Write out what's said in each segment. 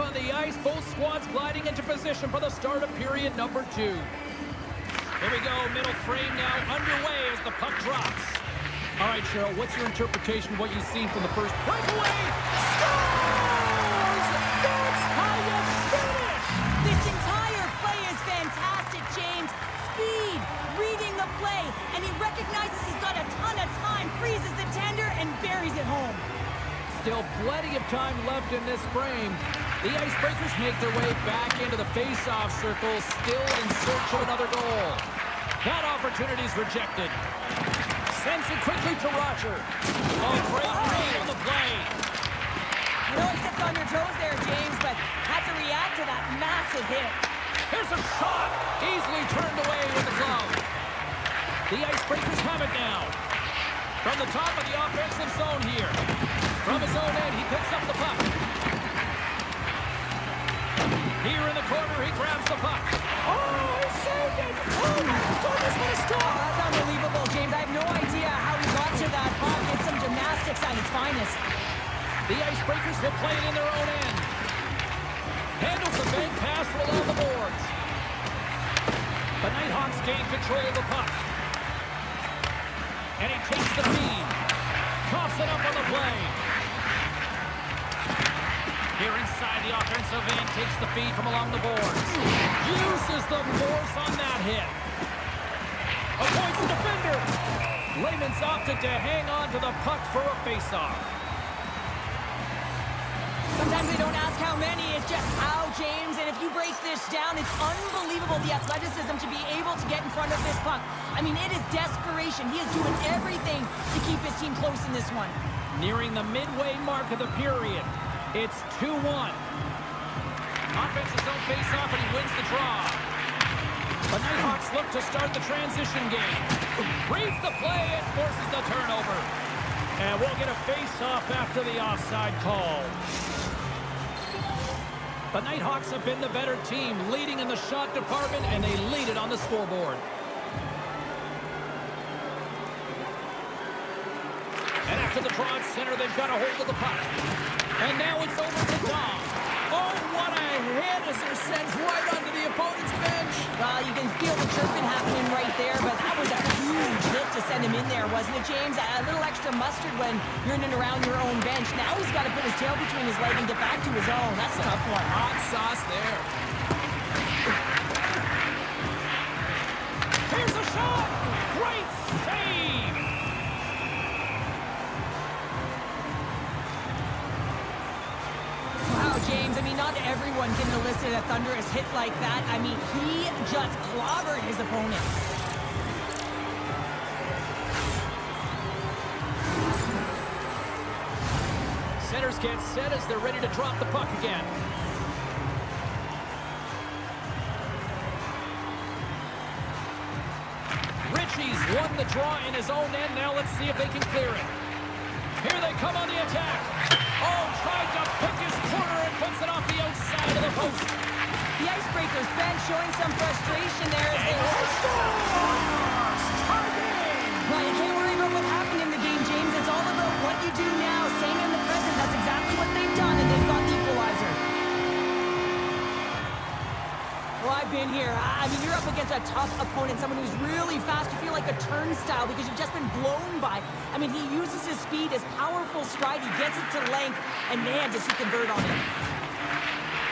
on the ice. Both squads gliding into position for the start of period number 2. Here we go. Middle frame now underway as the puck drops. All right, Cheryl, what's your interpretation of what you've seen from the first breakaway? Scores! That's how you finish! This entire play is fantastic, James. Speed, reading the play, and he recognizes he's got a ton of time, freezes the tender, and buries it home. Still plenty of time left in this frame. The Icebreakers make their way back into the face-off circle, still in search of another goal. That opportunity's rejected. Sends it quickly to Roger. Oh, great read on the play. You know, I stepped on your toes there, James, but had to react to that massive hit. Here's a shot. Easily turned away with the glove. The Icebreakers have it now. From the top of the offensive zone here. From his own end, he picks up the puck. Here in the corner, he grabs the puck. Oh, he saved it! Oh, my goodness, what a stop! Oh, that's unbelievable, James. I have no idea how he got to that puck. It's some gymnastics at its finest. The Icebreakers will play it in their own end. Handles the bank pass along the boards. The Nighthawks gain control of the puck. And he takes the feed. Coughs it up on the play. Here inside the offensive end, takes the feed from along the boards. Uses the force on that hit. Avoids the defender. Lehman's opted to hang on to the puck for a face-off. Sometimes they don't ask how many, it's just how, James. And if you break this down, it's unbelievable the athleticism to be able to get in front of this puck. I mean, it is desperation. He is doing everything to keep his team close in this one. Nearing the midway mark of the period. It's 2-1. Offensive zone face-off, and he wins the draw. The Nighthawks look to start the transition game. Reads the play and forces the turnover. And we'll get a face-off after the offside call. The Nighthawks have been the better team, leading in the shot department, and they lead it on the scoreboard. And after the draw at center, they've got a hold of the puck. And now it's over to Dom. Oh, what a hit as they're sent right onto the opponent's bench. Well, you can feel the chirping happening right there, but that was a huge hit to send him in there, wasn't it, James? A little extra mustard when you're in and around your own bench. Now he's got to put his tail between his legs and get back to his own. That's a tough one. Hot sauce there. Here's a shot. Great save. Wow, James, I mean, not everyone can elicit a thunderous hit like that. I mean, he just clobbered his opponent. Centers get set as they're ready to drop the puck again. Ritchie's won the draw in his own end. Now let's see if they can clear it. Here they come on the attack. Oh, tried to pick his corner and puts it off the outside of the post. The Icebreakers bench showing some frustration there as they Well, you can't worry about what happened in the game, James. It's all about what you do now. Staying in the present, that's exactly what they've done, and they've got the equalizer. Well, I've been here. I mean, you're up against a tough opponent, someone who's really fast. You feel like a turnstile because you've just been blown by. I mean, he uses his speed, his powerful stride. He gets it to length, and man, does he convert on it.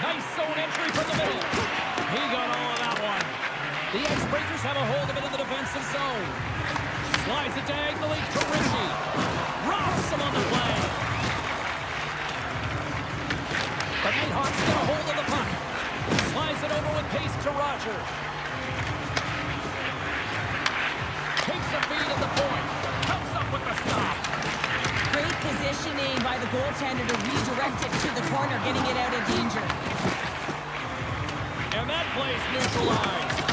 Nice zone entry from the middle. He got all of that one. The Icebreakers have a hold of it in the defensive zone. Slides it diagonally to Ritchie. Robs him on the play. The Nighthawks get a hold of the puck. Slides it over with pace to Roger. Takes the feed at the point. Comes up with the stop. Great positioning by the goaltender to redirect it to the corner, getting it out of danger. And that play's neutralized.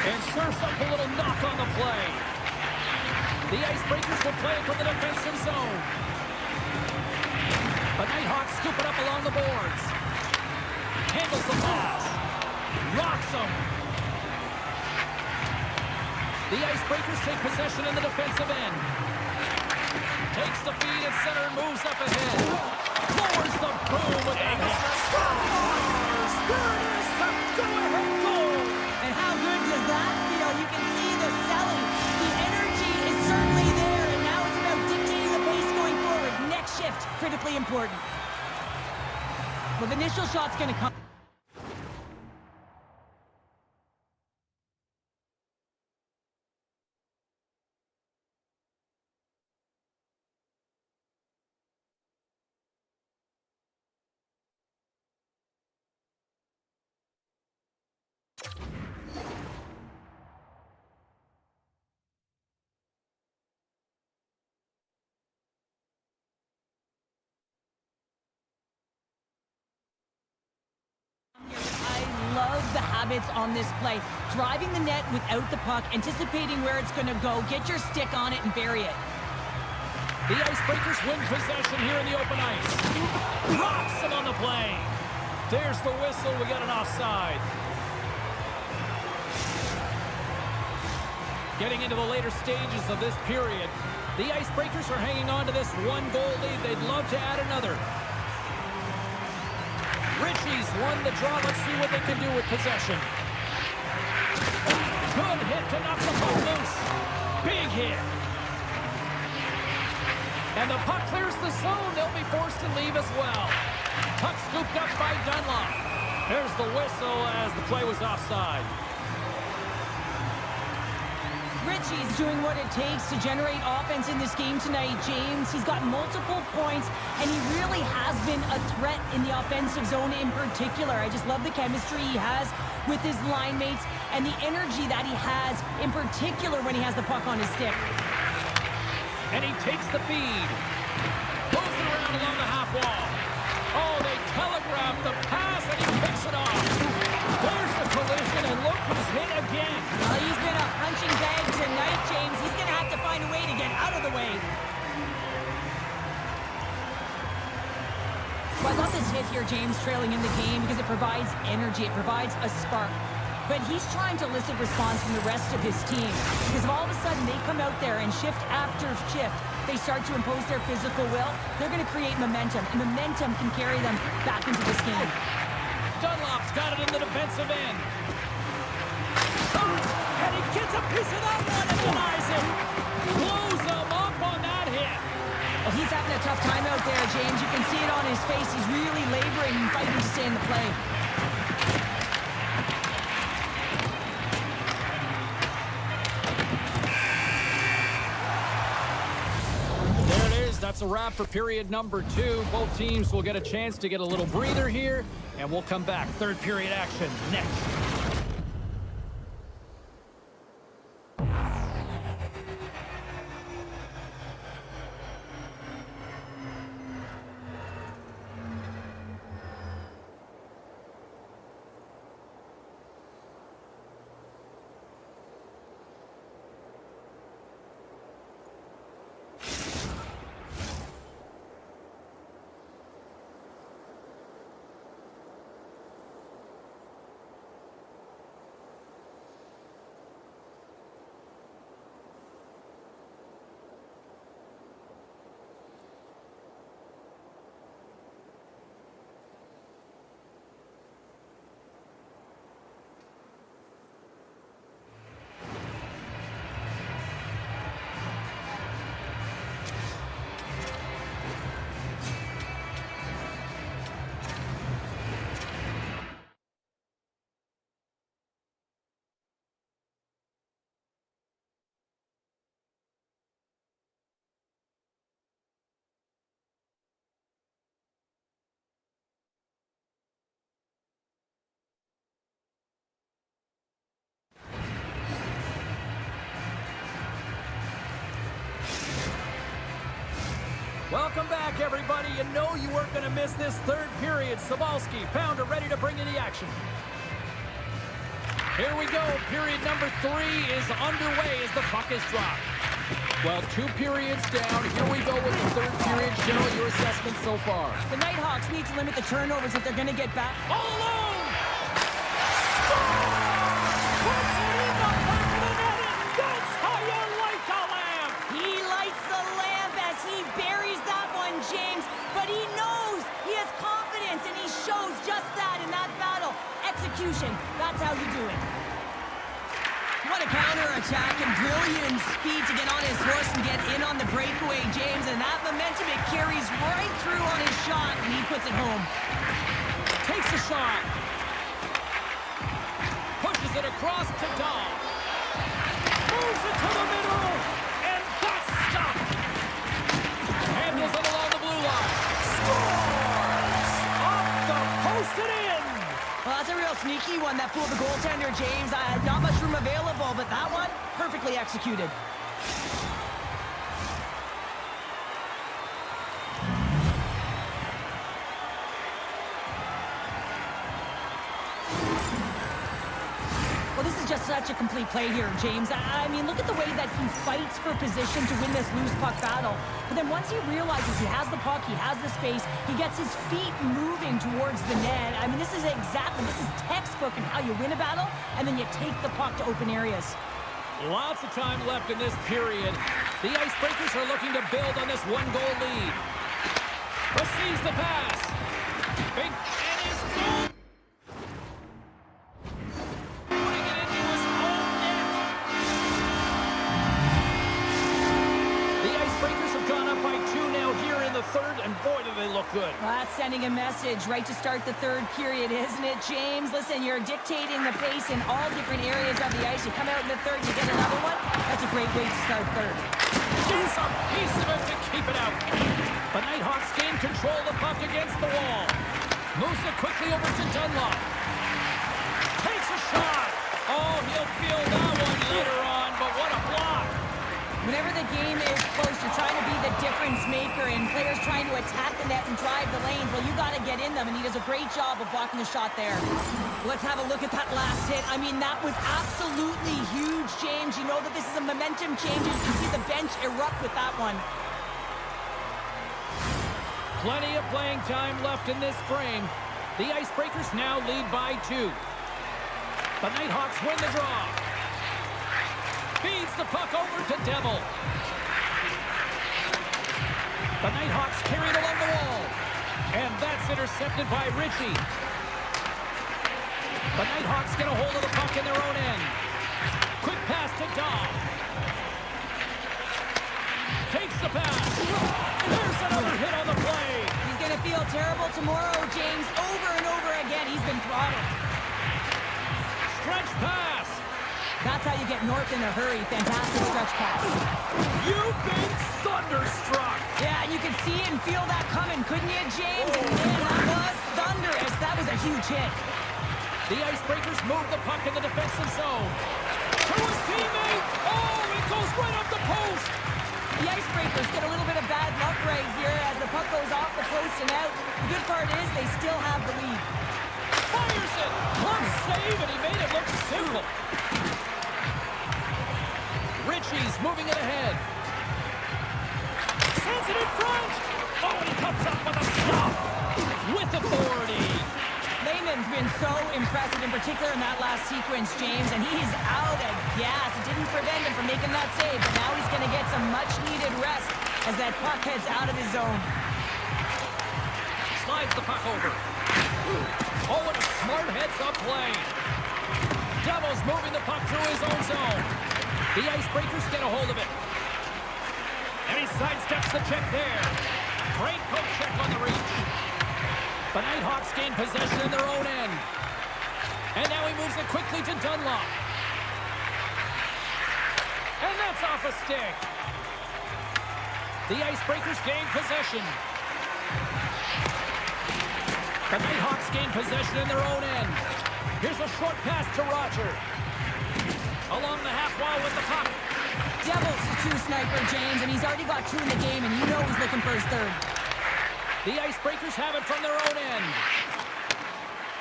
And serves up a little knock on the play. The Icebreakers will play it from the defensive zone. The Nighthawks scoop it up along the boards. Handles the pass. Rocks them. The Icebreakers take possession in the defensive end. Takes the feed at center and moves up ahead. Lowers the boom with that hit. important. Well, the initial shot's going to come. I love the habits on this play. Driving the net without the puck, anticipating where it's going to go, get your stick on it and bury it. The Icebreakers win possession here in the open ice. Rocks him on the play. There's the whistle. We got an offside. Getting into the later stages of this period, the Icebreakers are hanging on to this one-goal lead. They'd love to add another. Ritchie's won the draw. Let's see what they can do with possession. Good hit to knock the puck loose. Big hit. And the puck clears the zone. They'll be forced to leave as well. Puck scooped up by Dunlop. There's the whistle as the play was offside. Ritchie's doing what it takes to generate offense in this game tonight, James. He's got multiple points, and he really has been a threat in the offensive zone in particular. I just love the chemistry he has with his line mates and the energy that he has in particular when he has the puck on his stick. And he takes the feed. Goes it around along the half wall. Oh, they telegraph the pass, and he picks it off. There's the collision, and look who's hit again. Well, he's been a punching bag tonight, James. He's going to have to find a way to get out of the way. Well, I love this hit here, James, trailing in the game because it provides energy. It provides a spark. But he's trying to elicit response from the rest of his team. Because if all of a sudden they come out there and shift after shift, they start to impose their physical will, they're going to create momentum. And momentum can carry them back into this game. Dunlop's got it in the defensive end. And he gets a piece of that one and denies it. Blows him up on that hit. Well, he's having a tough time out there, James. You can see it on his face. He's really laboring and fighting to stay in the play. That's a wrap for period number 2. Both teams will get a chance to get a little breather here, and we'll come back. Third period action next. Welcome back, everybody. You know you weren't going to miss this third period. Sabalski, Pounder ready to bring you the action. Here we go. Period number 3 is underway as the puck is dropped. Well, 2 periods down. Here we go with the third period. Cheryl, your assessment so far. The Nighthawks need to limit the turnovers if they're going to get back. All alone! Puts it in the back of the net, and that's how you light the lamp! He lights the lamp as he buries that one, James. But he knows he has confidence, and he shows just that in that battle. Execution, that's how you do it. What a counter-attack and brilliant speed to get on his horse and get in on the breakaway, James. And that momentum, it carries right through on his shot, and he puts it home. Takes a shot. Pushes it across to Dahl. Moves it to the middle. And that's stopped. Handles it along the blue line. Scores! Off the post and in. Well, that's a real sneaky one that fooled the goaltender, James. Not much room available, but that one, perfectly executed. Well, this is just such a complete play here, James. I mean, look at the way that he fights for position to win this loose puck battle. But then once he realizes he has the puck, he has the space, he gets his feet moving towards the net. I mean, this is textbook in how you win a battle, and then you take the puck to open areas. Lots of time left in this period. The Icebreakers are looking to build on this one-goal lead. Receives the pass. Big and is gone. Putting it into his own net. The Icebreakers have gone up by 2 now here in the third, and boy, do they look good. Well, that's sending a message right to start the third period, isn't it, James? Listen, you're dictating the pace in all different areas of the ice. You come out in the third, you get another one. That's a great way to start third. Gets a piece of it to keep it out. The Nighthawks gain control of the puck against the wall. Moves it quickly over to Dunlop. Takes a shot. Oh, he'll feel that one later on, but what a block. Whenever the game is close, you're trying to be the difference maker, and players trying to attack the net and drive the lanes. Well, you got to get in them, and he does a great job of blocking the shot there. Let's have a look at that last hit. I mean, that was absolutely huge, James. You know that this is a momentum change. You can see the bench erupt with that one. Plenty of playing time left in this frame. The Icebreakers now lead by 2. The Nighthawks win the draw. Feeds the puck over to Devil. The Nighthawks carry it along the wall. And that's intercepted by Ritchie. The Nighthawks get a hold of the puck in their own end. Quick pass to Dahl. Takes the pass. There's another hit on the play. He's going to feel terrible tomorrow, James. Over and over again, he's been throttled. Stretch pass. That's how you get north in a hurry. Fantastic stretch pass. You've been thunderstruck. Yeah, and you could see and feel that coming, couldn't you, James? And man, that was thunderous. That was a huge hit. The Icebreakers move the puck in the defensive zone. To his teammate. Oh, it goes right up the post. The Icebreakers get a little bit of bad luck right here as the puck goes off the post and out. The good part is they still have the lead. Fires it. One save, and he made it look simple. Ritchie's moving it ahead. Sends it in front. Oh, and he comes up with a stop. With authority. Lehman's been so impressive, in particular in that last sequence, James, and he's out of gas. It didn't prevent him from making that save, but now he's going to get some much-needed rest as that puck heads out of his zone. Slides the puck over. Oh, and a smart heads-up play. Devil's moving the puck through his own zone. The Icebreakers get a hold of it. And he sidesteps the check there. Great poke check on the reach. The Nighthawks gain possession in their own end. And now he moves it quickly to Dunlop. And that's off a stick. The Icebreakers gain possession. The Nighthawks gain possession in their own end. Here's a short pass to Roger. Along the half wall with the puck. Devil's a true sniper, James, and he's already got 2 in the game, and you know he's looking for his third. The Icebreakers have it from their own end.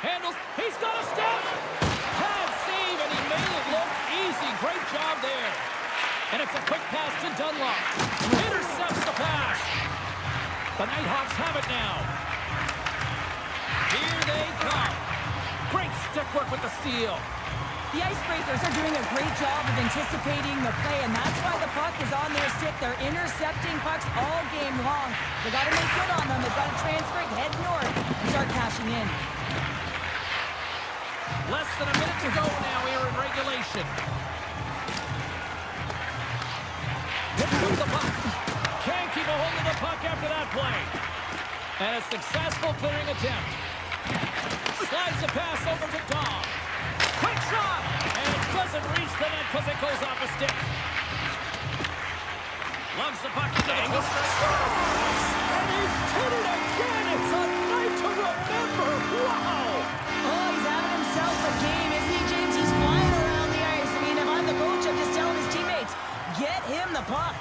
Handles. He's got a step. Pad save, and he made it look easy. Great job there. And it's a quick pass to Dunlop. Intercepts the pass. The Nighthawks have it now. Here they come. Great stick work with the steal. The Icebreakers are doing a great job of anticipating the play, and that's why the puck is on their stick. They're intercepting pucks all game long. They got to make good on them. They've got to transfer it, head north, and start cashing in. Less than a minute to go now here in regulation. with the puck. Can't keep a hold of the puck after that play. And a successful clearing attempt. Slides the pass over to Dom. Quick shot! And it doesn't reach the net because it goes off a stick. Lugs the puck into the corner. And he did it again! It's a night to remember! Wow! Oh, he's having himself a game, isn't he, James? He's flying around the ice. I mean, if I'm the coach, I'm just telling his teammates, get him the puck.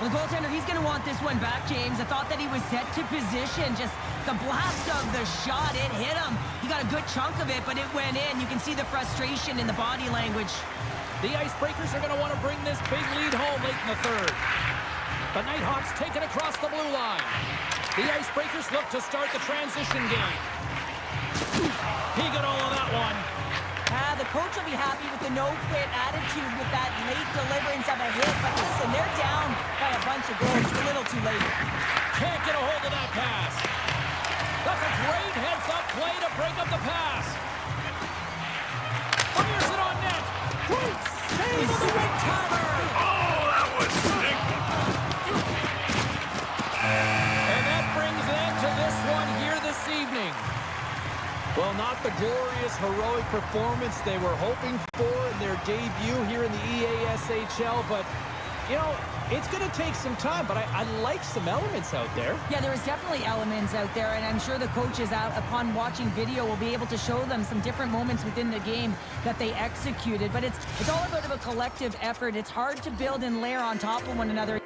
Well, the goaltender, he's going to want this one back, James. I thought that he was set to position. Just the blast of the shot, it hit him. He got a good chunk of it, but it went in. You can see the frustration in the body language. The Icebreakers are going to want to bring this big lead home late in the third. The Nighthawks take it across the blue line. The Icebreakers look to start the transition game. He got all of that one. The coach will be happy with the no-quit attitude with that late deliverance of a hit. But listen, they're down by a bunch of goals. Just a little too late. Can't get a hold of that pass. That's a great heads-up play to break up the pass. Fires it on net. Great save of the big timer. Oh, that was sick. And that brings an end to this one here this evening. Well, not the glorious, heroic performance they were hoping for in their debut here in the EASHL, but, you know, it's going to take some time, but I like some elements out there. Yeah, there is definitely elements out there, and I'm sure the coaches out upon watching video will be able to show them some different moments within the game that they executed. But it's all about a collective effort. It's hard to build and layer on top of one another.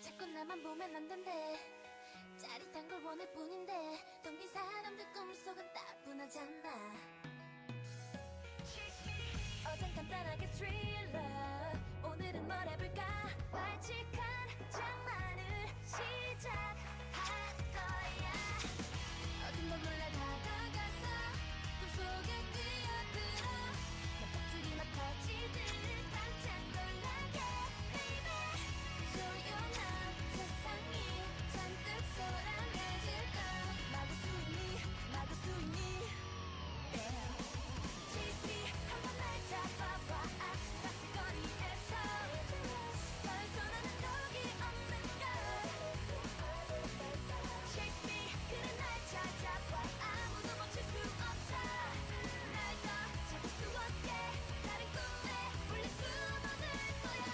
자꾸 나만 보면 안 된대. 짜릿한 걸 원할 뿐인데 텅빈 사람들 꿈속은 따분하잖아. 어젠 간단하게 스릴러, 오늘은 뭘 해볼까? 발칙한 장난을 시작할 거야. 어딘가 몰래 다가가서 꿈속에 뛰어들어 내 목소리 막 터지듯 깜짝 놀라게 baby. 조용한 세상이 잔뜩 소란해질까. 막을 수 있니 막을 수 있니. Chase me 한번 날 잡아봐. 아슬아슬거리에서 벌써 나는 독이 없는 걸. Chase me 그래 날 찾아봐. 아무도 멈출 수 없어. 날 더 잡을 수 없게 다른 꿈에 울려 숨어들 거야.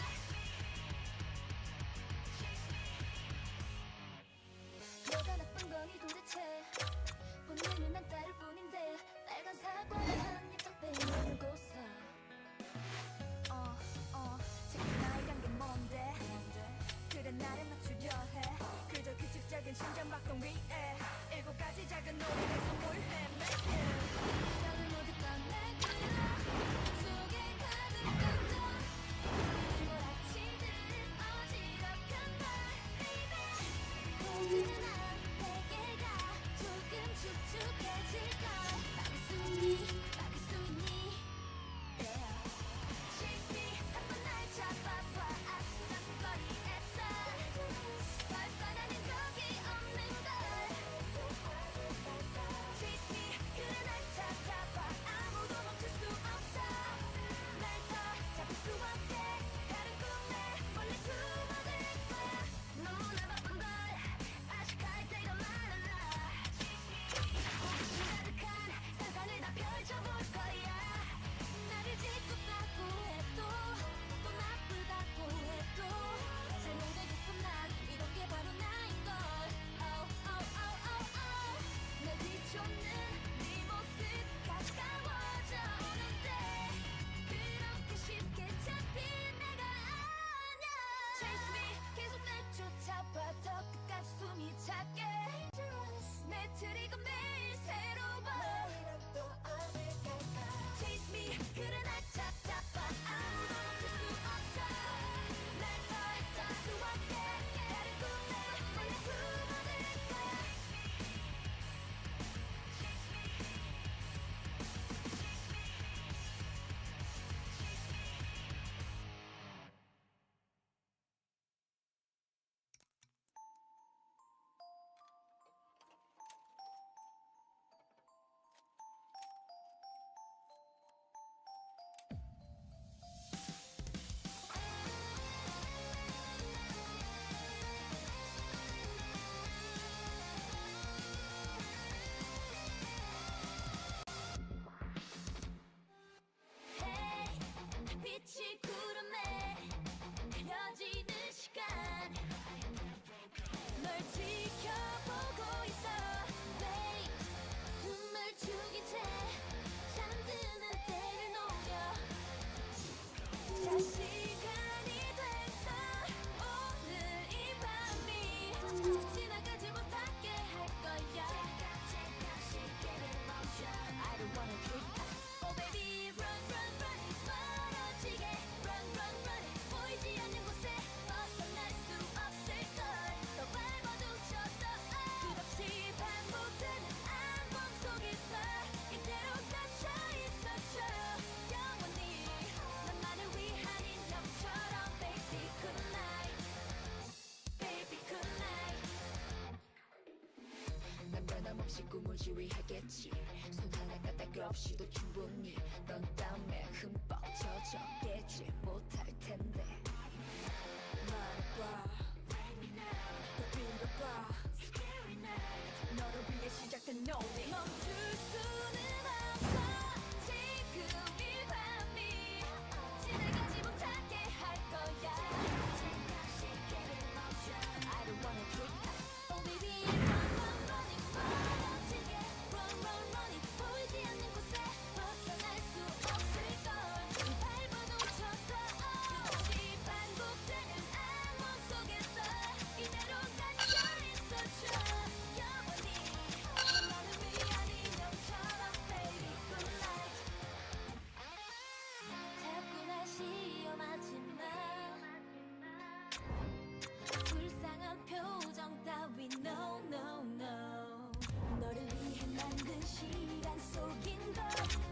뭐가 나쁜 거니 도대체. 본능은 난 따를 뿐인데 빨간 사과를 한 입 딱 빼놓고서 자꾸 나이란 게 뭔데. 그래 나를 맞추려 해. 그저 규칙적인 심장박동 위에 7가지 작은 노래를 선물해 매일. 너를 모두 꺼내들어 속에 가득 던져. 눈이 몰아치듯 어지럽한 날 baby. 포근한 베개가 조금 축축해질까. 막을 수 있니 막을 수 있니. Chase me 한번 날 잡아봐. 아슬아슬거리에서 벌써 나는 독이 없는 걸. 같이 꿈을 지휘하겠지. 손 하나 까딱 없이도 충분히 넌 땀에 흠뻑 젖었겠지. 못할 텐데 말해봐, 더 빌어봐. 너를 위해 시작된 노래. 멈출 수는 없어. 지금 이 밤이 지나가지 못하게 할 거야. I don't wanna drink that. Oh baby, run, run, running, 멀어지게. Run, run, running. 보이지 않는 곳에 벗어날 수 없을걸. 밟아놓쳤어. 다시 반복되는 악몽 속에서 이대로 갇혀있어줘. 영원히 너만을 위한 인형처럼 baby good night. 자꾸 날 시험하지마. 불쌍한 표정 따위 no no no. 너를 위해 만든 시간 속인 걸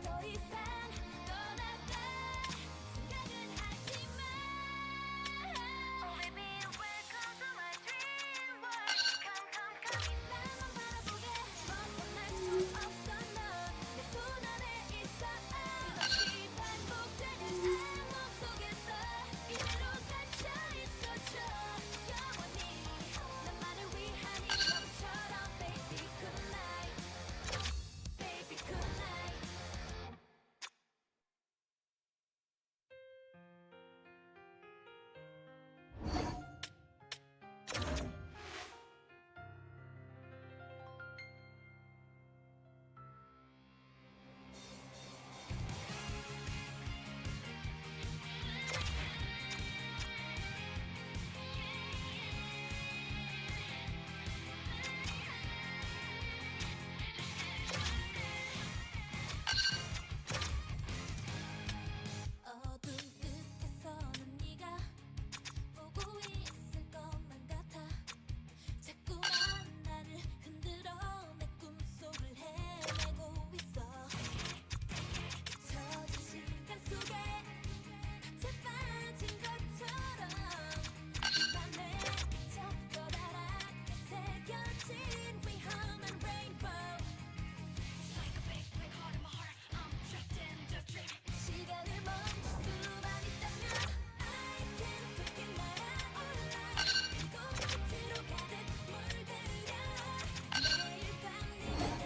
더 이상 떠나갈 생각은 하지마. Oh baby welcome to my dream world. Come come come. 나만 바라보게 벗어날 수 없어. 너 내 손 안에 있어. 다시 반복되는 악몽 속에서 이대로 갇혀있어줘. 영원히 나만을 위한 인형처럼 baby good night. Baby good night. 어둠 끝에서는 네가 보고 있을 것만 같아. 자꾸만 나를 흔들어 내 꿈속을 헤매고 있어. 젖은 시간 속에 갇혀 빠진 것처럼 밤에 저 커다랗게 새겨진 위험한 rainbow. 시간을 멈출 수만 있다면 I can freaking 날아올라. 꽃빛으로 가득 물들여 매일 밤 네 곁에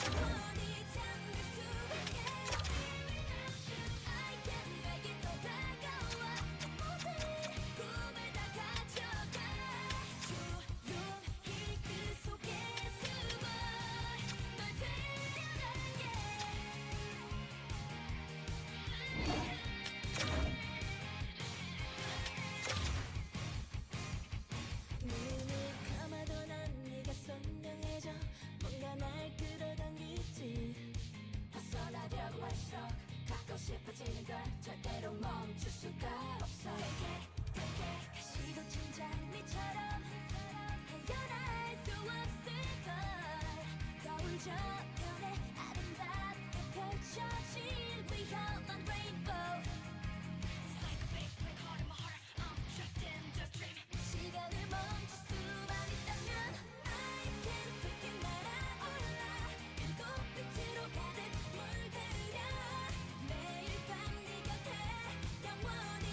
영원히 잠들 수 있게. I can make it 더 다가와. 모든 꿈을 다 가져가. 조용히 그 속에 숨어 널 데려갈게. 눈을 감아도 난 네가 선명해져. 뭔가 날 끌어당기지. 벗어나려고 할수록 갖고 싶어지는 걸 절대로 멈출 수가 없어. 다시도 침장미처럼 헤어날 수 없을걸. 거울 저편에 아름답게 펼쳐질 위험한 rainbow. 시간을 멈출 수만 있다면 I can freaking 날아올라. 꽃빛으로 가득 물들여 매일 밤 네 곁에 영원히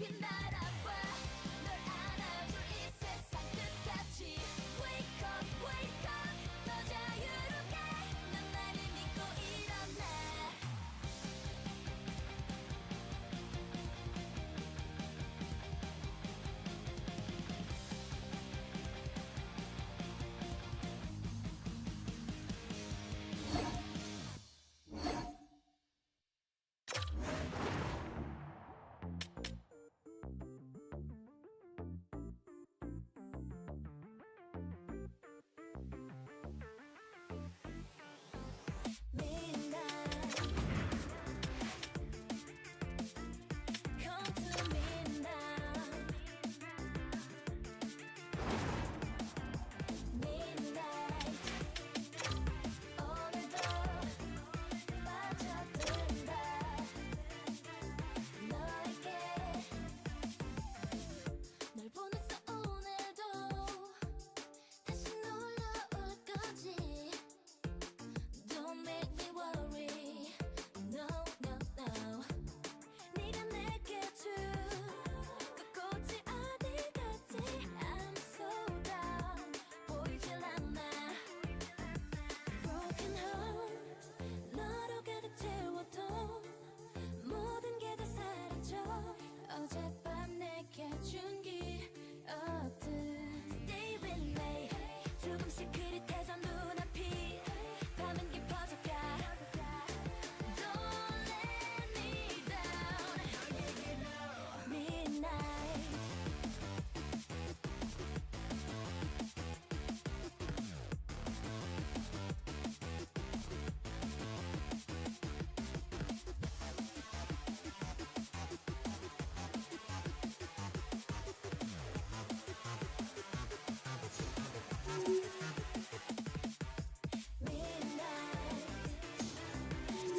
높이 날아봐 널 안아줄 이 세상 끝까지 Wake up wake up 너 자유롭게 난 나를 믿고 일어나 Midnight, come to me now. Midnight, 오늘도 빠져든다 너에게 널 보냈어 오늘도 다시 놀러 올 거지 Don't make me worry No no no 네가 내게 준 그 꽃이 어디 갔지 I'm so down 보이질 않아 Broken heart 너로 가득 채워도 모든 게 다 사라져 어젯밤 내게 준 기억들 Stay with me 조금씩 흐릿해져 눈앞이 밤은 깊어져가 Don't let me down Midnight Midnight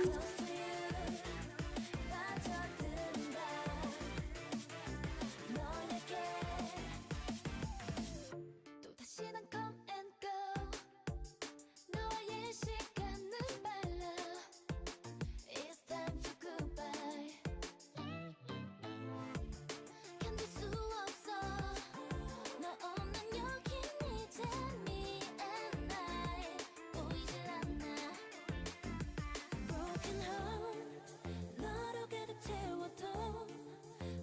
Close to you 빠져든다 너에게 또다시 난 come and go 너와의 시간은 빨라 It's time to goodbye 견딜 수 없어 너 없는 여긴 이제 me and I 보이질 않아 Broken heart 너로 가득 채워도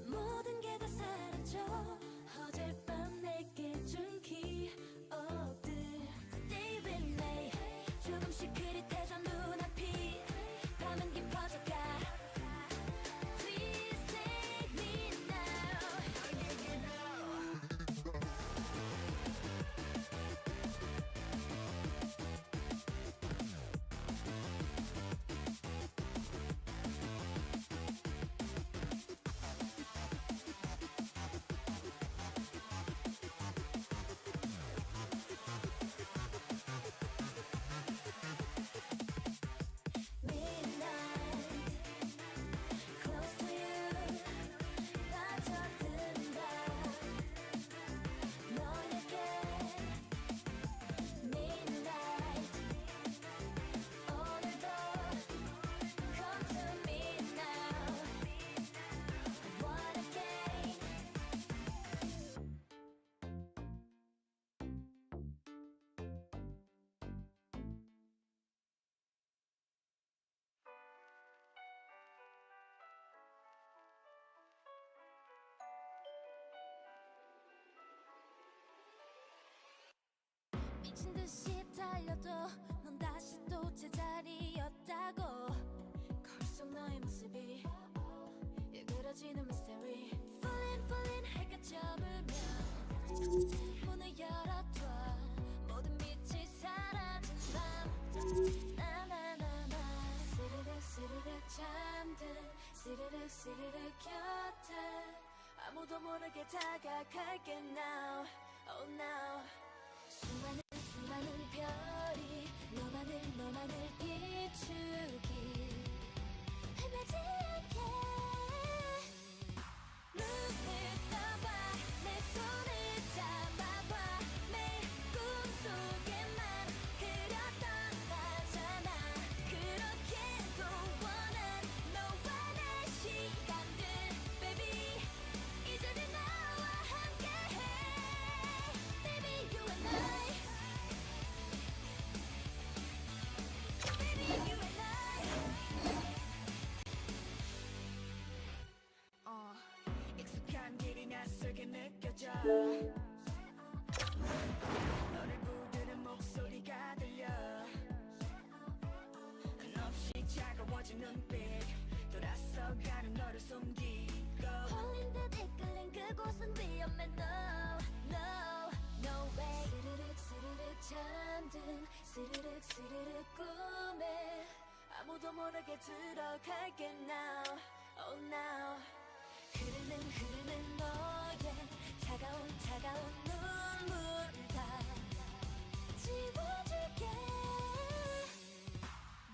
모든 게 다 사라져 어젯밤 내게 준 기억들 Stay with me 조금씩 흐릿해져 눈앞이 밤은 깊어져가 Please take me now Midnight Close to you 빠져든다 너에게 Midnight 오늘도 Come to me now What again 미친 듯이 달려도 넌 다시 또 제자리였다고 거울 속 너의 모습이 일그러지는 mystery Falling falling 해가 저물면 문을 열어둬 모든 빛이 사라진 밤 나나나나 스르륵 스르륵 잠든 스르륵 스르륵 곁에 아무도 모르게 다가갈게 now Oh now 수많은 수많은 별이 너만을 비추길 헤매지 않게 눈을 떠봐 내 손을 잡아봐 매일 꿈속에만 그렸던 나잖아 그렇게도 원한 너와 내 시간들 baby 너를 부르는 목소리가 들려 한없이 차가워진 눈빛 돌아서가는 너를 숨기고 홀린 듯 이끌린 그곳은 위험해 No, no, no way 스르륵 스르륵 잠든 스르륵 스르륵 꿈에 아무도 모르게 들어갈게 now, oh now 흐르는 너의 차가운 눈물 다 지워줄게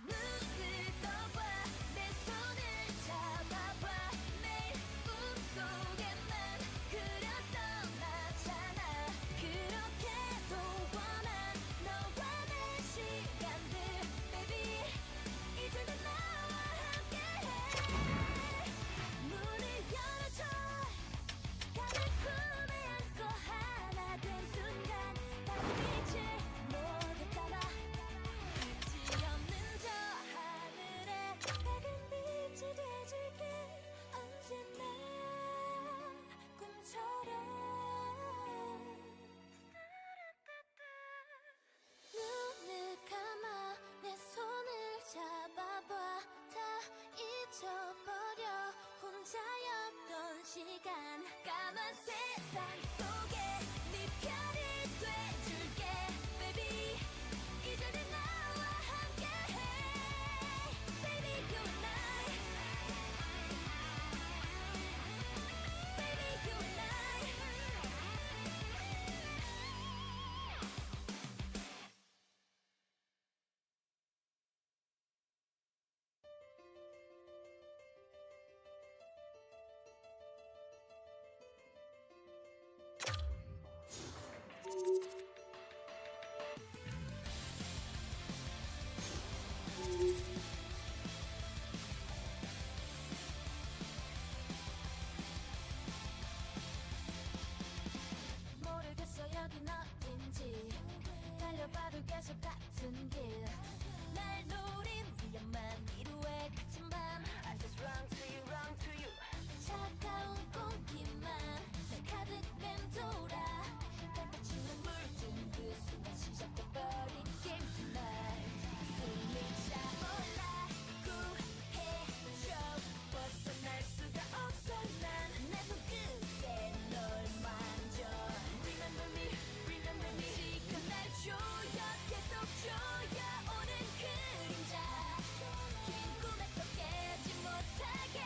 눈을 떠봐 내 손을 잡아봐 매일 꿈속에만 그렸던 나잖아 그렇게도 원한 너와 내 시간들 Baby 이제는 나와 함께해 문을 열어줘 가는 꿈에 안고 하나 된 순간 다른 빛을 모두 담아 끝이 없는 저 하늘에 밝은 빛이 돼줄게 언제나 꿈처럼 눈을 감아 내 손을 잡아봐 다 잊어버려 혼자였던 시간 까만 세상 속에 네 편이 돼줄게 Baby 이제는 나와 함께해 Baby you and I Baby you and I 모르겠어 여긴 어딘지 달려봐도 계속 같은 길 날 노린 위험한 미루에 갇힌 밤 I just run to you, run to you 차가운 공기만 날 가득 맴돌아 달빛으로 물든 그 순간 시작돼버린 게임 tonight 숨이 차올라 구해줘 벗어날 수가 없어 난 내 손끝에 널 만져 Remember me, remember me 지금 날 조여 계속 조여오는 그림자 긴 꿈에서 깨지 못하게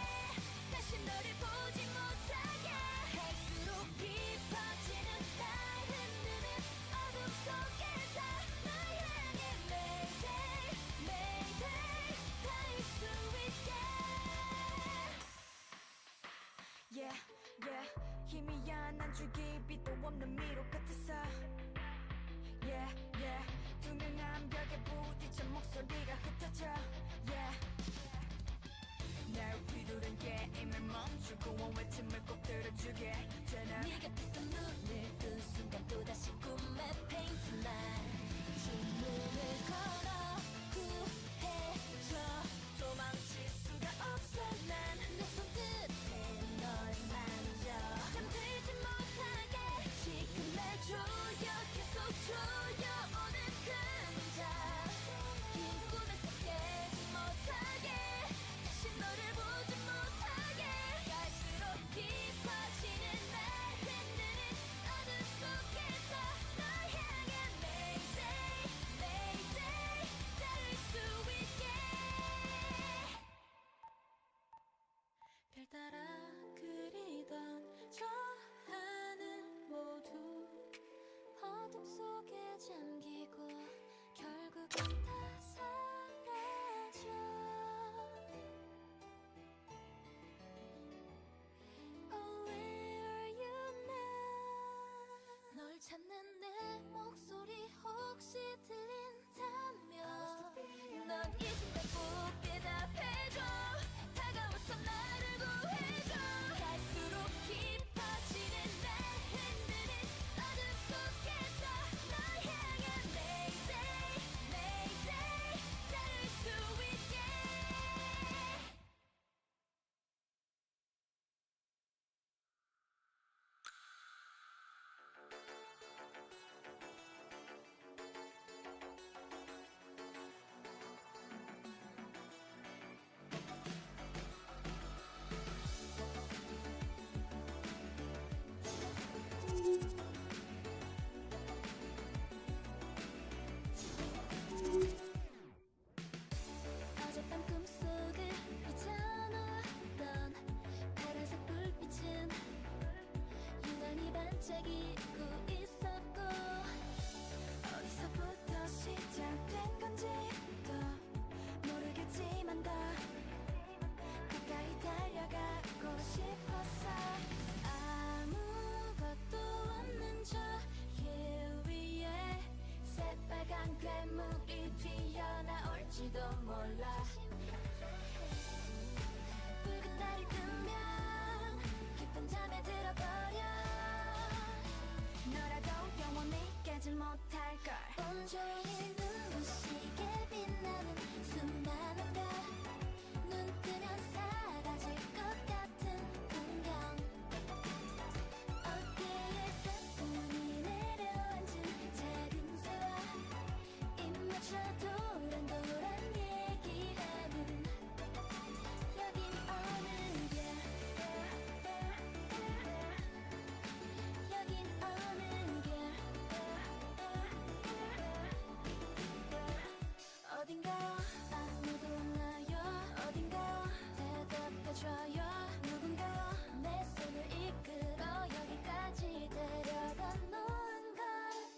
다시 너를 보지 못하게 갈수록 깊어지는 날 흔드는 어둠 속에서 널 향해 Mayday, Mayday 닿을 수 있게 Yeah, yeah 희미한 한 줄기 빛도 없는 미로 같았어 Yeah, yeah 투명한 벽에 부딪혀 목소리가 흩어져 Yeah 날 휘두른 게임을 멈추고 외침을 꼭 들어주게 되나 네 곁에서 눈을 뜬 순간 또다시 꿈에 paint tonight 주문을 걸어 구해줘 도망칠 수가 없어 난 내 손끝에 널 만져 잠들지 못하게 지금 날 조여 계속 조여오는 그림자 긴 꿈에서 깨지 못하게 다시 너를 보지 못하게 갈수록 깊어지는 날 흔드는 어둠 속에서 널 향해 Mayday, Mayday 닿을 수 있게 별 따라 그리던 저 하늘 모두 어둠 속에 잠기고 결국은 다 사라져 Oh where are you now 널 찾는 내 목소리 혹시 들린다면 넌 이 순간 꼭 대답해줘 다가와서 나를 구해줘 갈수록 깊어지는 날 흔드는 어둠 속에서 널 향한 Mayday, Mayday 닿을 수 있게 될지도 몰라 붉은 날이 뜨면 깊은 잠에 들어버려 너라도 영원히 깨질 못할걸 온종일 눈부시게 빛나는 수많은 별 눈 뜨면 사라질 것 같은 풍경 어깨에 사뿐히 내려앉은 작은 새와 입 맞춰 도란도란 얘기하는 여긴 어느 별 여긴 어느 별 어딘가요 아무도 없나요 어딘가요 대답해줘요 누군가요 내 손을 이끌어 여기까지 데려다 놓은 걸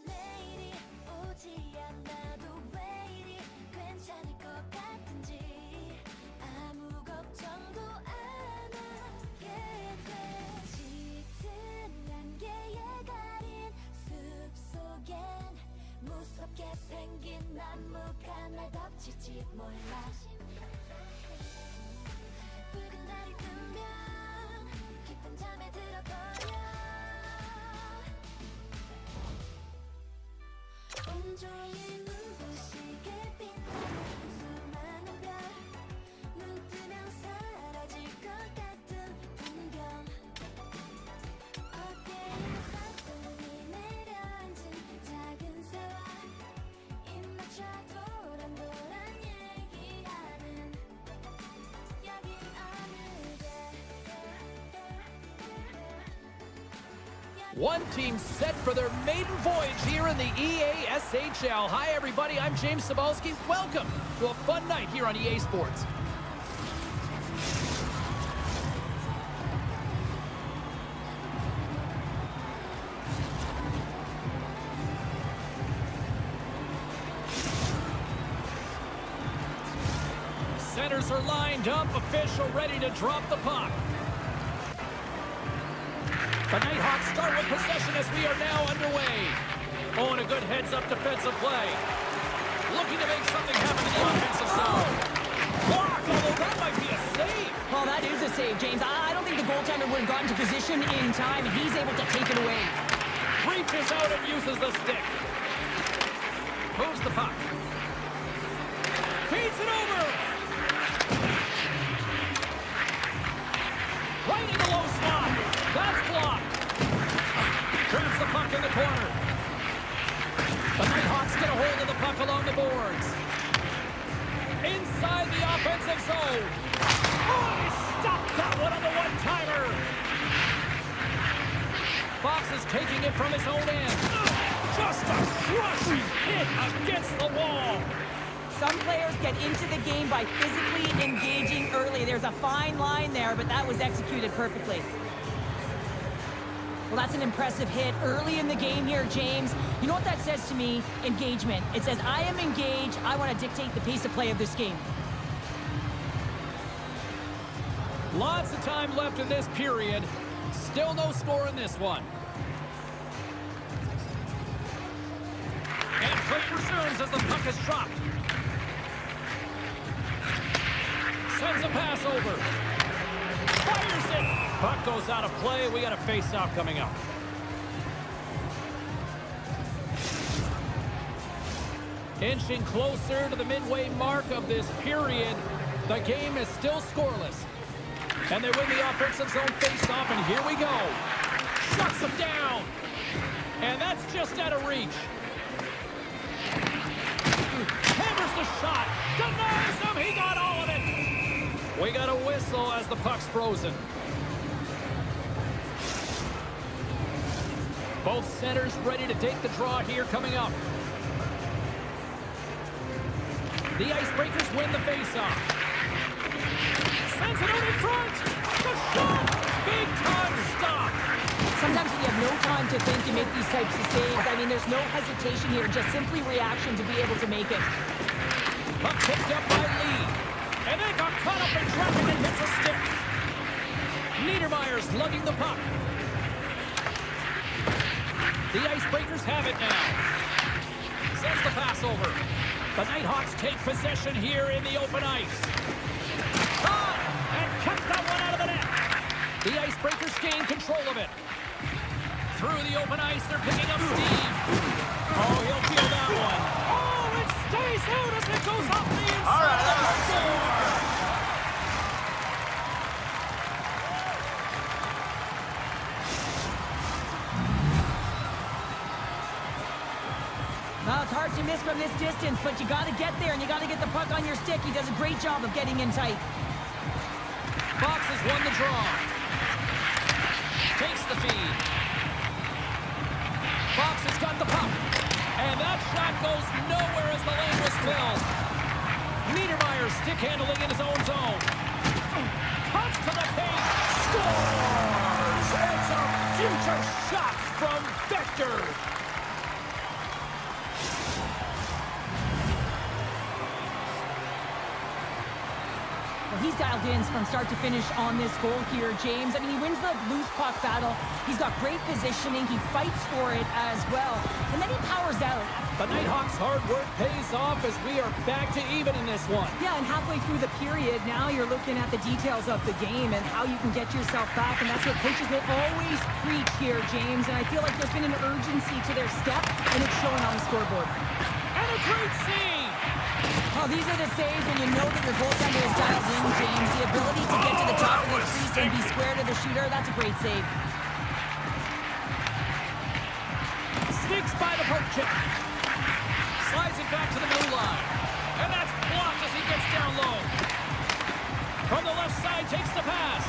내일이 오지 않아도 왜 이리 괜찮을 것 같은지 아무 걱정도 안 하게 돼 짙은 안개에 가린 숲속엔 무섭게 생긴 나무가 날 덮칠지 몰라 붉은 달이 뜨면 깊은 잠에 들어버려 온종일 눈부시게 빛나는 수많은 별 눈 뜨면 사라질 것 같은 풍경 어깨에 사뿐히 내려앉은 작은 새와 입 맞춰 도란도란 얘기하는 여긴 어느 별 One team set for their maiden voyage here in the EASHL. Hi, everybody. I'm James Cebulski. Welcome to a fun night here on EA Sports. Centers are lined up, official ready to drop the puck. The Nighthawks start with possession as we are now underway. Oh, and a good heads-up defensive play. Looking to make something happen in the offensive zone. Blocked, although that might be a save. Well, that is a save, James. I don't think the goaltender would have gotten to position in time, and he's able to take it away. Reaches out and uses the stick. Moves the puck. Feeds it over. Right in the low slot. That's blocked. Turns the puck in the corner. The Nighthawks get a hold of the puck along the boards. Inside the offensive zone. Oh, he stopped that one on the one-timer. Fox is taking it from his own end. Just a crushing hit against the wall. Some players get into the game by physically engaging early. There's a fine line there, but that was executed perfectly. Well, that's an impressive hit early in the game here, James. You know what that says to me? Engagement. It says, I am engaged. I want to dictate the pace of play of this game. Lots of time left in this period. Still no score in this one. And play resumes as the puck is dropped. Sends a pass over. Fires it. Puck goes out of play. We got a face-off coming up. Inching closer to the midway mark of this period. The game is still scoreless. And they win the offensive zone face-off, and here we go. Shuts them down. And that's just out of reach. Hammers the shot. Denies him. He got all of it. We got a whistle as the puck's frozen. Both centers ready to take the draw here coming up. The Icebreakers win the faceoff. Sends it out in front. The shot. Big time stop. Sometimes when you have no time to think, you make these types of saves. I mean, there's no hesitation here, just simply reaction to be able to make it. Puck picked up by Lee. And then got caught up in traffic and hits a stick. Niedermeyer's lugging the puck. The Icebreakers have it now. Sends the pass over. The Nighthawks take possession here in the open ice. Caught! And kept that one out of the net. The Icebreakers gain control of it. Through the open ice, they're picking up steam. Oh, he'll feel that one. Oh, it stays out as it goes off the inside. All right. Score! Now, it's hard to miss from this distance, but you got to get there, and you got to get the puck on your stick. He does a great job of getting in tight. Fox has won the draw. Takes the feed. Fox has got the puck. And that shot goes nowhere as the lane was filled. Niedermeyer stick handling in his own zone. Cuts to the paint. Scores! It's a future shot from Vector. He's dialed in from start to finish on this goal here, James. I mean, he wins the loose puck battle. He's got great positioning. He fights for it as well. And then he powers out. The Nighthawks' hard work pays off as we are back to even in this one. Yeah, and halfway through the period, now you're looking at the details of the game and how you can get yourself back. And that's what coaches will always preach here, James. And I feel like there's been an urgency to their step, and it's showing on the scoreboard. And a great save! Oh, these are the saves when you know that your goaltender is dialed in, James. The ability to get to the top of the crease and be square to the shooter, that's a great save. Sneaks by the poke check. Slides it back to the blue line. And that's blocked as he gets down low. From the left side, takes the pass.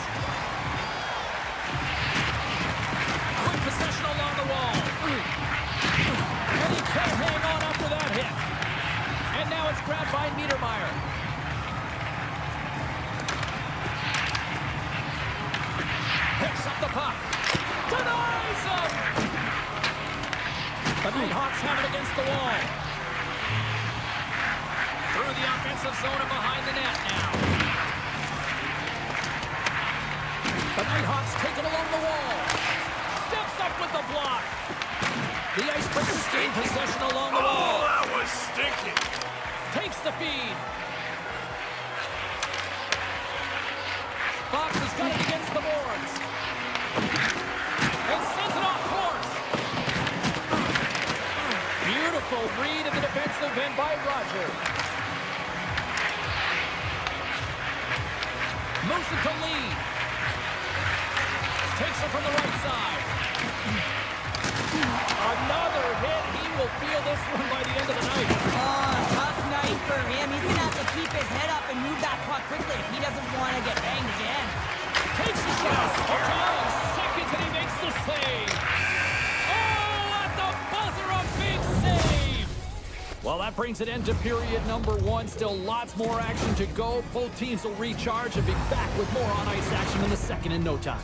Quick possession along the wall. And he can't hang on after that hit. And now it's grabbed by Niedermeyer. Picks up the puck. Denies him! The Nighthawks have it against the wall. Through the offensive zone and behind the net now. The Nighthawks take it along the wall. Steps up with the block. The Icebreakers gain possession along the wall. Oh, that was stinky. Takes the feed. Fox has got it against the boards. And sends it off course. Beautiful read of the defensive end by Roger. Moves it to lead. Takes it from the right side. Another hit. He will feel this one by the end of the night. Oh, tough night for him. He's going to have to keep his head up and move that puck quickly if he doesn't want to get banged again. Takes the shot. Seconds and he makes the save. Oh, at the buzzer, a big save. Well, that brings an end to period number one. Still lots more action to go. Both teams will recharge and be back with more on-ice action in the second in no time.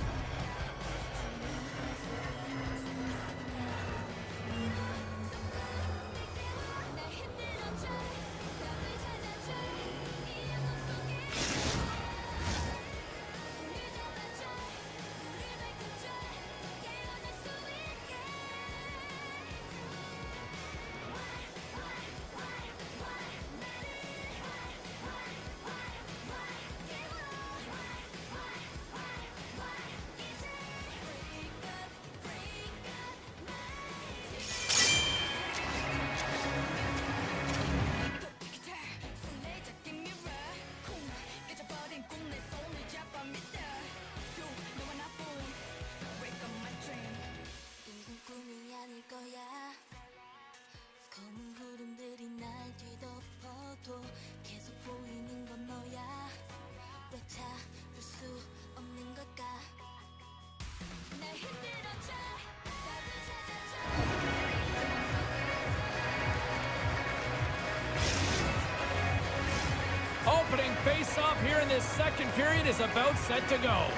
Opening face-off here in this second period is about set to go.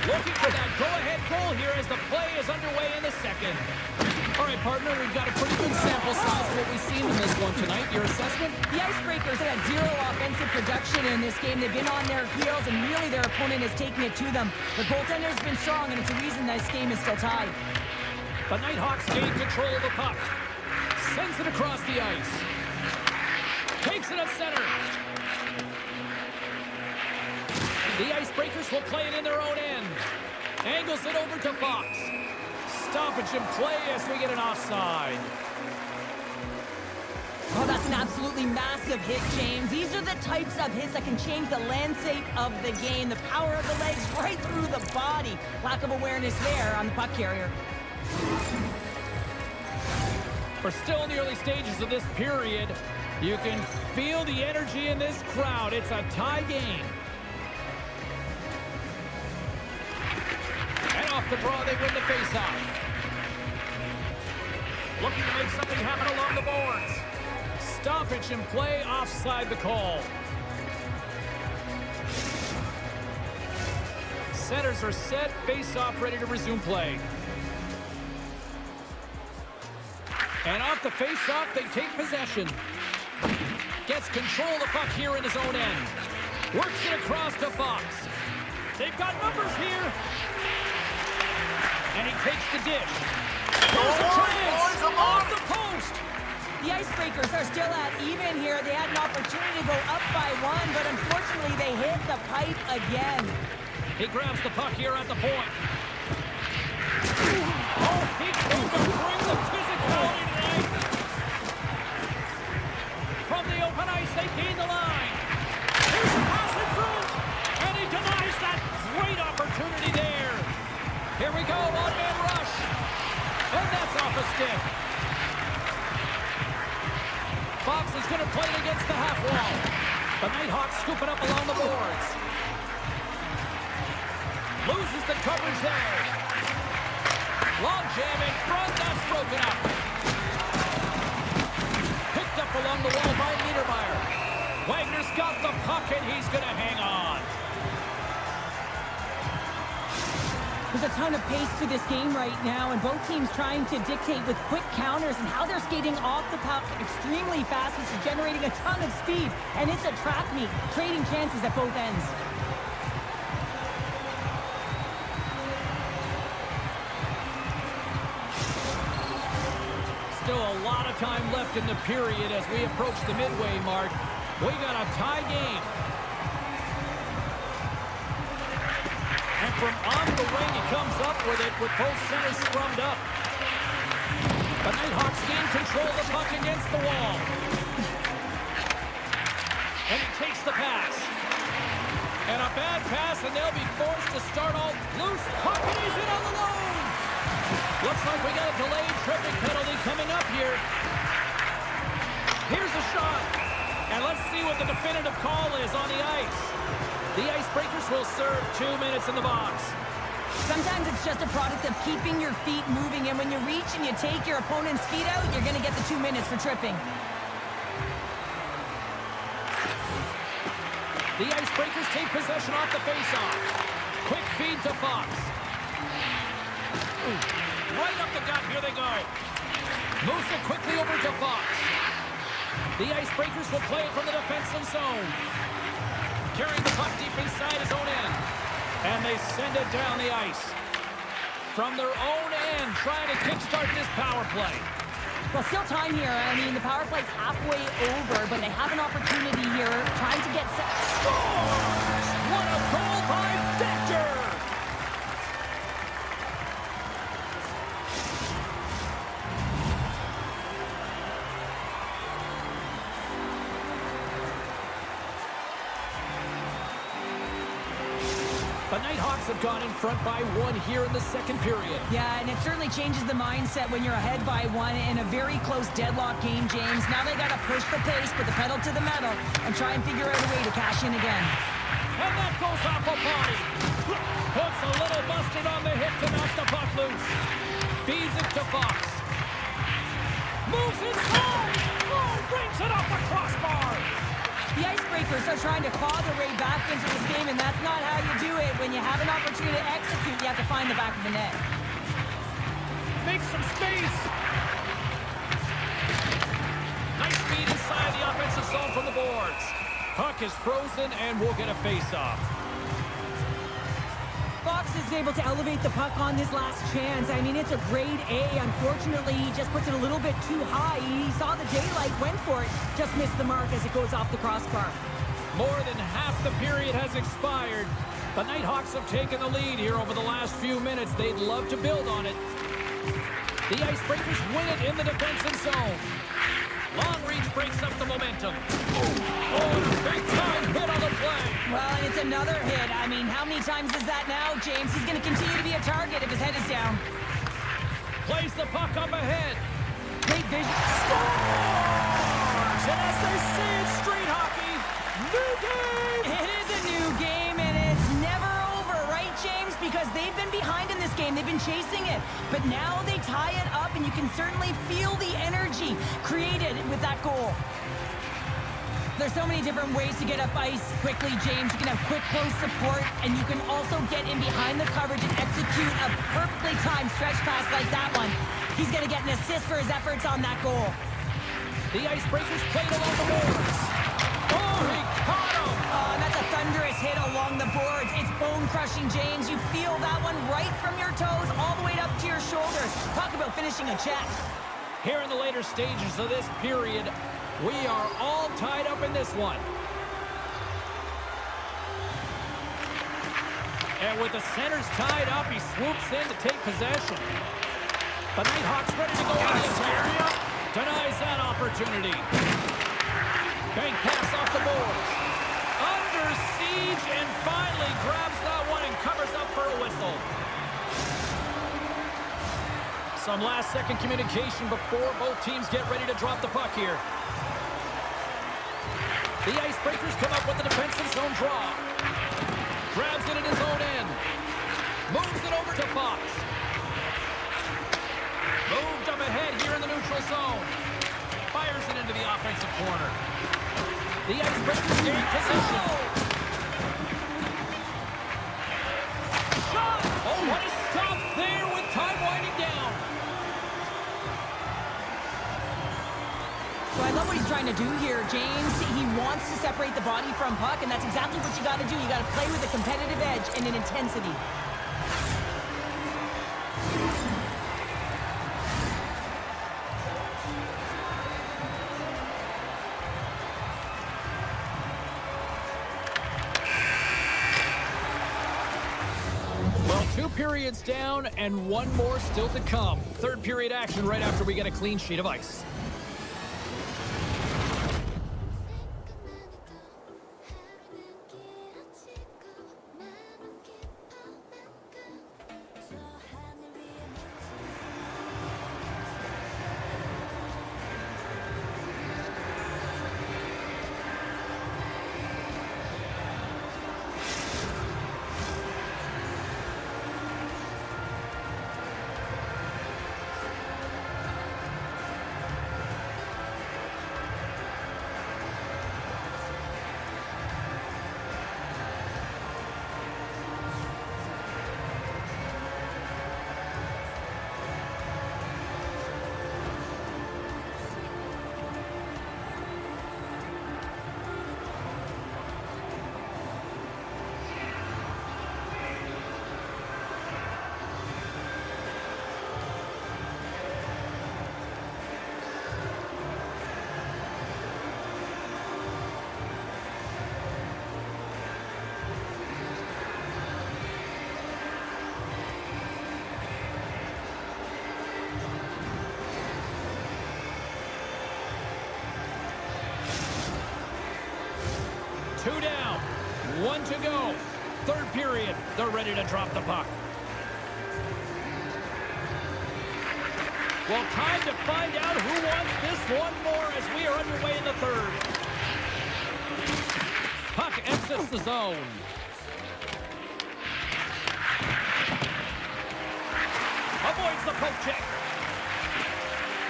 Looking for that go-ahead goal here as the play is underway in the second. All right, partner, we've got a pretty good sample size of what we've seen in this one tonight. Your assessment? The Icebreakers have had zero offensive production in this game. They've been on their heels, and really their opponent is taking it to them. The goaltender's been strong, and it's the reason this game is still tied. The Nighthawks gain control of the puck. Sends it across the ice. Takes it at center. The Icebreakers will play it in their own end. Angles it over to Fox. Stoppage in play as we get an offside. Oh, that's an absolutely massive hit, James. These are the types of hits that can change the landscape of the game. The power of the legs right through the body. Lack of awareness there on the puck carrier. We're still in the early stages of this period. You can feel the energy in this crowd. It's a tie game. And off the draw, they win the faceoff. Looking to make something happen along the boards. Stoppage in play, offside the call. Centers are set, face-off ready to resume play. And off the face-off, they take possession. Gets control of the puck here in his own end. Works it across to Fox. They've got numbers here. And he takes the dish. There's a chance off the post. The Icebreakers are still at even here. They had an opportunity to go up by one, but unfortunately they hit the pipe again. He grabs the puck here at the point. Oh, he came to bring the physicality tonight. From the open ice, they gain the line. Here's a pass in front, and he denies that great opportunity there. Here we go, one-man rush. And that's off a stick. Fox is going to play it against the half wall. The Nighthawks scoop it up along the boards. Loses the coverage there. Long jam in front, that's broken up. Picked up along the wall by Niedermeyer. Wagner's got the puck and he's going to hang on. There's a ton of pace to this game right now, and both teams trying to dictate with quick counters and how they're skating off the puck extremely fast, which is generating a ton of speed. And it's a trap meet, trading chances at both ends. Still a lot of time left in the period as we approach the midway mark. We got a tie game. And from on the wing, he comes up with it with both centers scrummed up. The Nighthawks gain control of the puck against the wall. And he takes the pass. And a bad pass, and they'll be forced to start all loose. Puck, and he's in on the low. Looks like we got a delayed tripping penalty coming up here. Here's a shot. And let's see what the definitive call is on the ice. The Icebreakers will serve 2 minutes in the box. Sometimes it's just a product of keeping your feet moving, and when you reach and you take your opponent's feet out, you're going to get the 2 minutes for tripping. The Icebreakers take possession off the faceoff. Quick feed to Fox. Right up the gut, here they go. Moves it quickly over to Fox. The Icebreakers will play it from the defensive zone. Carrying the puck deep inside his own end. And they send it down the ice. From their own end, trying to kickstart this power play. Well, still time here. I mean, the power play's halfway over, but they have an opportunity here trying to get set. Scores! What a goal by Decker! The Nighthawks have gone in front by one here in the second period. Yeah, and it certainly changes the mindset when you're ahead by one in a very close deadlock game, James. Now they got to push the pace, put the pedal to the metal, and try and figure out a way to cash in again. And that goes off a body. Puts a little mustard on the hit to knock the puck loose. Feeds it to Fox. Moves inside. Oh, brings it off the crossbar. The Icebreakers are trying to claw their way back into this game, and that's not how you do it. When you have an opportunity to execute, you have to find the back of the net. Make some space. Nice speed inside the offensive zone from the boards. Puck is frozen, and we'll get a face-off. Fox is able to elevate the puck on this last chance. I mean, it's a grade A. Unfortunately, he just puts it a little bit too high. He saw the daylight, went for it, just missed the mark as it goes off the crossbar. More than half the period has expired. The Nighthawks have taken the lead here over the last few minutes. They'd love to build on it. The Icebreakers win it in the defensive zone. Long reach breaks up the momentum. Oh, and a big-time hit on the play. Well, and it's another hit. I mean, how many times is that now, James? He's going to continue to be a target if his head is down. Plays the puck up ahead. Great vision. Scores! And as they say in street hockey, new game! It is a new game, and it's never over, right, James? Because they've been behind in this game. They've been chasing it. But now they tie it up, and you can certainly feel the energy created with that goal. There's so many different ways to get up ice quickly, James. You can have quick, close support, and you can also get in behind the coverage and execute a perfectly timed stretch pass like that one. He's going to get an assist for his efforts on that goal. The Icebreakers played along the boards. Oh, he caught him! Oh, and that's a thunderous hit along the boards. It's bone-crushing, James. You feel that one right from your toes all the way up to your shoulders. Talk about finishing a check. Here in the later stages of this period, we are all tied up in this one. And with the centers tied up, he swoops in to take possession. The Nighthawks ready to go on the attack. Denies that opportunity. Bank pass off the boards. Under siege and finally grabs that one and covers up for a whistle. Some last-second communication before both teams get ready to drop the puck here. The Icebreakers come up with a defensive zone draw. Grabs it in his own end. Moves it over to Fox. Moved up ahead here in the neutral zone. Fires it into the offensive corner. The Icebreakers gain position. Shot! Oh, what a stop there with time winding down. So I love what he's trying to do here, James. He wants to separate the body from puck, and that's exactly what you got to do. You got to play with a competitive edge and an intensity. Well, 2 periods down and 1 more still to come. Third period action right after we get a clean sheet of ice. Two down, 1 to go. Third period, they're ready to drop the puck. Well, time to find out who wants this one more as we are underway in the third. Puck exits the zone. Avoids the poke check.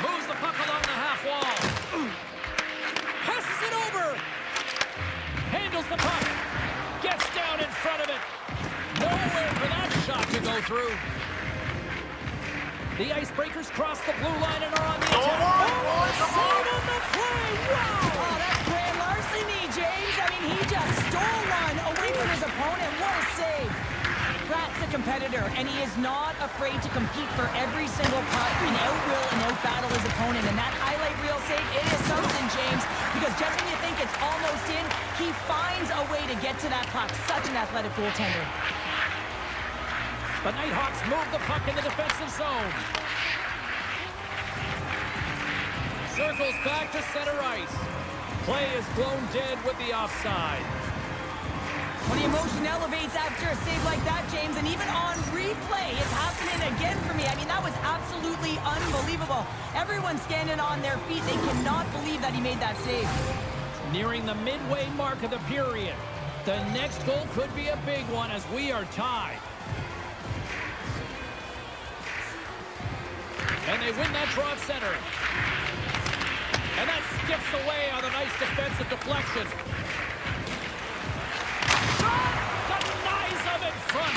Moves the puck along the half wall. Passes it over. Handles the puck. Gets down in front of it. Nowhere for that shot to go through. The Icebreakers cross the blue line and are on the attack. Oh, save on the play. Wow. Oh, that's grand larceny, James. I mean, he just stole one away from his opponent. What a save. Pratt's a competitor, and he is not afraid to compete for every single putt and out-will and out-battle his opponent. And that highlight reel save, it is something, James, because just when you think it's almost in, he finds a way to get to that puck. Such an athletic goaltender. The Nighthawks move the puck in the defensive zone. Circles back to center ice. Play is blown dead with the offside. When the emotion elevates after a save like that, James, and even on replay, it's happening again for me. I mean, that was absolutely unbelievable. Everyone's standing on their feet. They cannot believe that he made that save. Nearing the midway mark of the period. The next goal could be a big one as we are tied. And they win that draw at center. And that skips away on a nice defensive deflection. Denies him in front.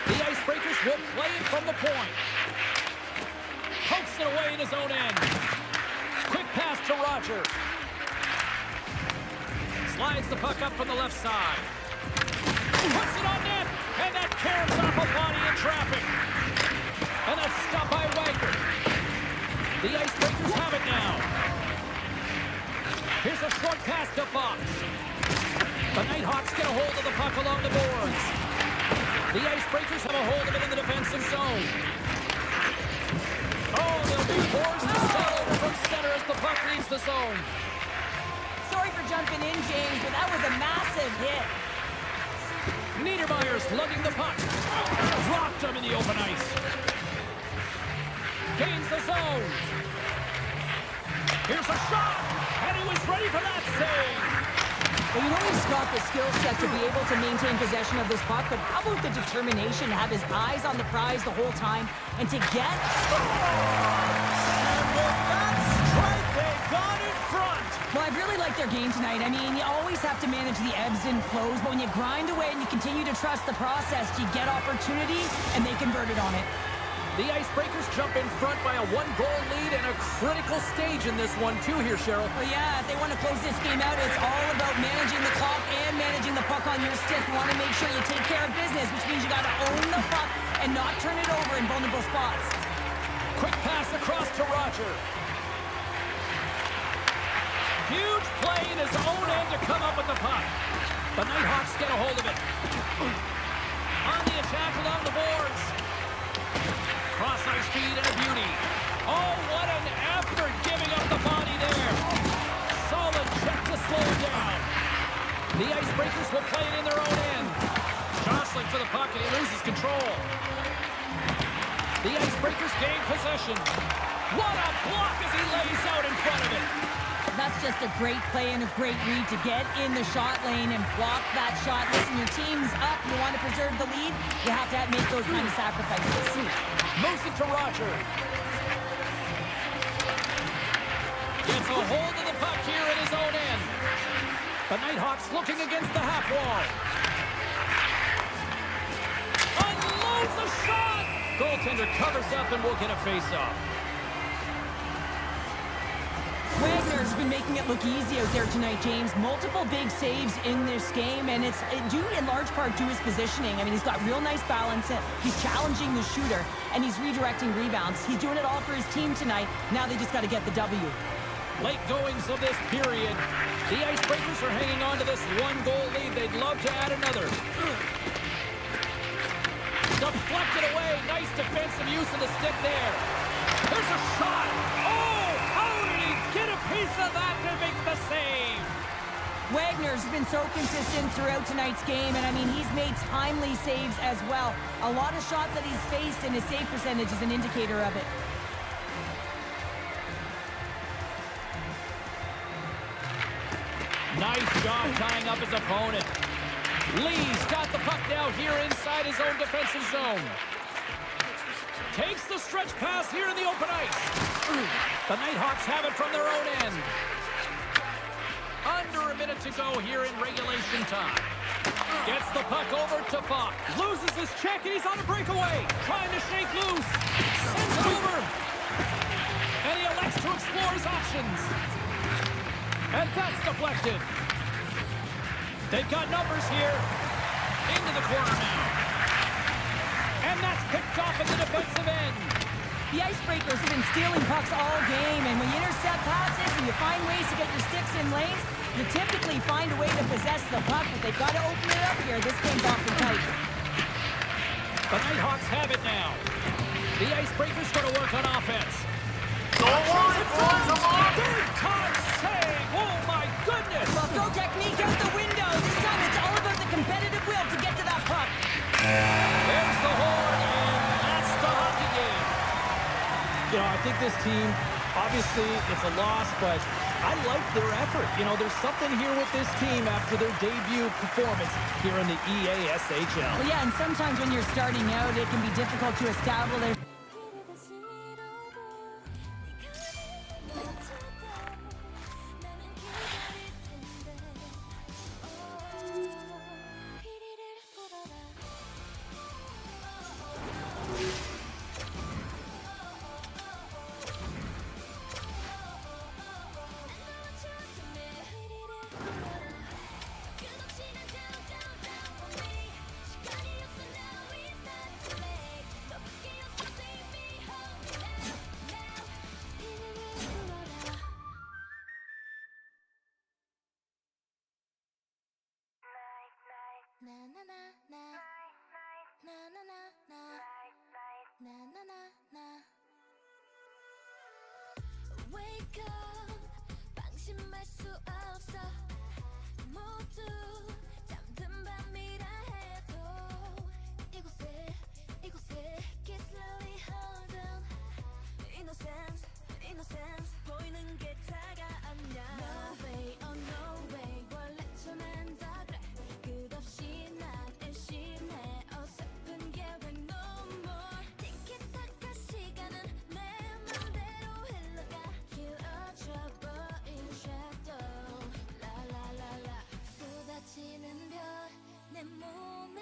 The Icebreakers will play it from the point. Pokes it away in his own end. Quick pass to Roger. Slides the puck up from the left side. Puts it on net. And that caroms off a body in traffic. And that's stopped by Wagner. The Icebreakers have it now. Here's a short pass to Fox. The Nighthawks get a hold of the puck along the boards. The Icebreakers have a hold of it in the defensive zone. Oh, they'll be forced to stay over from center as the puck leaves the zone. Sorry for jumping in, James, but that was a massive hit. Niedermayer's lugging the puck. Dropped him in the open ice. Gains the zone. Here's a shot, and he was ready for that save. Well, you know he's got the skill set to be able to maintain possession of this puck, but how about the determination to have his eyes on the prize the whole time and to get... And with that strike, they've gone in front. Well, I've really liked their game tonight. I mean, you always have to manage the ebbs and flows, but when you grind away and you continue to trust the process, you get opportunity, and they converted on it. The Icebreakers jump in front by a one-goal lead and a critical stage in this one, too, here, Cheryl. Well, yeah, if they want to close this game out, it's all about managing the clock and managing the puck on your stick. You want to make sure you take care of business, which means you got to own the puck and not turn it over in vulnerable spots. Quick pass across to Roger. Huge play in his own end to come up with the puck. The Nighthawks get a hold of it. On the attack along the boards. Cross-ice speed and a beauty. Oh, what an effort giving up the body there. Solid check to slow him down. The Icebreakers will play it in their own end. Jostling for the puck and he loses control. The Icebreakers gain possession. What a block as he lays out in front of it. That's just a great play and a great read to get in the shot lane and block that shot. Listen, your team's up. You want to preserve the lead. You have to make those kind of sacrifices. Moves it to Roger. Gets a hold of the puck here at his own end. The Nighthawks looking against the half wall. Unloads a shot! Goaltender covers up and will get a face-off. Wagner's been making it look easy out there tonight, James. Multiple big saves in this game, and it's due in large part to his positioning. I mean, he's got real nice balance. He's challenging the shooter, and he's redirecting rebounds. He's doing it all for his team tonight. Now they just got to get the W. Late goings of this period. The Icebreakers are hanging on to this one-goal lead. They'd love to add another. Deflected away. Nice defensive use of the stick there. There's a shot. Oh, how did he get a piece of that to make the save? Wagner's been so consistent throughout tonight's game, and I mean, he's made timely saves as well. A lot of shots that he's faced, and his save percentage is an indicator of it. Nice job tying up his opponent. Lee's got the puck now here inside his own defensive zone. Takes the stretch pass here in the open ice. The Nighthawks have it from their own end. Under a minute to go here in regulation time. Gets the puck over to Fox. Loses his check and he's on a breakaway. Trying to shake loose. Sends it over. And he elects to explore his options. And that's deflected. They've got numbers here. Into the corner now. And that's picked off at the defensive end. The Icebreakers have been stealing pucks all game, and when you intercept passes and you find ways to get your sticks in lanes, you typically find a way to possess the puck, but they've got to open it up here. This game's awfully tight. The Nighthawks have it now. The Icebreakers going to work on offense. Go on, boys, come on! Big time save! Oh my goodness! Well, throw technique out the window. This time it's all about the competitive will to get to that puck. There's the horn, and that's the hockey game. You know, I think this team, obviously, it's a loss, but I like their effort. You know, there's something here with this team after their debut performance here in the EASHL. Well, yeah, and sometimes when you're starting out, it can be difficult to establish. Na na na na na na na na na na na na Wake up 방심할 수 없어 모두 잠든 밤이라 해도 이곳에 Kiss slowly hold on Innocence Innocence 보이는 게 다가 아냐 No way oh no way 원래처럼 다 그래 끝없이 난 의심해 어설픈 계획 no more 티키타카 시간은 내 맘대로 흘러가 길어져버린 shadow 라라라라 쏟아지는 별 내 몸을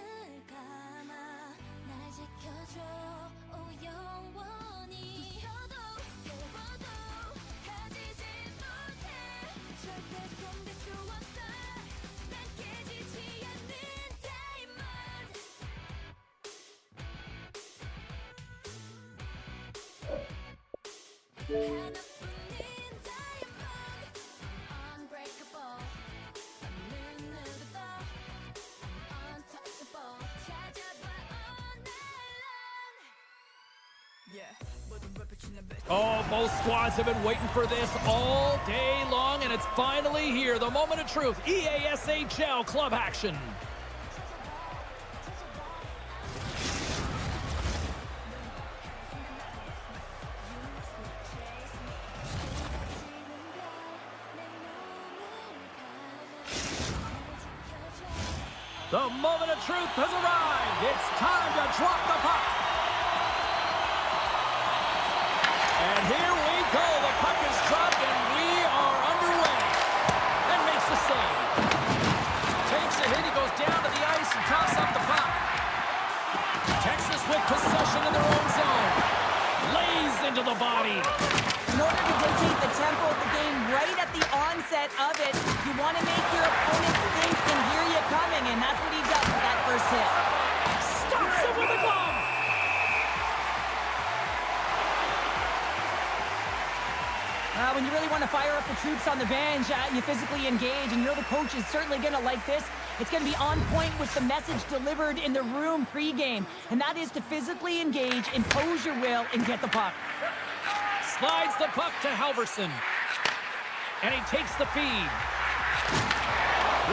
감아 날 지켜줘 oh 영원히 서도 깨워도 가지지 못해 절대 숨길 수 없어 난 깨지지 않는 diamond 하나뿐인 diamond unbreakable 어느 누구도 untouchable 찾아봐 all night long Oh, both squads have been waiting for this all day long, and it's finally here. The moment of truth. EASHL club action. The moment of truth has arrived. It's time to drop the puck. And here we go. The puck is dropped, and we are underway. And makes the save. Takes a hit. He goes down to the ice and tosses up the puck. Texas with possession in their own zone. Lays into the body. In order to dictate the tempo of the game right at the onset of it, you want to make your opponent think and hear you coming, and that's what he does with that first hit. Stops him with a glove. When you really want to fire up the troops on the bench, you physically engage, and you know the coach is certainly going to like this. It's going to be on point with the message delivered in the room pregame, and that is to physically engage, impose your will, and get the puck. Slides the puck to Halverson. And he takes the feed.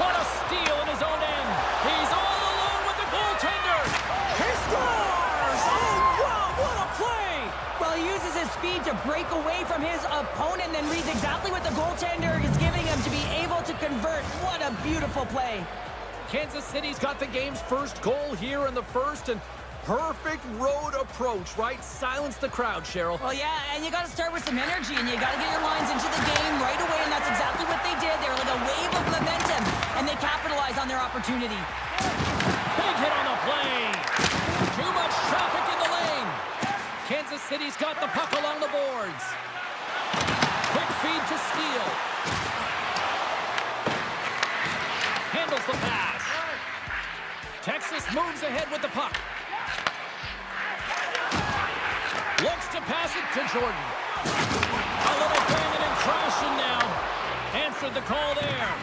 What a steal in his own end. He's all alone with the goaltender. He scores! Oh, wow, what a play! Well, he uses his speed to break away from his opponent, then reads exactly what the goaltender is giving him to be able to convert. What a beautiful play. Kansas City's got the game's first goal here in the first, and perfect road approach, right? Silence the crowd, Cheryl. Well, yeah, and you got to start with some energy, and you got to get your lines into the game right away, and that's exactly what they did. They were like a wave of momentum, and they capitalized on their opportunity. Big hit on the play. Too much traffic in the lane. Kansas City's got the puck along the boards. Quick feed to Steele. Handles the the pass. Texas moves ahead with the puck. Looks to pass it to Jordan. A little banging and crashing now. Answered the call there.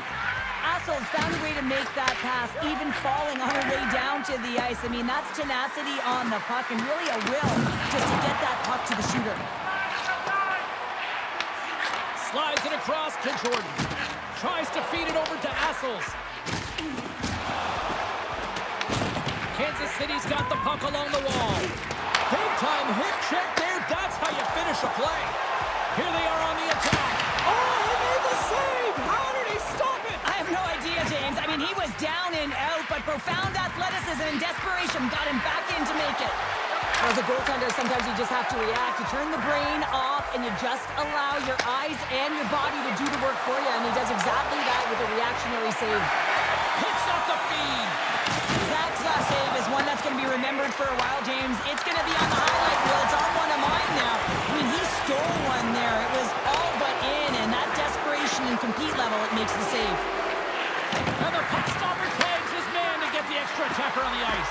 Assel's found a way to make that pass, even falling on her way down to the ice. I mean, that's tenacity on the puck and really a will just to get that puck to the shooter. Slides it across to Jordan. Tries to feed it over to Assels. Kansas City's got the puck along the wall. Big time hit check there. That's how you finish a play. Here they are on the attack. Oh, he made the save. How did he stop it? I have no idea, James. I mean, he was down and out, but profound athleticism and desperation got him back in to make it. As a goaltender, sometimes you just have to react. You turn the brain off, and you just allow your eyes and your body to do the work for you, and he does exactly that with a reactionary save. Picks up the feed. Zach's save is one that's going to be remembered for a while, James. It's going to be on the highlight reel. It's on one of mine now. I mean, he stole one there. It was all but in, and that desperation and compete level, it makes the save. And the puck stopper tags his man to get the extra attacker on the ice.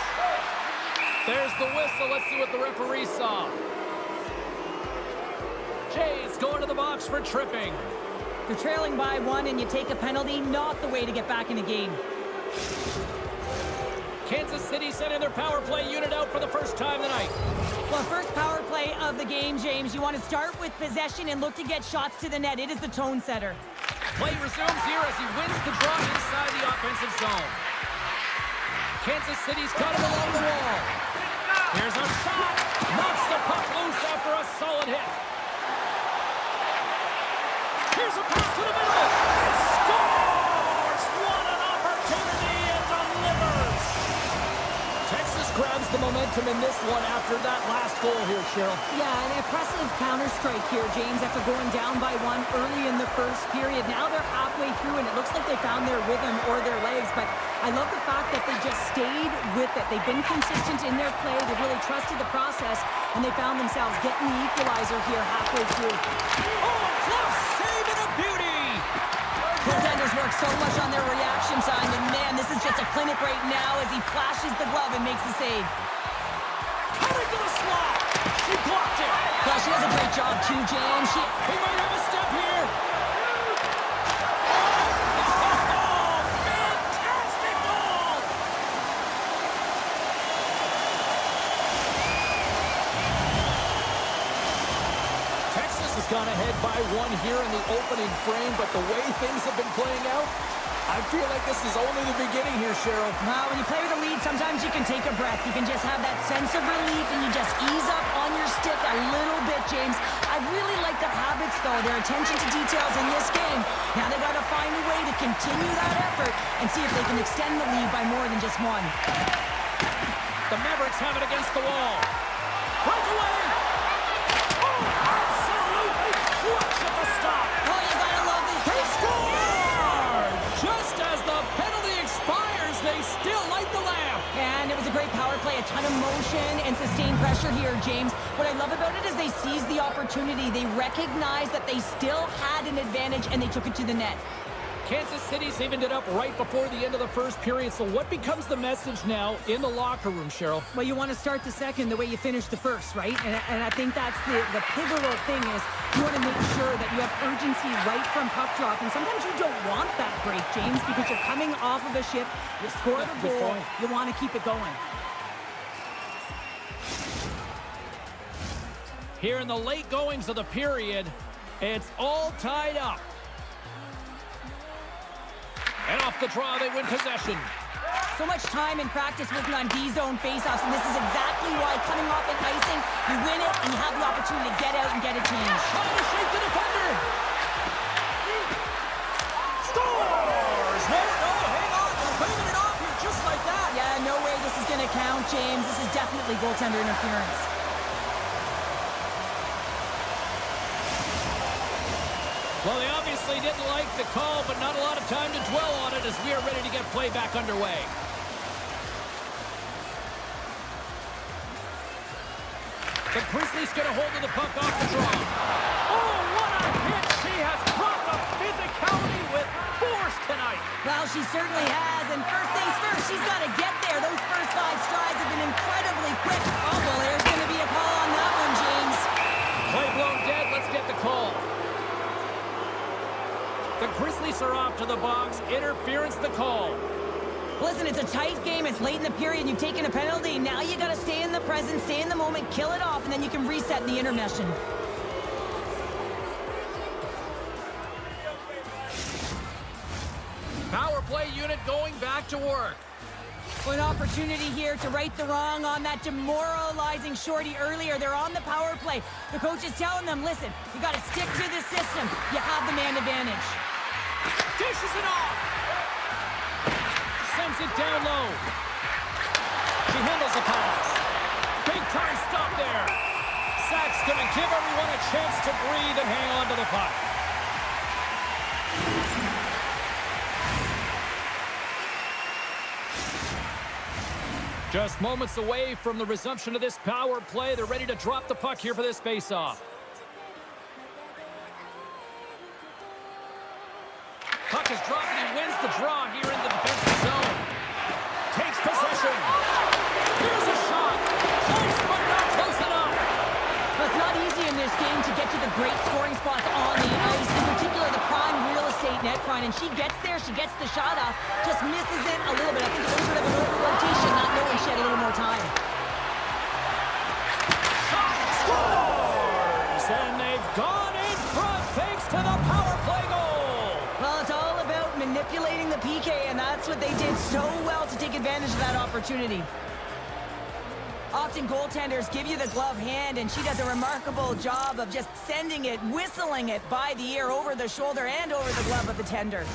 There's the whistle. Let's see what the referee saw. Jays going to the box for tripping. You're trailing by one and you take a penalty, not the way to get back in a game. Kansas City sending their power play unit out for the first time tonight. Well, first power play of the game, James. You want to start with possession and look to get shots to the net. It is the tone setter. Play resumes here as he wins the draw inside the offensive zone. Kansas City's got him along the wall. Here's a shot. Knocks the puck loose after a solid hit. Here's a pass to the middle. He scores! What an opportunity and delivers! Texas grabs the momentum in this one after that last goal here, Cheryl. Yeah, an impressive counter-strike here, James, after going down by one early in the first period. Now they're halfway through, and it looks like they found their rhythm or their legs, but I love the fact that they just stayed with it. They've been consistent in their play. They've really trusted the process, and they found themselves getting the equalizer here halfway through. Oh, close save and a beauty! Goaltenders work so much on their reaction time, and man, this is just a clinic right now as he flashes the glove and makes the save. Cutting to the slot. She blocked it. Well, she does a great job too, James. He might have a step here. Fantastic goal! Texas has gone ahead by one here in the opening frame, but the way things have been playing out, I feel like this is only the beginning here, Cheryl. Well, when you play with a lead, sometimes you can take a breath. You can just have that sense of relief, and you just ease up on your stick a little bit, James. I really like their habits, though, their attention to details in this game. Now they've got to find a way to continue that effort and see if they can extend the lead by more than just one. The Mavericks have it against the wall. Breakaway! Oh, absolutely clutch at the stop. Oh, you gotta love this. They score! Just as the penalty expires, they still light the lamp. And it was a great power play, a ton of motion and sustained pressure here, James. What I love about it is they seized the opportunity. They recognized that they still had an advantage, and they took it to the net. Kansas City's evened it up right before the end of the first period. So what becomes the message now in the locker room, Cheryl? Well, you want to start the second the way you finished the first, right? And I think that's the pivotal thing is you want to make sure that you have urgency right from puck drop. And sometimes you don't want that break, James, because you're coming off of a shift. You score the goal. You want to keep it going. Here in the late goings of the period, it's all tied up. And off the draw, they win possession. So much time and practice working on D-zone faceoffs, and this is exactly why coming off an icing, you win it and you have the opportunity to get out and get a change. Trying to shake the defender. Scores! No, hang on. They're bringing it off here just like that. Yeah, no way this is going to count, James. This is definitely goaltender interference. Well, they obviously didn't like the call, but not a lot of time to dwell on it as we are ready to get play back underway. The Grizzlies get a hold of the puck off the draw. Oh, what a hit! She has brought the physicality with force tonight. Well, she certainly has, and first things first, she's got to get there. Those first 5 strides have been incredibly quick. Oh, well, there's going to be a call on that one, James. Play blown dead. Let's get the call. The Grizzlies are off to the box. Interference the call. Listen, it's a tight game. It's late in the period. You've taken a penalty. Now you got to stay in the present, stay in the moment, kill it off, and then you can reset in the intermission. Power play unit going back to work. An opportunity here to right the wrong on that demoralizing shorty earlier. They're on the power play. The coach is telling them, listen, you got to stick to the system. You have the man advantage. Dishes it off. Sends it down low. She handles the pass. Big time stop there. Sack's going to give everyone a chance to breathe and hang on to the puck. Just moments away from the resumption of this power play. They're ready to drop the puck here for this face-off. Puck is dropped and he wins the draw here in the defensive zone. Takes possession. Here's a shot. Close, but not close enough. Well, it's not easy in this game to get to the great scoring spots on the ice, in particular the prime real estate net front, and she gets there, she gets the shot off, just misses it a little bit. I think a little bit of an over-rotation, not knowing she had a little more time. Shot scores! And they've gone in front thanks to the power play goal. Well, it's all about manipulating the PK, and that's what they did so well to take advantage of that opportunity. Often goaltenders give you the glove hand, and she does a remarkable job of just sending it, whistling it by the ear, over the shoulder, and over the glove of the tender.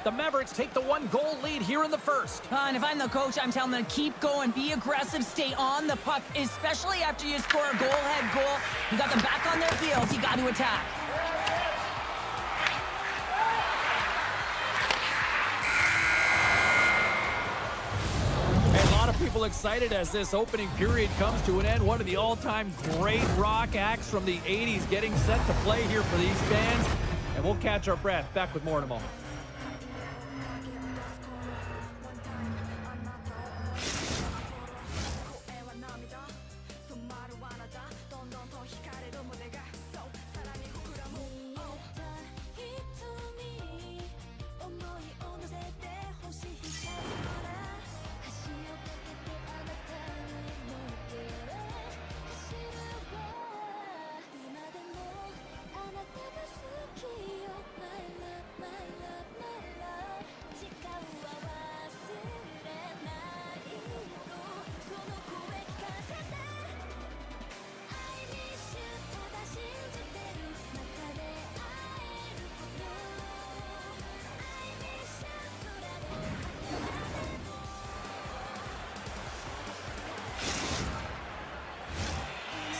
The Mavericks take the 1-goal lead here in the first. And if I'm the coach, I'm telling them to keep going, be aggressive, stay on the puck, especially after you score a goal-ahead goal. You got them back on their heels, you got to attack. People excited as this opening period comes to an end. One of the all-time great rock acts from the 80s getting set to play here for these fans. And we'll catch our breath. Back with more in a moment.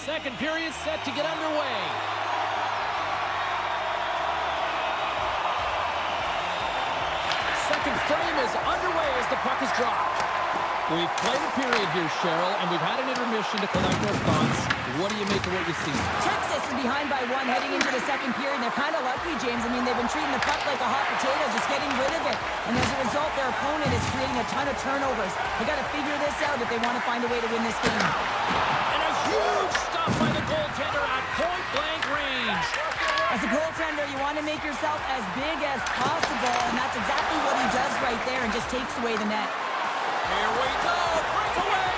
Second period set to get underway. Second frame is underway as the puck is dropped. We've played a period here, Cheryl, and we've had an intermission to collect our thoughts. What do you make of what you see? Texas is behind by 1 heading into the second period. They're kind of lucky, James. I mean, they've been treating the puck like a hot potato, just getting rid of it. And as a result, their opponent is creating a ton of turnovers. They got to figure this out if they want to find a way to win this game. And a huge stop by the goaltender at point-blank range. As a goaltender, you want to make yourself as big as possible, and that's exactly what he does right there and just takes away the net. Here we go. Breakaway.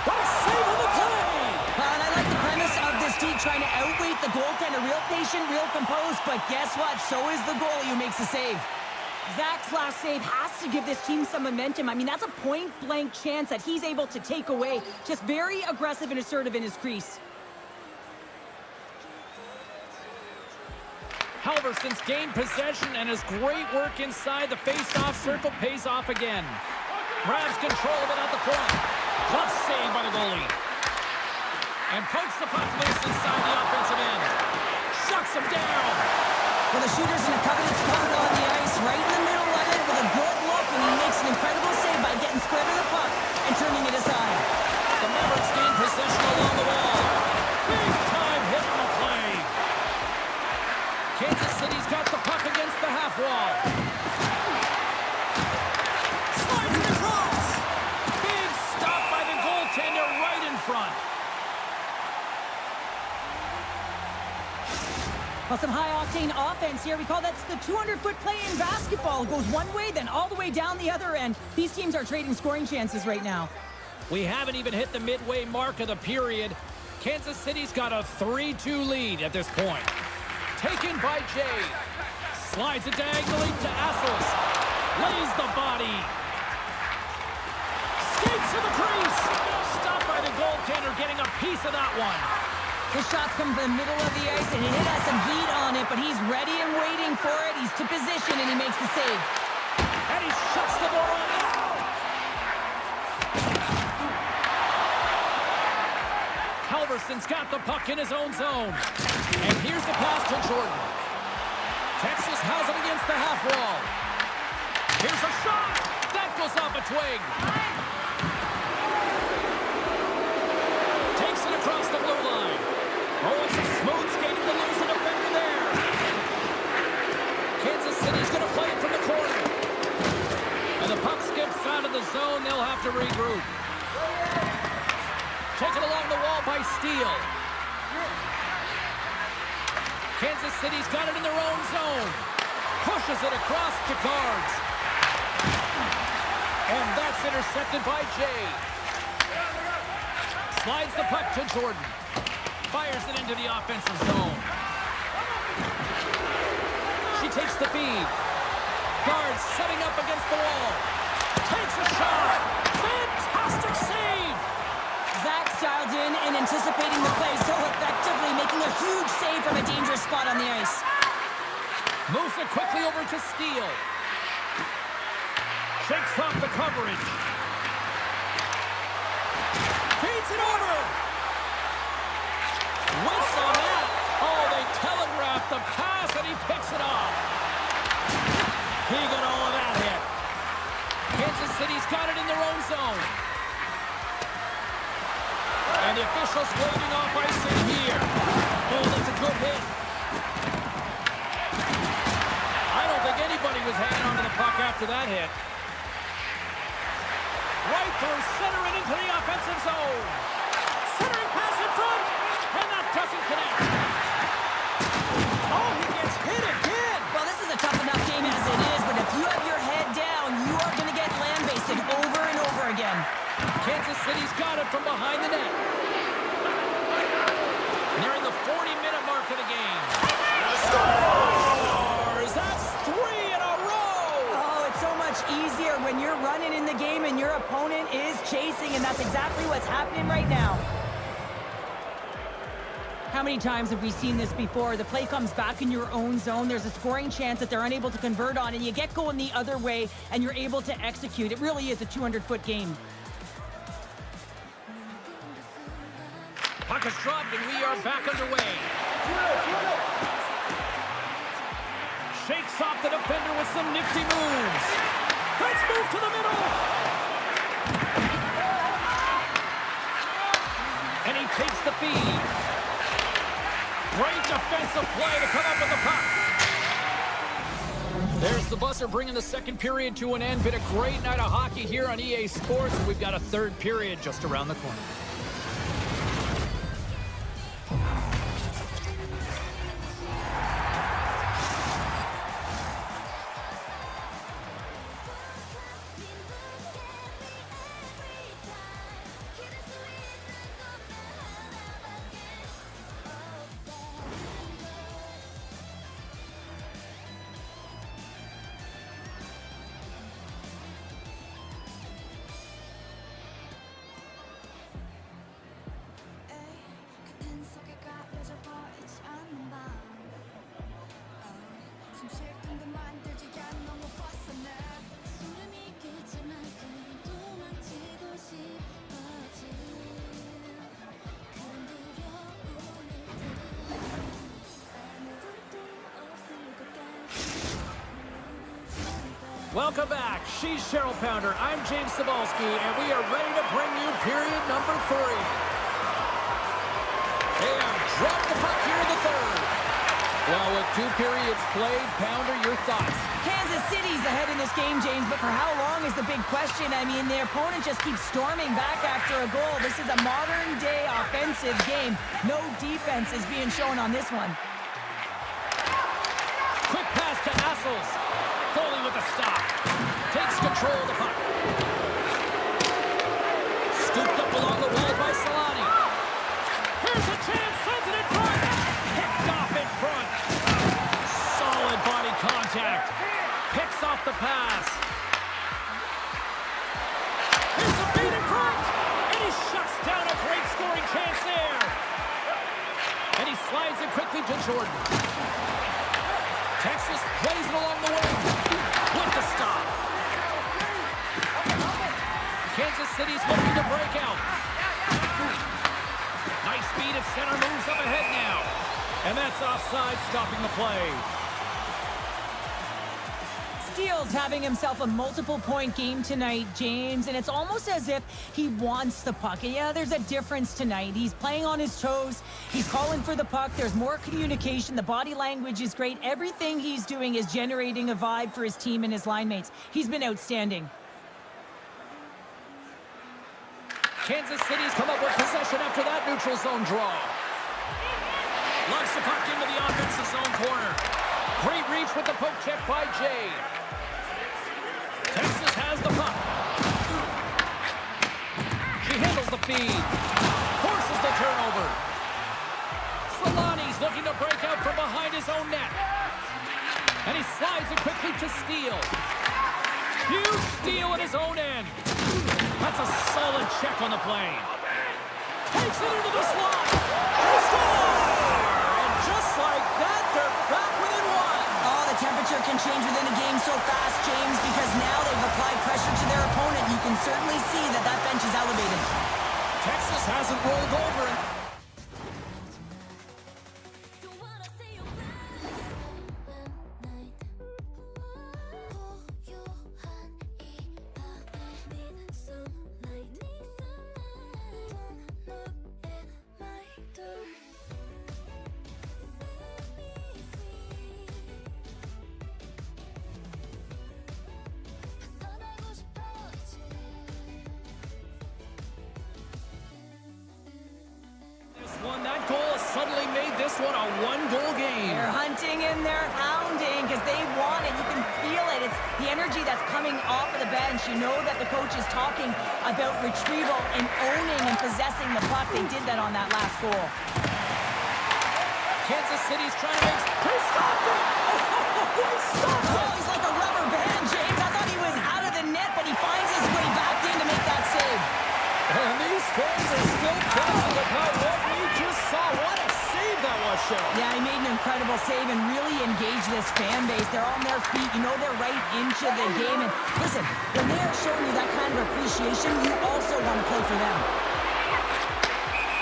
What a save on the play. And I like the premise of this team trying to outweight the goaltender. Real patient, real composed, but guess what? So is the goalie who makes the save. Zach's last save has to give this team some momentum. I mean, that's a point-blank chance that he's able to take away. Just very aggressive and assertive in his crease. Halverson's gained possession, and his great work inside the face-off circle pays off again. Grabs control of it at the point. Tough save by the goalie. And pokes the puck loose inside the offensive end. Shuts him down. Well, the shooter's in a coveted spot on the ice, right in the middle of it with a good look, and he makes an incredible save by getting square to the puck and turning it aside. The Mavericks gain possession along the wall. Big time hit on the play. Kansas City's got the puck against the half wall. Well, some high-octane offense here. We call that the 200-foot play in basketball. It goes one way, then all the way down the other end. These teams are trading scoring chances right now. We haven't even hit the midway mark of the period. Kansas City's got a 3-2 lead at this point. Taken by Jay. Slides it diagonally to Assels. Lays the body. Skates to the crease. Stopped by the goaltender, getting a piece of that one. The shots come from the middle of the ice, and it has some heat on it, but he's ready and waiting for it. He's to position, and he makes the save. And he shuts the door on it. Halverson's got the puck in his own zone. And here's the pass to Jordan. Texas has it against the half wall. Here's a shot. That goes off a twig. Takes it across the blue line. Oh, it's a smooth skating to lose a defender there. Kansas City's going to play it from the corner. And the puck skips out of the zone. They'll have to regroup. Taken along the wall by Steele. Kansas City's got it in their own zone. Pushes it across to guards. And that's intercepted by Jay. Slides the puck to Jordan. Fires it into the offensive zone. She takes the feed. Guards setting up against the wall. Takes a shot. Fantastic save. Zach's dialed in and anticipating the play so effectively, making a huge save from a dangerous spot on the ice. Moves it quickly over to Steele. Shakes off the coverage. Feeds it over. Whiffs on that. Oh, they telegraphed the pass, and he picks it off. He got all of that hit. Kansas City's got it in their own zone. And the officials waving off icing here. Oh, that's a good hit. I don't think anybody was hanging onto the puck after that hit. Right through center and into the offensive zone. Centering pass in front. And that doesn't connect. Oh, he gets hit again. Well, this is a tough enough game as it is, but if you have your head down, you are going to get land-basted over and over again. Kansas City's got it from behind the net. Nearing the 40-minute mark of the game. Scores! That's 3 in a row! Oh, it's so much easier when you're running in the game and your opponent is chasing, and that's exactly what's happening right now. How many times have we seen this before? The play comes back in your own zone. There's a scoring chance that they're unable to convert on, and you get going the other way, and you're able to execute. It really is a 200-foot game. Puck is dropped, and we are back underway. Shakes off the defender with some nifty moves. Let's move to the middle. And he takes the feed. Great defensive play to come up with the puck. There's the buzzer bringing the second period to an end. Been a great night of hockey here on EA Sports. We've got a third period just around the corner. Welcome back. She's Cheryl Pounder. I'm James Cebulski, and we are ready to bring you period number 3. They have dropped the puck here in the third. Well, with 2 periods played, Pounder, your thoughts? Kansas City's ahead in this game, James, but for how long is the big question? I mean, their opponent just keeps storming back after a goal. This is a modern-day offensive game. No defense is being shown on this one. hustles. Foley with the stop. Takes control of the puck. Scooped up along the wall by Solani. Here's a chance, sends it in front. Picked off in front. Solid body contact. Picks off the pass. Here's a feed in front. And he shuts down a great scoring chance there. And he slides it quickly to Jordan. Texas plays it along the wing. With the stop. Kansas City's looking to break out. Nice speed at center, moves up ahead now. And that's offside, stopping the play. Steele's having himself a multiple-point game tonight, James, and it's almost as if he wants the puck. And yeah, there's a difference tonight. He's playing on his toes. He's calling for the puck. There's more communication. The body language is great. Everything he's doing is generating a vibe for his team and his line mates. He's been outstanding. Kansas City's come up with possession after that neutral zone draw. Locks the puck into the offensive zone corner. Great reach with the poke check by Jay. Texas has the puck. She handles the feed. Forces the turnover. Solani's looking to break out from behind his own net. And he slides it quickly to Steele. Huge steal at his own end. That's a solid check on the play. Takes it into the slot. They score! And just like that, they're back within one. Oh, the temperature can change within a game so fast, James, because now they've applied pressure to their opponent. You can certainly see that that bench is elevated. Texas hasn't rolled over. Don't wanna say you night. 고요한 이 밤에 need sunlight. Don't look in my door. Set me free. 벗어나고 싶어지. This one, that goal has suddenly made this one a one-goal game. They're hunting and they're hounding because they want it. You can feel it. It's the energy that's coming off of the bench. You know that the coach is talking about retrieval and owning and possessing the puck. They did that on that last goal. Kansas City's trying to make... He stopped it! He stopped Oh, it! he's like a rubber band, James. I thought he was out of the net, but he finds his way back in to make that save. And these fans are still talking about what we just saw. What a save that was, Cheryl. Yeah, he made an incredible save and really engaged this fan base. They're on their feet. You know they're right into the game. And listen, when they are showing you that kind of appreciation, you also want to play for them.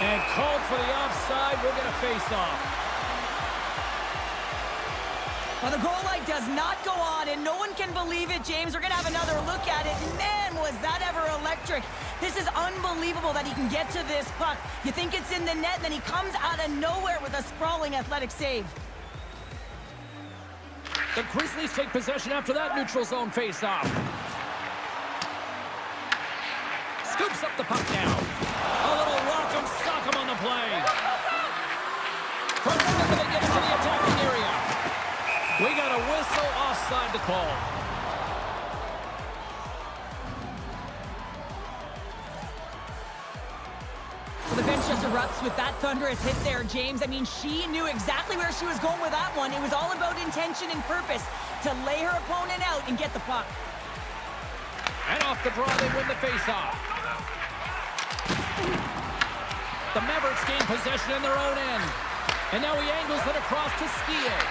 And called for the offside. We're going to face off. Well, the goal light does not go on, and no one can believe it, James. We're going to have another look at it. Man, was that ever electric. This is unbelievable that he can get to this puck. You think it's in the net, and then he comes out of nowhere with a sprawling athletic save. The Grizzlies take possession after that neutral zone face-off. Scoops up the puck now. A little rock'em sock'em on the play. From center, they get into the attacking area. We got a whistle offside to call. The bench just erupts with that thunderous hit there, James. I mean, she knew exactly where she was going with that one. It was all about intention and purpose to lay her opponent out and get the puck. And off the draw, they win the faceoff. The Mavericks gain possession in their own end. And now he angles it across to Steele.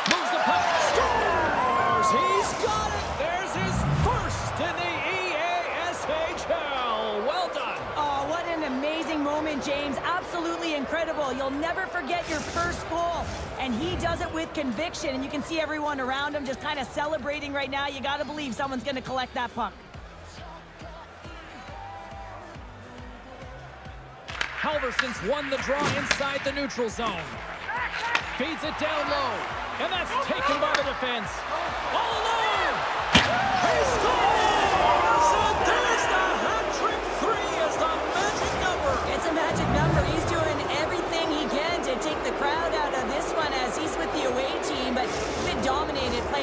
Moves the puck. Scores! He's got it! There's his first in the EASHL. Well done. Oh, what an amazing moment, James. Absolutely incredible. You'll never forget your first goal. And he does it with conviction. And you can see everyone around him just kind of celebrating right now. You got to believe someone's going to collect that puck. Halverson's won the draw inside the neutral zone. Feeds it down low. And that's taken by the defense. All alone! He scores! And there's the hat-trick three as the magic number. It's a magic number. He's doing everything he can to take the crowd out of this one as he's with the away team, but he's been dominated, playing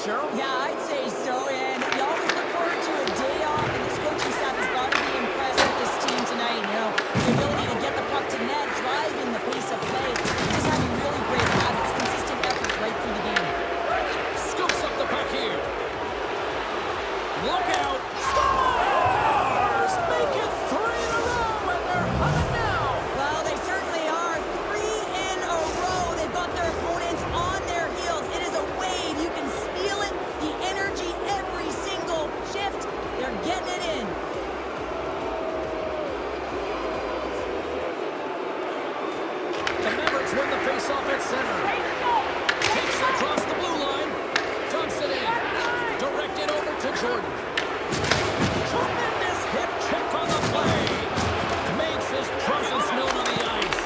Cheryl? Yeah, I'd say so, and you always look forward to a day off, and this coaching staff has got to be impressed with this team tonight. You know, the ability to get the puck to net, driving the pace of play, just having really great habits, consistent effort right through the game. Scoops up the puck here. Look out. Scores! Make it 3 in a row, and they're humming now. Well, they certainly are. 3 in a row. They've got their opponents on their heels. It is a wave. You can feel it, the energy every single shift. They're getting it in. The Mavericks win the faceoff at center. Takes it across the blue line. Dumps it in. Directed over to Jordan. Tremendous hip check on the play. Makes his presence known on the ice.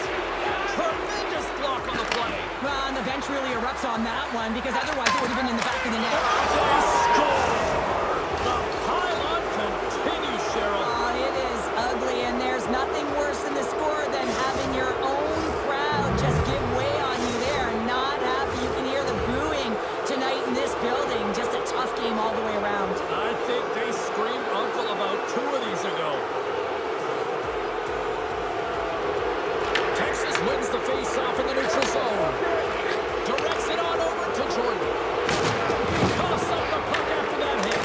Tremendous block on the play. Well, and the bench really erupts on that one because otherwise it would have been in the back of the net. They score. The pylon continues, Cheryl. Oh, it is ugly, and there's nothing worse in the score than having your own crowd just give way on you. They are not happy. You can hear the booing tonight in this building. Just a tough game all the way around. I think they screamed uncle about 2 of these ago. Texas wins the face-off in the neutral zone. Directs it on over to Jordan. Coughs up the puck after that hit.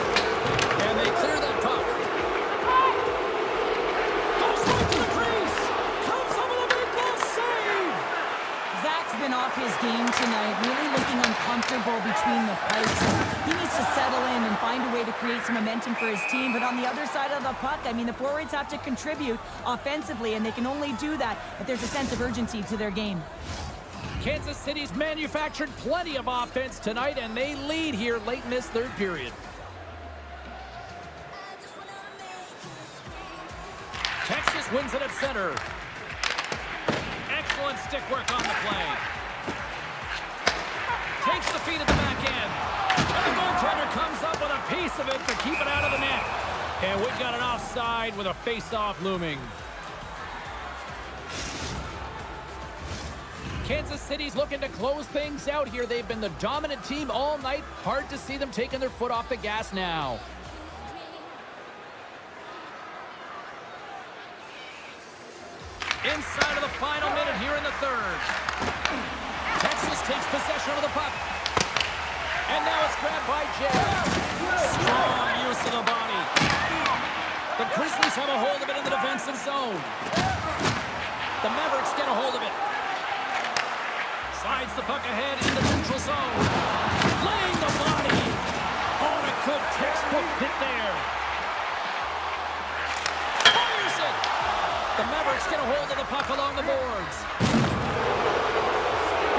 And they clear that puck. Goes right to the crease. Comes up with a big goal save. Zach's been off his game tonight, really looking uncomfortable between the pipes. He needs to settle in and find a way to create some momentum for his team. But on the other side of the puck, I mean, the forwards have to contribute offensively, and they can only do that if there's a sense of urgency to their game. Kansas City's manufactured plenty of offense tonight, and they lead here late in this third period. Texas wins it at center. Excellent stick work on the play. Takes the feed at the back end. And the goaltender comes up with a piece of it to keep it out of the net. And we've got an offside with a face-off looming. Kansas City's looking to close things out here. They've been the dominant team all night. Hard to see them taking their foot off the gas now. Inside of the final minute here in the third. Texas takes possession of the puck. And now it's grabbed by Jay. Strong use of the body. The Grizzlies have a hold of it in the defensive zone. The Mavericks get a hold of it. Slides the puck ahead in the neutral zone. Laying the body. Oh, a good textbook hit there. Fires it. The Mavericks get a hold of the puck along the boards.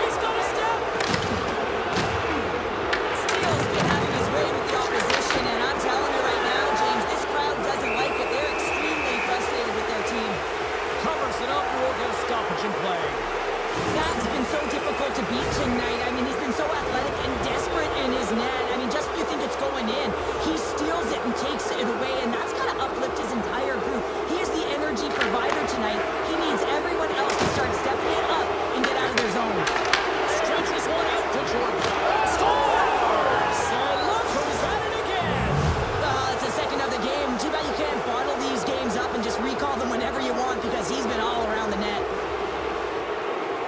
He's got a step. Steele's been having his way with the opposition, and I'm telling you right now, James, this crowd doesn't like it. They're extremely frustrated with their team. Covers it up. We'll get a stoppage in play. Zach's been so difficult to beat tonight. I mean, he's been so athletic and desperate in his net. I mean, just when you think it's going in, he steals it and takes it away, and that's got to uplift his entire group. He is the energy provider tonight. He needs everyone else to start stepping it up and get out of their zone. Stretches one out to Jordan. Scores! And look who's at it again. It's the second of the game. Too bad you can't bottle these games up and just recall them whenever you want because he's been all around the net.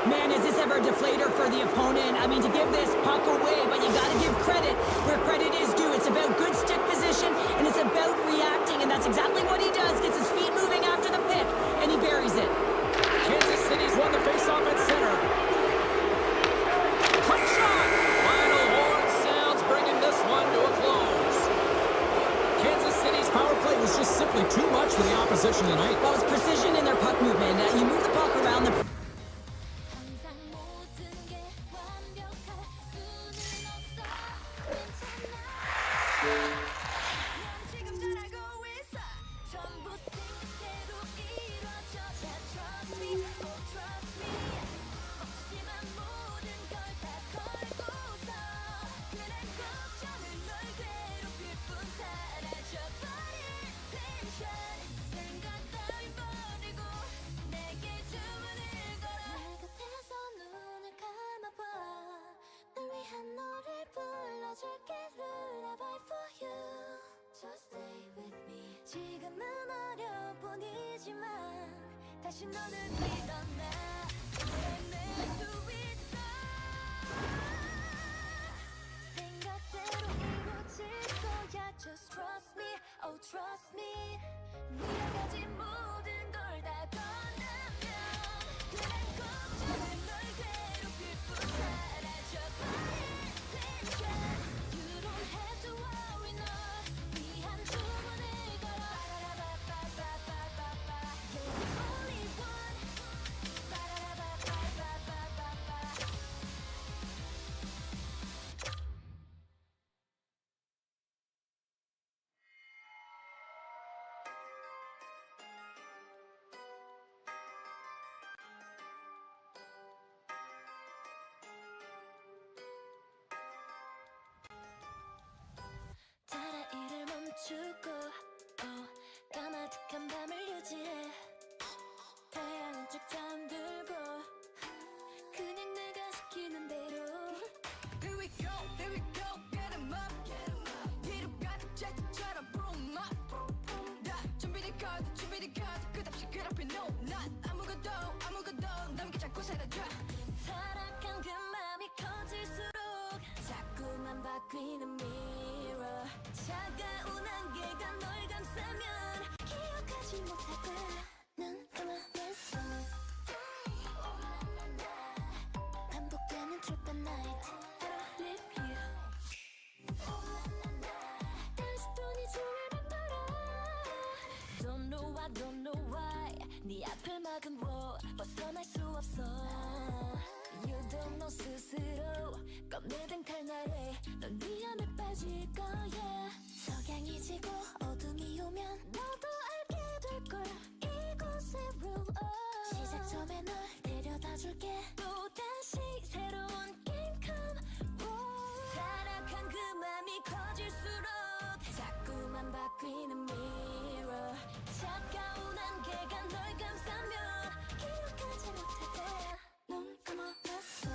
Man, is this ever a deflator for the opponent? I mean, to give this puck away, but you got to give credit where credit is due. It's about good stick position, and it's about reacting, and that's exactly what he does. Gets his feet moving after the pick, and he buries it. Kansas City's won the faceoff at center. Quick shot! Final horn sounds, bringing this one to a close. Kansas City's power play was just simply too much for the opposition tonight. Well, it's precision in their puck movement. You move the puck around the... 항상 모든 게 완벽할 수는 없어 괜찮아 난 지금 잘알고 있어 전부 생각대로 이루어져 Yeah, trust me, oh trust me 없지만 모든 걸 다 걸고서 그날 걱정은 널 괴롭힐 뿐 사라져버릴 텐션 생각 따윈 버리고 내게 주문을 다시 너는 일어나 해낼 수 있어 생각대로 이루어질 거야 Just trust me, oh trust me 네가 가진 모든 걸 다 건너면 그날 걱정은 널 괴롭힐 뿐 사라져버릴 테니까 You don't have to worry 널 위한 주문을 걸어 빠라라바빠빠빠빠빠 You're the only one 빠라라바빠빠빠빠빠 달아 일을 멈추고 까마득한 밤을 유지해 태양은 쭉 잠들고 그냥 내가 시키는 대로 Here we go, get 'em up 뒤로 가득 제트처럼 boom up 다 준비된 카드 끝없이 그렇게 no 난 아무것도 남기지 않고 사라져 타락한 그 맘이 커질수록 자꾸만 바뀌는 mirror 차가운 안개가 널 감싸면 기억하지 못할 거야 눈 감아냈어 반복되는 trip at night I don't leave you 다시 또 네 춤을 뱉어라 Don't know why 네 앞을 막은 wall 벗어날 수 없어 You don't know 스스로 꺼내든 칼날에 넌 위험에 빠질 거야 석양이 지고 어둠이 오면 너도 알게 될걸 이곳의 rule 시작점에 널 데려다 줄게 또다시 새로운 게임 come 타락한 그 맘이 커질수록 자꾸만 바뀌는 mirror 차가운 안개가 널 감싸면 기억하지 못할 거야 눈 감아놨어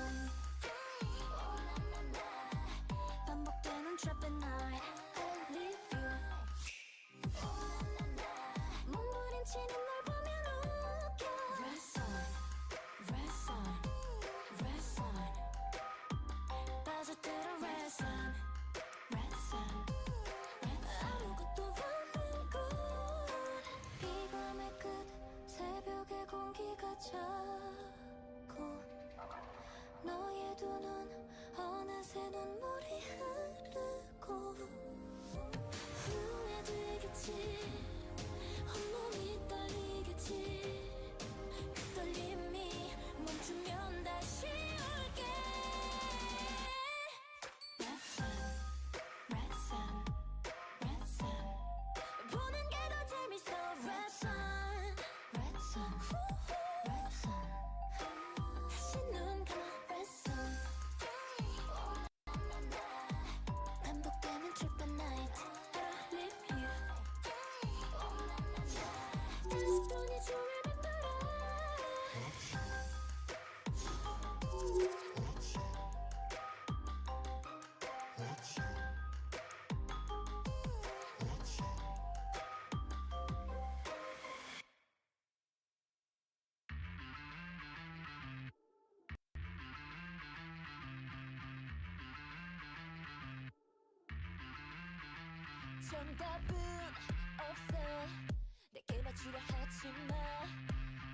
반복되는 trap at night I leave you 몸부림치는 널 보면 웃겨 Rest on 빠져들어 rest on 아무것도 없는 곳 비밤의 끝 새벽의 공기가 차고 너의 두 눈 어느새 눈물이 흐르고 후회되겠지 온몸이 떨리겠지 그 떨림이 멈추면 다시 올게 보는 게 더 재밌어 Rest on 다시 눈 감아 Rest on 반복되는 trip at night I leave you 다시 또 네 춤을 뱉어라 정답은 없어 내게 맞추려 하지마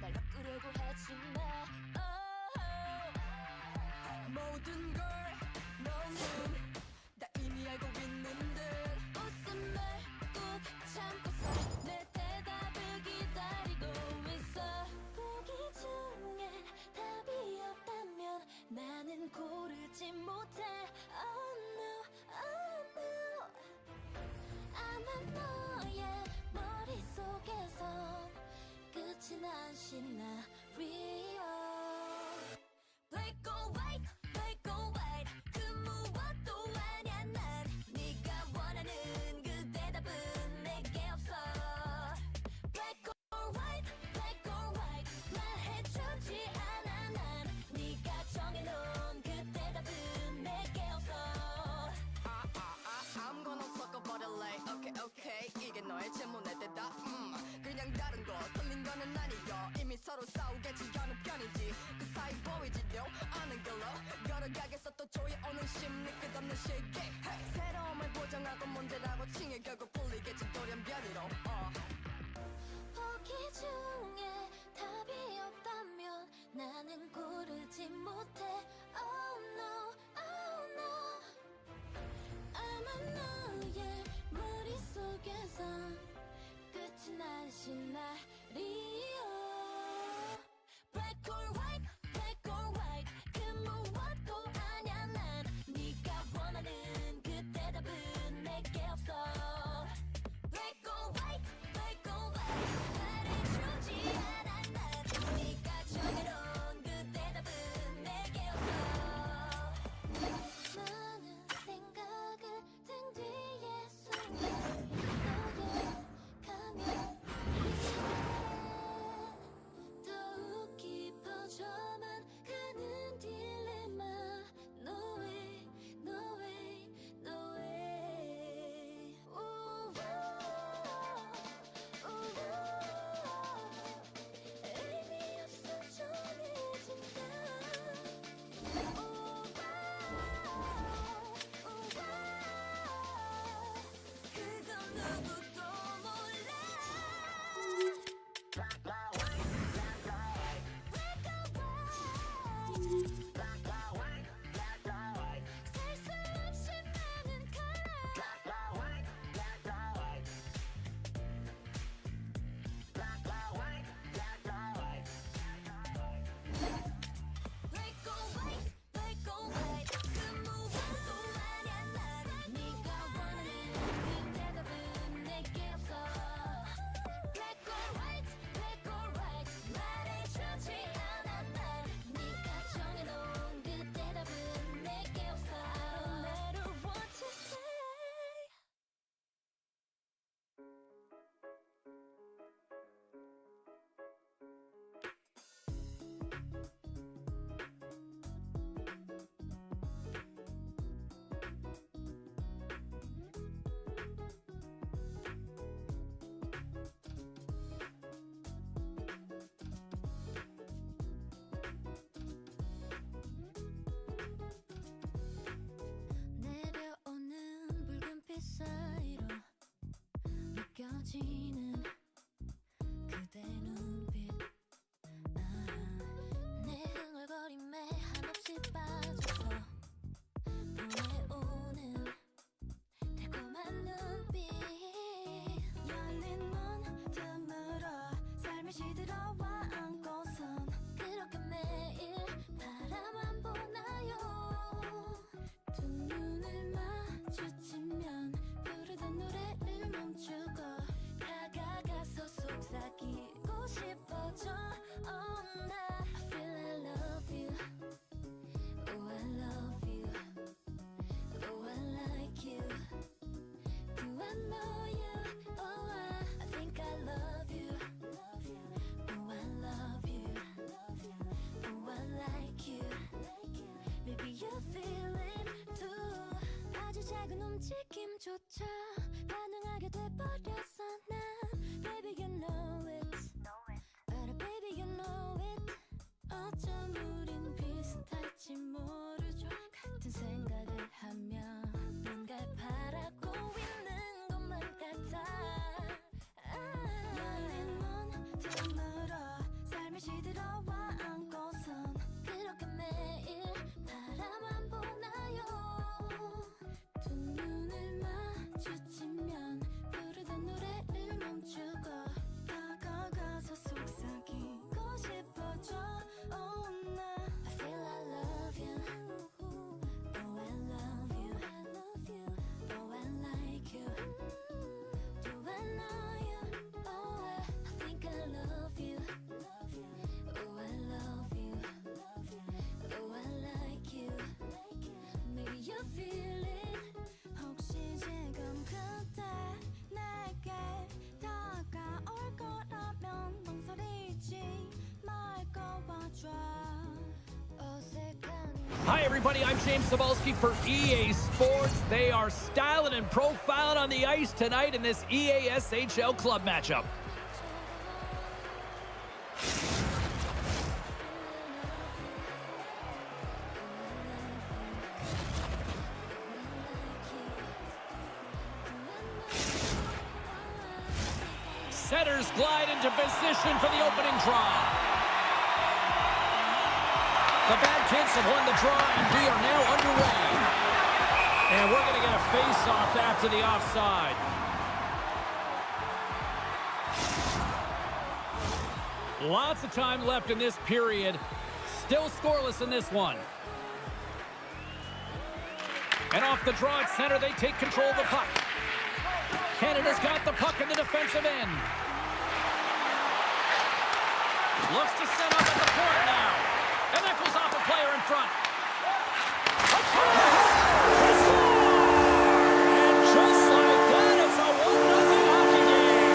날 바꾸려고 하지마 모든 걸 너는 다 이미 알고 있는 듯 웃음을 꾹 참고서 내 대답을 기다리고 있어 보기 중에 답이 없다면 나는 고르지 못해 Oh no, oh no 아마 너의 머릿속에선 끝이 난 시나리오 Black or white 그 무엇도 아냐 난 네가 원하는 걸어가겠어 또 조여오는 심리 끝없는 실기 새로움을 보정하고 문제라고 칭해 결국 풀리겠지 돌연변이로 포기 중에 답이 없다면 나는 고르지 못해. Oh no, oh no. 아마 너의 머릿속에서 끝이 나신 날이요. Black or white, black or white. 그 무엇도 아냐 난. 네가 원하는 그 대답은 내게 없어. Black or white, black or white. 말해주지 않아 난. 네가 정해놓은 그 대답은 내게 없어. 많은 생각을 등 뒤에 숨겨 너의 가면 더욱 깊어져만 가는 딜레마. No way, no way, no way. 의미 없어 정해진다. 그건 누구도 몰라. 살 수 없이 많은 Black or white, black or white. 그 무엇도 아냐 난. 네가 원하는 그 대답은 내게 없어. Black or white, black or white. 말해주지 않아 난. 네가 정해놓은 그 대답은 내게 없어. No matter what you say. 내려오는 붉은빛 사이로 느껴지는 그대 눈빛. 내 흥얼거림에 한없이 빠져서 보내오는 달콤한 눈빛. 열린 문 틈으로 삶이 시들어와 안고선 그렇게 매일 바라만 보나요. 두 눈을 마주치면 부르던 노래를 멈추고 다가가서 속삭이고 싶어져. Oh, 나 I feel I love you. Oh, I love you. Oh, I like you. Do I know you? Oh, I think I love you. Oh, I love you. Oh, I like you. Maybe you feel it too. 아주 작은 움직임조차 가능하게 돼버렸어 난. Baby you know it. But baby you know it. 어쩜 우린 비슷할지 모르죠. 같은 생각을 하며 뭔가를 바라고 있는 것만 같아. 열린 문 틈으로 삶이 시들어와 안고선 그렇게 매일 바라만 보나요. 두 눈을 마주치면 부르던 노래를 멈추고 다가가서 속삭이고 싶어져. Oh, 나 I feel I love you. Oh, I love you. Oh, I like you. Do I know you? Oh, I think I love you. Oh, I love you. Oh, I like you. Maybe you feel it. 혹시 지금 그때 내게 다가올 거라면 망설이지 말고 와줘. 어색한 Hi, everybody. I'm James Cebulski for EA Sports. They are styling and profiling on the ice tonight in this EASHL club matchup. setters glide into position for the opening draw. The Bad Kids have won the draw, and we are now underway. And we're going to get a face-off after the offside. Lots of time left in this period. Still scoreless in this one. And off the draw at center, they take control of the puck. Canada's got the puck in the defensive end. Looks to set up at the point now. And that goes off a player in front. A chance! They score! And just like that, it's a 1-0 hockey game.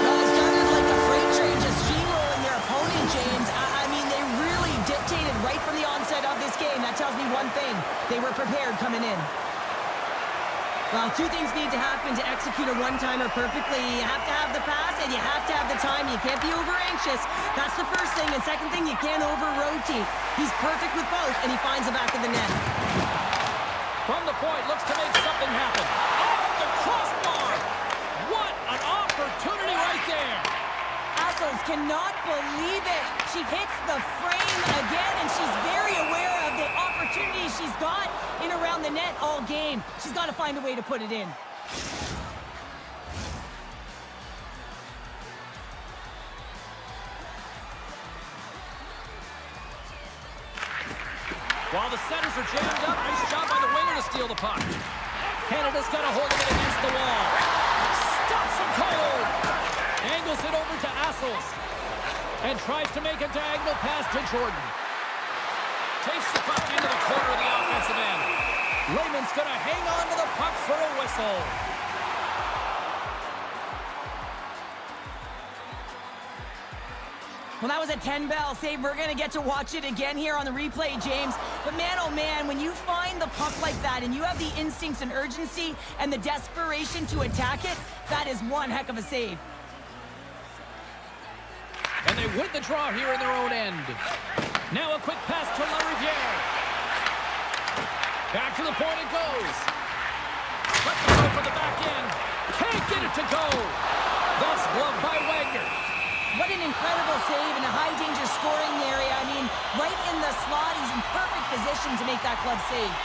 Well, it started like a freight train just steamrolling their opponent, James. I mean, they really dictated right from the onset of this game. That tells me one thing. They were prepared coming in. Well, two things need to happen to execute a one-timer perfectly. You have to have the pass, and you have to have the time. You can't be over-anxious. That's the first thing. And second thing, you can't over-rotate. He's perfect with both, and he finds the back of the net. From the point, looks to make something happen. Off the crossbar! What an opportunity right there! Assels cannot believe it. She hits the frame again, and she's very aware of the opportunity she's got in around the net all game. She's got to find a way to put it in. While the centers are jammed up, nice job by the winger to steal the puck. Canada's got a hold of it against the wall. Stops him cold. Angles it over to Assels. And tries to make a diagonal pass to Jordan. Takes the puck into the corner of the offensive end. Lehman's going to hang on to the puck for a whistle. Well, that was a 10-bell save. We're going to get to watch it again here on the replay, James. But man, oh man, when you find the puck like that and you have the instincts and urgency and the desperation to attack it, that is one heck of a save. And they win the draw here in their own end. Now a quick pass to LaRiviere. Back to the point it goes. Let's go for the back end. Can't get it to go. That's gloved by Wagner. What an incredible save in a high-danger scoring area. I mean, right in the slot, he's in perfect position to make that club save.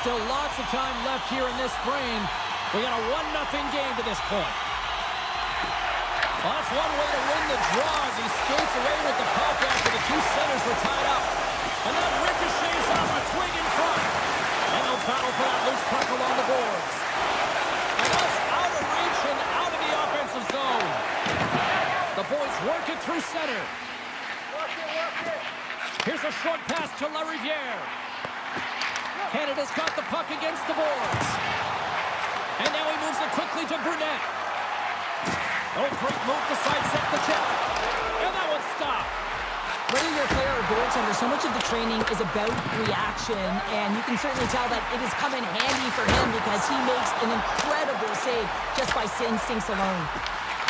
Still lots of time left here in this frame. We got a 1-0 game to this point. Well, that's one way to win the draw as he skates away with the puck after the two centers were tied up. And then ricochets off a twig in front. And they'll battle for that loose puck along the boards. And that's out of reach and out of the offensive zone. The boys work it through center. Here's a short pass to LaRiviere. Canada's got the puck against the boards. And now he moves it quickly to Brunette. Oh, great move to sidestep the check. And that one stopped. Whether you're a player or goaltender, so much of the training is about reaction, and you can certainly tell that it is coming handy for him because he makes an incredible save just by instincts alone.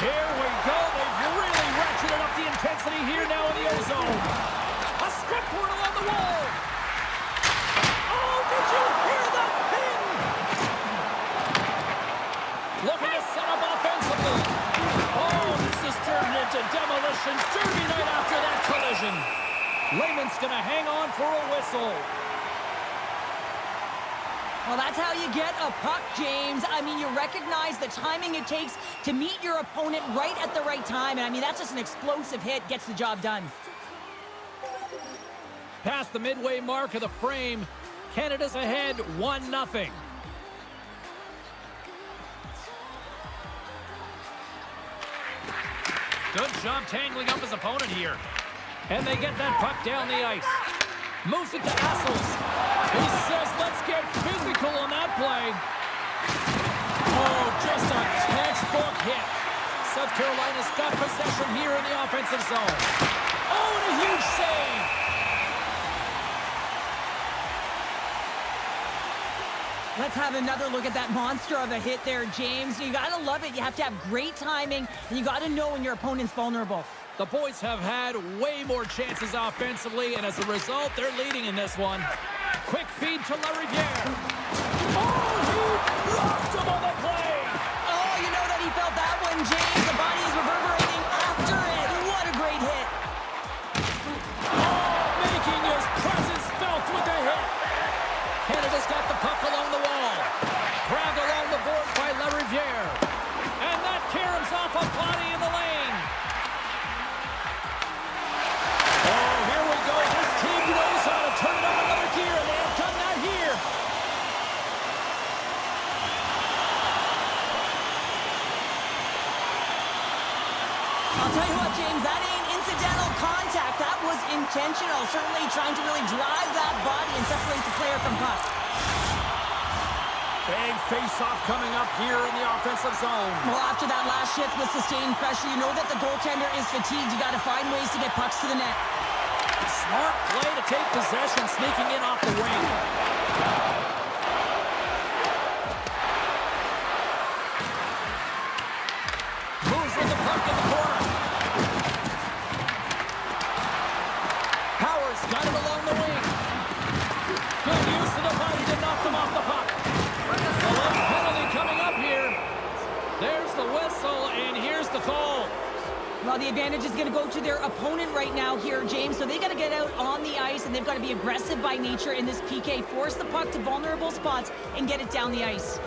Here we go. They've really ratcheted up the intensity here now in the O-zone. A strip for it along the wall. Oh, did you hear that ping? Looking to set up offensively. Oh, this has turned into demolition derby night after that collision. Lehman's going to hang on for a whistle. Well, that's how you get a puck, James. I mean, you recognize the timing it takes to meet your opponent right at the right time. And I mean, that's just an explosive hit, gets the job done. Past the midway mark of the frame, Canada's ahead 1-0. Good job tangling up his opponent here. And they get that puck down the ice. Moves it to Assels. He says, let's get physical on that play. Oh, just a textbook hit. South Carolina's got possession here in the offensive zone. Oh, and a huge save. Let's have another look at that monster of a hit there, James. You got to love it. You have to have great timing, and you got to know when your opponent's vulnerable. The boys have had way more chances offensively, and as a result, they're leading in this one. Quick feed to LaRiviere. Oh, he blocked him on the play. I'll tell you what, James, that ain't incidental contact. That was intentional. Certainly trying to really drive that body and separate the player from puck. Big face-off coming up here in the offensive zone. Well, after that last shift with sustained pressure, you know that the goaltender is fatigued. You got to find ways to get pucks to the net. Smart play to take possession, sneaking in off the wing. Moves with the puck in the corner. Powers got it along the wing. Good use of the body to knock them off the puck. A late penalty coming up here. There's the whistle, and here's the call. Well, the advantage is going to go to their opponent right now here, James. So they got to get out on the ice, and they've got to be aggressive by nature in this PK. Force the puck to vulnerable spots and get it down the ice.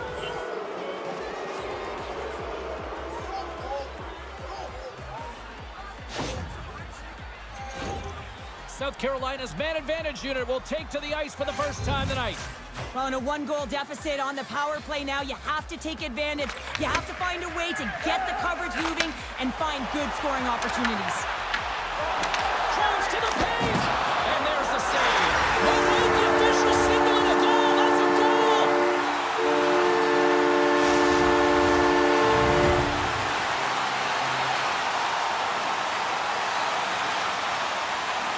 South Carolina's man advantage unit will take to the ice for the first time tonight. Well, in a one-goal deficit on the power play now, you have to take advantage. You have to find a way to get the coverage moving and find good scoring opportunities. Jones to the paint! And there's the save. Oh, wait, the official signaling a goal. That's a goal!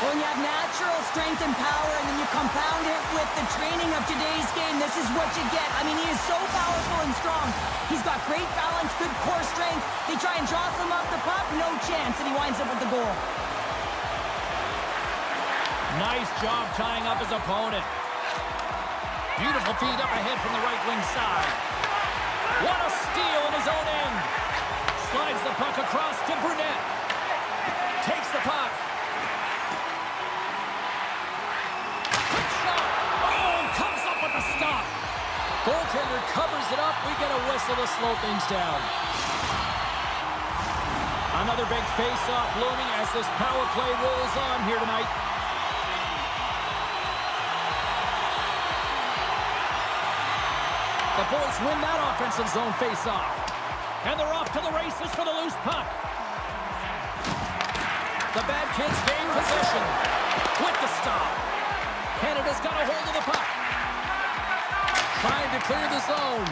When you have natural strength and power and then you compound it with the training of today's game, this is what you get. I mean, he is so powerful and strong. He's got great balance, good core strength. They try and jostle him off the puck, no chance, and he winds up with the goal. Nice job tying up his opponent. Beautiful feed up ahead from the right wing side. What a steal in his own end. Slides the puck across to Burnett. Takes the puck. Quick shot. Oh, comes up with a stop. Goaltender covers it up. We get a whistle to slow things down. Another big face-off looming as this power play rolls on here tonight. The boys win that offensive zone face-off. And they're off to the races for the loose puck. The Bad Kids gain possession with the stop. Canada's got a hold of the puck. Trying to clear the zone.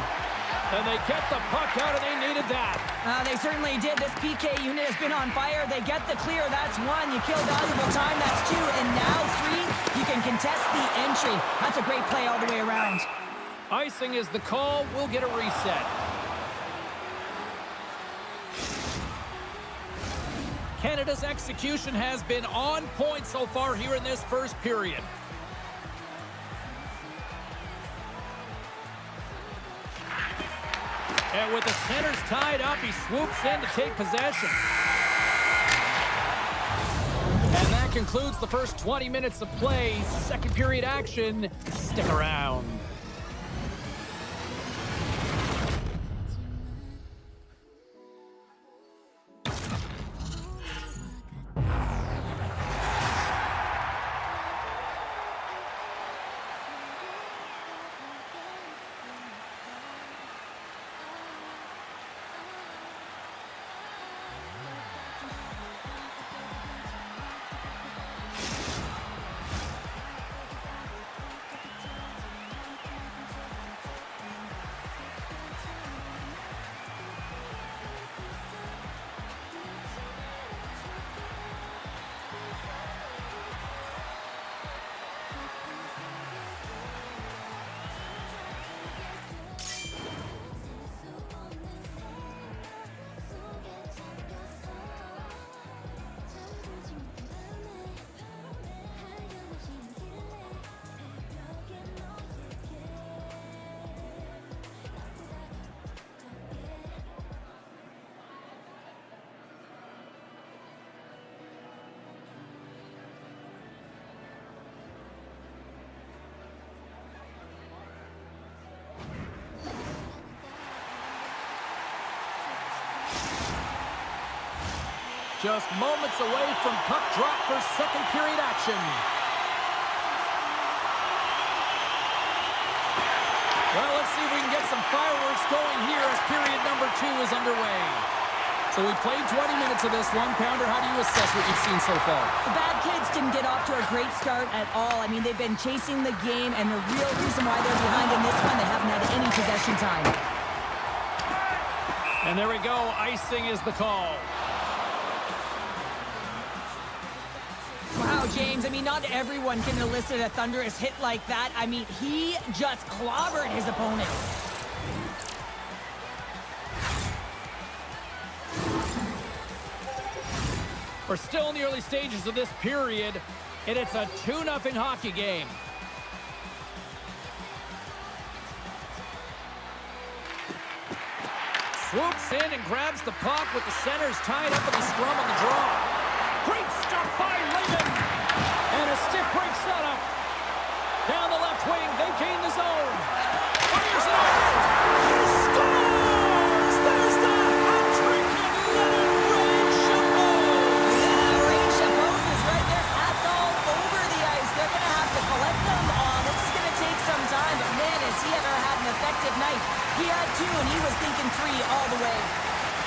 And they get the puck out, and they needed that. They certainly did. This PK unit has been on fire. They get the clear. That's one. You kill valuable time. That's two. And now three. You can contest the entry. That's a great play all the way around. Icing is the call. We'll get a reset. Canada's execution has been on point so far here in this first period. And with the centers tied up, he swoops in to take possession. And that concludes the first 20 minutes of play. Second period action. Stick around. Just moments away from puck drop for second period action. Well, let's see if we can get some fireworks going here as period number 2 is underway. So So we played 20 minutes of this one. Pounder, how do you assess what you've seen so far? The Bad Kids didn't get off to a great start at all. I mean, they've been chasing the game, and the real reason why they're behind in this one, they haven't had any possession time. And there we go. Icing is the call. Wow, James, I mean, not everyone can elicit a thunderous hit like that. I mean, he just clobbered his opponent. We're still in the early stages of this period, and it's a 2-0 hockey game. Swoops in and grabs the puck with the centers tied up in the scrum on the draw. Great stuff by Lehman. And a stick break setup. Down the left wing, they gain the zone. Fires it out. He scores! There's the hat trick and let it rain Chapeau. Yeah, Ray Chapeau's is right there. Hats all over the ice. They're going to have to collect them all. This is going to take some time, but man, has he ever had an effective night. He had 2, and he was thinking 3 all the way.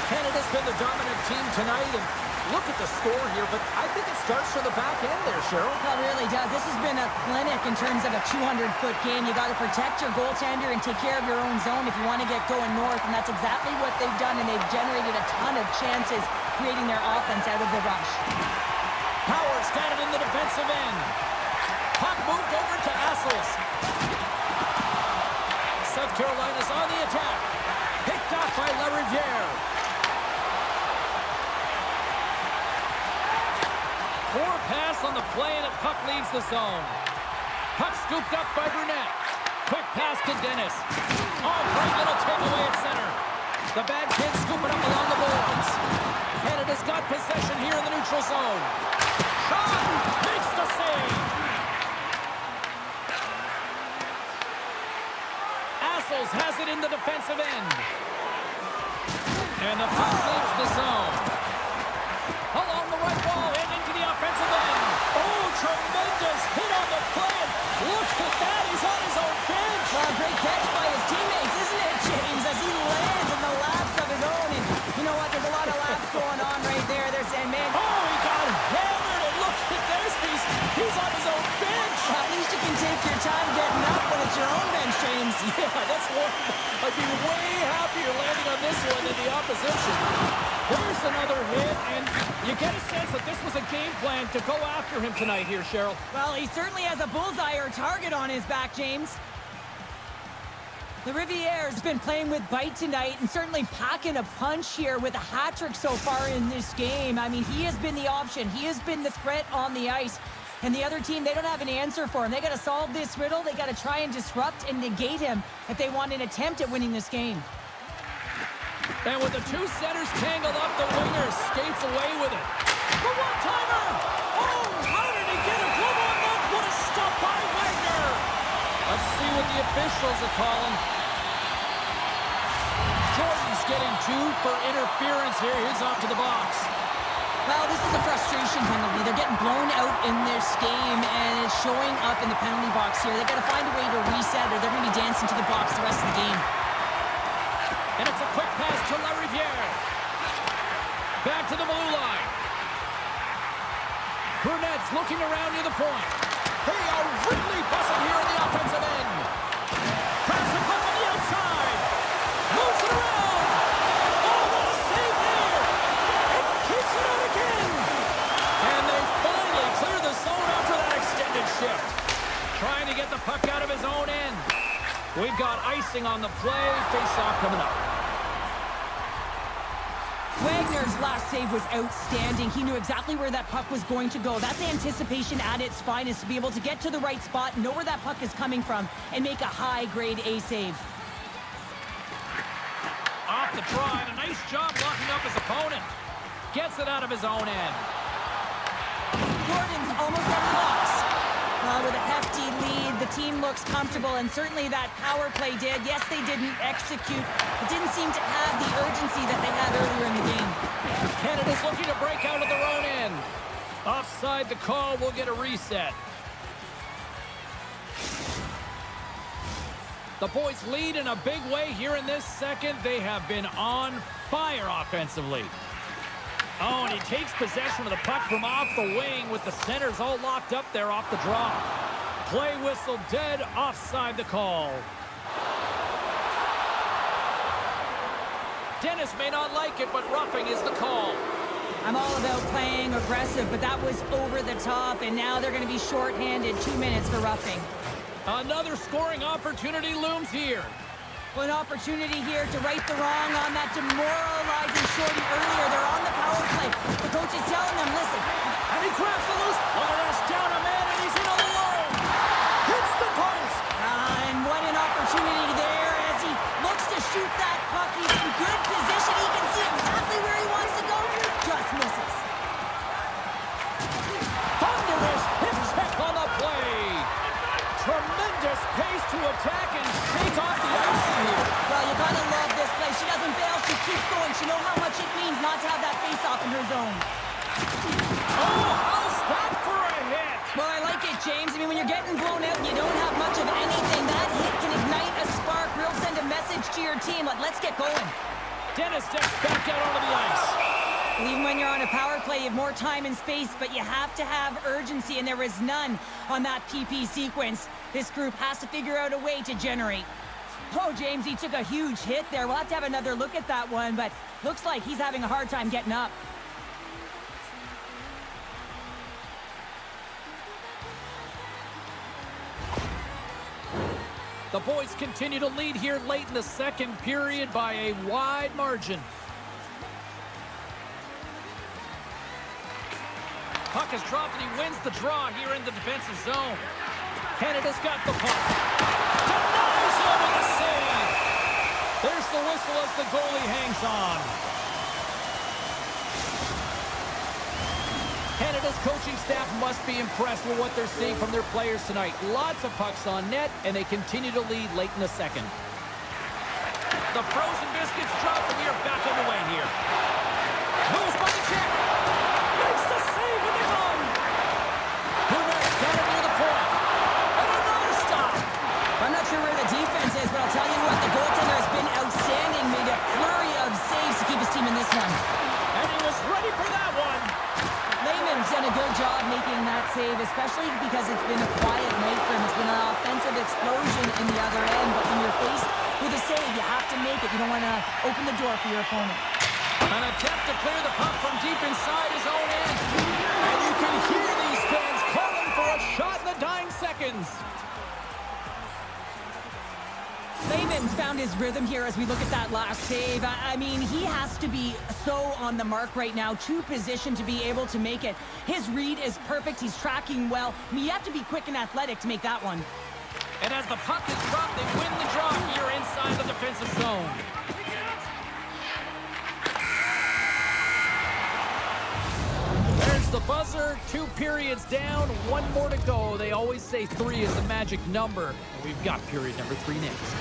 Canada's been the dominant team tonight, and look at the score here, but I think it starts from the back end there, Cheryl. It really does. This has been a clinic in terms of a 200-foot game. You got to protect your goaltender and take care of your own zone if you want to get going north, and that's exactly what they've done, and they've generated a ton of chances creating their offense out of the rush. Powers got it in the defensive end. Puck moved over to Assels. South Carolina's on the attack. Picked off by LaRiviere. Poor pass on the play, and the puck leaves the zone. Puck scooped up by Brunette. Quick pass to Dennis. Oh, great little takeaway at center. The Bad Kids scoop it up along the boards. Canada's got possession here in the neutral zone. Shot! Makes the save! Assels has it in the defensive end. And the puck leaves the zone. Along the right wall and into the offensive end. Oh, tremendous hit on the play. Look at that. He's on his own bench. Well, great catch by his teammates, isn't it, James, as he lands in the laps of his own. And you know what? There's a lot of laps going on right there. They're saying, man, Oh, he got hammered. And look at this. He's on his own bench. at least you can take your time getting up when it's your own bench, James. Yeah, that's one. I'd be way happier landing on this one than the opposition. There's another hit, and you get a sense that this was a game plan to go after him tonight here, Cheryl. Well, he certainly has a bullseye or target on his back, James. The Riviere's been playing with bite tonight and certainly packing a punch here with a hat trick so far in this game. I mean, he has been the option. He has been the threat on the ice. And the other team, they don't have an answer for him. They got to solve this riddle. They got to try and disrupt and negate him if they want an attempt at winning this game. And with the two centers tangled up, the winger skates away with it. The one-timer! Oh, how did he get a glove on that? What a stop by Wagner! Let's see what the officials are calling. Jordan's getting 2 for interference here. He's off to the box. Well, this is a frustration penalty. They're getting blown out in this game, and it's showing up in the penalty box here. They've got to find a way to reset, or they're going to be dancing to the box the rest of the game. And it's a quick pass to LaRiviere. Back to the blue line. Brunette's looking around near the point. They are really buzzing here in the offensive end. Grabs the puck on the outside. Moves it around. Oh, what a save there. And keeps it out again. And they finally clear the zone after that extended shift. Trying to get the puck out of his own end. We've got icing on the play. Face-off coming up. Wagner's last save was outstanding. He knew exactly where that puck was going to go. That's anticipation at its finest, to be able to get to the right spot, know where that puck is coming from, and make a high-grade A save. Off the try, and a nice job blocking up his opponent. Gets it out of his own end. Jordan's almost on the box. With a hefty lead, the team looks comfortable, and certainly that power play did. Yes, they didn't execute. It didn't seem to have the urgency that they had earlier in the game. Canada's looking to break out of their own end. Offside the call, will get a reset. The boys lead in a big way here in this second. They have been on fire offensively. Oh, and he takes possession of the puck from off the wing with the centers all locked up there off the draw. Play whistle dead, offside the call. Dennis may not like it, but roughing is the call. I'm all about playing aggressive, but that was over the top, and now they're going to be shorthanded. 2 minutes for roughing. Another scoring opportunity looms here. Well, an opportunity here to right the wrong on that demoralizing shorty earlier. They're on the power play. The coach is telling them, listen. And he grabs the loose. Look at this, down a man, and he's in alone. Hits the post. And what an opportunity there as he looks to shoot that puck. He's in good position. He can see exactly where he wants to go. Just misses. Thunderous hip check on the play. Tremendous pace to attack and shake off the ice here. Well, you gotta love this play. She doesn't bail. She keeps going. She knows how much it means not to have that face-off in her zone. Oh, how's that for a hit? Well, I like it, James. I mean, when you're getting blown out and you don't have much of anything, that hit can ignite a spark. Real send a message to your team. Let's get going. Dennis steps back out onto the ice. Even when you're on a power play, you have more time and space, but you have to have urgency, and there is none on that PP sequence. This group has to figure out a way to generate. Oh, James, he took a huge hit there. We'll have to have another look at that one, but looks like he's having a hard time getting up. The boys continue to lead here late in the second period by a wide margin. Puck is dropped and he wins the draw here in the defensive zone. Canada's got the puck. Denies him with a save. There's the whistle as the goalie hangs on. Canada's coaching staff must be impressed with what they're seeing from their players tonight. Lots of pucks on net, and they continue to lead late in the second. The frozen biscuits drop, and we are back underway here. Moves by the check. Makes the save with the gun. Brunett's got it near the point. And another stop. I'm not sure where the defense is, but I'll tell you what, the goaltender has been outstanding. Made a flurry of saves to keep his team in this one. And he was ready for that one. Lehman's done a good job making that save, especially because it's been a quiet night for him. It's been an offensive explosion in the other end, but when you're faced with a save, you have to make it. You don't want to open the door for your opponent. An attempt to clear the puck from deep inside his own end. And you can hear these fans calling for a shot in the dying seconds. Lehman's found his rhythm here as we look at that last save. I mean, he has to be so on the mark right now, to position to be able to make it. His read is perfect. He's tracking well. I mean, you have to be quick and athletic to make that one. And as the puck is dropped, they win the draw here inside the defensive zone. There's the buzzer. 2 periods down, 1 more to go. They always say 3 is the magic number. We've got period number 3 next.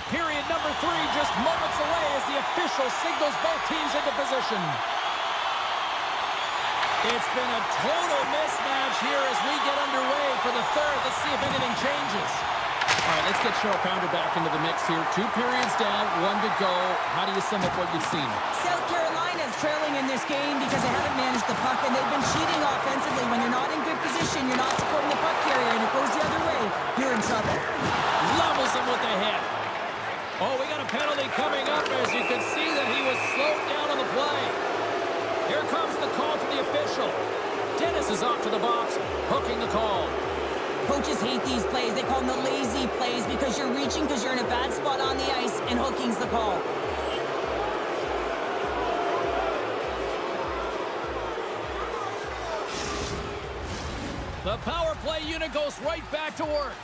Period number 3 just moments away as the official signals both teams into position. It's been a total mismatch here as we get underway for the third. Let's see if anything changes. All right, let's get Cheryl Pounder back into the mix here. 2 periods down, 1 to go. How do you sum up what you've seen? South Carolina's trailing in this game because they haven't managed the puck, and they've been cheating offensively. When you're not in good position, you're not supporting the puck carrier, and it goes the other way, you're in trouble. Levels him with the hit. Oh, we got a penalty coming up as you can see that he was slowed down on the play. Here comes the call from the official. Dennis is off to the box, hooking the call. Coaches hate these plays. They call them the lazy plays because you're reaching because you're in a bad spot on the ice, and hooking's the call. The power play unit goes right back to work.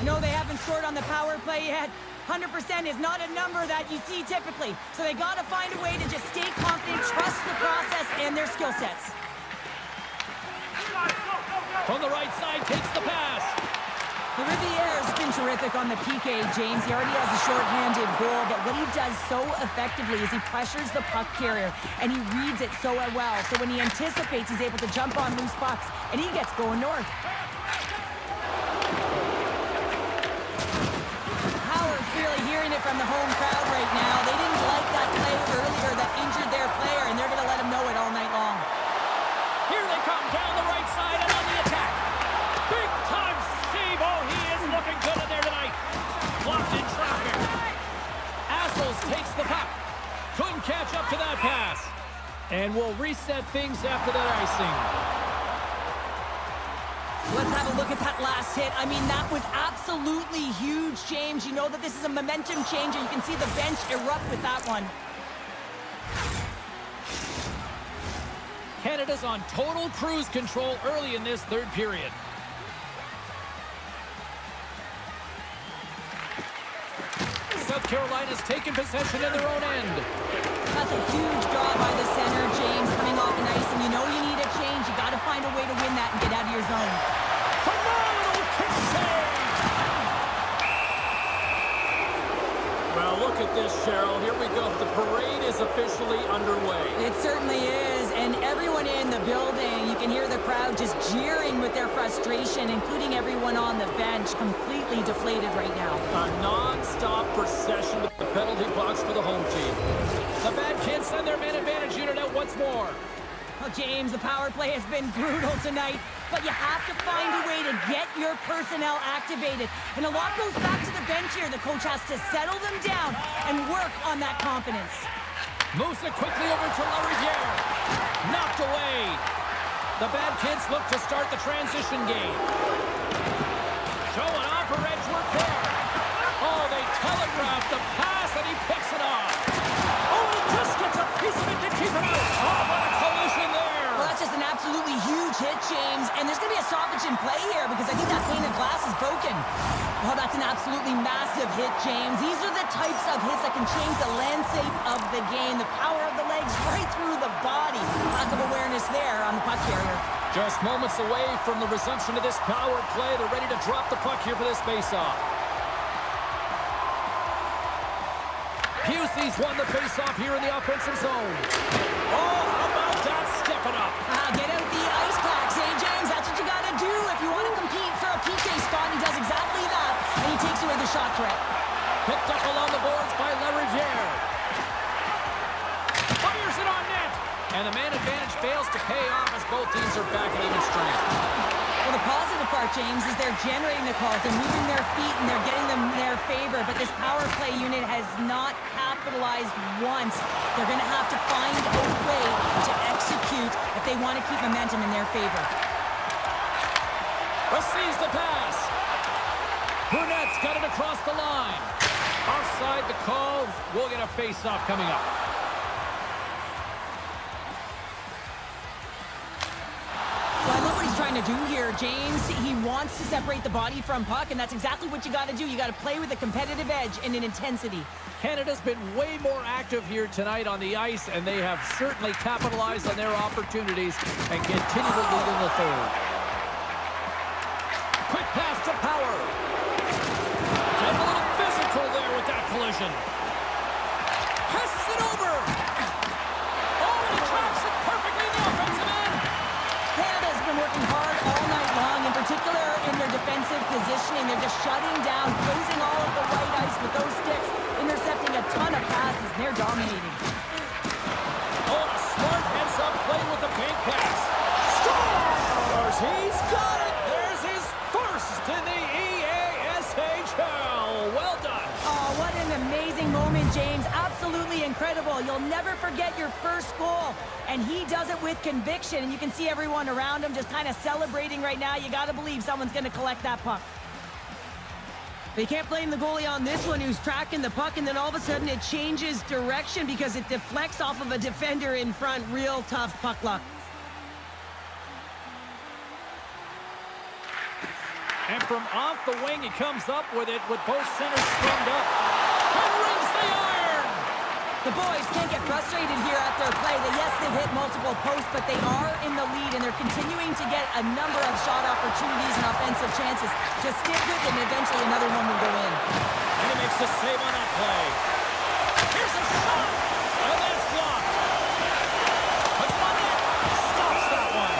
No, they haven't scored on the power play yet. 100% is not a number that you see typically. So they got to find a way to just stay confident, trust the process and their skill sets. From the right side, takes the pass. The Riviere's been terrific on the PK, James. He already has a short-handed goal, but what he does so effectively is he pressures the puck carrier, and he reads it so well. So when he anticipates, he's able to jump on loose pucks, and he gets going north. Howard's really hearing it from the home crowd right now. They didn't like that play earlier that injured their player, and they're going to let him know it all night long. Here they come down the right side and on the attack. Big time save. Oh, he is looking good in there tonight. Blocked in traffic. Assels takes the puck. Couldn't catch up to that pass. And we'll reset things after that icing. Let's have a look at that last hit. I mean, that was absolutely huge, James. You know that this is a momentum changer. You can see the bench erupt with that one. Canada's on total cruise control early in this third period. South Carolina's taken possession in their own end. That's a huge draw by the center, James, coming off the ice, and you know you need a change. You got to find a way to win that and get out of your zone. Phenomenal kick save! Well, look at this, Cheryl. Here we go. The parade is officially underway. It certainly is, and everyone in the building, you can hear the crowd just jeering with their frustration, including everyone on the bench, completely deflated right now. A non-stop procession to the penalty box for the home team. The Bad Kids send their man advantage unit out once more. Well, James, the power play has been brutal tonight, but you have to find a way to get your personnel activated. And a lot goes back to the bench here. The coach has to settle them down and work on that confidence. Moves it quickly over to LaRiviere. Knocked away. The Bad Kids look to start the transition game. Showing off for Edgeworth there. Oh, they telegraph the pass, and he picks it off. Oh, he just gets a piece of it to keep it out. Oh, what a collision there. Well, that's just an absolutely huge hit, James. And there's going to be a stoppage in play here because I think that pane of glass is broken. Oh, that's an absolutely massive hit, James. These are the types of hits that can change the landscape of the game. The power of the legs right through the body. Lack of awareness there on the puck carrier. Just moments away from the resumption of this power play. They're ready to drop the puck here for this faceoff. Pusey's won the faceoff here in the offensive zone. Oh, how about that stepping up? Get out the ice packs, eh, James? That's what you got to do if you want to compete for a PK spot. He does exactly that, and he takes away the shot threat. Picked up along the boards by LaRiviere. Fires it on net. And the man advantage fails to pay off as both teams are back at even strength. Well, the positive part, James, is they're generating the calls. They're moving their feet, and they're getting them in their favor. But this power play unit has not capitalized once. They're going to have to find a way to execute if they want to keep momentum in their favor. Receives the pass. Burnett's got it across the line. Offside the call. We'll get a face-off coming up. Well, I love what he's trying to do here, James. He wants to separate the body from puck, and that's exactly what you got to do. You got to play with a competitive edge and an intensity. Canada's been way more active here tonight on the ice, and they have certainly capitalized on their opportunities and continue to lead in the third. Quick pass to Power. Getting a little physical there with that collision. Passes it over. Oh, and he tracks it perfectly in the offensive end. positioning. They're just shutting down, closing all of the white ice with those sticks, intercepting a ton of passes, and they're dominating. Oh, a smart heads-up play with the pink pass. Scores! He's got it! There's his first in the EASHL. Well done. Oh, what an amazing moment, James. Absolutely incredible. You'll never forget your first goal. And he does it with conviction. And you can see everyone around him just kind of celebrating right now. You got to believe someone's going to collect that puck. But you can't blame the goalie on this one who's tracking the puck, and then all of a sudden it changes direction because it deflects off of a defender in front. Real tough puck luck. And from off the wing, he comes up with it with both centers strummed up. And rings the iron! The boys can't get frustrated here at their play. Yes, they've hit multiple posts, but they are in the lead, and they're continuing to get a number of shot opportunities and offensive chances. Just stick with it, and eventually another one will go in. And he makes the save on that play. Here's a shot! And that's blocked. Puts one in. Stops that one.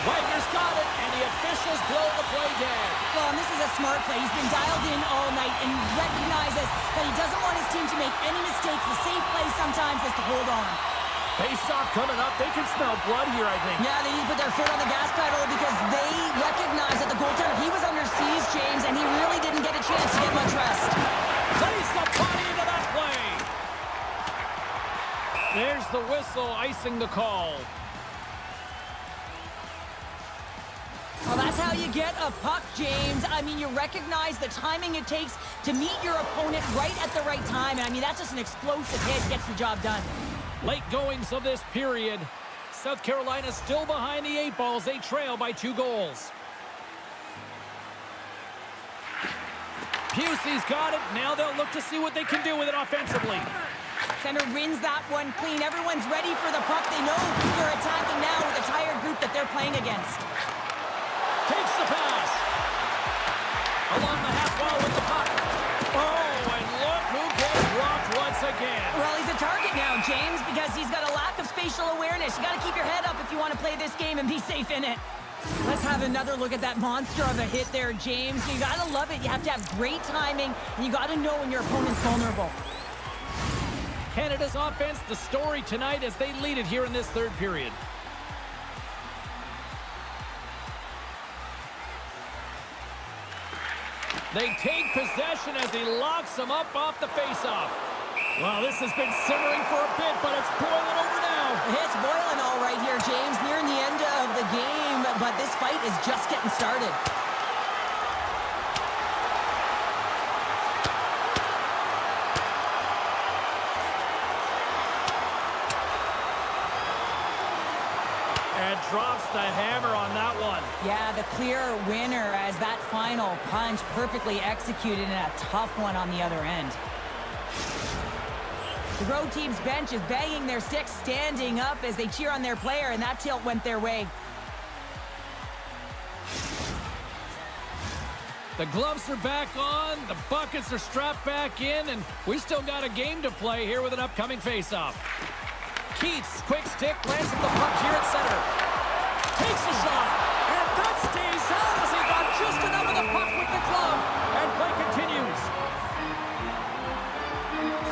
Wagner's got it, and the officials blow the play dead. Well, and this is a smart play. He's been dialed in all night and recognizes that he doesn't want his team to make any mistakes. The safe play sometimes is to hold on. Face-off coming up. They can smell blood here, I think. Yeah, they need to put their foot on the gas pedal because they recognize that the goaltender, he was under siege, James, and he really didn't get a chance to get much rest. Plays the body into that play. There's the whistle icing the call. Well, that's how you get a puck, James. I mean, you recognize the timing it takes to meet your opponent right at the right time. I mean, that's just an explosive hit, gets the job done. Late goings of this period. South Carolina still behind the 8 balls. They trail by 2 goals. Pusey's got it. Now they'll look to see what they can do with it offensively. Center wins that one clean. Everyone's ready for the puck. They know they're attacking now with a tired group that they're playing against. Takes the pass. Along the half wall with the puck. Oh, and look who gets blocked once again. Well, he's a target now, James, because he's got a lack of spatial awareness. You got to keep your head up if you want to play this game and be safe in it. Let's have another look at that monster of a hit there, James. You got to love it. You have to have great timing, and you got to know when your opponent's vulnerable. Canada's offense, the story tonight as they lead it here in this third period. They take possession as he locks them up off the faceoff. Well, this has been simmering for a bit, but it's boiling over now. It's boiling all right here, James. Nearing the end of the game, but this fight is just getting started. And drops the hammer on that one. Yeah, the clear winner as that final punch perfectly executed and a tough one on the other end. The road team's bench is banging their sticks, standing up as they cheer on their player, and that tilt went their way. The gloves are back on, the buckets are strapped back in, and we still got a game to play here with an upcoming faceoff. Keats, quick stick, lands at the puck here at center. Takes a shot, and that stays out as he got just enough of the puck with the glove, and play continues.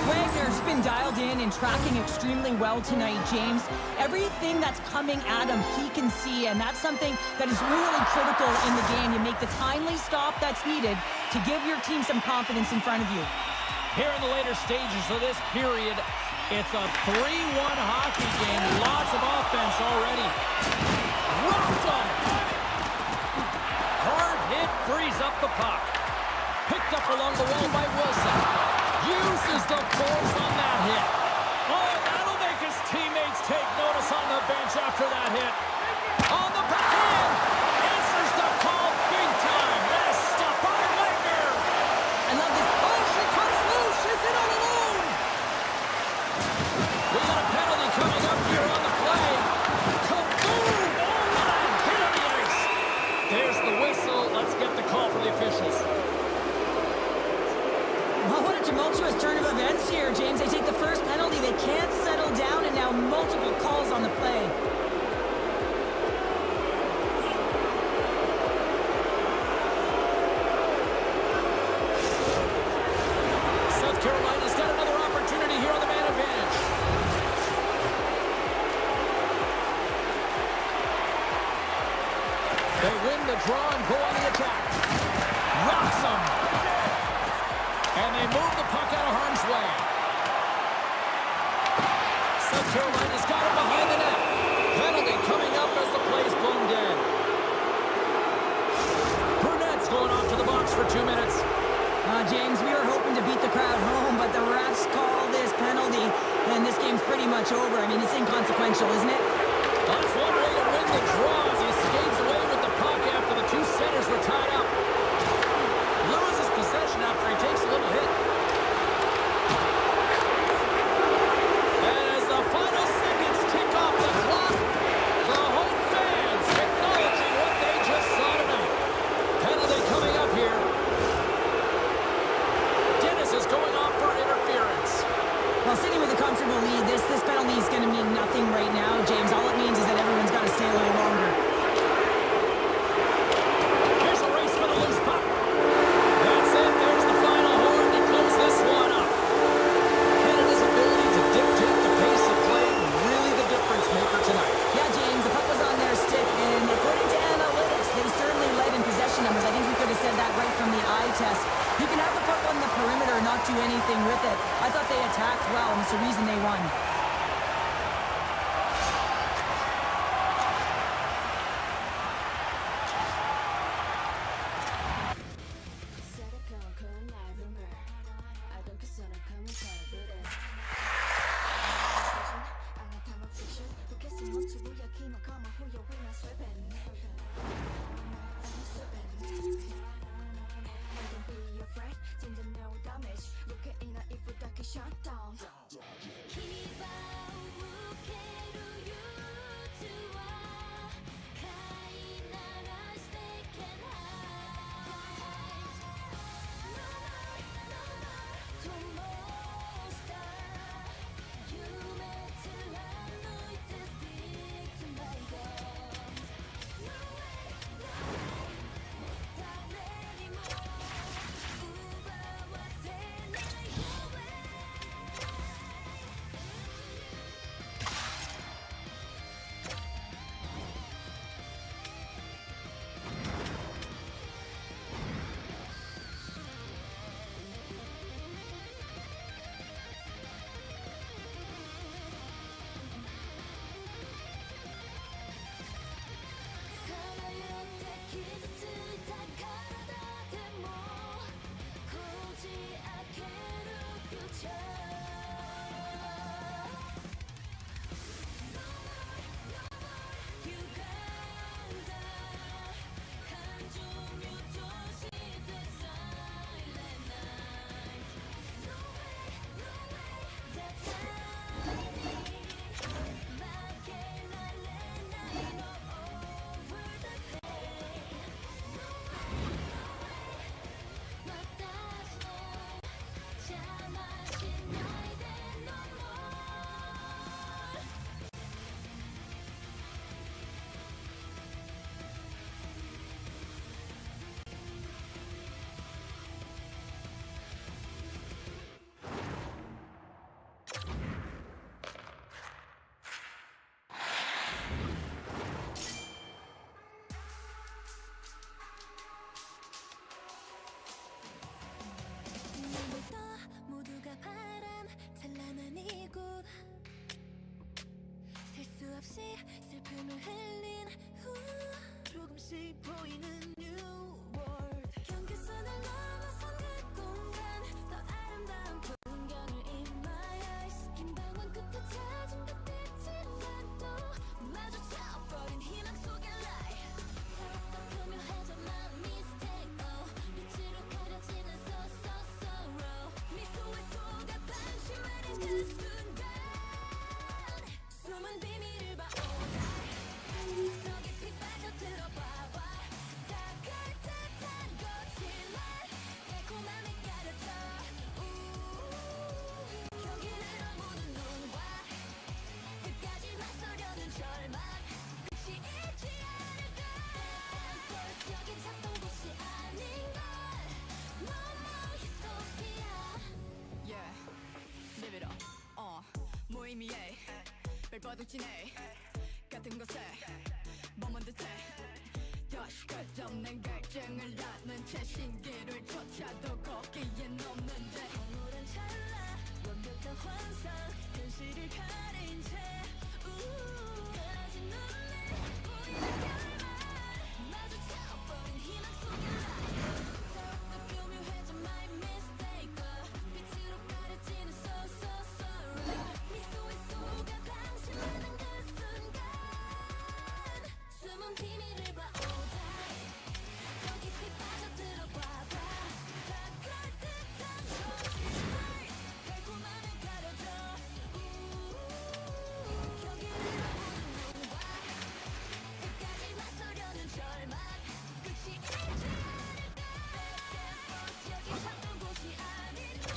Wagner's been dialed in and tracking extremely well tonight, James. Everything that's coming at him, he can see, and that's something that is really critical in the game. You make the timely stop that's needed to give your team some confidence in front of you. Here in the later stages of this period, it's a 3-1 hockey game. Lots of offense already. Rocked him. Hard hit frees up the puck. Picked up along the wall by Wilson. Uses the force on that hit. Oh, that'll make his teammates take notice on the bench after that hit. On the backhand. Answers the call big time. What a stop by Wagner. I love this. Oh, she comes loose. She's in all alone. We got a penalty coming up here on the play. Kaboom! Oh, what a hit on the ice. There's the whistle. Let's get the call from the officials. Well, what a tumultuous turn of events here, James. They take the first penalty. They can't settle down, and now multiple calls on the play. They win the draw and go on the attack. Rocks them. And they move the puck out of harm's way. South Carolina's got it behind the net. Penalty coming up as the play's blown dead. Burnett's going off to the box for 2 minutes. James, we were hoping to beat the crowd home, but the refs call this penalty, and this game's pretty much over. I mean, it's inconsequential, isn't it? That's one way to win the draw as he skates away with the puck after the two centers were tied up. Loses possession after he takes a little hit. And as the final seconds tick off the clock, the home fans acknowledging what they just saw tonight. Penalty coming up here. Dennis is going off for interference. Well, sitting with a comfortable lead, this penalty is going to mean nothing right now, James. All it means is that everyone's got to stay a little longer. Here's a race for the loose puck. That's it. There's the final horn to close this one up. Canada's ability to dictate the pace of play really the difference maker tonight. Yeah, James, the puck was on their stick, and according to analytics, they certainly led in possession numbers. I think we could have said that right from the eye test. You can have the puck on the perimeter and not do anything with it. I thought they attacked well, and it's the reason they won. Shut down. 牙を向ける憂鬱は飼いならして can hide No more 灯した夢貫いて stick to my goals No way 誰にも奪わせない Your way 모두가 바람 찬란한 이곳 셀 수 없이 슬픔을 흘린 후 조금씩 보이는 new world 경계선을 넘어선 그 공간 더 아름다운 풍경을 in my eyes 긴 방황 끝에 찾은 듯빛인 난또 마주쳐버린 희망 속의 light 더욱더 교묘해져 마음 mistake oh 빛으로 그려지는 so sorrow 미소에 속아 반심하는 그 순간 숨은 비밀을 봐 oh 더 깊이 빠져들어봐 다갈 듯한 거짓말 달콤함에 가려져 경기를 모든 눈과 끝까지 맞서려는 절망 끝이 있지 않을까 First 여긴 찾던 곳이 아닌걸 No more utopia Yeah, live it up. 무의미해. 벨버둥 진해. 같은 곳에 머문 듯해. Dash, 비밀을 봐 오자 더 깊이 빠져들어봐봐 다 가득한 거짓말 달콤함을 가려줘 경계를 넘보는 눈과 끝까지 맞서려는 절망 끝이 있지 않을까 여기 찾던 곳이 아닌 걸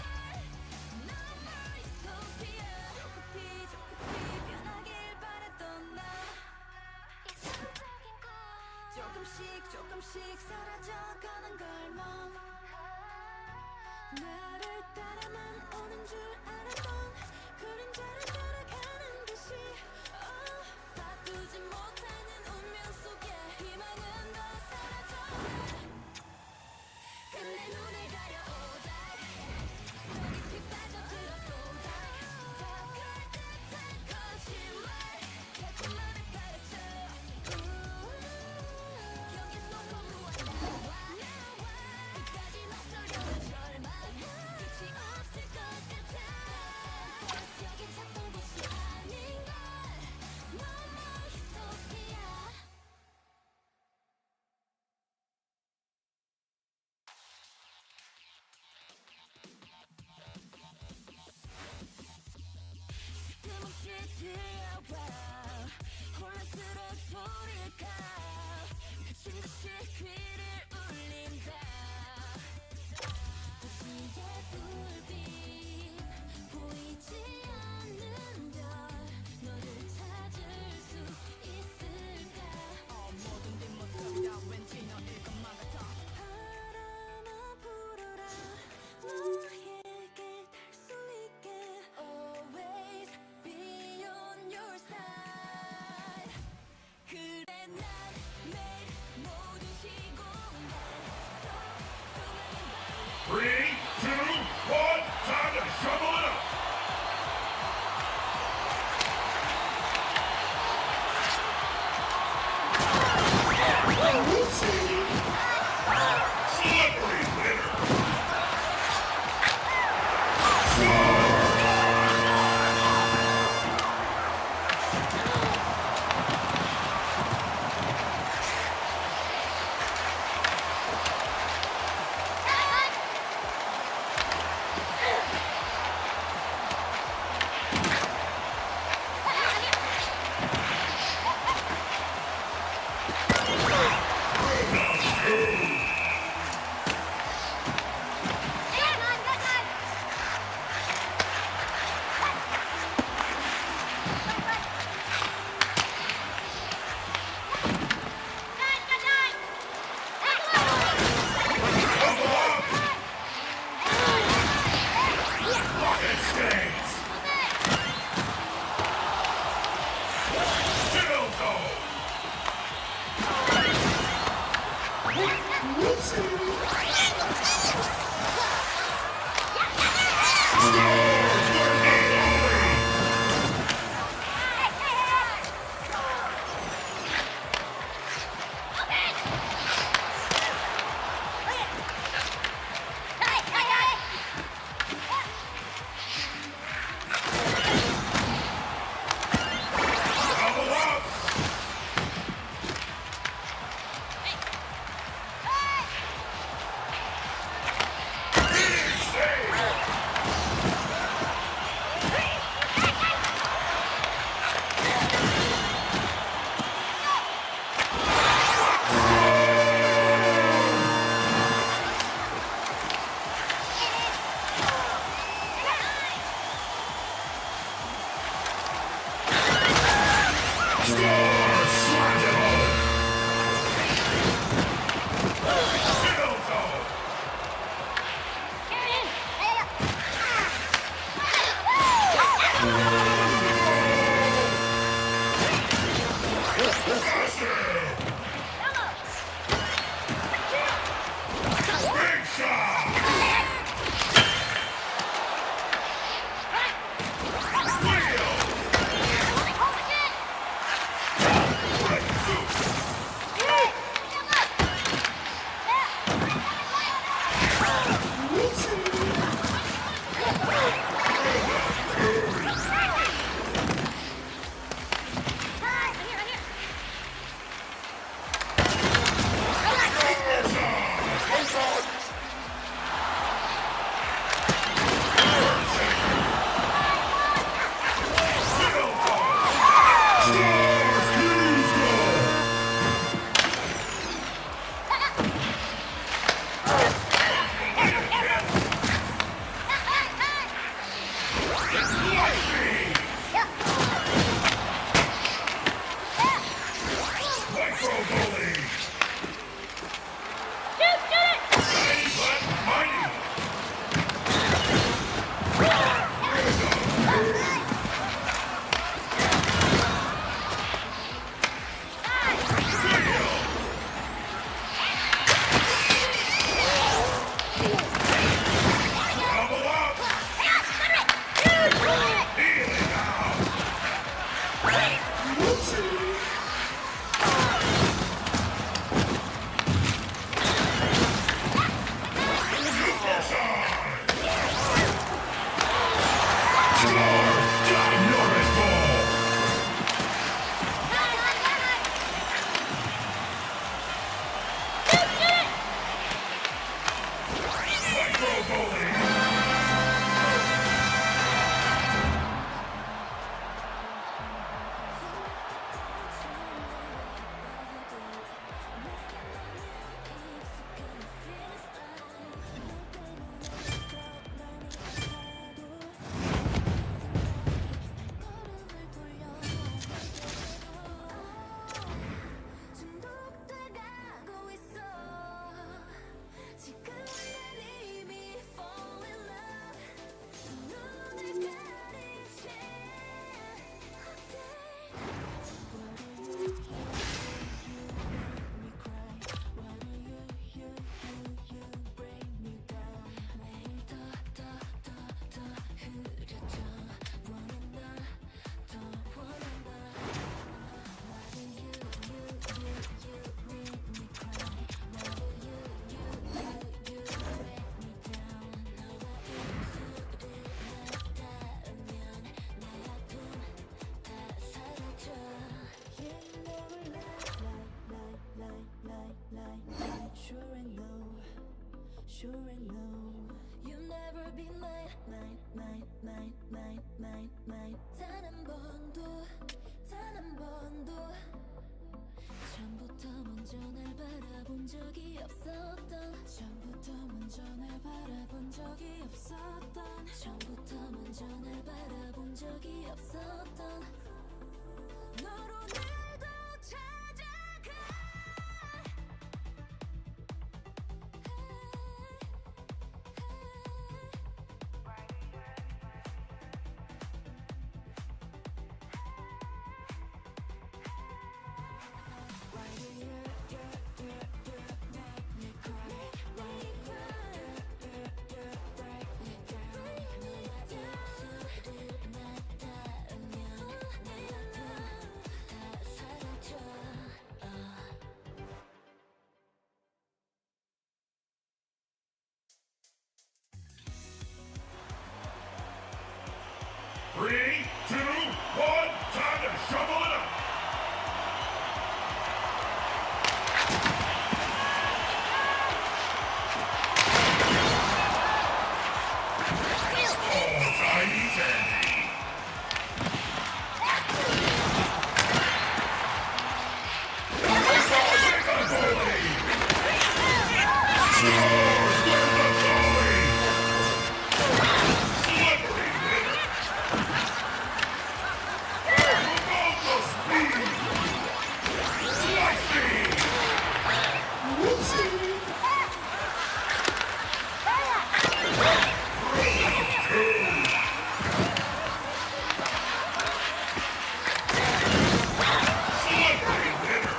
No more utopia 저 끝이 변하길 바랬던 나 이상적인 꿈 조금씩 사라져가는 걸멈 나를 따라만 오는 줄 알았던 그림자를 따라가는 듯이 바꾸지 못하는 운명 속에 희망은 더 사라져가 끝내 눈을 가려오자 더 깊이 빠져들어보자 더 가득한 거짓말 달콤함을 가르쳐 경계 속 허무한 나와 끝까지 맞서려는 절망 끝이 없을 것 같아 여긴 찾던 곳이 아닌 걸 No more utopia 틈없이 들려와 혼란스러운 소리가 미친 듯이 귀를 울린다 도시의 불빛 보이지 않는 별 너를 찾을 수 있을까 모든 뒷모습 다 왠지 너일 것만 같아 바람아 불어라 너에게 닿을 수 있게 Always be on your side 그래 난 매일 모든 시공간 수많은 3, 2, 1, time to shovel it up! Slippery winner! Micro bully. Mighty but mighty. Double up. Healing out. Ginormous ball. Micro bully. 중독돼가고 있어 지금 난 이미 fall in love 눈을 가리지 Sure and no, you'll never be mine, mine. 단 한 번도. 처음부터 먼저 날 바라본 적이 없었던. 처음부터 먼저 날 바라본 적이 없었던. 너로 날 더 찾아가. Three, two, one, time to shovel it up. Oh, tiny Tandy. Mega bully. Where's the bully? Slippery hitter.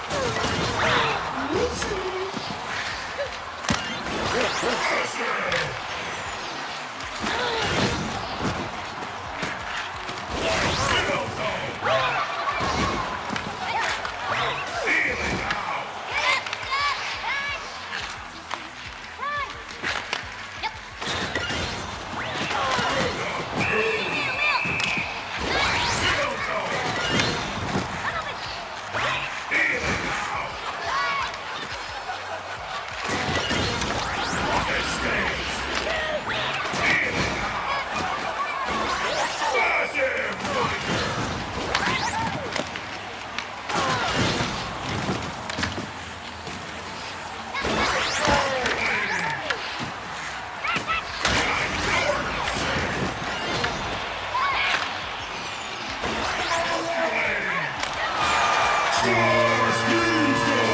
Force needs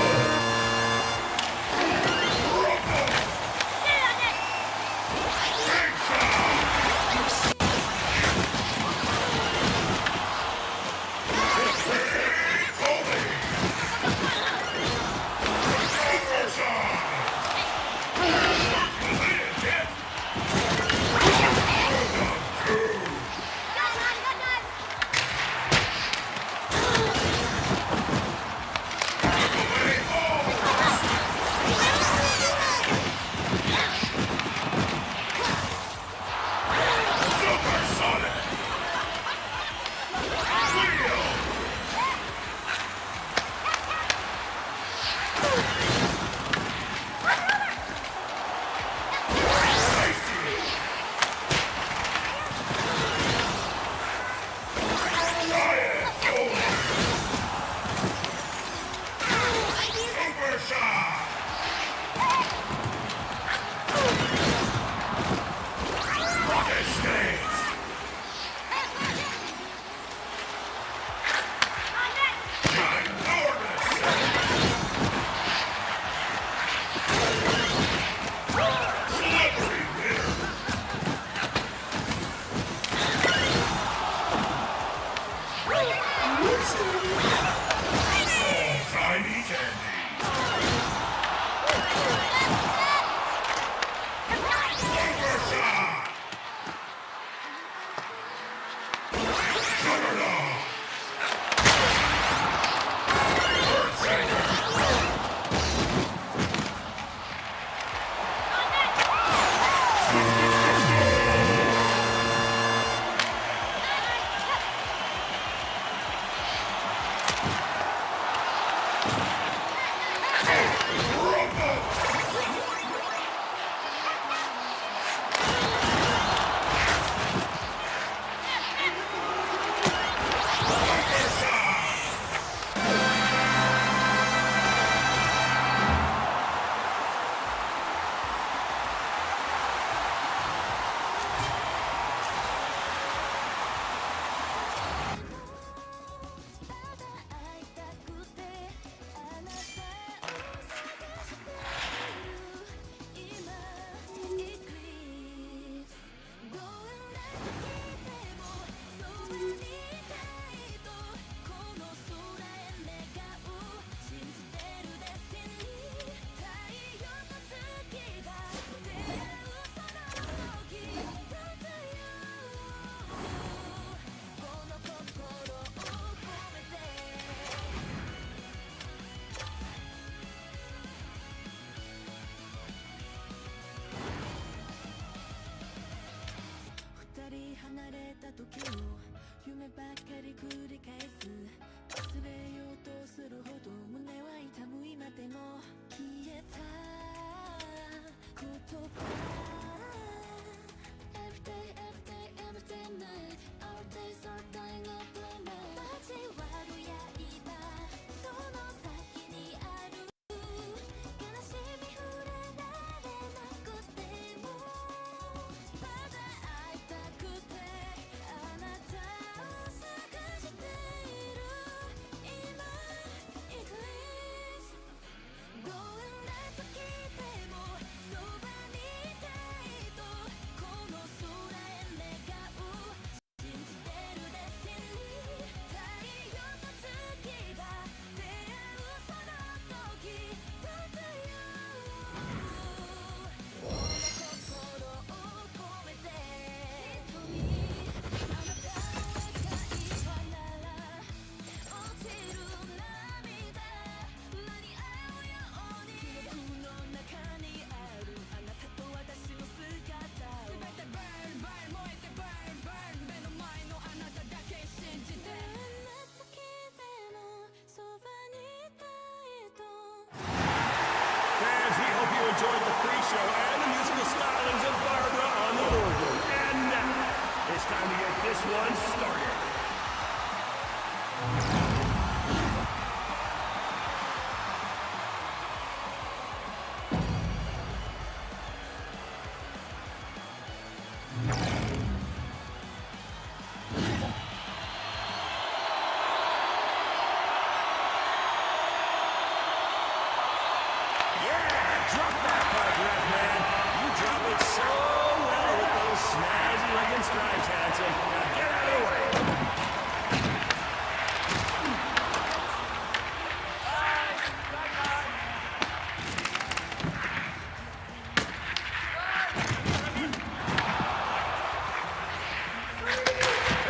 pre-show and the musical stylings of Barbara on the organ. And now, it's time to get this one started. Stripes, handsome. Now get out of the way.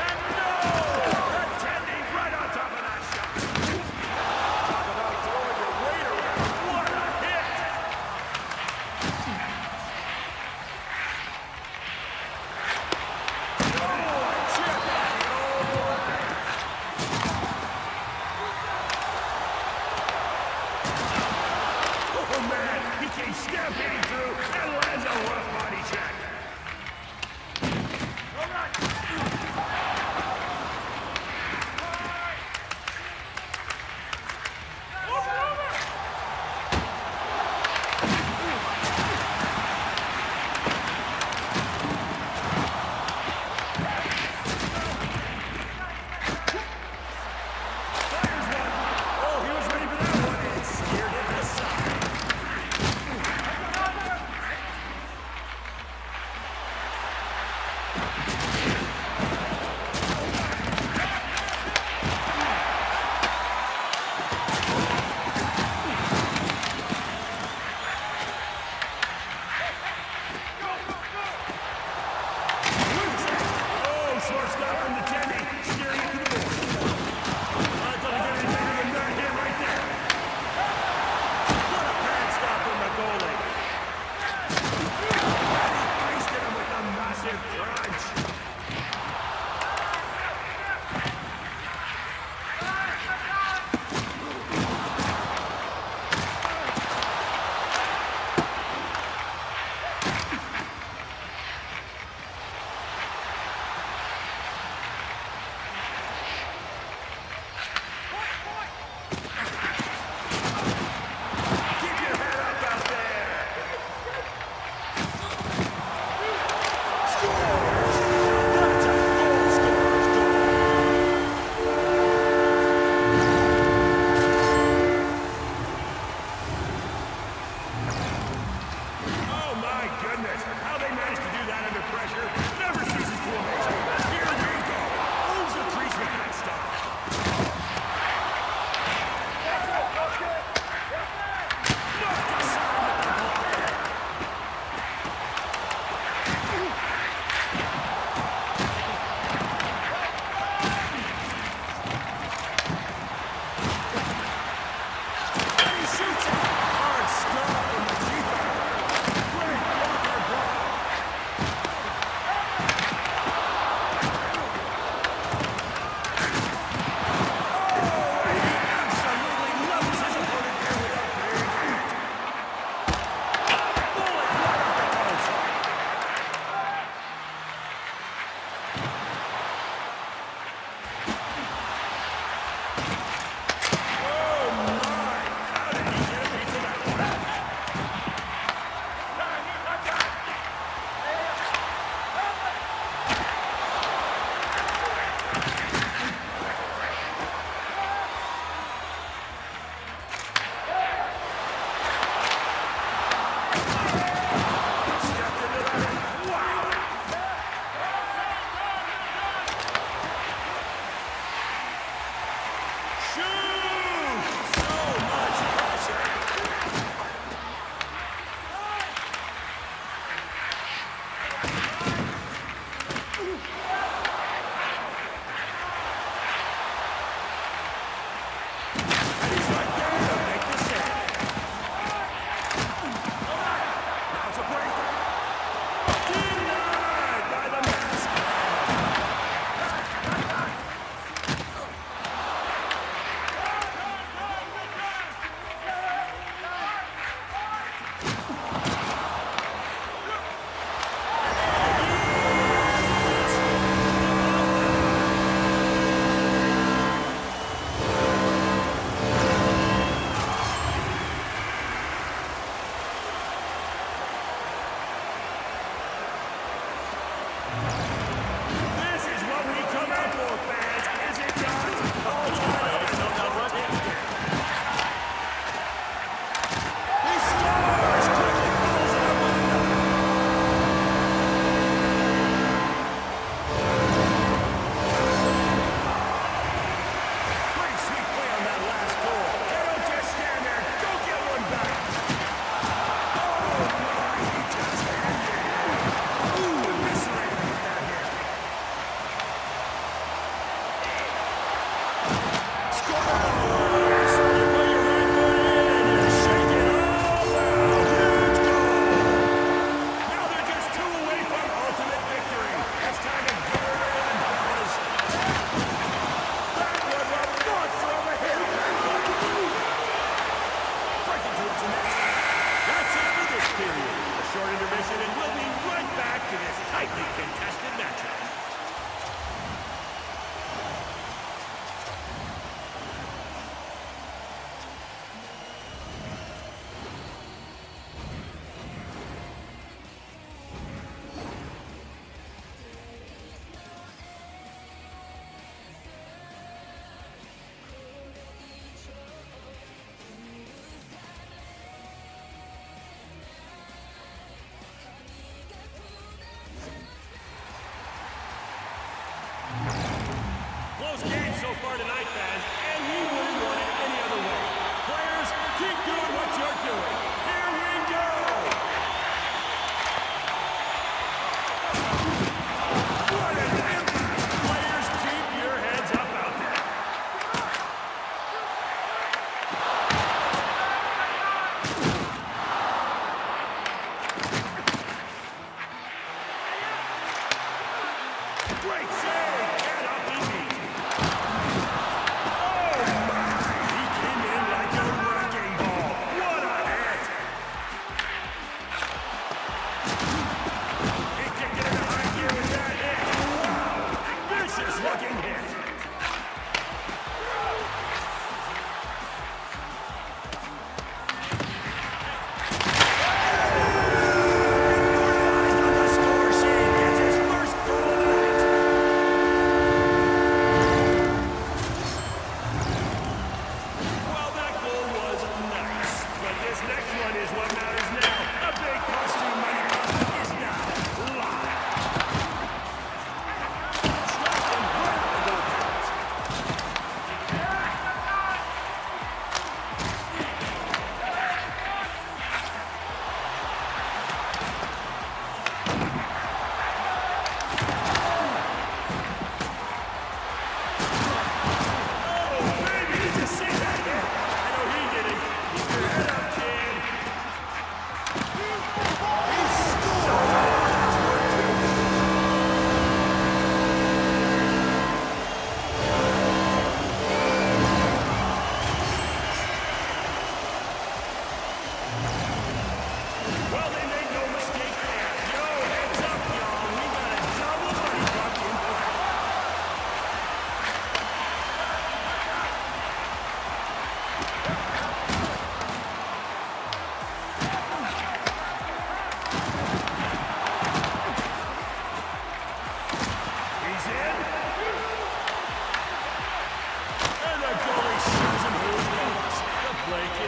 And no! Attending right on top of that shot. Talk about throwing your weight around. What a hit! Oh man, he came stampeding through and lands a rough body check. Fires one. Oh, he was ready for that one and steered it aside.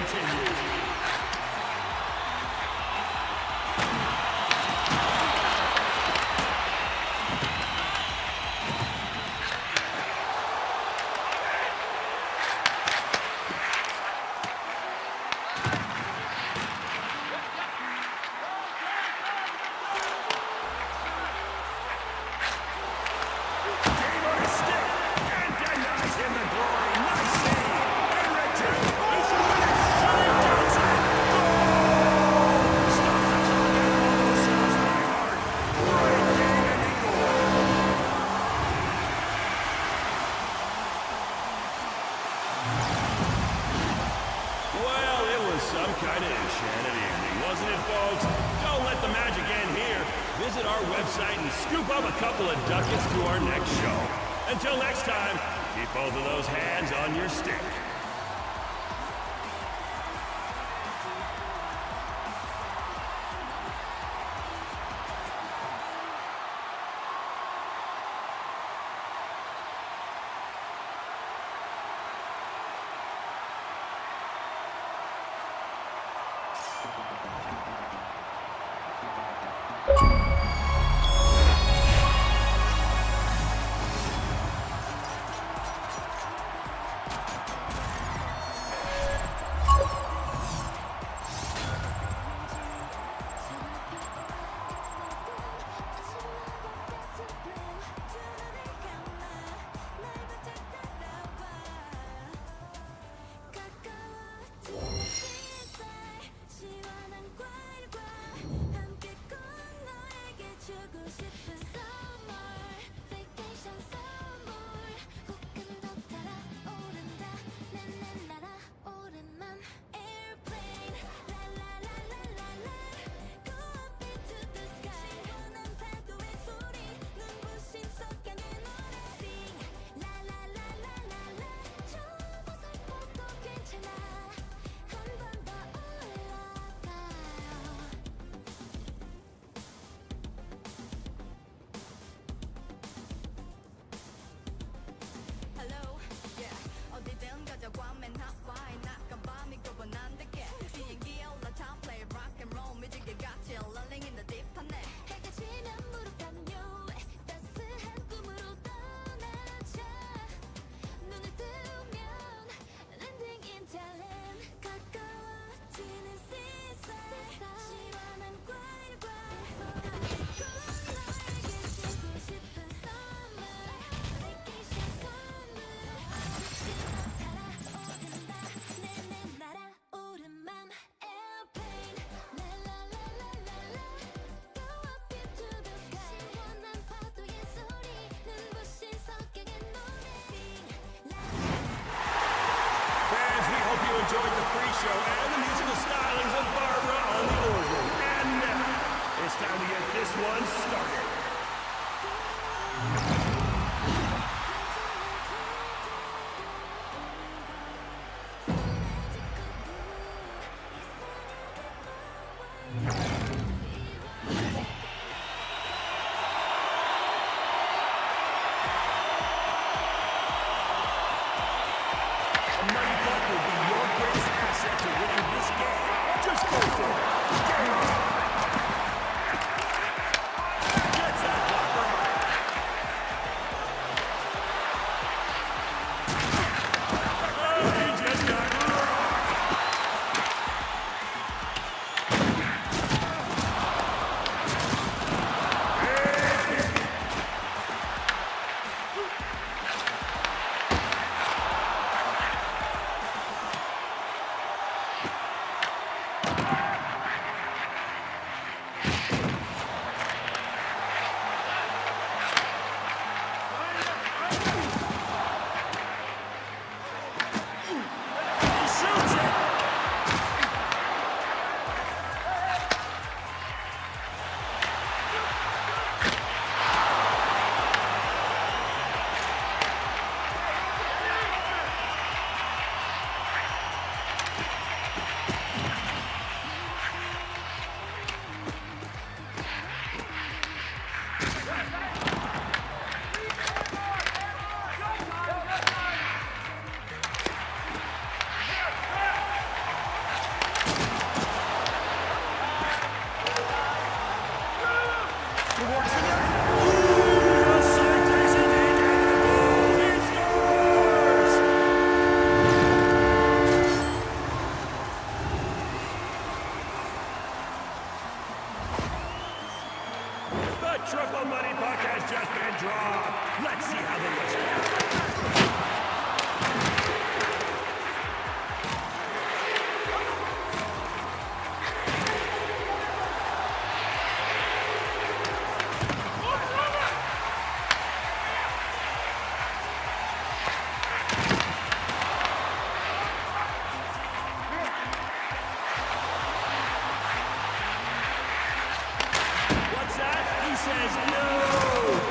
continues. Game on his stick, and denies him the glory. Nice save. And return. He's winning. Shooting Johnson. Goal! Stops the clock and almost stops my heart. Great game and he goal. Well, it was some kind of enchanted evening, wasn't it, folks? Don't let the magic end here. Visit our website and scoop up a couple of ducats to our next show. Until next time, keep both of those hands on your stick. Hello, yeah. 어디든 가자 광맨 하와이 낮과 밤이 구분한다게 비행기에 올라타 play rock and roll 뮤직에 같이 rolling in the deep end 해가 지면 무릎 감요 따스한 꿈으로 떠나자 눈을 뜨면 landing in Thailand 가까워지는 seaside 시원한 과일과 함께 너에게 주고 싶은 summer vacation 선물 내내 날아오른 맘 airplane 랄랄랄랄랄라 go up into the sky 시원한 파도의 소리 눈부신 석양의 노래 sing Fans, we hope you enjoyed the pre-show and the musical stylings of Barbara on the organ. And now, it's time to get this one started. A mighty putt will be your greatest asset to winning this game. Just go for it. Game on. triple money puck has just been dropped. Let's see how they respond. What's that? He says no.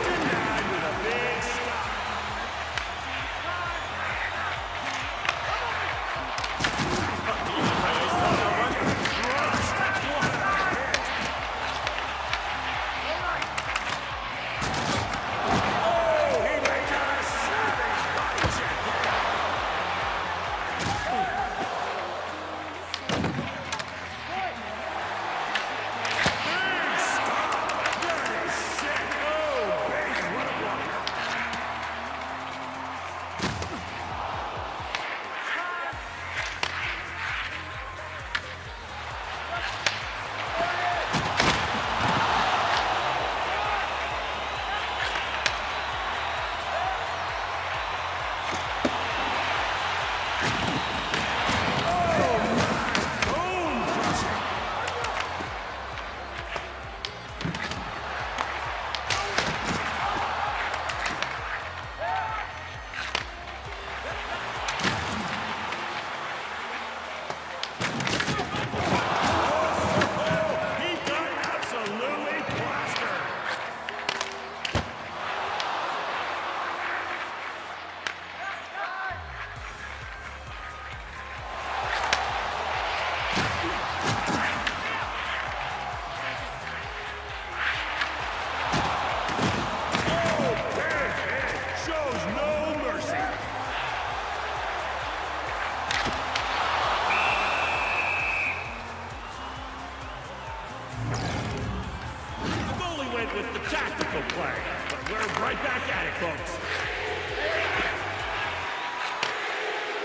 Denied with a big stop. Oh, he laid down a savage body check there. Big stop. That is sick. Oh, baby, what a blocker. Boom crusher. He got absolutely plastered. Oh, big hit. Shows no mercy. The goalie went with the tactical play, but we're right back at it, folks.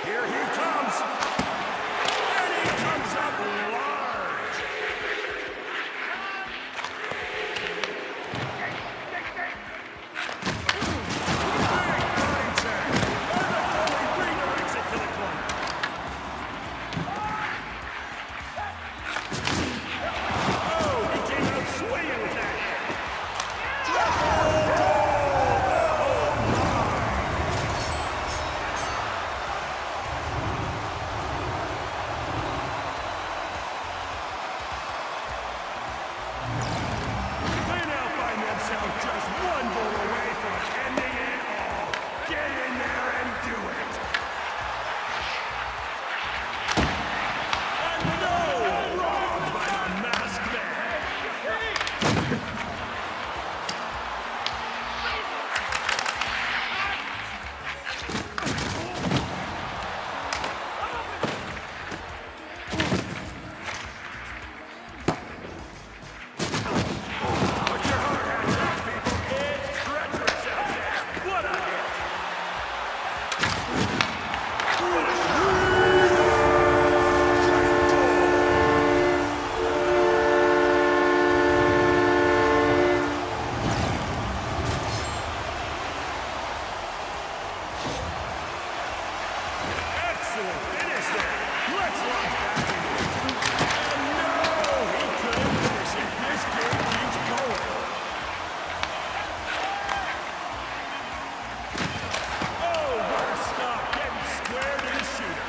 Here he comes. And he comes up large. Big body check. And the goalie redirects it to the corner. Oh, he came out swinging with that. Triple goal! Oh, my. They now find themselves just one goal away from ending it all. Get in there and do it. And no, robbed by the masked man. Put your hard hats on, people. It's treacherous out there. What a hit. Excellent finish there. Let's launch back into it. And no, he couldn't finish it. This game keeps going. Oh, what a stop. Getting squared in the shooter.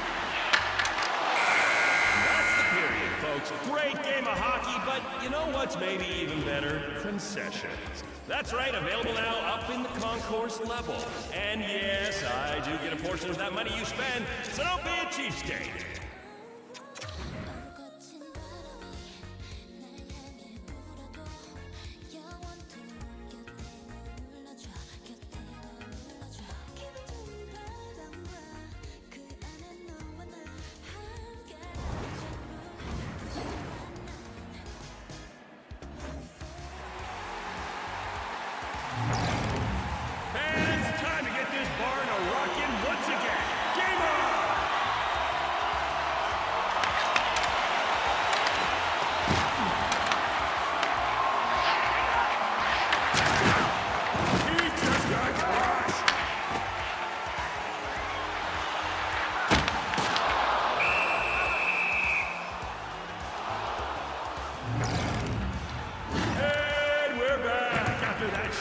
That's the period, folks. Great game of hockey, but you know what's maybe even better? Concessions. That's right, available now up in the concourse level. And yes, I do get a portion of that money you spend, so don't be a cheapskate. 거친 바람이 날 향해 불어도 영원토록 곁에 머물러줘 곁에 머물러줘 기분 좋은 바람과 그 안에 너와 나 함께 And it's time to get this barn a rockin' once again. Game on!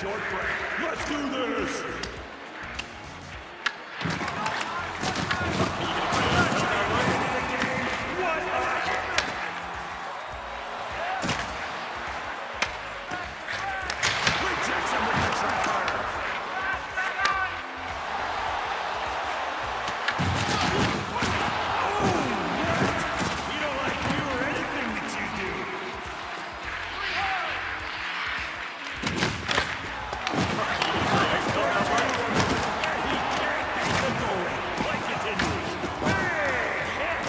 short break. Let's do this! Rejects him with the trapper. He don't like you or anything that you do. And he can't beat the goal. Play continues. Big hit.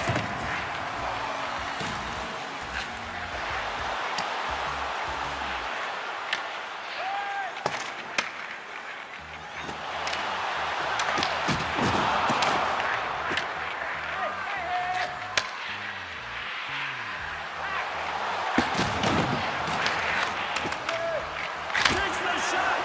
Takes the shot.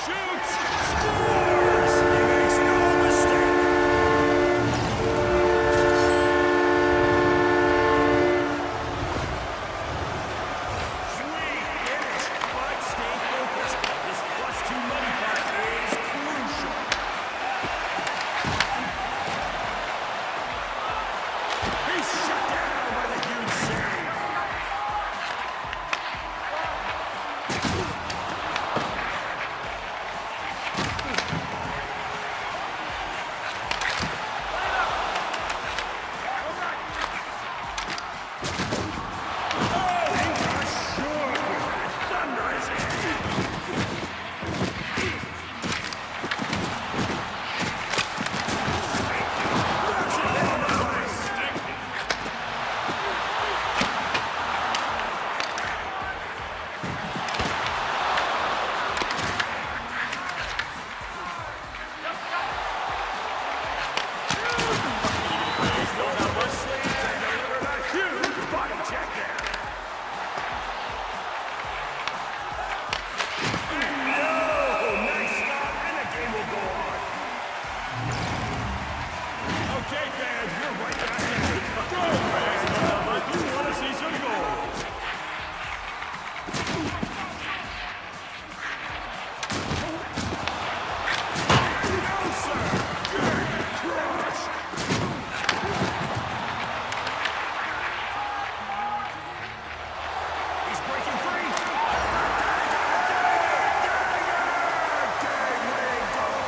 Shoots. Scores. He makes no mistake. Sweet finish, but stay focused. This +2 money part is crucial. He's shut down by the huge save. Oh, he got shook with that thunderous hit. Knocks it down the ice. He's going up his sleeves and delivered a huge body check there. No! Nice stop, and the game will go on. Okay, fans, we're right back at it. Go, fans! You want to see some goals. No, sir! Good crush! He's breaking free! Gateway goal!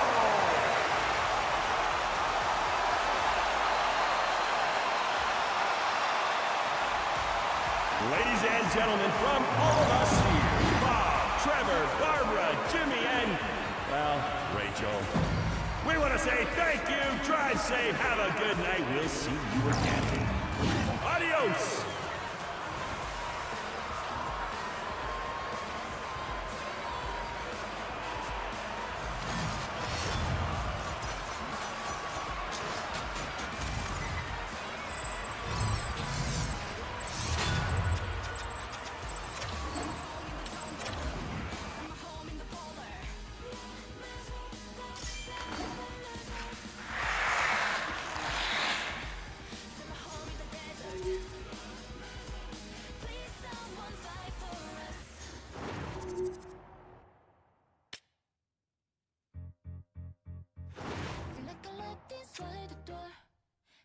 Ladies and gentlemen, from all of us here, Bob, Trevor, Barbara, Jimmy, and, well, Rachel, we want to say thank you, drive safe, have a good night, we'll see you again. Adios!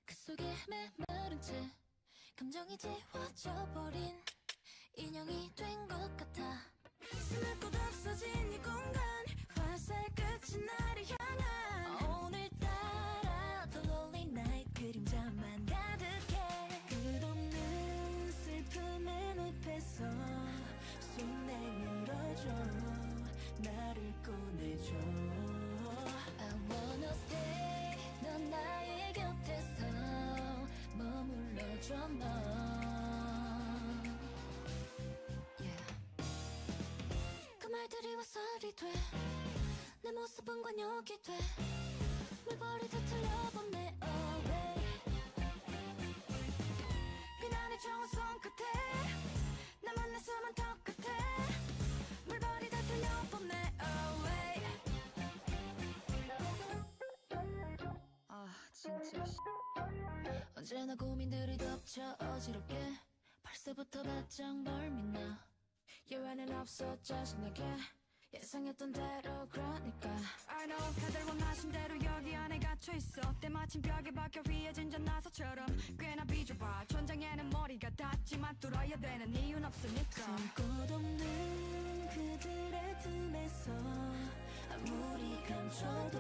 그 속에 메마른 채 감정이 지워져 버린 인형이 된 것 같아. 숨을 곳 없어진 이 공간 화살 끝이 나를 향한 오늘따라 더 lonely night 그림자만 가득해. 끝없는 슬픔의 늪에서 손 내밀어줘 나를 꺼내줘. I wanna stay 넌 나의 곁에서 머물러줘 넌. 그 말들이 화살이 돼 내 모습은 관역이 돼 물버리듯 틀려보내 away. 비난의 좋은 손끝에 나만 내 숨은 턱 끝에 물버리듯 틀려보내 away. 아 진짜 언제나 고민들이 덮쳐 어지럽게 벌써부터 바짝 널 믿나 예외는 없어 짜증나게 예상했던 대로 그러니까 I know 다들 원하신 대로 여기 안에 갇혀있어 때마침 벽에 박혀 휘어진 전 나사처럼 꽤나 비좁아 천장에는 머리가 닿지만 뚫어야 되는 이유는 없으니까 숨꽃 없는 그들의 틈에서 아무리 감춰도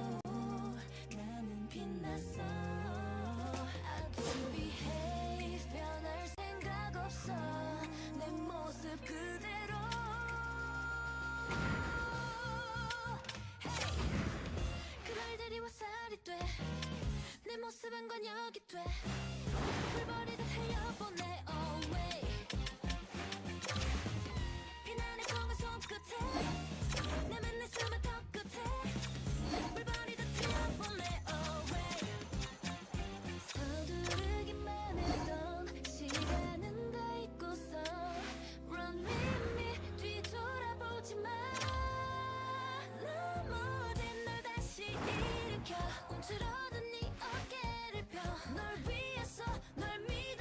나는 빛났어 I don't behave 변할 생각 없어 내 모습 그대로 그 말들이 화살이 돼 내 모습은 관역이 돼 불버리듯 흘려보내 always 비난의 공간 손끝에 내면 내 숨을 턱 끝에 물버리듯 흘려보내 always 서두르기만 했던 시간은 다 잊고서 Run with me 뒤돌아보지 마 넘어진 널 다시 일으켜 움츠러든 네 어깨를 펴 널 위해서 널 믿어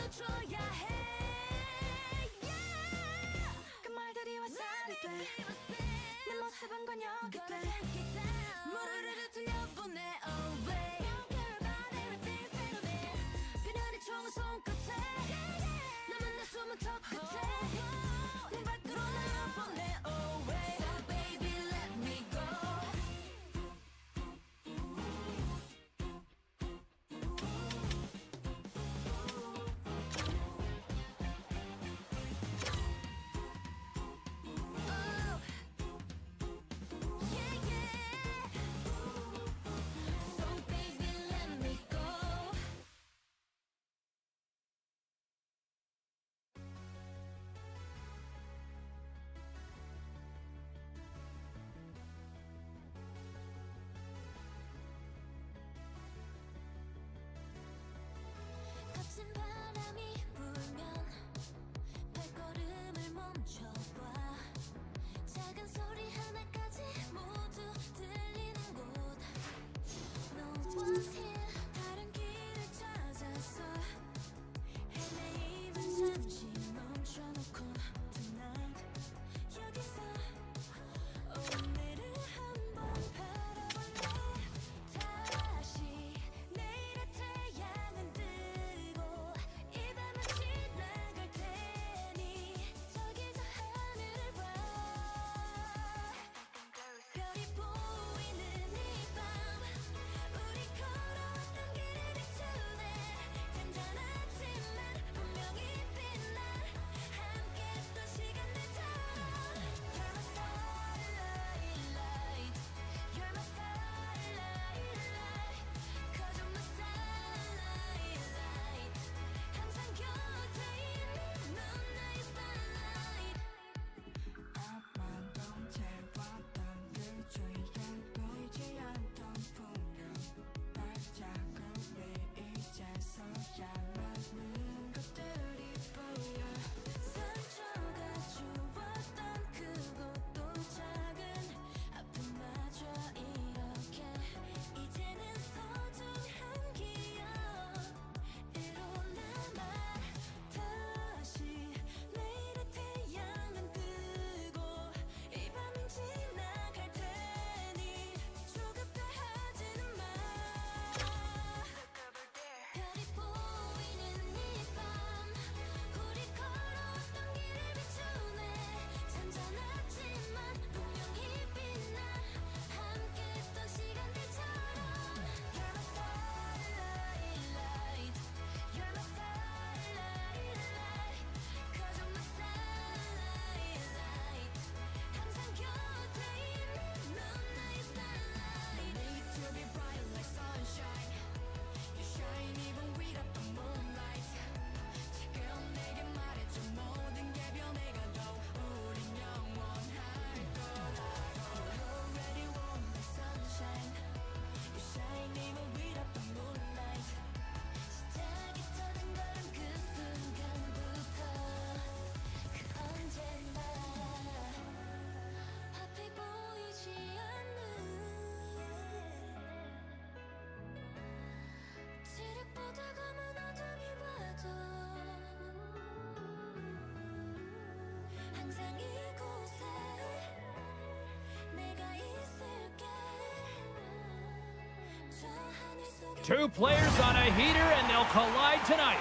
Two players on a heater, and they'll collide tonight.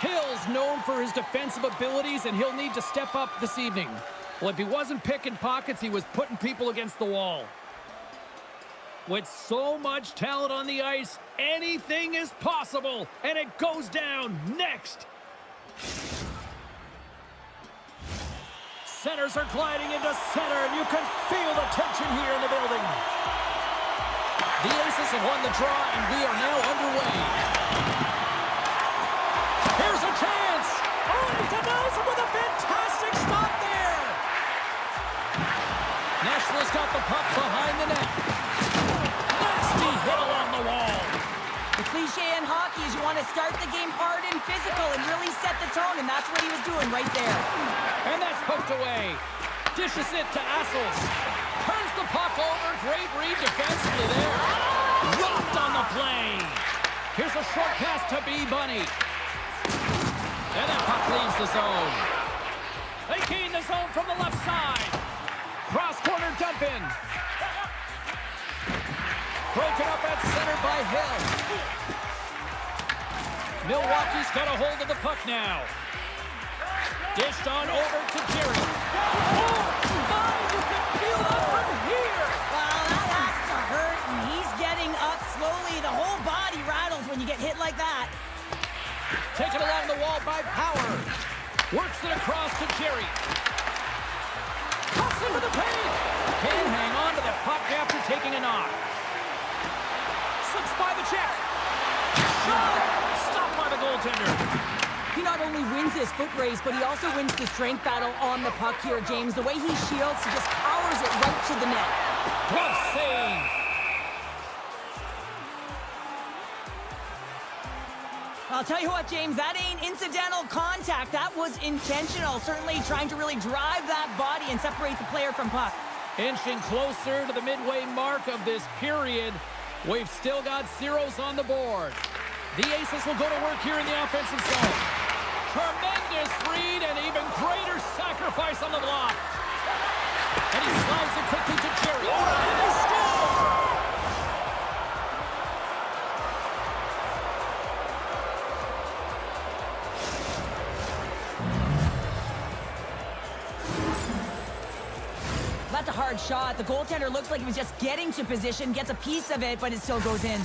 Hill's known for his defensive abilities, and he'll need to step up this evening. Well, if he wasn't picking pockets, he was putting people against the wall. With so much talent on the ice, anything is possible, and it goes down next. Centers are gliding into center, and you can feel the tension here in the building. The Aces have won the draw, and we are now underway. Here's a chance! Oh, he denies him with a fantastic stop there! Nashville's got the puck behind the net. Nasty hit along the wall. The cliche in hockey is you want to start the game hard and physical and really set the tone, and that's what he was doing right there. And that's poked away. Dishes it to Assels. Turns the puck over. Great read defensively there. Rocked on the play. Here's a short pass to B-Bunny. And that puck leaves the zone. They gain the zone from the left side. Cross-corner dump in. Broken up at center by Hill. Milwaukee's got a hold of the puck now. Dished on over to Jerry. Oh, my, you can feel that from here. Well, that has to hurt, and he's getting up slowly. The whole body rattles when you get hit like that. Taken along the wall by Power. Works it across to Jerry. Cuts into the paint. Can't hang on to the puck after taking a knock. Slips by the check. Shot! Stopped by the goaltender. He not only wins this foot race, but he also wins the strength battle on the puck here, James. The way he shields, he just powers it right to the net. Glove save. I'll tell you what, James, that ain't incidental contact. That was intentional. Certainly trying to really drive that body and separate the player from puck. Inching closer to the midway mark of this period. We've still got zeros on the board. The Aces will go to work here in the offensive zone. Tremendous read and even greater sacrifice on the block. And he slides it quickly to Jerry. And he scores! That's a hard shot. The goaltender looks like he was just getting to position, gets a piece of it, but it still goes in.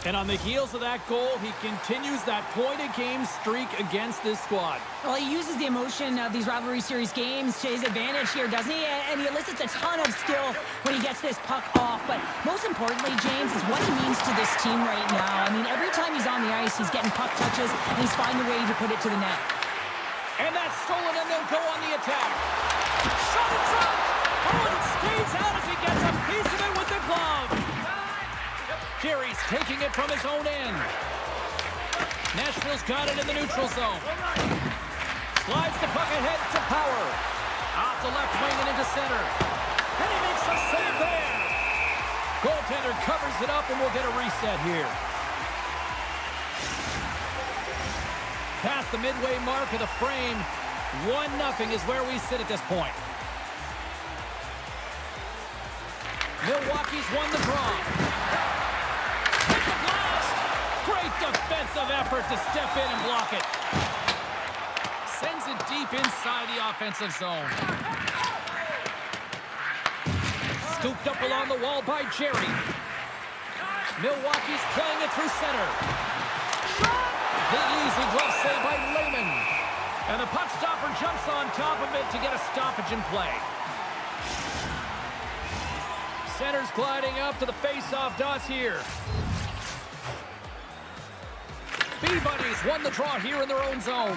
And on the heels of that goal, he continues that point-a-game streak against this squad. Well, he uses the emotion of these rivalry series games to his advantage here, doesn't he? And he elicits a ton of skill when he gets this puck off. But most importantly, James, is what he means to this team right now. I mean, every time he's on the ice, he's getting puck touches, and he's finding a way to put it to the net. And that's stolen, and they'll go on the attack. Shot in front! Oh, and it skates out as he gets a piece of it with the glove. Jerry's taking it from his own end. Nashville's got it in the neutral zone. Slides the puck ahead to Power. Off the left wing and into center. And he makes a save there. Goaltender covers it up, and we'll get a reset here. Past the midway mark of the frame, 1-0 is where we sit at this point. Milwaukee's won the draw. Hit the blast! Great defensive effort to step in and block it. Sends it deep inside the offensive zone. Scooped up along the wall by Jerry. Milwaukee's playing it through center. The easy glove save by Lehman. And the puck stopper jumps on top of it to get a stoppage in play. Center's gliding up to the face-off dots here. B-Bunnies won the draw here in their own zone.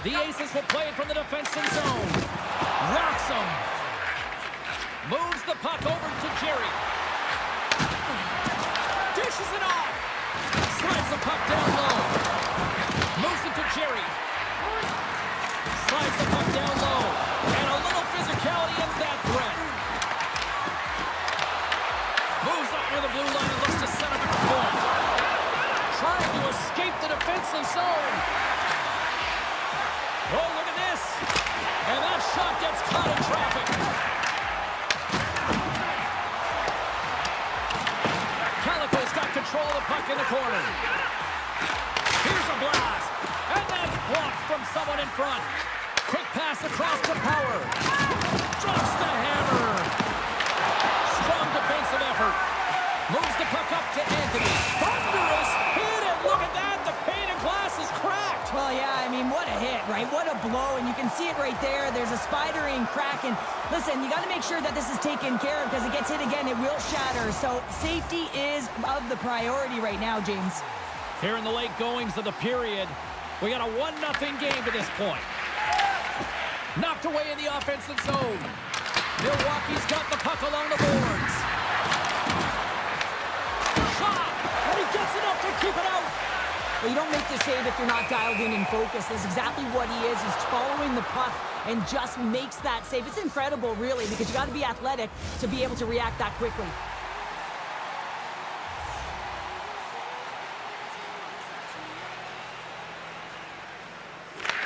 The Aces will play it from the defensive zone. Rocks him. Moves the puck over to Jerry. Dishes it off. Slides the puck down low. Moves it to Jerry. Slides the puck down low. And a little physicality ends that threat. Moves up near the blue line and looks to set up at the point. Trying to escape the defensive zone. Oh, look at this. And that shot gets caught in traffic. control of the puck in the corner. Here's a blast. And that's blocked from someone in front. Quick pass across to Power. Drops the hammer. Strong defensive effort. Moves the puck up to Anthony. Thunderous hit, and look at that. The pane of glass is cracked. Well, yeah, I mean, what a hit, right? What a blow, and you can see it right there. There's a spidering crack, and listen, you got to make sure that this is taken care of because it gets hit again, it will shatter. So safety is of the priority right now, James. Here in the late goings of the period, we got a 1-0 game to this point. Knocked away in the offensive zone. Milwaukee's got the puck along the boards. Shot! And he gets enough to keep it out. Well, you don't make the save if you're not dialed in and focused. That's exactly what he is. He's following the puck and just makes that save. It's incredible, really, because you got to be athletic to be able to react that quickly.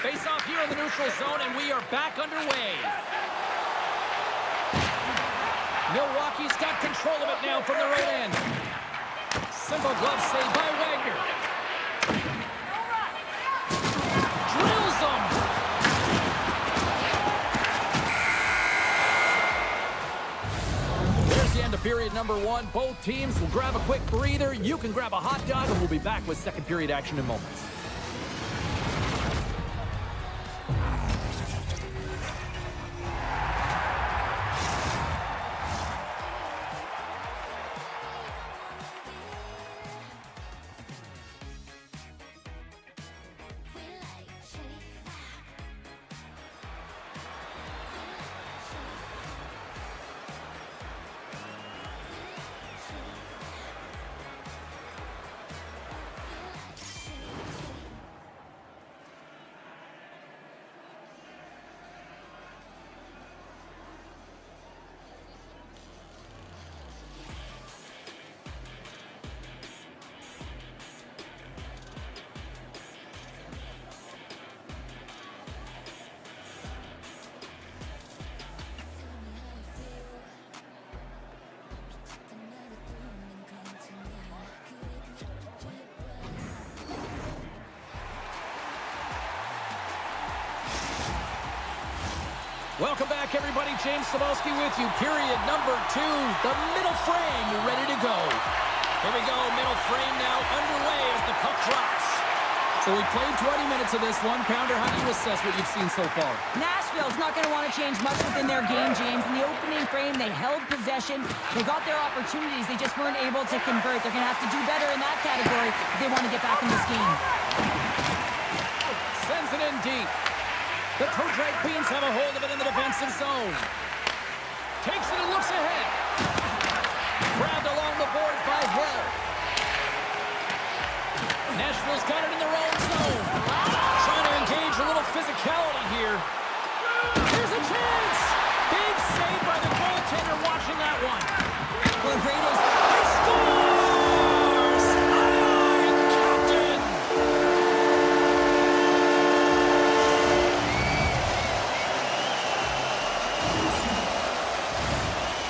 Face off here in the neutral zone, and we are back underway. Milwaukee's got control of it now from their own end. Simple glove save by Wagner. Drills them. There's the end of period number 1. Both teams will grab a quick breather. You can grab a hot dog, and we'll be back with second period action in moments. Welcome back, everybody. James Cebulski with you. Period number 2. The middle frame ready to go. Here we go. Middle frame now underway as the puck drops. So we played 20 minutes of this one. Pounder, how do you assess what you've seen so far? Nashville's not going to want to change much within their game, James. In the opening frame, they held possession. They got their opportunities. They just weren't able to convert. They're going to have to do better in that category if they want to get back in this game. Sends it in deep. The Detroit Queens have a hold of it in the defensive zone. Takes it and looks ahead. Grabbed along the boards by Hill. Nashville's got it in their own zone. Trying to engage a little physicality here. Here's a chance. Big save by the goaltender watching that one. Well, great is... He scores! Iron Captain!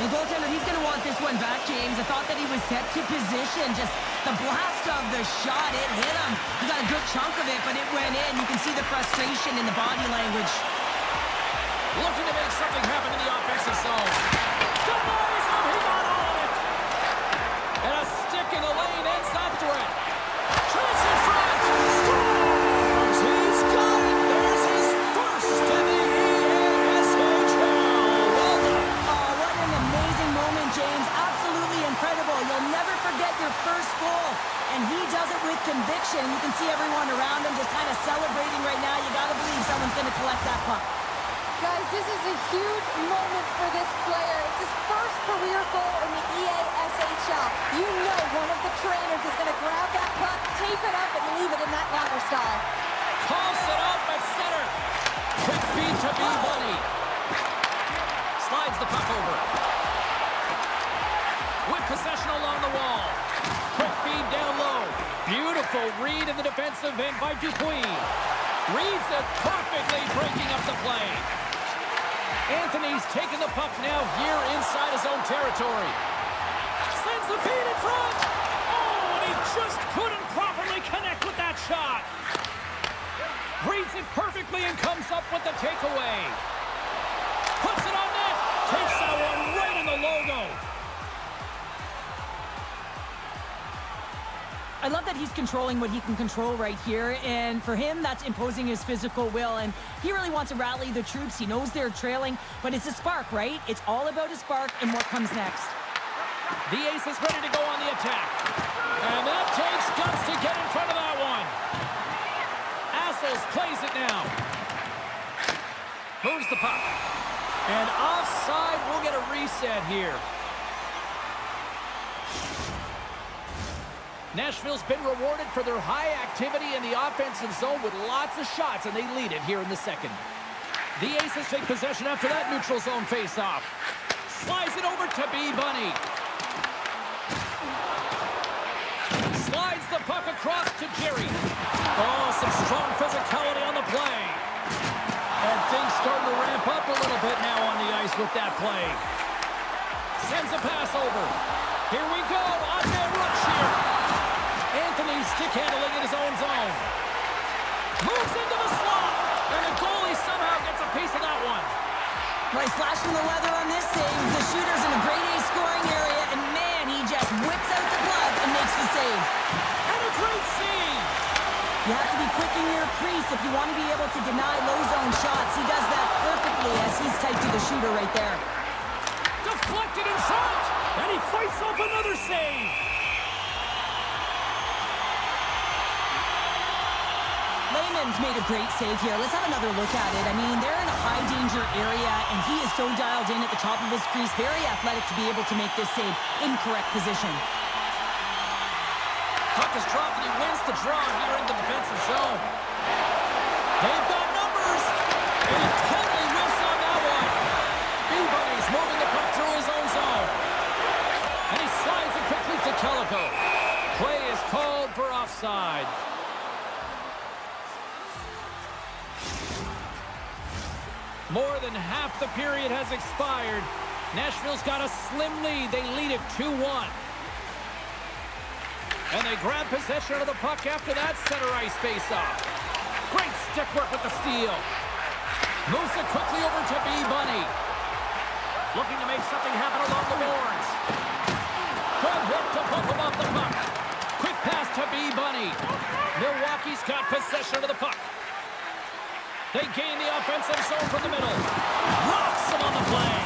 The goaltender, he's going to want this one back, James. I thought that he was set to position. Just the blast of the shot, it hit him. He got a good chunk of it, but it went in. You can see the frustration in the body language. Looking to make something happen in the offensive zone. Denies him, he got all of it. And a stick in the lane ends that threat. Chance in front. Scores! He's got it. There's his first in the EASHL. Well done. Oh, what an amazing moment, James. Absolutely incredible. You'll never forget your first goal. And he does it with conviction. You can see everyone around him just kind of celebrating right now. You got to believe someone's going to collect that puck. Guys, this is a huge moment for this player. It's his first career goal in the EASHL. You know one of the trainers is going to grab that puck, tape it up, and leave it in that locker style. Coughs it up at center. Quick feed to B-Bunny. Slides the puck over. With possession along the wall. Quick feed down low. Beautiful read in the defensive end by Dupuis. Reads it perfectly, breaking up the play. Anthony's taking the puck now here inside his own territory. Sends the feed in front. Oh, and And he just couldn't properly connect with that shot. Reads it perfectly and comes up with the takeaway. Puts it on net. Takes that one right in the logo. I love that he's controlling what he can control right here, and for him, that's imposing his physical will, and he really wants to rally the troops. He knows they're trailing, but it's a spark, right? It's all about a spark and what comes next. The ace is ready to go on the attack. And that takes guts to get in front of that one. Assels plays it now. Moves the puck. And offside, we'll get a reset here. Nashville's been rewarded for their high activity in the offensive zone with lots of shots, and they lead it here in the second. The Aces take possession after that neutral zone faceoff. Slides it over to B-Bunny. Slides the puck across to Jerry. Oh, some strong physicality on the play. And things starting to ramp up a little bit now on the ice with that play. Sends a pass over. Here we go, on the rush here. Anthony stick handling in his own zone. Moves into the slot. And the goalie somehow gets a piece of that one. Well, he's flashing the leather on this save. The shooter's in a grade A scoring area, and man, he just whips out the glove and makes the save. And a great save. You have to be quick in your crease if you want to be able to deny low zone shots. He does that perfectly as he's tight to the shooter right there. Deflected in front. And he fights off another save. Lehman's made a great save here. Let's have another look at it. I mean, they're in a high-danger area, and he is so dialed in at the top of his crease. Very athletic to be able to make this save in correct position. Puck is dropped, and he wins the draw here in the defensive zone. They've got numbers. And he totally whiffs on that one. B-Bunny's moving the puck through his own zone. And he slides it quickly to Calico. Play is called for offside. More than half the period has expired. Nashville's got a slim lead. They lead it 2-1. And they grab possession of the puck after that center ice faceoff. Great stick work with the steal. Moves it quickly over to B-Bunny. Looking to make something happen along the boards. Good hit to poke him off the puck. Quick pass to B-Bunny. Milwaukee's got possession of the puck. They gain the offensive zone from the middle. Rocks him on the play.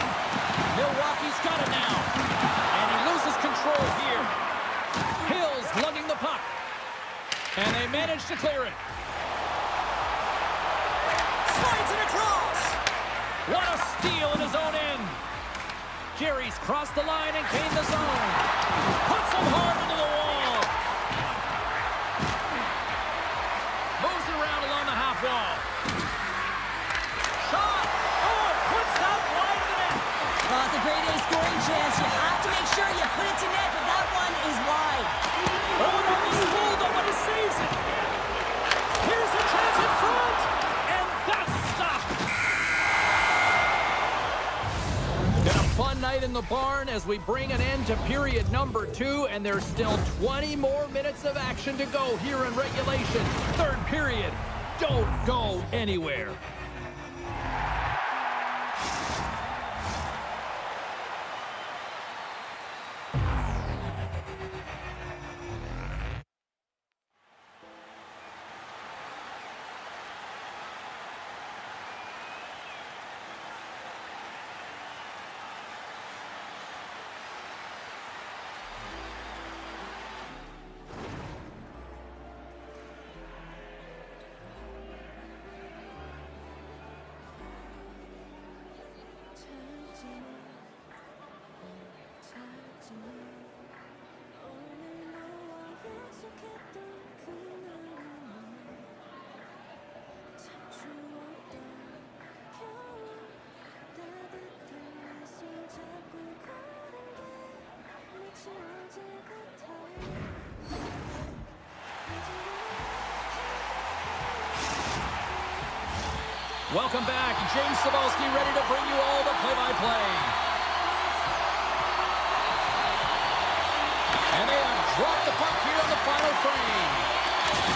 Milwaukee's got it now. And he loses control here. Hill's lugging the puck. And they manage to clear it. Slides it across. What a steal in his own end. Jerry's crossed the line and gained the zone. Puts him hard into the wall. Moves it around along the half wall. Shot! Oh, it puts that wide of the net. Well, it's a grade A scoring chance. You have to make sure you put it to net, but that one is wide. Oh, and almost fooled him, but he saves it. Here's a chance in front, and that's stopped. Been a fun night in the barn as we bring an end to period number 2, and there's still 20 more minutes of action to go here in regulation. Third period. Don't go anywhere. Welcome back. James Cebulski ready to bring you all the play-by-play. And they have drop the puck here on the final frame.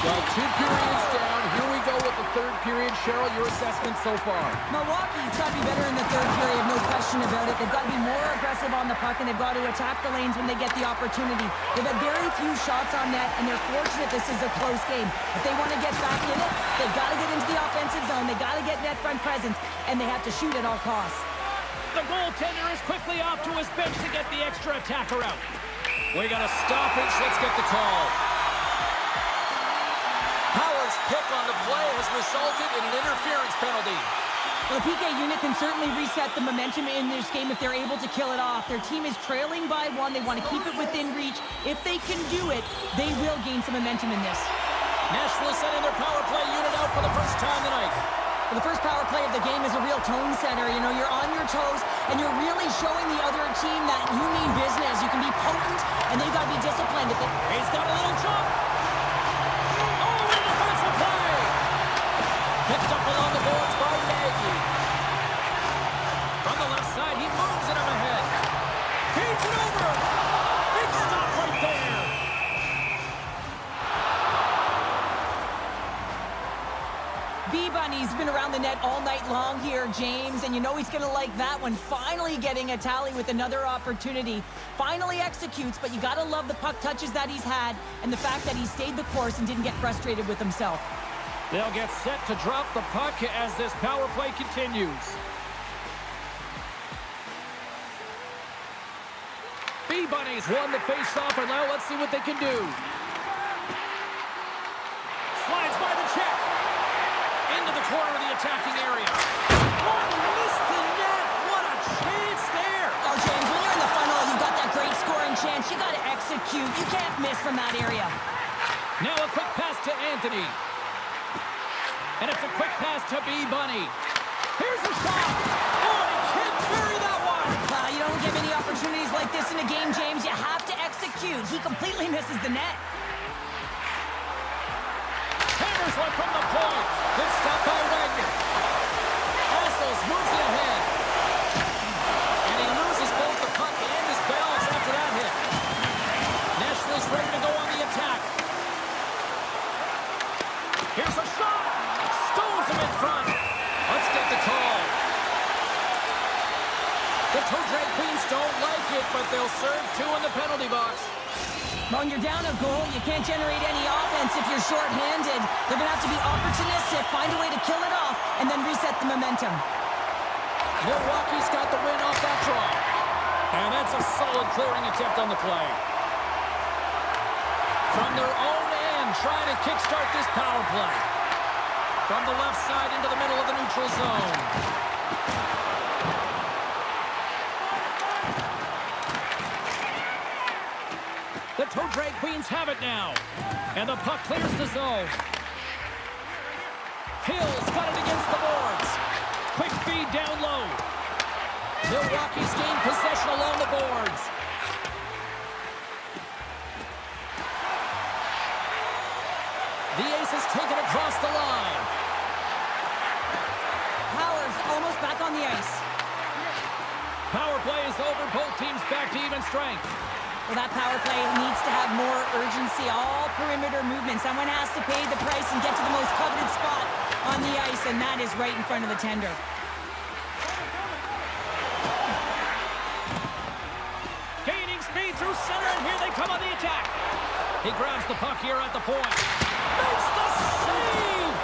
Well, 2 periods down. Here we go with the third period. Cheryl, your assessment so far? Milwaukee's got to be better in the third period, no question about it. They've got to be more aggressive on the puck, and they've got to attack the lanes when they get the opportunity. They've had very few shots on net, and they're fortunate this is a close game. If they want to get back in it, they've got to get into the offensive zone. They've got to get net front presence, and they have to shoot at all costs. The goaltender is quickly off to his bench to get the extra attacker out. We got a stoppage. Let's get the call. Power's pick on the play has resulted in an interference penalty. Well, the PK unit can certainly reset the momentum in this game if they're able to kill it off. Their team is trailing by 1. They want to keep it within reach. If they can do it, they will gain some momentum in this. Nashville sending their power play unit out for the first time tonight. Well, the first power play of the game is a real tone setter. You know, you're on your toes, and you're really showing the other team that you mean business. You can be potent, and they've got to be disciplined. He's got a little jump. Picked up along the boards by Nagy. From the left side, he moves it up ahead. Feeds it over. Big stop right there. B-Bunny's been around the net all night long here, James, and you know he's going to like that one. Finally getting a tally with another opportunity. Finally executes, but you got to love the puck touches that he's had and the fact that he stayed the course and didn't get frustrated with himself. They'll get set to drop the puck as this power play continues. B-Bunnies won the face-off, and now let's see what they can do. Slides by the check. Into the corner of the attacking area. Oh, missed the net. What a chance there. Oh, James, when you're in the funnel, you've got that great scoring chance. You got to execute. You can't miss from that area. Now a quick pass to Anthony. And it's a quick pass to B-Bunny. Here's a shot. Oh, he can't bury that one. You don't get many opportunities like this in a game, James. You have to execute. He completely misses the net. Hammers one from the point. Good stop by Wagner. Hassels moves it ahead. And he loses both the puck and his balance after that hit. Nashville's ready to go on the attack. Here's a shot. Stones him in front. Let's get the call. The Toe Drag Queens don't like it, but they'll serve 2 in the penalty box. When you're down a goal, you can't generate any offense if you're shorthanded. They're going to have to be opportunistic, find a way to kill it off, and then reset the momentum. Milwaukee's got the win off that draw. And that's a solid clearing attempt on the play. From their own end, trying to kickstart this power play. From the left side into the middle of the neutral zone. The Toe Drag Queens have it now. And the puck clears the zone. Hill's got it against the boards. Quick feed down low. Milwaukee's gained possession along the boards. The Aces take it across the line. Howard's almost back on the ice. Power play is over. Both teams back to even strength. Well, that power play needs to have more urgency. All perimeter movement. Someone has to pay the price and get to the most coveted spot on the ice, and that is right in front of the tender. Gaining speed through center, and here they come on the attack. He grabs the puck here at the point. Makes the save!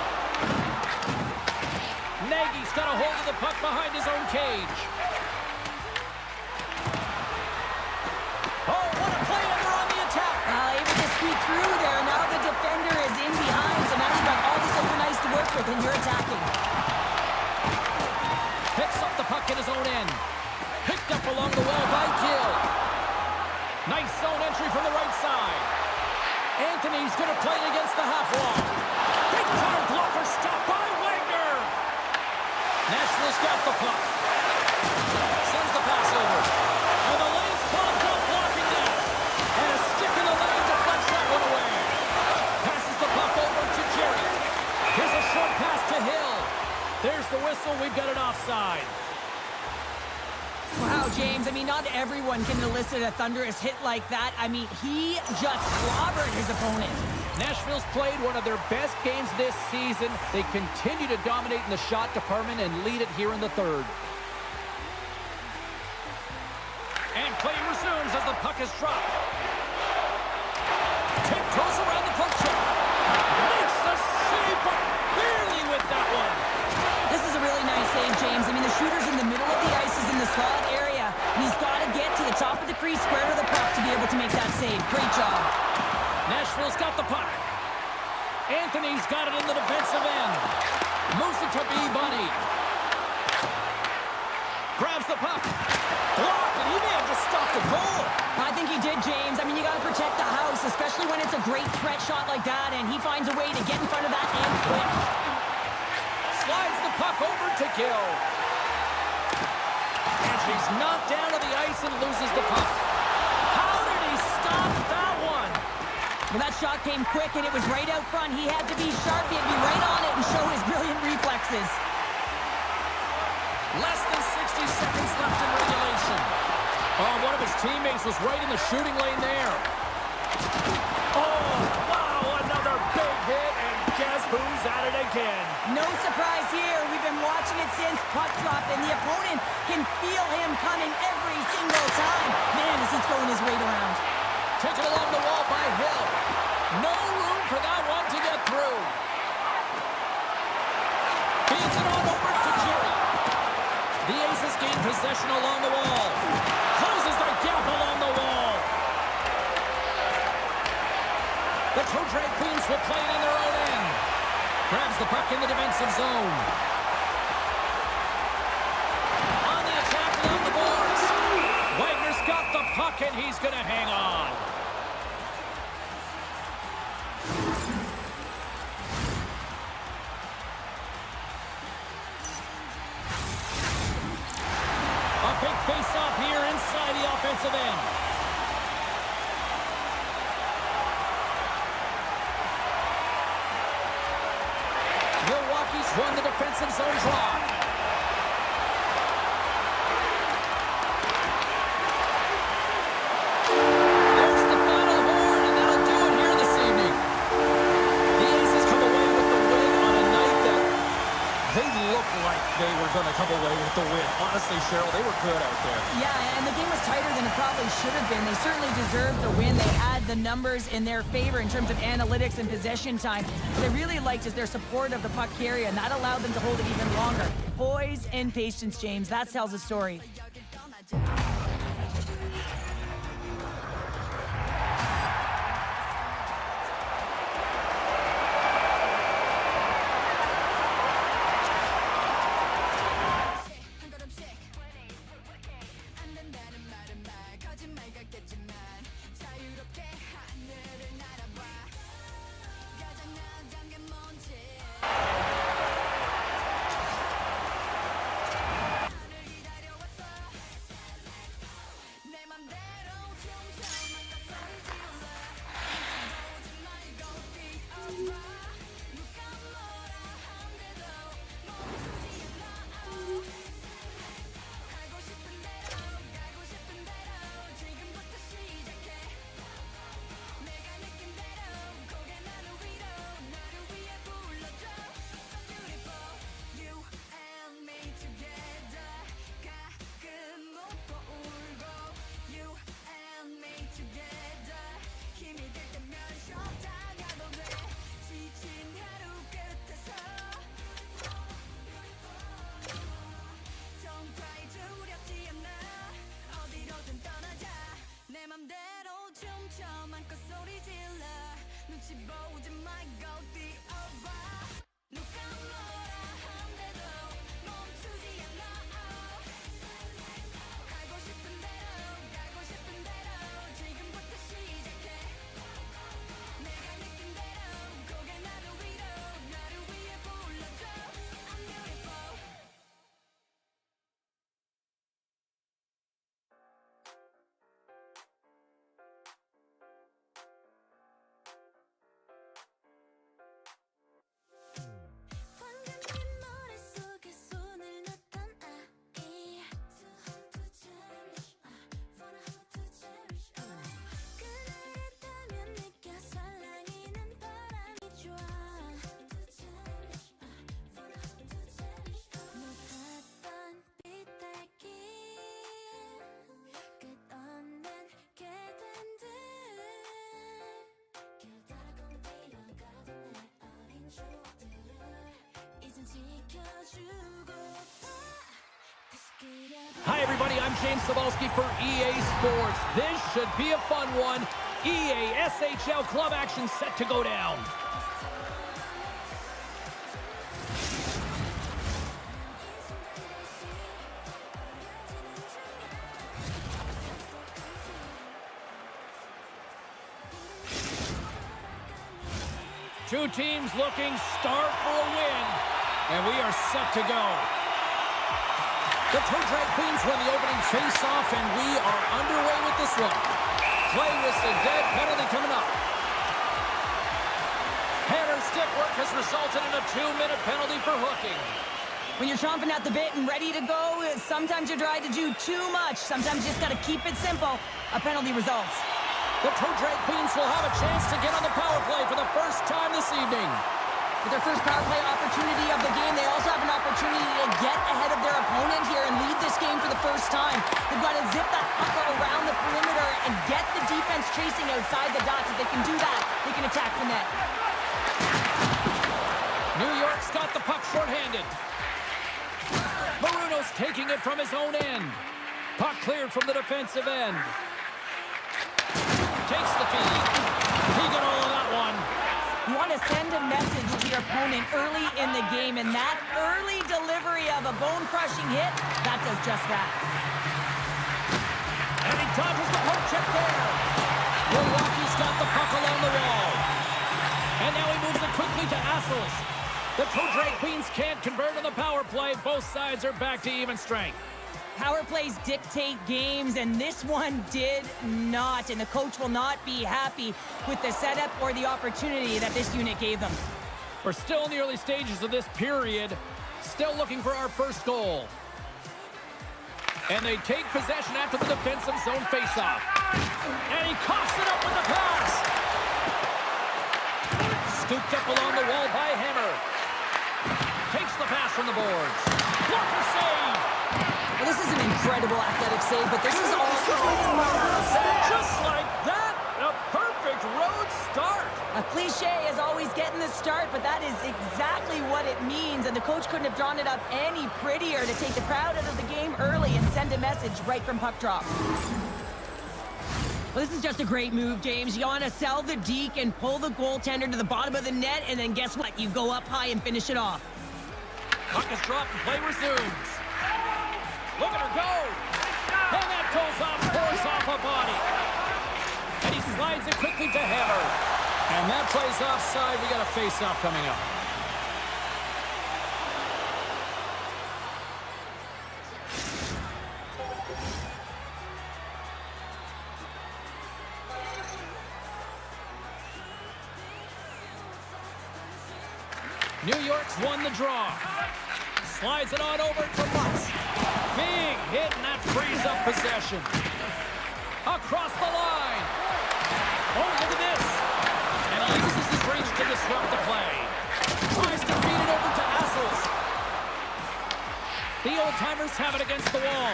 Nagy's got a hold of the puck behind his own cage. Oh, what a play ever on the attack! Able to squeak through there. Now the defender is in behind, so now you've got all this open ice to work with, and you're attacking. Picks up the puck at his own end. Picked up along the wall by Gill. Nice zone entry from the right side. Anthony's going to play it against the half wall. Big time blocker stop by Wagner. Nashville's got the puck. Sends the pass over. And the lane's clogged up blocking that. And a stick in the lane deflects that one away. Passes the puck over to Jerry. Here's a short pass to Hill. There's the whistle. We've got an offside. Wow, James, I mean, not everyone can elicit a thunderous hit like that. I mean, he just clobbered his opponent. Nashville's played one of their best games this season. They continue to dominate in the shot department and lead it here in the third. And play resumes as the puck is dropped. Tiptoes around the puck check. Makes the save, but barely with that one. This is a really nice save, James. I mean, the shooter's in the middle of the ice, is in the slot area, and he's got to get to the top of the crease, square to the puck to be able to make that save. Great job. Nashville's got the puck. Anthony's got it in the defensive end. Moves it to B-Bunny. Grabs the puck. Blocked, and he may have just stopped the goal. I think he did, James. I mean, you got to protect the house, especially when it's a great threat shot like that, and he finds a way to get in front of that and quick. Slides the puck over to Gill. And she's knocked down to the ice and loses the puck. How did he stop that one? Well, that shot came quick, and it was right out front. He had to be sharp. He had to be right on it and show his brilliant reflexes. Less than 60 seconds left in regulation. Oh, one of his teammates was right in the shooting lane there. Oh, wow, another big hit, and guess who's at it again? No surprise here. We've been watching it since puck drop, and the opponent can feel him coming every single time. Man, is he throwing his weight around. Taken along the wall by Hill. No room for that one to get through. Feeds it on over to Jerry. The Aces gain possession along the wall. Closes the gap along the wall. The Toe Drag Queens will play it in their own end. Grabs the puck in the defensive zone. On the attack along the boards. Wagner's got the puck, and he's going to hang on. A big face-off here inside the offensive end. Milwaukee's won the defensive zone draw. There's the final horn, and that'll do it here this evening. The Aces come away with the win on a night that They look like they were going to come away with the win. Honestly, Cheryl, they were good out there. Yeah, and the game was tighter than it probably should have been. They certainly deserved the win. They had the numbers in their favor in terms of analytics and possession time. What I really liked is their support of the puck carrier, and that allowed them to hold it even longer. Poise and patience, James. That tells a story. 한 걸음씩 안 된다는 말은 말 거짓말 같겠지만 자유롭게 하늘을 날아봐 가장 나은 게 뭔지 나를 기다려왔어 내 맘대로 춤춰만 가 소리 질러 보지 말고 뛰어봐 누가 뭐라 한대도 멈추지 않아 가고 싶은 대로 지금부터 시작해 내가 느낀 대로 고개 나는 위로 나를 위해 불러줘 So beautiful You and me together 가끔 웃고 울고 You and me together 힘이 들 때면 쉬었다가도 돼 지친 하루 끝에서 정말 두렵지 않아 어디로든 떠나자 내 맘대로 춤춰 맘껏 소리 질러 눈치 보지 말고 뛰어봐 누가 뭐라 한대도 멈추지 않아 가고 싶은 대로 지금부터 시작해 내가 느낀 대로 고개 나를 위로 나를 위해 불러줘 I'm beautiful 지켜주고 다시 그려봐 Hi, everybody. I'm James Cebulski for EA Sports. This should be a fun one. EA SHL club action set to go down. Two teams looking starved for a win, and we are set to go. The Toe Drag Queens win the opening face-off, and we are underway with this one. Play whistle dead, penalty coming up. Hammer stick work has resulted in a 2-minute penalty for hooking. When you're chomping at the bit and ready to go, sometimes you try to do too much. Sometimes you just got to keep it simple. A penalty results. The Toe Drag Queens will have a chance to get on the power play for the first time this evening. With their first power play opportunity of the game, they also have an opportunity to get ahead of their opponent here and lead this game for the first time. They've got to zip that puck around the perimeter and get the defense chasing outside the dots. If they can do that, they can attack the net. New York's got the puck shorthanded. Maruno's taking it from his own end. Puck cleared from the defensive end. Takes the feed. He got all of that one. You want to send a message to your opponent early in the game, and that early delivery of a bone-crushing hit, that does just that. And he dodges the poke check there. Milwaukee's got the puck along the wall. And now he moves it quickly to Assels. The Toe Drag Queens can't convert on the power play. Both sides are back to even strength. Power plays dictate games, and this one did not. And the coach will not be happy with the setup or the opportunity that this unit gave them. We're still in the early stages of this period. Still looking for our first goal. And they take possession after the defensive zone faceoff. And he coughs it up with the pass. Scooped up along the wall by Hammer. Takes the pass from the boards. Blocker save. Well, this is an incredible athletic save, but this is also Just like that, a perfect road start. a cliche is always getting the start, but that is exactly what it means, and the coach couldn't have drawn it up any prettier to take the crowd out of the game early and send a message right from puck drop. Well, this is just a great move, James. You want to sell the deke and pull the goaltender to the bottom of the net, and then guess what? You go up high and finish it off. Puck is dropped and play resumes. Look at her go. And that goes off, pours off a body. And he slides it quickly to Hammer. And that plays offside. We got a face-off coming up. New York's won the draw. Slides it on over to Lutz. Big hit, and that frees up possession. Across the line. Oh, look at this. And he uses his reach to disrupt the play. Tries to feed it over to Assels. The old-timers have it against the wall.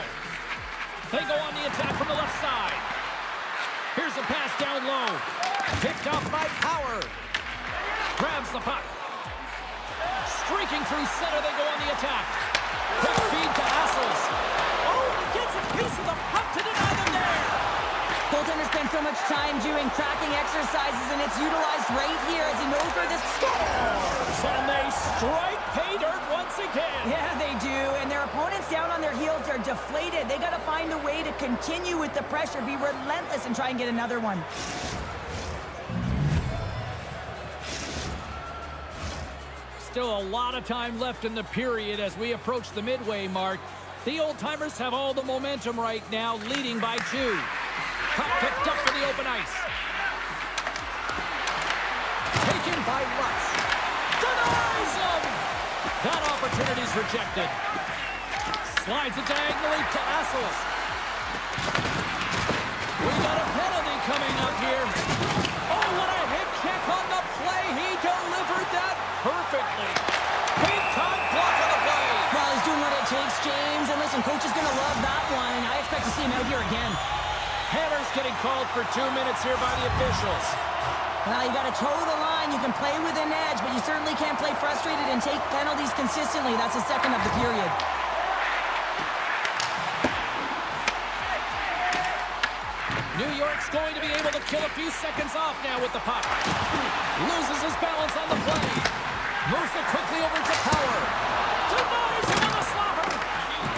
They go on the attack from the left side. Here's a pass down low. Picked up by Power. Grabs the puck. Streaking through center, they go on the attack. Quick feed to Assels. Oh, he gets a piece of the puck to deny them there. Goaltender spends so much time doing tracking exercises, and it's utilized right here as he knows where this scores. And they strike pay dirt once again. Yeah, they do, and their opponents down on their heels are deflated. They got to find a way to continue with the pressure, be relentless, and try and get another one. Still a lot of time left in the period as we approach the midway mark. The old-timers have all the momentum right now, leading by 2. Puck picked up for the open ice. Taken by Lutz. Denies him! That opportunity's rejected. Slides it diagonally to Assels. We got a penalty coming up here. Oh, what a hip check on the play. He delivered that perfectly. Big time block on the play. Well, he's doing what it takes, James. And listen, coach is going to love that one. I expect to see him out here again. Hammer's getting called for 2 minutes here by the officials. Well, you got to toe the line. You can play with an edge, but you certainly can't play frustrated and take penalties consistently. That's the second of the period. New York's going to be able to kill a few seconds off now with the puck. Loses his balance on the play. Moves it quickly over to Power. Denies him on the slobber.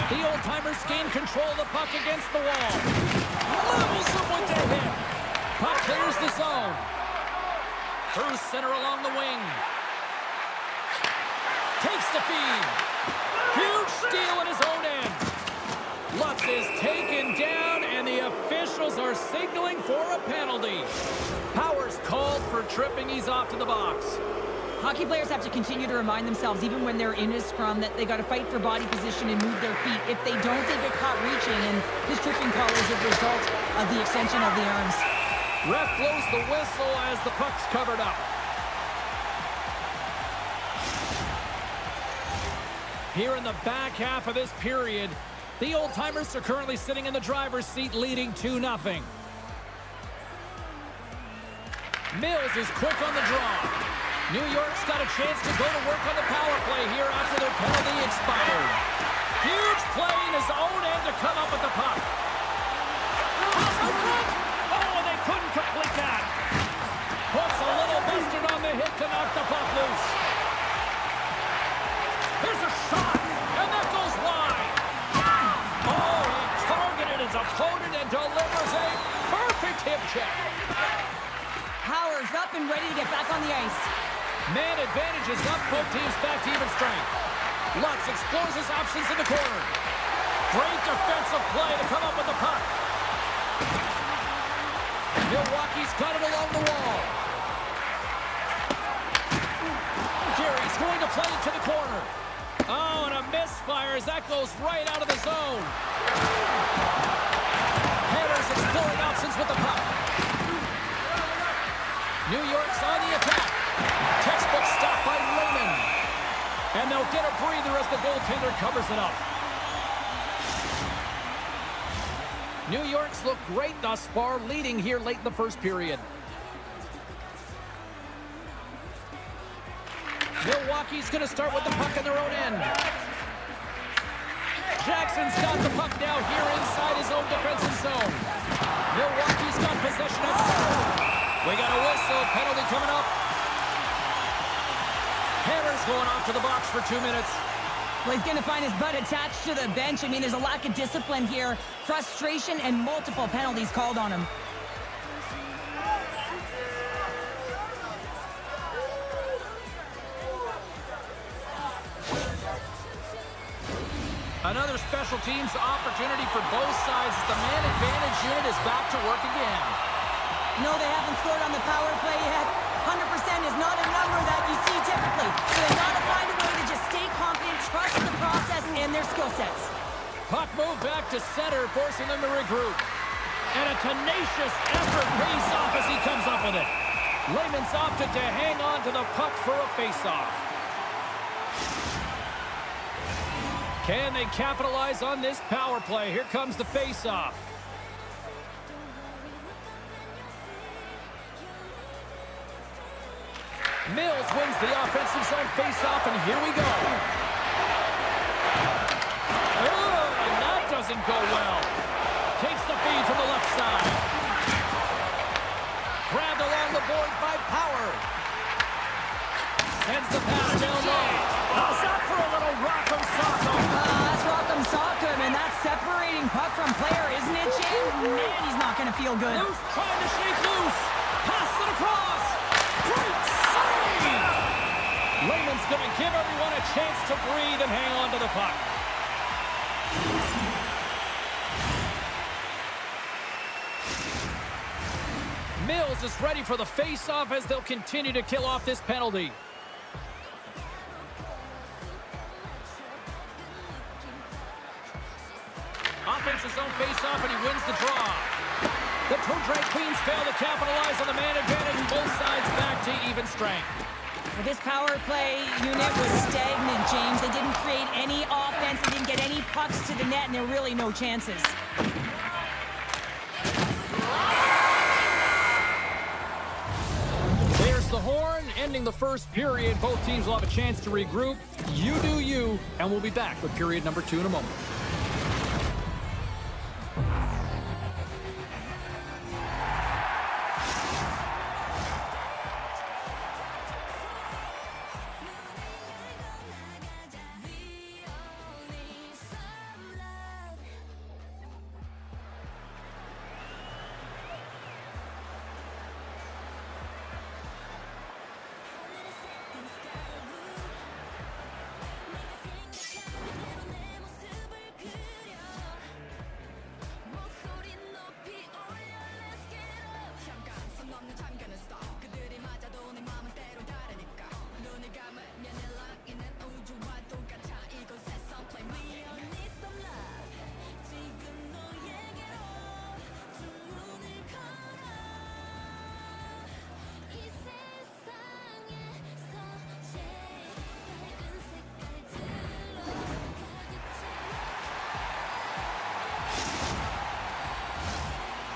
The old-timers gain control of the puck against the wall. Levels him with the hit. Puck clears the zone. Through center along the wing. Takes the feed. Huge steal at his own end. Lutz is taken down, and the officials are signaling for a penalty. Power's called for tripping. He's off to the box. Hockey players have to continue to remind themselves, even when they're in a scrum, that they got to fight for body position and move their feet. If they don't, they get caught reaching, and this tripping call is a result of the extension of the arms. Ref blows the whistle as the puck's covered up. Here in the back half of this period, the old-timers are currently sitting in the driver's seat, leading 2-0. Mills is quick on the draw. New York's got a chance to go to work on the power play here after their penalty expired. Huge play in his own end to come up with the puck. Pass in front! Oh, they couldn't complete that. Puts a little busted on the hit to knock the puck loose. Here's a shot, and that goes wide. Oh, he targeted his opponent and delivers a perfect hip check. Power's up and ready to get back on the ice. Man advantage is up, both teams back to even strength. Lutz explores his options in the corner. Great defensive play to come up with the puck. Milwaukee's got it along the wall. Gary's going to play it to the corner. Oh, and a misfire as that goes right out of the zone. Hammer's exploring options with the puck. New York's on the attack. Textbook stop by Lehman. And they'll get a breather as the goaltender covers it up. New York's looked great thus far, leading here late in the first period. Milwaukee's going to start with the puck in their own end. Jackson's got the puck now here inside his own defensive zone. Milwaukee's got possession at center. We got a whistle, penalty coming up. Hammer's going off to the box for 2 minutes. Well, he's going to find his butt attached to the bench. I mean, there's a lack of discipline here, frustration, and multiple penalties called on him. Another special teams opportunity for both sides as the man advantage unit is back to work again. No, they haven't scored on the power play yet. 100% is not a number that you see typically. So they've got to find a way to just stay confident, trust the process and their skill sets. Puck moved back to center, forcing them to regroup. And a tenacious effort pays off as he comes up with it. Lehman's opted to hang on to the puck for a face-off. Can they capitalize on this power play? Here comes the face-off. Mills wins the offensive zone face-off, and here we go. Oh, and that doesn't go well. Takes the feed from the left side. Grabbed along the boards by Power. Sends the pass down low. How's that for a little rock'em sock'em? That's rock'em sock'em, and that's separating puck from player, isn't it, James? Man, he's not going to feel good. Loose trying to shake loose. Pass it across. Great save! Lehman's going to give everyone a chance to breathe and hang on to the puck. Mills is ready for the face-off as they'll continue to kill off this penalty. Offensive zone face-off, and he wins the draw. The Pro Drag Queens fail to capitalize on the man advantage. Both sides back to even strength. Well, this power play unit was stagnant, James. They didn't create any offense. They didn't get any pucks to the net, and there were really no chances. ending the first period. Both teams will have a chance to regroup. You do you, and we'll be back with period number 2 in a moment.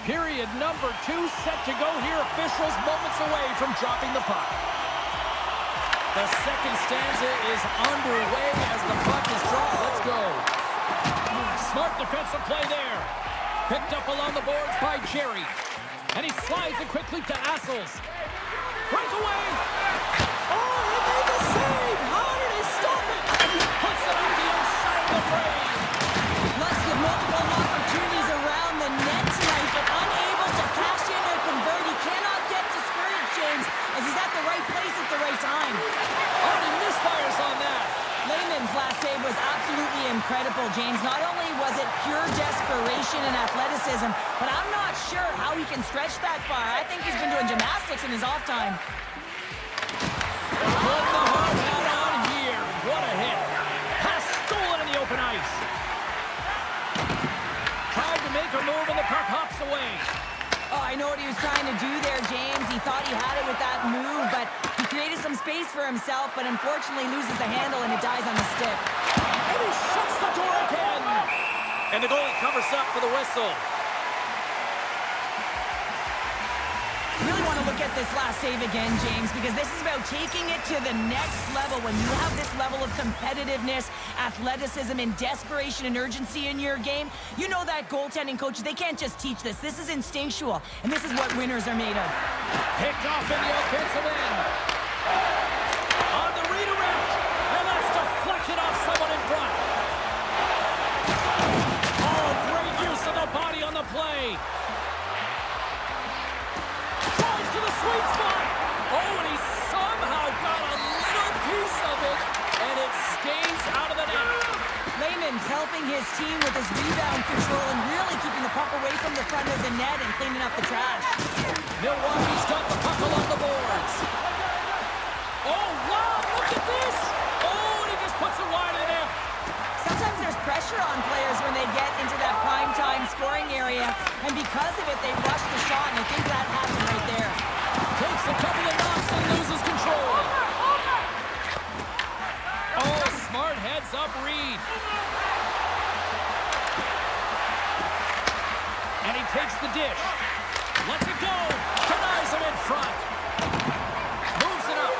Period number 2 set to go here. Officials moments away from dropping the puck. The second stanza is underway as the puck is dropped. Let's go. Smart defensive play there. Picked up along the boards by Jerry. And he slides it quickly to Assels. Breakaway. Oh, he made the save. How did he stop it? He puts it on the inside of the frame. Lutz with multiple opportunities around the net tonight, but unable to cash in or convert. He cannot get discouraged, James, as he's at the right place at the right time. Already misfires on that. Lehman's last save was absolutely incredible, James. Not only was it pure desperation and athleticism, but I'm not sure how he can stretch that far. I think he's been doing gymnastics in his off time. Put the hard hat on here. What a hit. Pass stolen in the open ice. Tried to make a move and the puck hops away. Oh, I know what he was trying to do there, James. He thought he had it with that move, but he created some space for himself, but unfortunately loses the handle and it dies on the stick. And he shuts the door again. And the goalie covers up for the whistle. Really want to look at this last save again, James, because this is about taking it to the next level. When you have this level of competitiveness, athleticism, and desperation and urgency in your game, you know that goaltending coaches, they can't just teach this. This is instinctual, and this is what winners are made of. Picked off in the offensive end. On the redirect, and that's deflected off someone in front. Oh, great use of the body on the play. To the sweet spot. Oh, and he somehow got a little piece of it, and it stays out of the net. Lehman's helping his team with his rebound control and really keeping the puck away from the front of the net and cleaning up the trash. Milwaukee's got the puck along the boards. Oh, wow, look at this. Oh, and he just puts it wide of the net. Sometimes there's pressure on players when they get into that prime time scoring area, and because of it, they rush the shot, and I think that happened right there. Takes a couple of knocks and loses control. Oh, smart heads up Reed. And he takes the dish. Lets it go. Denies him in front. Moves it up.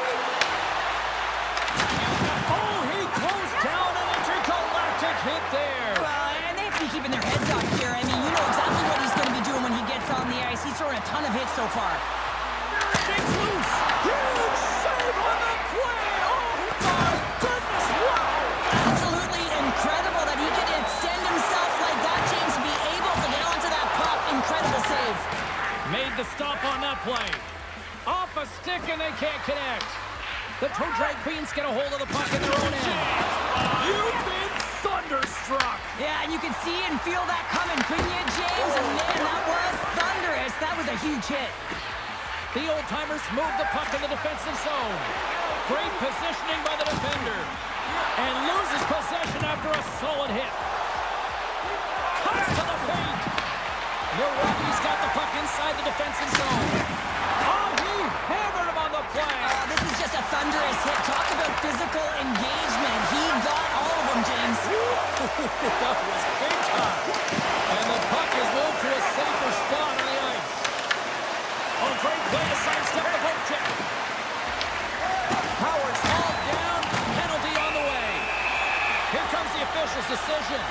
Oh, he closed down an intergalactic hit there. Well, and they have to be keeping their heads up here. I mean, you know exactly what he's going to be doing when he gets on the ice. He's throwing a ton of hits so far. Shakes loose. Huge save on the play. Oh, my goodness. Wow. Absolutely incredible that he could extend himself like that, James, to be able to get onto that puck. Incredible save. Made the stop on that play. Off a stick and they can't connect. The toe drag queens get a hold of the puck in their own end. You've been thunderstruck. Yeah, and you can see and feel that coming, couldn't you, James? And man, that was thunderous. That was a huge hit. The old-timers move the puck in the defensive zone. Great positioning by the defender. And loses possession after a solid hit. Cuts to the paint. Milwaukee's got the puck inside the defensive zone. Oh, he hammered him on the play. This is just a thunderous hit. Talk about physical engagement. He got all of them, James. That was big time. And the puck is moved to a safer spot on the ice. Oh, great play to sidestep the poke check. official's decision.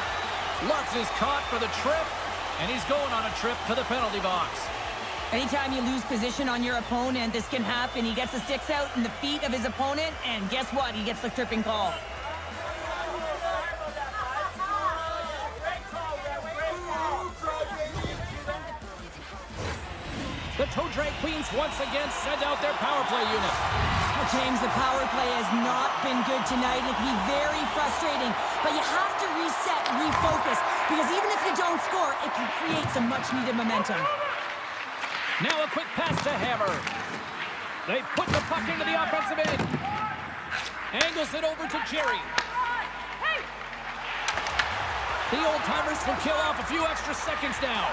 Lutz is caught for the trip, and he's going on a trip to the penalty box. Anytime you lose position on your opponent, this can happen. He gets the sticks out in the feet of his opponent, and guess what? He gets the tripping call. The toe drag queens once again send out their power play unit. James, the power play has not been good tonight. It can be very frustrating, but you have to reset, refocus, because even if you don't score, it can create some much-needed momentum. Now a quick pass to Hammer. They put the puck into the offensive end. Angles it over to Jerry. The old-timers will kill off a few extra seconds now.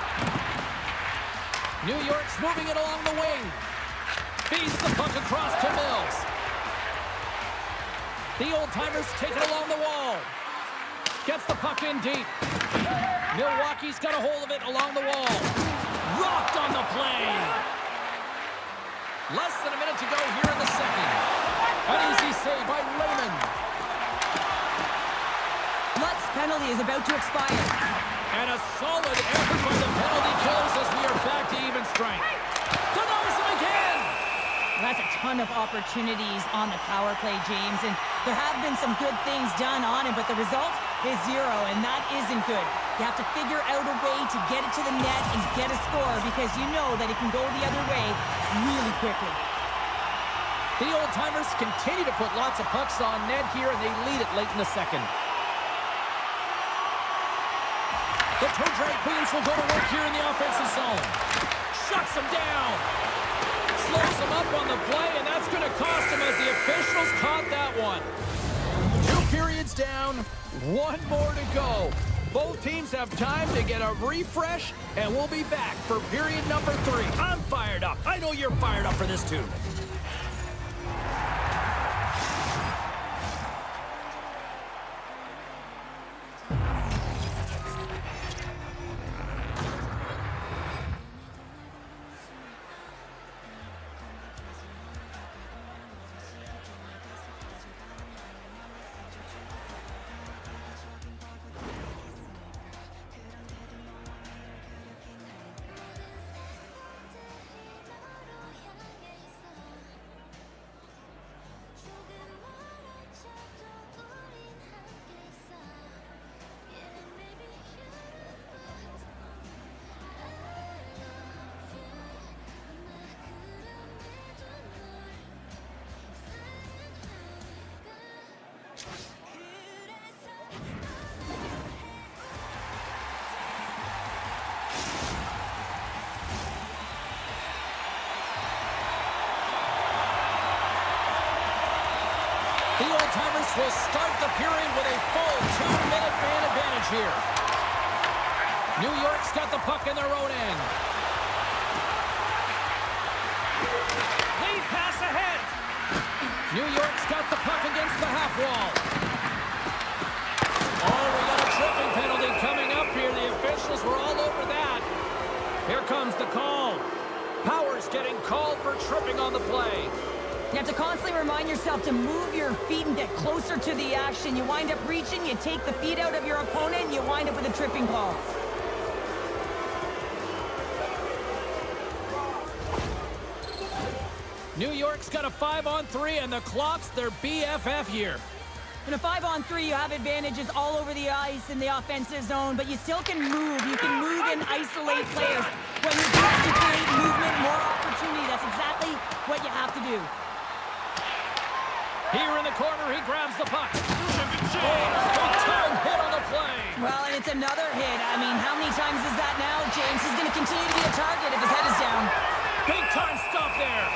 New York's moving it along the wing. Feeds the puck across to Mills. The old-timers take it along the wall. Gets the puck in deep. Milwaukee's got a hold of it along the wall. Rocked on the play. Less than a minute to go here in the second. An easy save by Lehman. Lutz's penalty is about to expire. And a solid effort by the penalty killers as we are back to even strength. Denies him again. That's a ton of opportunities on the power play, James, and there have been some good things done on it, but the result is 0, and that isn't good. You have to figure out a way to get it to the net and get a score because you know that it can go the other way really quickly. The old-timers continue to put lots of pucks on net here, and they lead it late in the second. The toe drag queens will go to work here in the offensive zone. Shuts them down. Slows them up on the play, and that's going to cost him as the officials caught that one. 2 periods down, 1 more to go. Both teams have time to get a refresh, and we'll be back for period number 3. I'm fired up. I know you're fired up for this too. The old-timers will start the period with a full 2-minute man advantage here. New York's got the puck in their own end. Lead pass ahead. New York's got the puck against the half wall. Oh, we got a tripping penalty coming up here. The officials were all over that. Here comes the call. Powers getting called for tripping on the play. You have to constantly remind yourself to move your feet and get closer to the action. You wind up reaching, you take the feet out of your opponent, and you wind up with a tripping call. New York's got a 5-on-3, and the clock's their BFF here. In a 5-on-3, you have advantages all over the ice in the offensive zone, but you still can move. You can move and isolate players. When you do have to create movement, more opportunity, that's exactly what you have to do. Here in the corner, he grabs the puck. Big-time hit on the play. Well, and it's another hit. I mean, how many times is that now, James? He's going to continue to be a target if his head is down. Big-time stop there.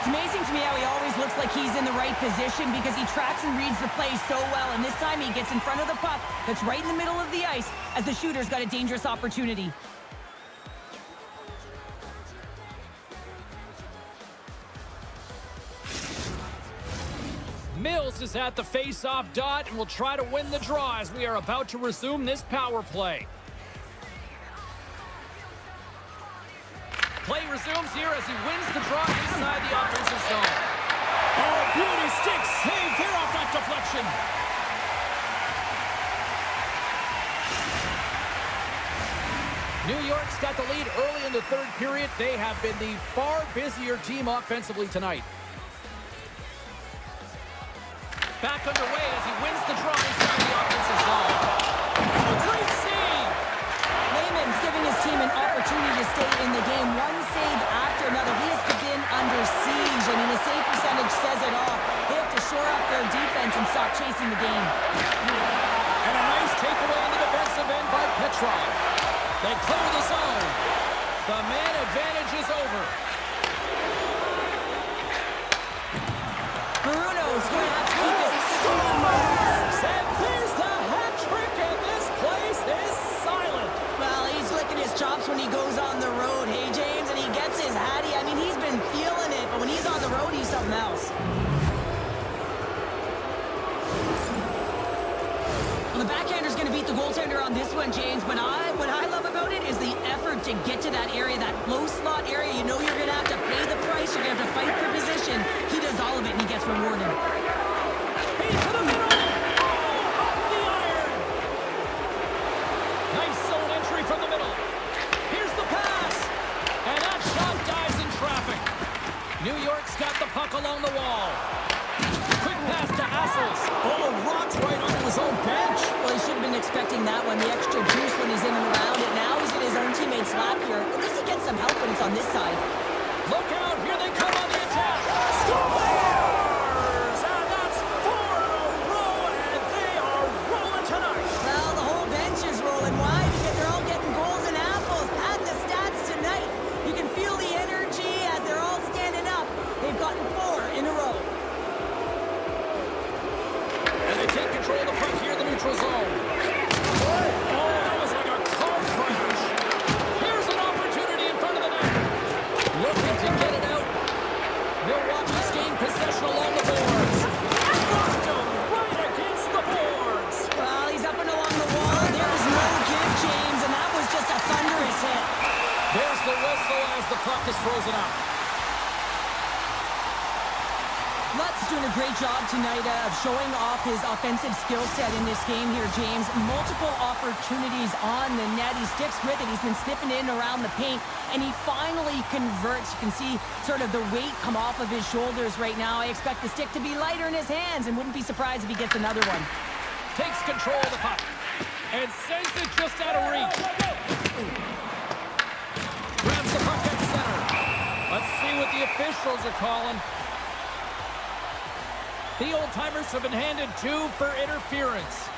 It's amazing to me how he always looks like he's in the right position because he tracks and reads the play so well, and this time he gets in front of the puck that's right in the middle of the ice as the shooter's got a dangerous opportunity. Mills is at the face-off dot and will try to win the draw as we are about to resume this power play. Play resumes here as he wins the draw inside the offensive zone. Oh, beauty stick save there off that deflection. New York's got the lead early in the third period. They have been the far busier team offensively tonight. Back underway as he wins the draw inside the offensive zone. Oh, great save! Lehman's giving his team an opportunity to stay in the game. One save after another. He has been under siege. I mean, the save percentage says it all. They have to shore up their defense and stop chasing the game. And a nice takeaway in the defensive end by Petrov. They clear the zone. The man advantage is over. Bruno's going to have to keep his strong marks. And there's the hat trick, and this place is silent. Well, he's licking his chops when he goes on the road, hey, James? And he gets his hattie. I mean, he's been feeling it, but when he's on the road, he's something else. Well, the backhander's going to beat the goaltender on this one, James. But what I love about it is the effort to get to that area, that low slot area. You know you're going to have to pay the price. You're going to have to fight for position. He does all of it, and he gets rewarded. Hey, to the middle. Oh, off the iron. Nice zone entry from the middle. Here's the pass. And that shot dives in traffic. New York's got the puck along the wall. Quick pass to Assels. Oh, rocks right onto his own bench. Well, he should have been expecting that one, the extra juice when he's in and around it. Now he's in his own teammate's lap here. At least he gets some help when it's on this side. Look out, here they come on the attack. Scores! And that's 4 in a row, and they are rolling tonight. Well, the whole bench is rolling. Why? Because they're all getting goals and apples. Padding the stats tonight. You can feel the energy as they're all standing up. They've gotten 4 in a row. And they take control of the puck here in the neutral zone. Oh, that was like a car crash. Here's an opportunity in front of the net. Looking to get it out. Milwaukee's gained possession along the boards. Rocked him right against the boards. Well, he's up and along the wall. There is no give, James, and that was just a thunderous hit. There's the whistle as the puck is frozen up. Lutz doing a great job tonight of showing off his offensive skill set in this game here, James. Multiple opportunities on the net. He sticks with it. He's been sniffing in around the paint, and he finally converts. You can see sort of the weight come off of his shoulders right now. I expect the stick to be lighter in his hands, and wouldn't be surprised if he gets another one. Takes control of the puck and sends it just out of reach. Grabs the puck at center. Let's see what the officials are calling. The old-timers have been handed 2 for interference.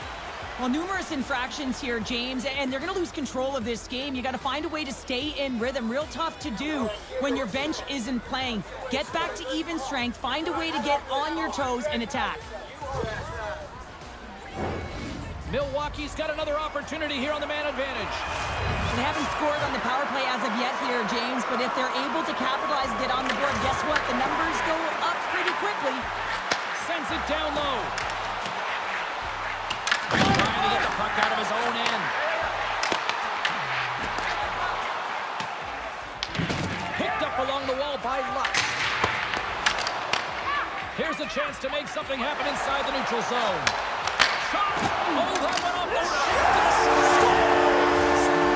Well, numerous infractions here, James, and they're going to lose control of this game. You got to find a way to stay in rhythm. Real tough to do when your bench isn't playing. Get back to even strength. Find a way to get on your toes and attack. Milwaukee's got another opportunity here on the man advantage. They haven't scored on the power play as of yet here, James, but if they're able to capitalize and get on the board, guess what? The numbers go up pretty quickly. Sends it down low. Trying to get the puck out of his own end. Picked up along the wall by Lutz. Here's a chance to make something happen inside the neutral zone. Shot! Oh, that went off the net.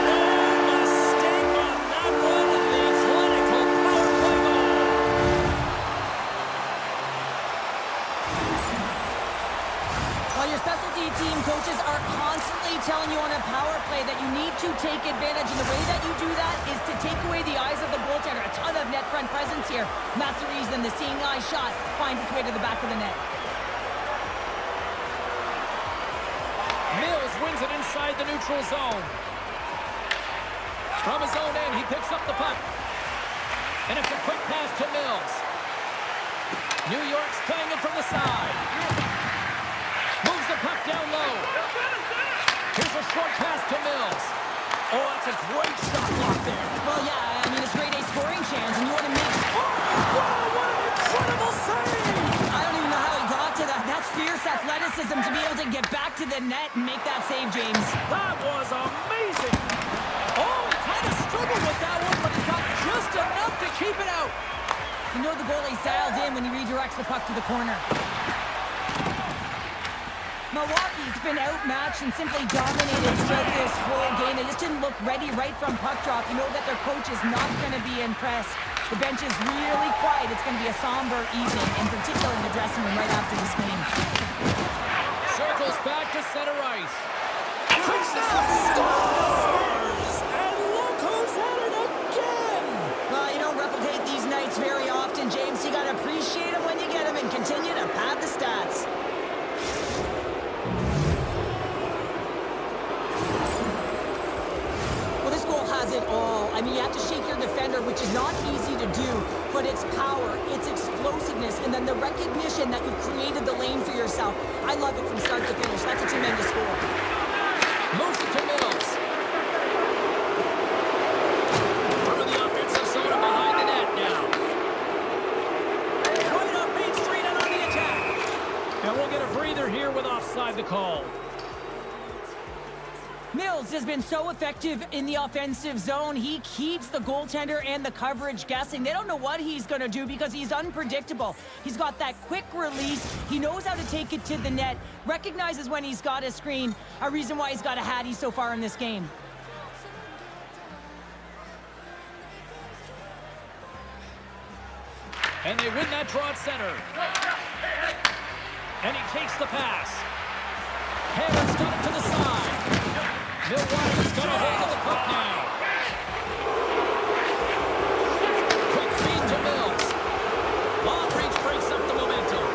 No mistake on that one. The clinical power play goal. While your specialty team coaches are constantly telling you on a power play that you need to take advantage, and the way that you do that is to take away the eyes of the goaltender. A ton of net front presence here. And that's the reason the seeing eye shot finds its way to the back of the net. Mills wins it inside the neutral zone. From his own end, he picks up the puck. And it's a quick pass to Mills. New York's playing it from the side. Moves the puck down low. Here's a short pass to Mills. Oh, that's a great shot block there. Well, yeah, I mean, it's grade A scoring chance, and you want to make... Wow, what an incredible save! I don't even know how he got to that. That's fierce athleticism to be able to get back to the net and make that save, James. That was amazing! Oh, he kind of struggled with that one, but he got just enough to keep it out. You know the goalie's dialed in when he redirects the puck to the corner. Milwaukee's been outmatched and simply dominated throughout this whole game. They just didn't look ready right from puck drop. You know that their coach is not going to be impressed. The bench is really quiet. It's going to be a somber evening, in particular in the dressing room right after this game. Circles back to center ice. Quick snap! Scores! And look who's at it again! Well, you don't replicate these nights very often, James. You got to appreciate them when you get them and continue to pad the stats. Well, this goal has it all. I mean, you have to shake your defender, which is not easy to do, but it's power, it's explosiveness, and then the recognition that you've created the lane for yourself. I love it from start to finish. That's a tremendous goal. Moves it to Mills. Through the offensive zone and behind the net now. Right up Main Street and on the attack. And we'll get a breather here with offside the call. Mills has been so effective in the offensive zone. He keeps the goaltender and the coverage guessing. They don't know what he's going to do because he's unpredictable. He's got that quick release. He knows how to take it to the net, recognizes when he's got a screen, a reason why he's got a hattie so far in this game. And they win that draw at center. And he takes the pass. Hammer's got it to the side. Milwaukee's got a hold of the puck now. Quick feed to Mills. Long reach breaks up the momentum.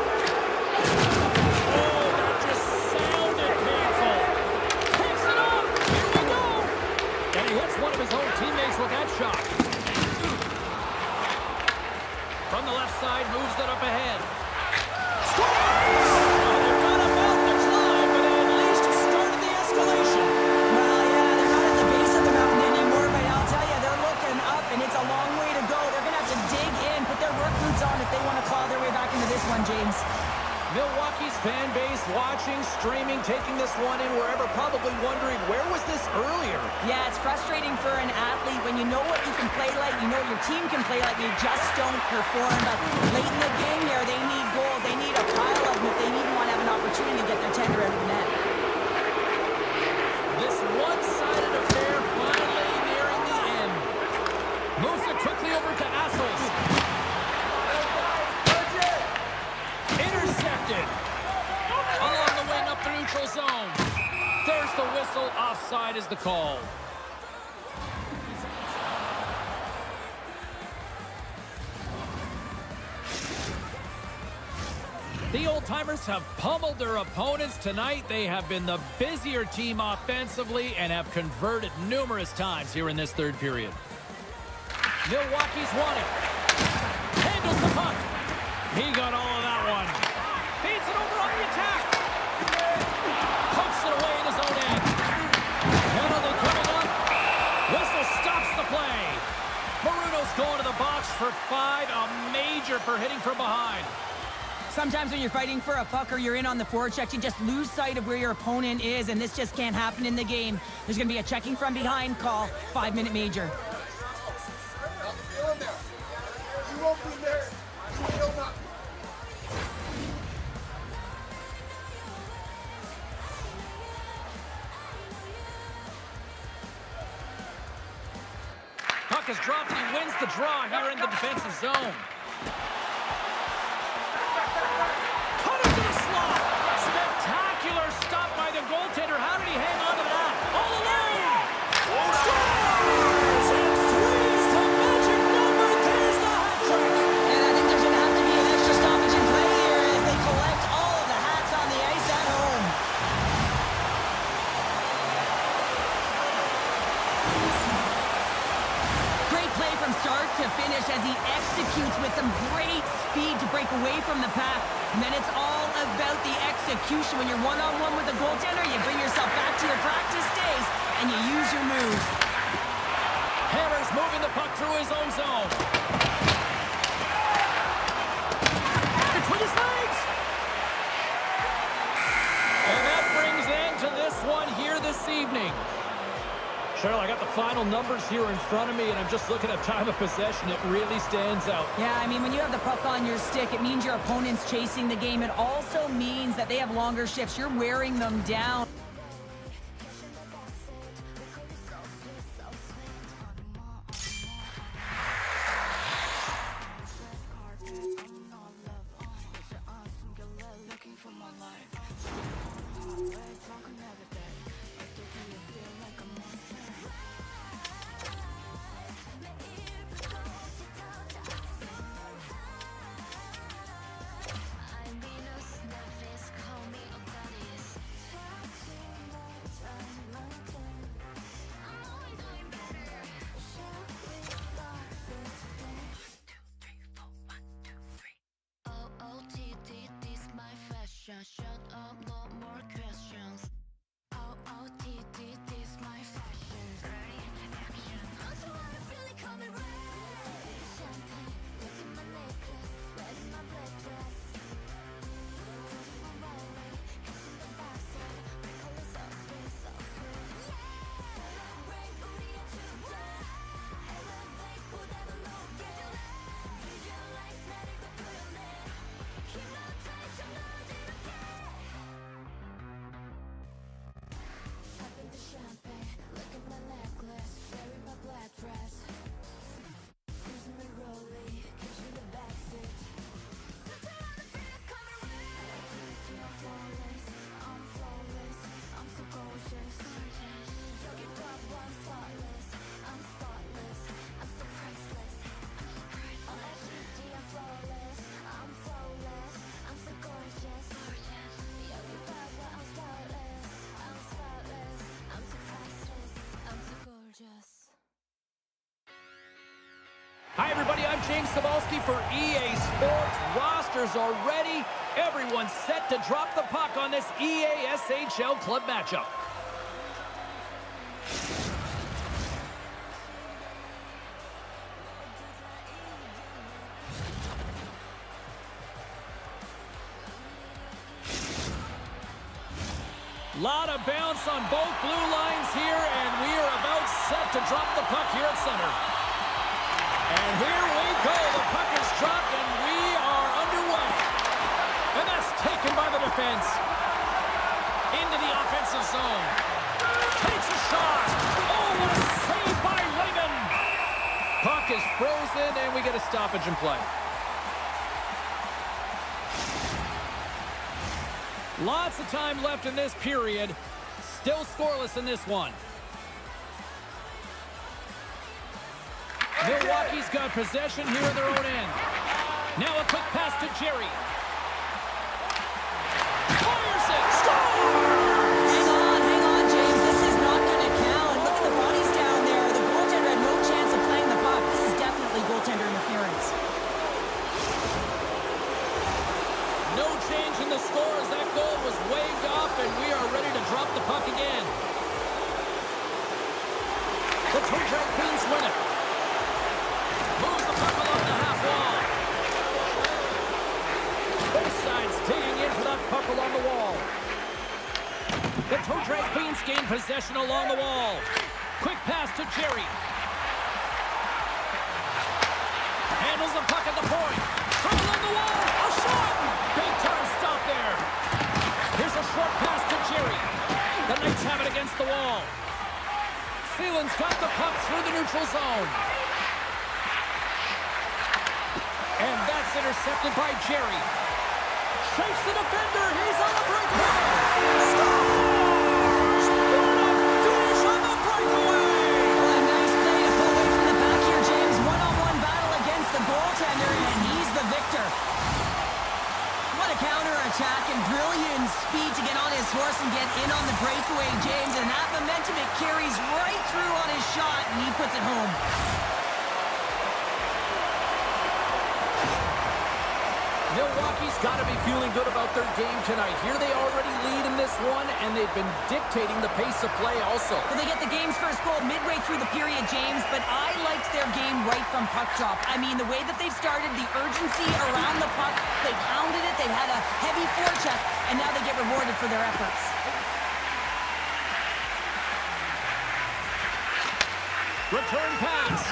Oh, that just sounded painful. Picks it up. Here we go. And he hits one of his own teammates with that shot. From the left side, moves it up ahead. They've got about the climb, but at least started the escalation. Well, yeah, they're not at the base of the mountain anymore, but I'll tell you, they're looking up, and it's a long way to go. They're going to have to dig in, put their work boots on if they want to claw their way back into this one, James. Milwaukee's fan base watching, streaming, taking this one in wherever, probably wondering, where was this earlier? Yeah, it's frustrating for an athlete when you know what you can play like, you know what your team can play like, you just don't perform. But late in the game here, they need goals. They need a pile of them if they even want to have an opportunity to get their tender out of the net. This one-sided affair finally nearing the end. Moves it quickly over to Assels. Intercepted. Along the wing up the neutral zone. There's the whistle. Offside is the call. The old-timers have pummeled their opponents tonight. They have been the busier team offensively and have converted numerous times here in this third period. Milwaukee's won it. Handles the puck. He got all of that one. Feeds it over on the attack. Pumps it away in his own end. Penalty coming up. Whistle stops the play. Maruno's going to the box for 5. A major for hitting from behind. Sometimes when you're fighting for a puck or you're in on the forecheck, you just lose sight of where your opponent is, and this just can't happen in the game. There's going to be a checking from behind call, 5-minute major. You won't be there. You will not. Puck is dropped and he wins the draw here in the defensive zone. Cut into the slot. Spectacular stop by the goaltender. How did he hang on to that? All alone. Scores! And 3 is the magic number. There's the hat trick. And I think there's going to have to be an extra stoppage in play here as they collect all of the hats on the ice at home. Great play from start to finish as he executes with some great speed to break away from the pack. And then it's all about the execution. When you're one-on-one with a goaltender, you bring yourself back to your practice days and you use your moves. Hammer's moving the puck through his own zone. Between his legs. And that brings an end to this one here this evening. Cheryl, I got the final final numbers here in front of me, and I'm just looking at time of possession. It really stands out. Yeah, I mean, when you have the puck on your stick, it means your opponent's chasing the game. It also means that they have longer shifts. You're wearing them down. Shut up, no more questions. OOTD, this my fashion. Ready in action. I'm so I feel it coming right. Champagne, look at my necklace. Where's my black dress? I'm rolling, cash in the backseat. My colors so sweet, so sweet. Yeah, celebrate 우리의 축제. Elevate 보다도 높게. Visualize 나를 더 표현해. Hypnotize your mind. Popping the champagne, look at my necklace, wearing my black dress. Cruising my rollie, cash in the backseat. Don't you wanna feel it coming right? I'm flawless, I'm flawless, I'm so gorgeous. 여기 top one spotless, I'm spotless, I'm so priceless. On FGD I'm flawless, I'm flawless, I'm so gorgeous. 여기 top one I'm spotless, I'm spotless, I'm so priceless, I'm so gorgeous. Hi, everybody. I'm James Cebulski for EA Sports. Rosters are ready. Everyone's set to drop the puck on this EA SHL club matchup. Lot of bounce on both blue lines here, and we are about set to drop the puck here at center. And here we go. The puck is dropped, and we are underway. And that's taken by the defense. Into the offensive zone. Takes a shot. Oh, what a save by Raymond. Puck is frozen, and we get a stoppage in play. Lots of time left in this period. Still scoreless in this one. Milwaukee's got possession here in their own end. Now a quick pass to Jerry. Fires it! Scores! Hang on, James. This is not going to count. Look at the bodies down there. The goaltender had no chance of playing the puck. This is definitely goaltender interference. No change in the score as that goal was waved off, and we are ready to drop the puck again. The Toronto Queens win it. Moves the puck along the half wall. Both sides digging in for that puck along the wall. The Toronto Queens gain possession along the wall. Quick pass to Jerry. Handles the puck at the point. From along the wall. A shot! Big time stop there. Here's a short pass to Jerry. The Knights have it against the wall. Sealand's got the puck through the neutral zone. And that's intercepted by Jerry. Shakes the defender. He's on the breakaway. Scores! What a finish on the breakaway! Well, a nice play to pull away from the back here, James. One-on-one battle against the goaltender, and he's the victor. What a counter-attack and brilliant speed to get on his horse and get in on the breakaway, James. And that momentum, it carries right through on his shot, and he puts it home. Milwaukee's got to be feeling good about their game tonight. Here they already lead in this one, and they've been dictating the pace of play also. Well, they get the game's first goal midway through the period, James, but I liked their game right from puck drop. I mean, the way that they've started, the urgency around the puck, they've hounded it, they've had a heavy forecheck, and now they get rewarded for their efforts. Return pass.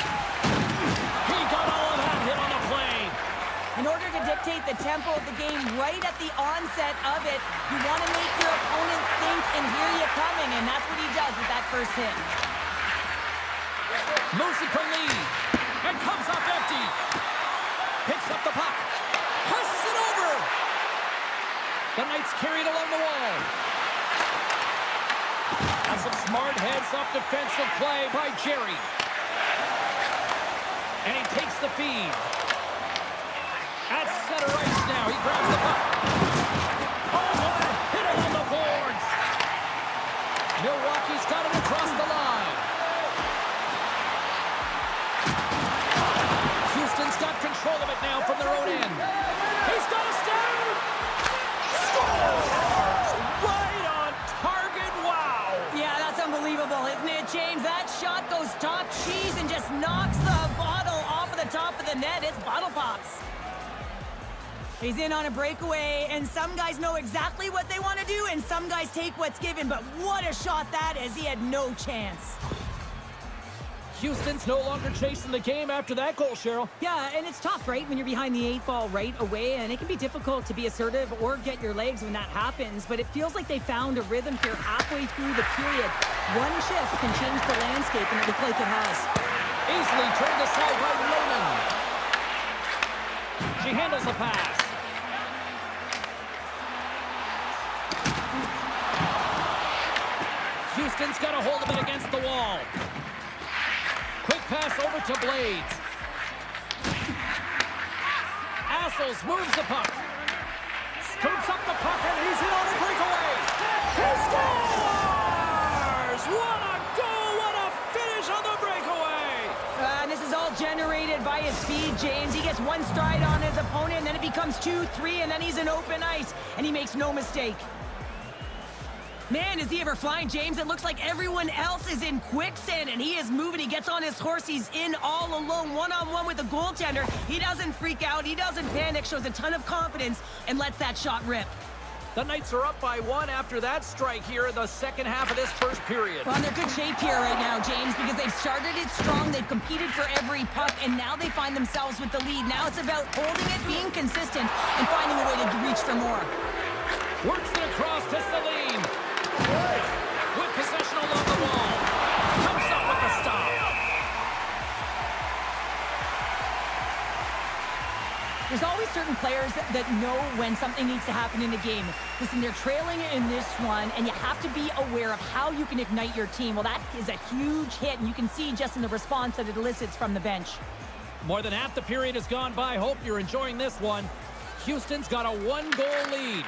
He got all of that hit on the play. In order to dictate the tempo of the game right at the onset of it, you want to make your opponent think and hear you coming, and that's what he does with that first hit. Moves it for lead. And comes up empty. Picks up the puck. Passes it over. The Knights carry it along the wall. That's some smart heads-up defensive play by Jerry. And he takes the feed. At center ice now. He grabs the puck. Oh, what a hit along the boards. Milwaukee's got it across the line. Houston's got control of it now from their own end. He's got a step. Scores! Right on target. Wow. Yeah, that's unbelievable, isn't it, James? That shot goes top cheese and just knocks the bottle off of the top of the net. It's bottle pops. He's in on a breakaway, and some guys know exactly what they want to do, and some guys take what's given, but what a shot that is. He had no chance. Houston's no longer chasing the game after that goal, Cheryl. Yeah, and it's tough, right, when you're behind the 8 ball right away, and it can be difficult to be assertive or get your legs when that happens, but it feels like they found a rhythm here halfway through the period. One shift can change the landscape, and it looks like it has. Easily turned aside by Roman. She handles the pass. Houston's got a hold of it against the wall. Quick pass over to Blades. Assels moves the puck. Scoops up the puck, and he's in on a breakaway. He scores! What a goal! What a finish on the breakaway! And this is all generated by his speed, James. He gets one stride on his opponent, and then it becomes 2, 3, and then he's in open ice, and he makes no mistake. Man, is he ever flying, James? It looks like everyone else is in quicksand, and he is moving. He gets on his horse. He's in all alone, one-on-one with the goaltender. He doesn't freak out. He doesn't panic, shows a ton of confidence, and lets that shot rip. The Knights are up by 1 after that strike here in the second half of this first period. Well, they're good shape here right now, James, because they've started it strong. They've competed for every puck, and now they find themselves with the lead. Now it's about holding it, being consistent, and finding a way to reach for more. Works it across to Celine. With possession along the wall. Comes up with the stop. There's always certain players that know when something needs to happen in a game. Listen, they're trailing in this one, and you have to be aware of how you can ignite your team. Well, that is a huge hit, and you can see just in the response that it elicits from the bench. More than half the period has gone by. Hope you're enjoying this one. Houston's got a 1-goal lead.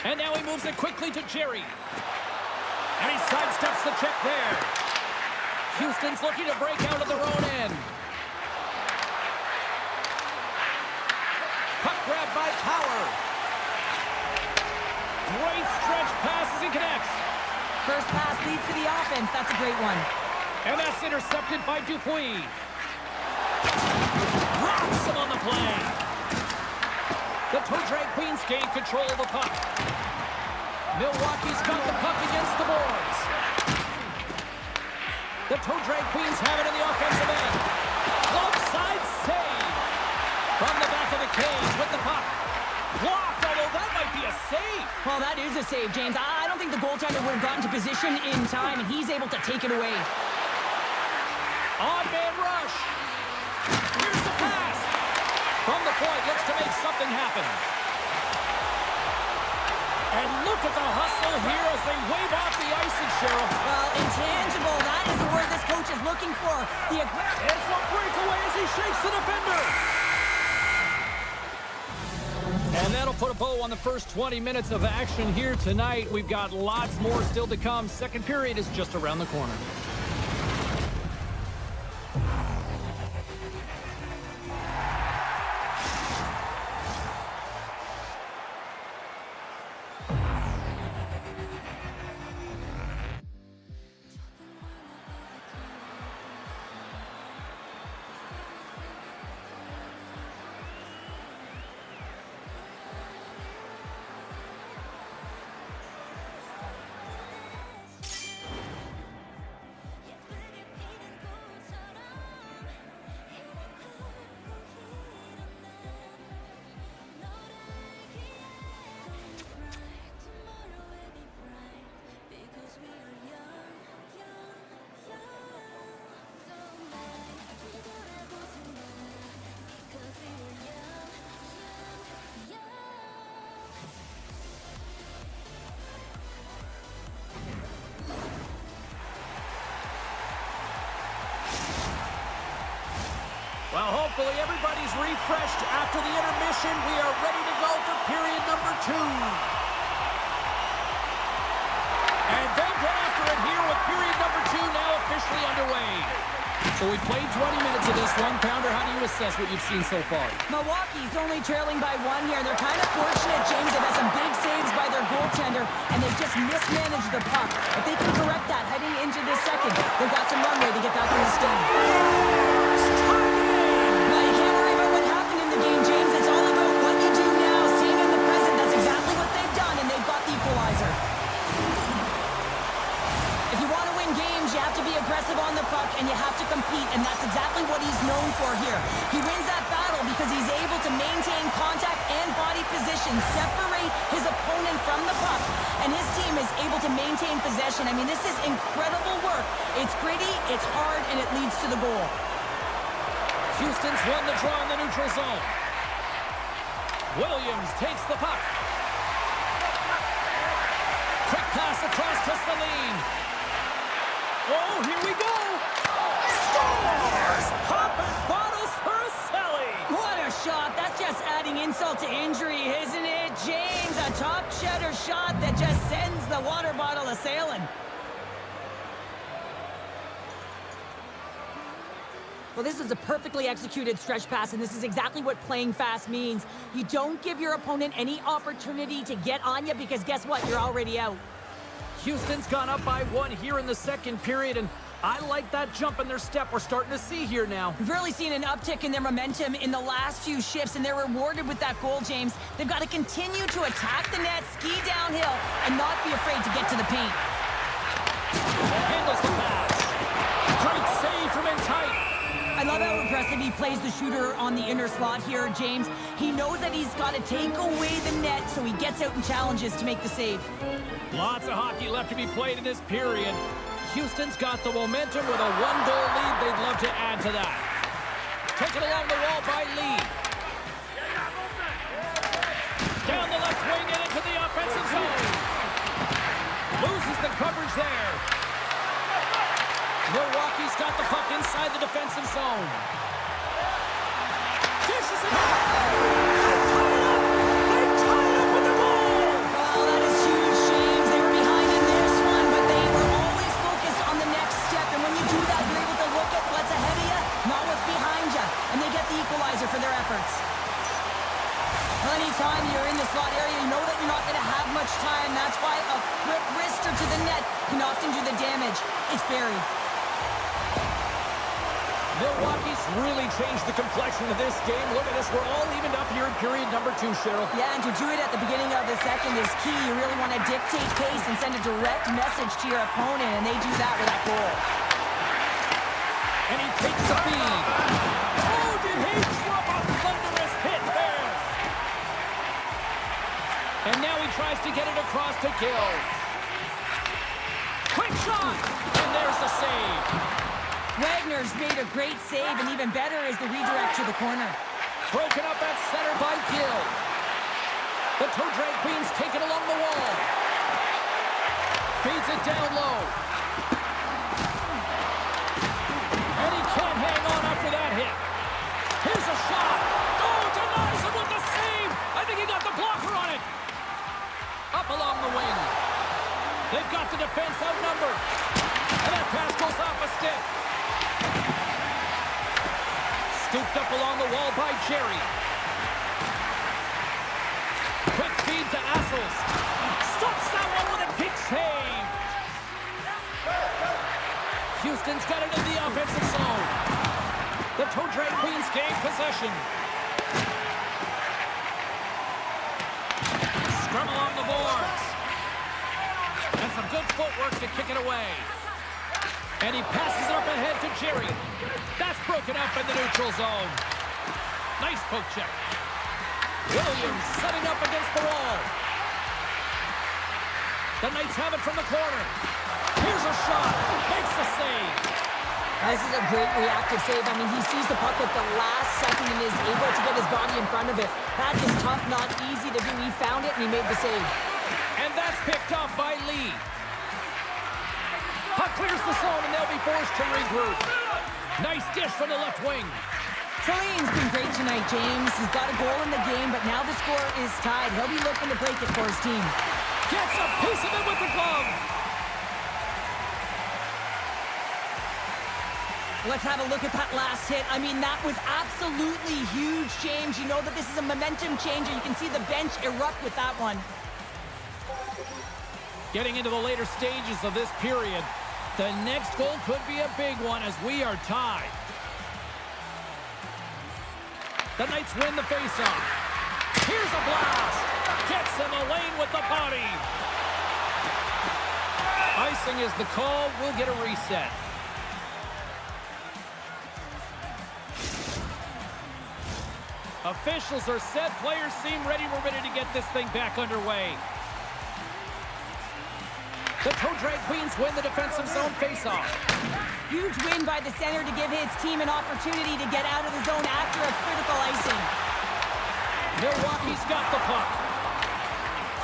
And now he moves it quickly to Jerry. And he sidesteps the check there. Houston's looking to break out of their own end. Puck grab by Power. Great stretch passes and connects. First pass leads to the offense. That's a great one. And that's intercepted by Dupuis. Rocks him on the play. The Toe Drag Queens gain control of the puck. Milwaukee's got the puck against the boards. The Toe Drag Queens have it in the offensive end. Offside save. From the back of the cage with the puck. Blocked, although that might be a save. Well, that is a save, James. I don't think the goaltender would have gotten to position in time, and he's able to take it away. Odd man rush. Here's the pass. From the point, looks to make something happen. And look at the hustle here as they wave off the icing, Cheryl. Well, intangible. That is the word this coach is looking for. It's a breakaway as he shakes the defender. And that'll put a bow on the first 20 minutes of action here tonight. We've got lots more still to come. Second period is just around the corner. Hopefully everybody's refreshed after the intermission. We are ready to go for period number 2. And they'll get after it here with period number 2 now officially underway. So we played 20 minutes of this one-pounder. How do you assess what you've seen so far? Milwaukee's only trailing by 1 here. They're kind of fortunate, James. They've had some big saves by their goaltender, and they've just mismanaged the puck. If they can correct that heading into this second, they've got some runway to get back in this game. Now, you can't worry about what happened in the game, James. It's all about what you do now, staying in the present. That's exactly what they've done, and they've got the equalizer. If you want to win games, you have to be aggressive on the puck, and you have to compete, and that's exactly what he's known for here. He wins that battle because he's able to maintain contact and body position, separate his opponent from the puck, and his team is able to maintain possession. I mean, this is incredible work. It's gritty, it's hard, and it leads to the goal. Houston's won the draw in the neutral zone. Williams takes the puck. Quick pass across to Celine. Oh, here we go! Scores! Popping bottles for a Sally! What a shot! That's just adding insult to injury, isn't it, James? A top cheddar shot that just sends the water bottle a-sailing. Well, this is a perfectly executed stretch pass, and this is exactly what playing fast means. You don't give your opponent any opportunity to get on you because guess what? You're already out. Houston's gone up by 1 here in the second period, and I like that jump in their step we're starting to see here now. We've really seen an uptick in their momentum in the last few shifts, and they're rewarded with that goal, James. They've got to continue to attack the net, ski downhill, and not be afraid to get to the paint. Handles the pass. Great save from in tight. I love how aggressive he plays the shooter on the inner slot here, James. He knows that he's got to take away the net, so he gets out and challenges to make the save. Lots of hockey left to be played in this period. Houston's got the momentum with a 1-goal lead. They'd love to add to that. Taken along the wall by Lee. Down the left wing and into the offensive zone. Loses the coverage there. Milwaukee's got the puck inside the defensive zone. Dishes it out. They tie up with the goal. Oh, that is huge, James. They were behind in this one, but they were always focused on the next step. And when you do that, you're able to look at what's ahead of you, not what's behind you. And they get the equalizer for their efforts. Well, anytime you're in the slot area, you know that you're not going to have much time. That's why a quick wrister to the net can often do the damage. It's buried. Milwaukee's really changed the complexion of this game. Look at this. We're all evened up here in period number 2, Cheryl. Yeah, and to do it at the beginning of the second is key. You really want to dictate pace and send a direct message to your opponent, and they do that with that goal. And he takes the feed. Oh, did he drop a thunderous hit there? And now he tries to get it across to Gill. Quick shot! And there's the save. Wagner's made a great save, and even better is the redirect to the corner. Broken up at center by Gill. The toe drag Queen's taken along the wall. Feeds it down low. And he can't hang on after that hit. Here's a shot. Oh, denies him with the save. I think he got the blocker on it. Up along the wing. They've got the defense outnumbered. And that pass goes off a stick. Scooped up along the wall by Jerry. Quick feed to Assels. Stops that one with a big save. Houston's got it in the offensive zone. The toe drag Queens gain possession. Scrum along the boards. And some good footwork to kick it away. And he passes it up ahead to Jerry. That's broken up in the neutral zone. Nice poke check. Williams setting up against the wall. The Knights have it from the corner. Here's a shot. Makes the save. This is a great reactive save. I mean, he sees the puck at the last second and is able to get his body in front of it. That is tough, not easy to do. He found it and he made the save. And that's picked off by Lee. Puck clears the zone and they'll be forced to regroup. Nice dish from the left wing. Celine's been great tonight, James. He's got a goal in the game, but now the score is tied. He'll be looking to break it for his team. Gets a piece of it with the glove. Let's have a look at that last hit. I mean, that was absolutely huge, James. You know that this is a momentum changer. You can see the bench erupt with that one. Getting into the later stages of this period, the next goal could be a big one as we are tied. The Knights win the faceoff. Here's a blast. Gets him a lane with the body. Icing is the call. We'll get a reset. Officials are set. Players seem ready. We're ready to get this thing back underway. The Toe Drag Queens win the defensive zone faceoff. Huge win by the center to give his team an opportunity to get out of the zone after a critical icing. Milwaukee's got the puck.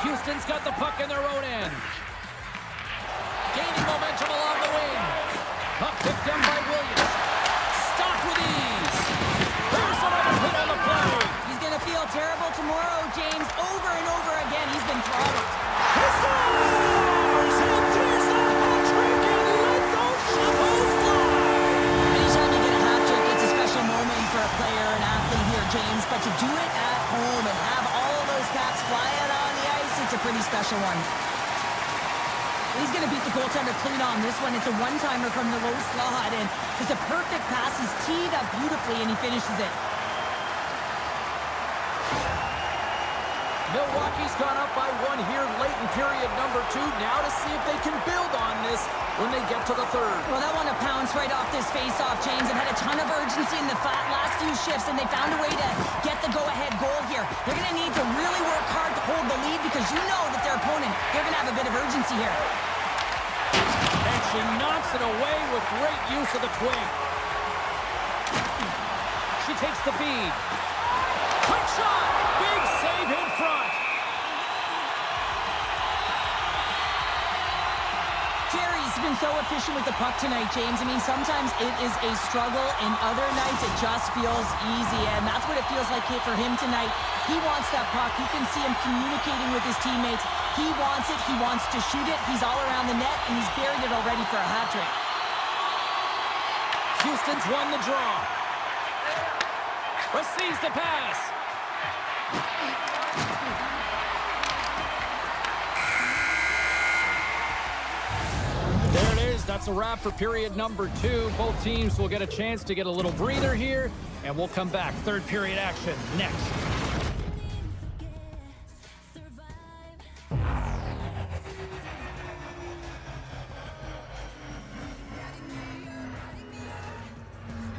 Houston's got the puck in their own end. Gaining momentum along the wing. Puck picked up by Williams. Stopped with ease. There's another hit on the play. He's going to feel terrible tomorrow, James. Over and over again, he's been throttled. He scores! He clears the hat trick and let those shovels fly. Anytime you get a hat trick, it's a special moment for a player, an athlete here, James. But to do it at home and have all of those caps flying on the ice, it's a pretty special one. He's going to beat the goaltender clean on this one. It's a one-timer from the low slot, and it's a perfect pass. He's teed up beautifully, and he finishes it. Milwaukee's gone up by one here late in period number 2. Now to see if they can build on this when they get to the third. Well, that one to pounce right off this face-off, James. They've had a ton of urgency in the last few shifts, and they found a way to get the go-ahead goal here. They're going to need to really work hard to hold the lead because you know that their opponent, they're going to have a bit of urgency here. And she knocks it away with great use of the twig. She takes the feed. Quick shot! Big save in front. Jerry's been so efficient with the puck tonight, James. I mean, sometimes it is a struggle, and other nights it just feels easy, and that's what it feels like for him tonight. He wants that puck. You can see him communicating with his teammates. He wants it. He wants to shoot it. He's all around the net, and he's buried it already for a hat trick. Houston's won the draw. Receives the pass. There it is. That's a wrap for period number 2. Both teams will get a chance to get a little breather here, and we'll come back. Third period action next.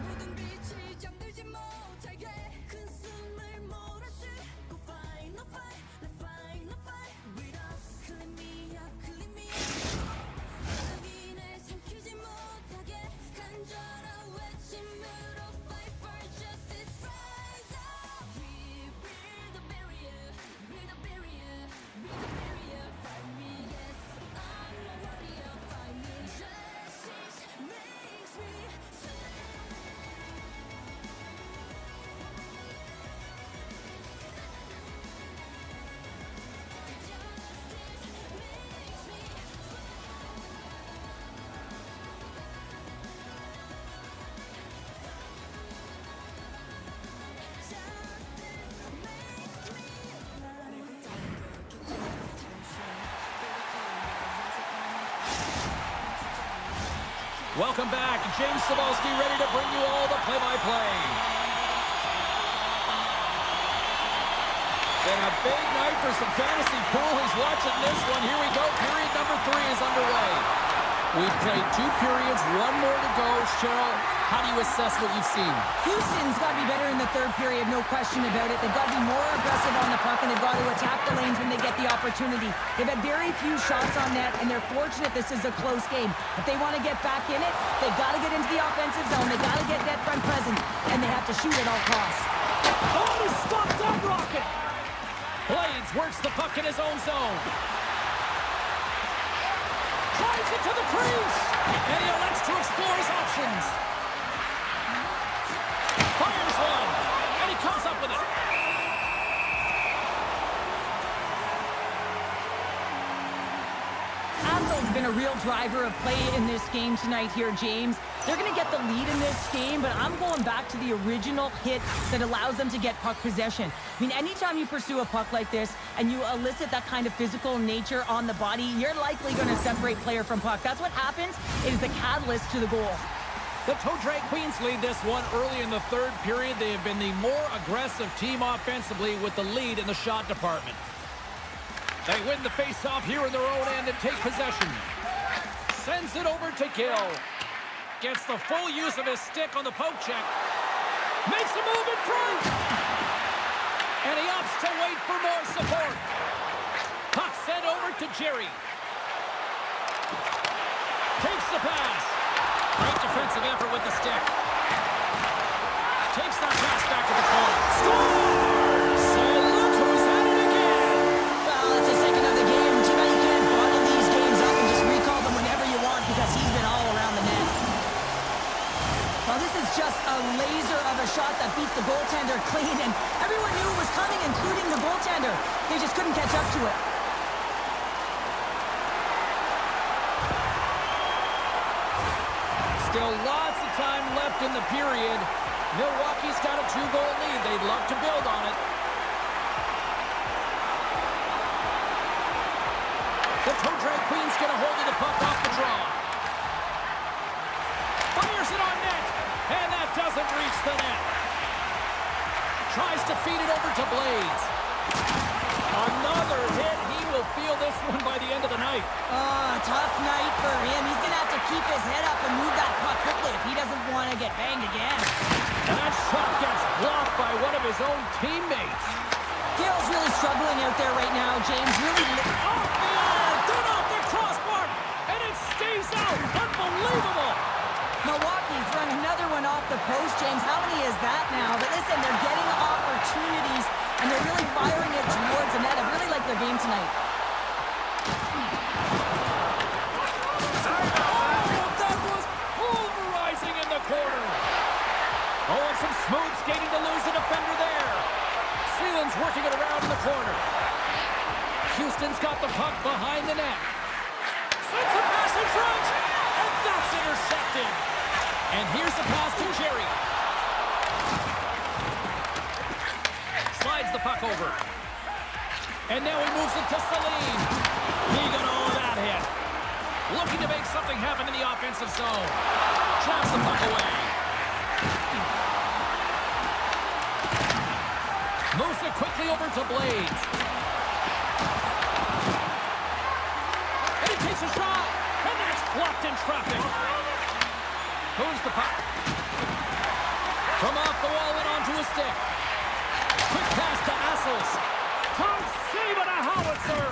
모든 빛이 잠들지 못하게 큰 숨을 몰아쉬고 fight no fight, let's fight no fight with us. Clean me up, clean me up. 확인을 삼키지 못하게 간절한 외침으로 fight for justice. Rise up, we build a barrier, build a barrier, build a barrier. Fight me, yes, I'm a warrior. Fight me, justice makes me strong. Welcome back. James Cebulski ready to bring you all the play-by-play. And a big night for some fantasy pool. He's watching this one. Here we go. Period number 3 is underway. We've played 2 periods, 1 more to go. Cheryl, how do you assess what you've seen? Houston's got to be better in the third period, no question about it. They've got to be more aggressive on the puck, and they've got to attack the lanes when they get the opportunity. They've had very few shots on net, and they're fortunate this is a close game. If they want to get back in it, they've got to get into the offensive zone. They've got to get net front presence, and they have to shoot at all costs. Oh, he stopped that rocket! Blades works the puck in his own zone. Drives it to the crease! And he elects to explore his options. Fires one! been a real driver of play in this game tonight here, James. They're going to get the lead in this game, but I'm going back to the original hit that allows them to get puck possession. I mean, anytime you pursue a puck like this and you elicit that kind of physical nature on the body, you're likely going to separate player from puck. That's what happens. It is the catalyst to the goal. The Toe Drag Queens lead this one early in the third period. They have been the more aggressive team offensively with the lead in the shot department. They win the face-off here in their own end and take possession. Sends it over to Gill. Gets the full use of his stick on the poke check. Makes a move in front. And he opts to wait for more support. Puck sent over to Jerry. Takes the pass. Great defensive effort with the stick. Takes that pass back to the corner. Scores! So look who's at it again. Well, it's the second of the game. Too bad you can't bottle these games up and just recall them whenever you want because he's been all around the net. Well, this is just a laser of a shot that beats the goaltender clean, and everyone knew it was coming, including the goaltender. They just couldn't catch up to it. Still lots of time left in the period. Milwaukee's got a 2-goal lead. They'd love to build on it. The Toe Drag Queen's going to hold the puck off the draw. Fires it on net, and that doesn't reach the net. Tries to feed it over to Blades. Another hit. He will feel this one by the end of the night. Tough night for him. He's going to have to keep his head up and move that puck quickly if he doesn't want to get banged again. And that shot gets blocked by one of his own teammates. Gill's really struggling out there right now, James. Really Off the iron, done off the crossbar, and it stays out. Unbelievable. Milwaukee's run another one off the post, James. How many is that now? But listen, they're getting opportunities, and they're really firing it towards the net. I really like their game tonight. That was pulverizing in the corner. Oh, and some smooth skating to lose a defender there. Sealand's working it around in the corner. Houston's got the puck behind the net. Sends a pass in front, and that's intercepted. And here's the pass to Jerry. Slides the puck over. And now he moves it to Saline. He got all of that hit. Looking to make something happen in the offensive zone. Traps the puck away. Moves it quickly over to Blades. And he takes a shot. And that's blocked in traffic. Moves the puck. From off the wall and onto his stick. Quick pass to Assels. Can't save it, a howitzer.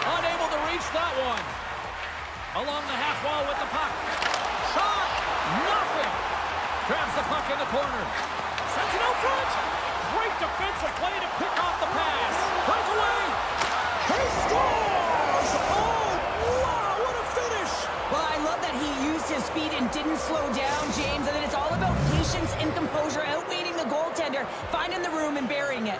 Unable to reach that one. Along the half wall with the puck. Shot. Nothing. Grabs the puck in the corner. Sends it out front. Great defensive play to pick off the pass. Breakaway. He scores! Oh, wow, what a finish. Well, I love that he used his speed and didn't slow down, James. And then it's all about patience and composure, outweighing the goaltender, finding the room and burying it.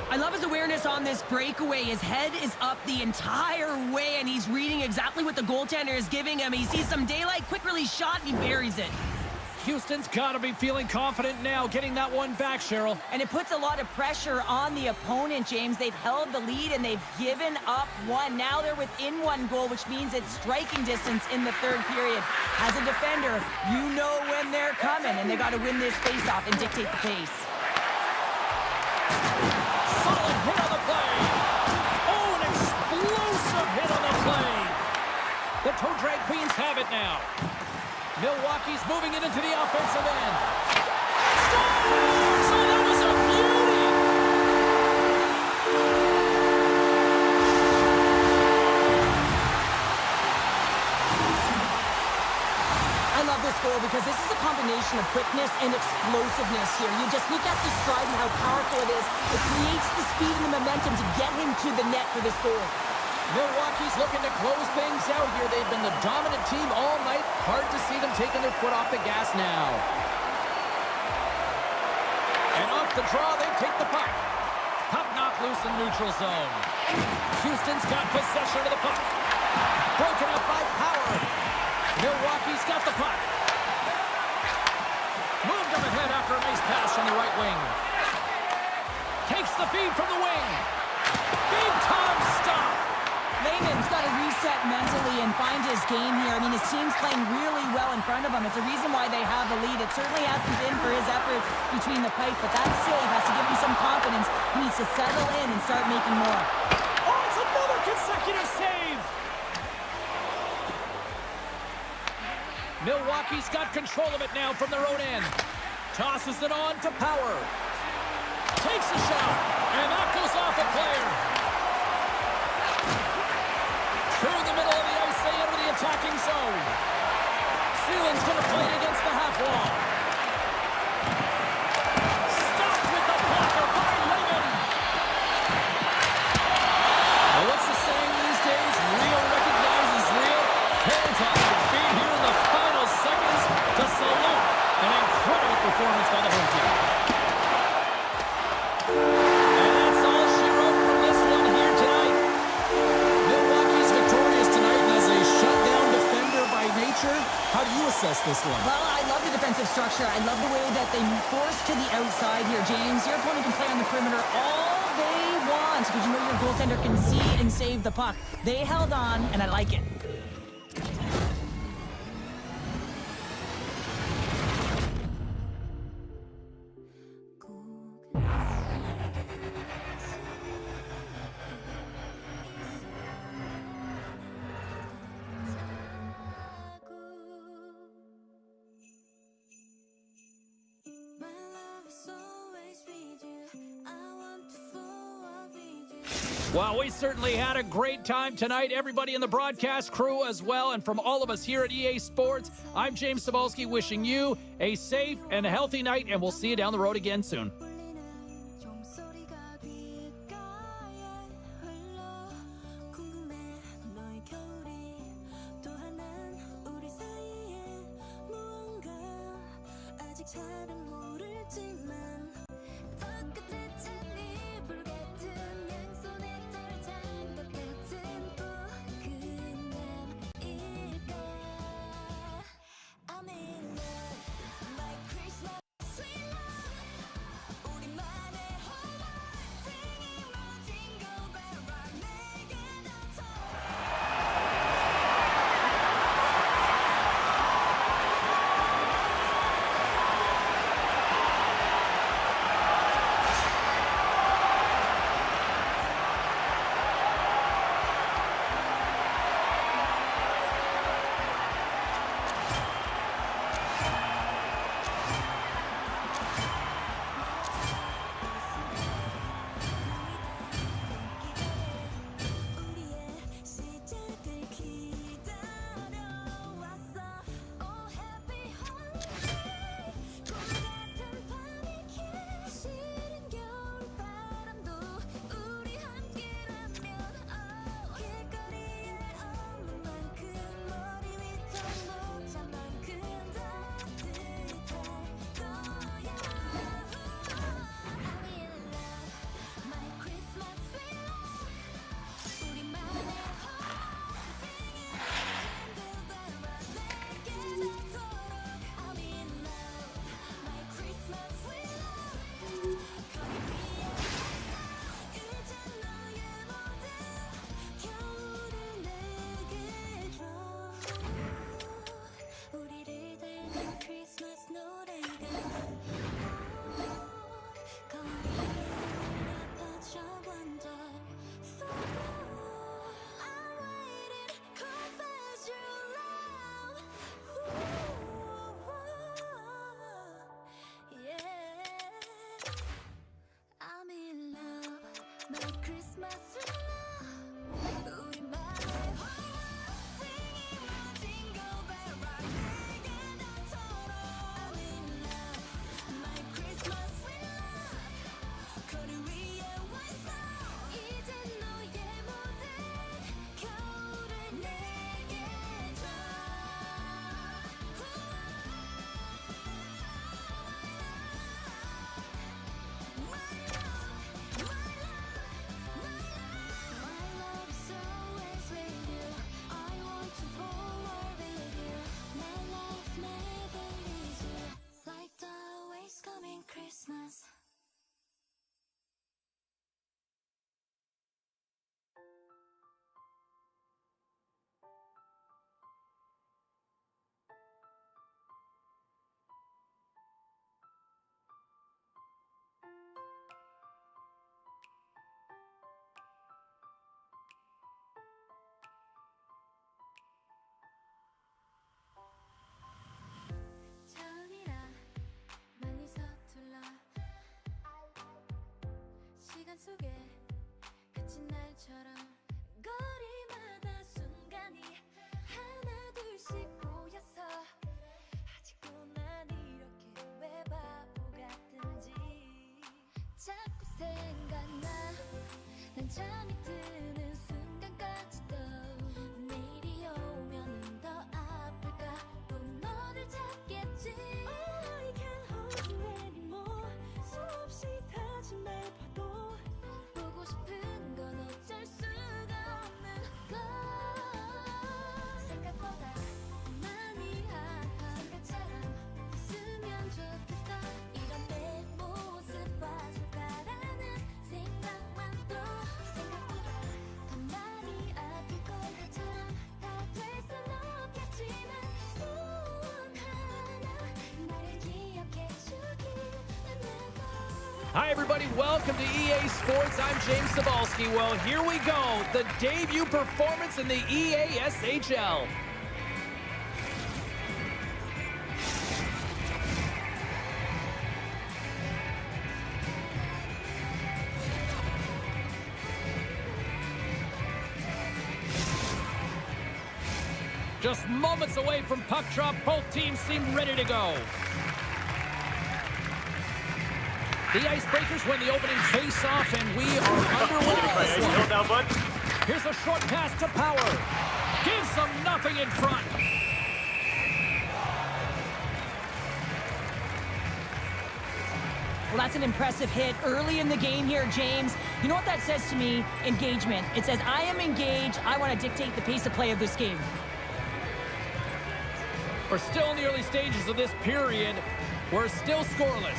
I love his awareness on this breakaway. His head is up the entire way, and he's reading exactly what the goaltender is giving him. He sees some daylight, quick release shot, and he buries it. Houston's got to be feeling confident now, getting that one back, Cheryl. And it puts a lot of pressure on the opponent, James. They've held the lead, and they've given up one. Now they're within 1 goal, which means it's striking distance in the third period. As a defender, you know when they're coming, and they got to win this faceoff and dictate the pace. Solid hit on the play. Oh, an explosive hit on the play. The Toe Drag Queens have it now. Milwaukee's moving it into the offensive end. Scores! Oh, that was a beauty! I love this goal because this is a combination of quickness and explosiveness here. You just look at the stride and how powerful it is. It creates the speed and the momentum to get him to the net for this goal. Milwaukee's looking to close things out here. They've been the dominant team all night. Hard to see them taking their foot off the gas now. And off the draw, they take the puck. Puck knocked loose in neutral zone. Houston's got possession of the puck. Broken up by Power. Milwaukee's got the puck. Moved him ahead after a nice pass from the right wing. Takes the feed from the wing. Big time stop. Lehman's got to reset mentally and find his game here. I mean, his team's playing really well in front of him. It's a reason why they have the lead. It certainly hasn't been for his efforts between the pipe, but that save has to give him some confidence. He needs to settle in and start making more. Oh, it's another consecutive save. Milwaukee's got control of it now from their own end. Tosses it on to Power. Takes a shot, and that goes off a player. Through the middle of the ice, they enter the attacking zone. Sealand's going to play it against the half wall. Stopped with the blocker by Lehman. Well, what's the saying these days? Real recognizes real. Fans on their feet here in the final seconds to salute an incredible performance by the home team. And that's all she wrote from this one here tonight. Milwaukee's victorious tonight, and as a shutdown defender by nature, how do you assess this one? Well, I love the defensive structure. I love the way that they force to the outside here, James. Your opponent can play on the perimeter all they want because you know your goaltender can see and save the puck. They held on, and I like it. My love is always with you. I want to forward with you. Well, we certainly had a great time tonight. Everybody in the broadcast crew as well. And from all of us here at EA Sports, I'm James Cebulski wishing you a safe and healthy night, and we'll see you down the road again soon. 울리는 종소리가 귓가에 흘러 궁금해 너의 겨울이 또 하나는 우리 사이에 무언가 아직 잘은 모르지만 더 끝에 찬이 불같은 양손에 떨잔 것 같은 포근함일까 I'm in love my Christmas sweet love 우리만의 Hawaii singing my jingle bell rock 내게 닿아 우리의 시작을 기다려왔어 Oh happy holiday 꿀같은 밤이기에 시린 겨울바람도 우리 함께라면 Oh 길거리에 없는 만큼 머리 위터 놓자 만큼 따뜻할 거야 I'm in love my Christmas sweet love 우리만의 I'm in love, my Christmas sweet love. 거리 위에 이제 너의 모든 겨울을 내게 줘. 우리를 닮은 크리스마스 노래가 거리에 울려 퍼져 wonderful. I'm waiting, confess your love. Yeah, I'm in love, my Christmas love. 우리만의 Hawaii singing my jingle bell rock 내게 닿도록. I'm in love, my Christmas love. 거리 위에 왔어 이제 너의 모든 겨울을 내게 줘 My love, my love, my love Christmas. 처음이라 많이 서툴러 시간 속에 갇힌 날처럼 거리마다 순간이 하나둘씩 보여서 아직도 난 이렇게 왜 바보 같은지 자꾸 생각나 난 잠이 드는 순간까지도 내일이 오면은 더 아플까 또 너를 찾겠지 Oh, I can't hold you anymore 수없이 다진 날 봐도 보고 싶은 건 어쩔 수가 없는 걸 생각보다 많이 아파 생각처럼 있으면 좋겠다 이런 내 모습 봐줄까라는 생각만 또 생각보다 더 많이 아플 것처럼 다 될 순 없겠지만 소원 하나 나를 기억해주길 Hi, everybody. Welcome to EA Sports. I'm James Cebulski. Well, here we go. The debut performance in the EASHL. Just moments away from puck drop, both teams seem ready to go. The Icebreakers win the opening face-off, and we are underway with this one. Now, bud. Here's a short pass to Power. Gives them nothing in front. Well, that's an impressive hit early in the game here, James. You know what that says to me? Engagement. It says, I am engaged. I want to dictate the pace of play of this game. We're still in the early stages of this period. We're still scoreless.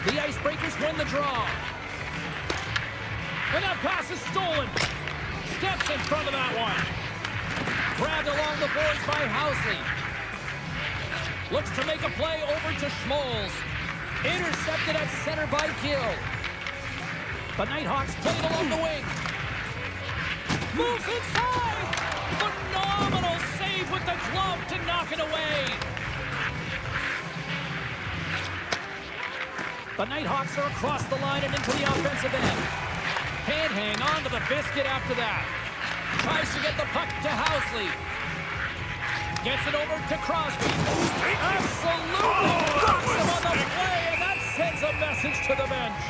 The Icebreakers win the draw. And that pass is stolen. Steps in front of that one. Grabbed along the boards by Housley. Looks to make a play over to Schmoles. Intercepted at center by Gill. The Nighthawks played along the wing. Moves inside. Phenomenal save with the glove to knock it away. The Nighthawks are across the line and into the offensive end. Can't hang on to the biscuit after that. Tries to get the puck to Housley. Gets it over to Crosby. Absolutely rocks him on the play, and that sends a message to the bench.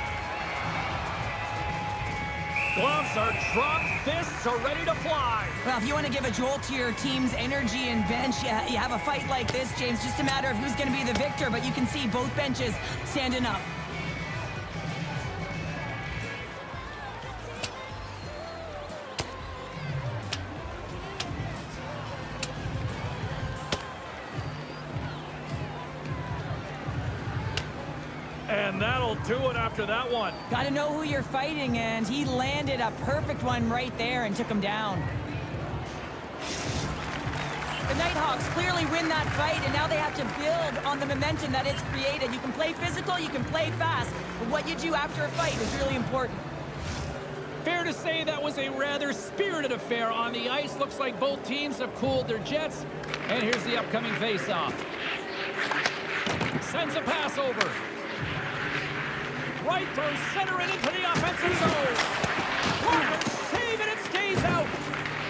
Gloves are dropped, fists are ready to fly. Well, if you want to give a jolt to your team's energy and bench, you have a fight like this, James. Just a matter of who's going to be the victor, but you can see both benches standing up. And that'll do it after that one. Got to know who you're fighting, and he landed a perfect one right there and took him down. The Nighthawks clearly win that fight, and now they have to build on the momentum that it's created. You can play physical, you can play fast, but what you do after a fight is really important. Fair to say that was a rather spirited affair on the ice. Looks like both teams have cooled their jets. And here's the upcoming face-off. Sends a pass over. Right through center and into the offensive zone. Walker save and it stays out.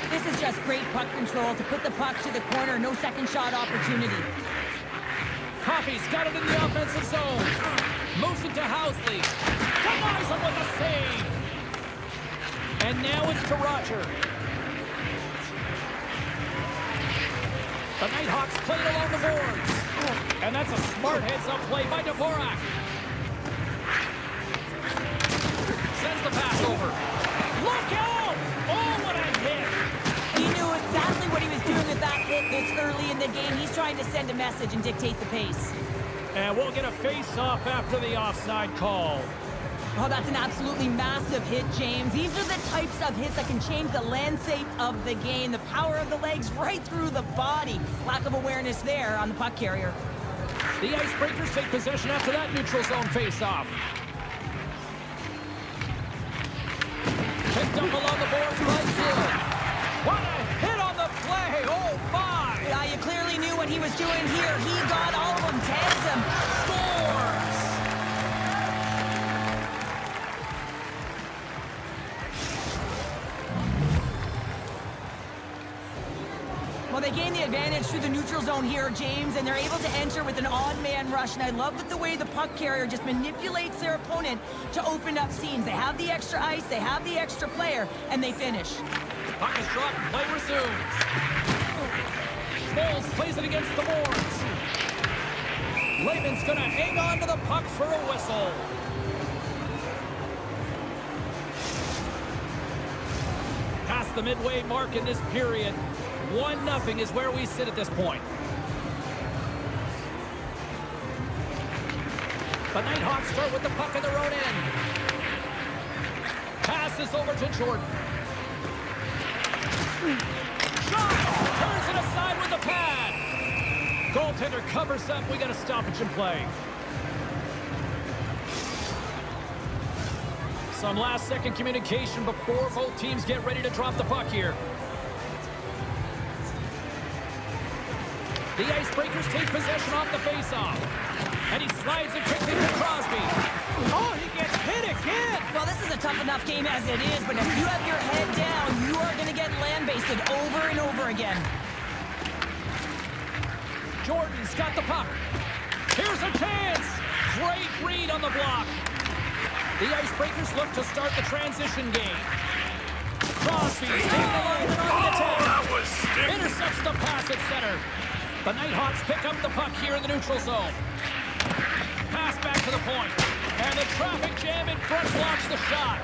This is just great puck control to put the puck to the corner. No second shot opportunity. Coffey's got it in the offensive zone. Moves it to Housley. Denies him with a save. And now it's to Roger. The Nighthawks played along the boards. And that's a smart heads-up play by Dvorak. Sends the pass over. Look out! Oh, what a hit! He knew exactly what he was doing with that hit this early in the game. He's trying to send a message and dictate the pace. And we'll get a face-off after the offside call. Oh, that's an absolutely massive hit, James. These are the types of hits that can change the landscape of the game. The power of the legs right through the body. Lack of awareness there on the puck carrier. The Icebreakers take possession after that neutral zone face-off. Picked up along the boards by Gill. What a hit on the play! Oh, my! Yeah, you clearly knew what he was doing here. He got all of them, tags them, scores! Well, they gain the advantage through the neutral zone here, James, and they're able to enter with an odd man rush. And I love that the way the puck carrier just manipulates their opponent to open up seams. They have the extra ice, they have the extra player, and they finish. Puck is dropped, play resumes. Schmaltz plays it against the boards. Lehman's gonna hang on to the puck for a whistle. Past the midway mark in this period. 1-0 is where we sit at this point. The Nighthawks start with the puck in their own end. Passes over to Jordan. Shot! Turns it aside with the pad. Goaltender covers up. We got a stoppage in play. Some last-second communication before both teams get ready to drop the puck here. The Icebreakers take possession off the faceoff. And he slides it quickly to Crosby. Oh, he gets hit again! Well, this is a tough enough game as it is, but if you have your head down, you are going to get land-basted over and over again. Jordan's got the puck. Here's a chance! Great read on the block. The Icebreakers look to start the transition game. Crosby's taking the line and on the attack. That was sticky. Intercepts the pass at center. The Nighthawks pick up the puck here in the neutral zone. Pass back to the point. And the traffic jam in front blocks the shot.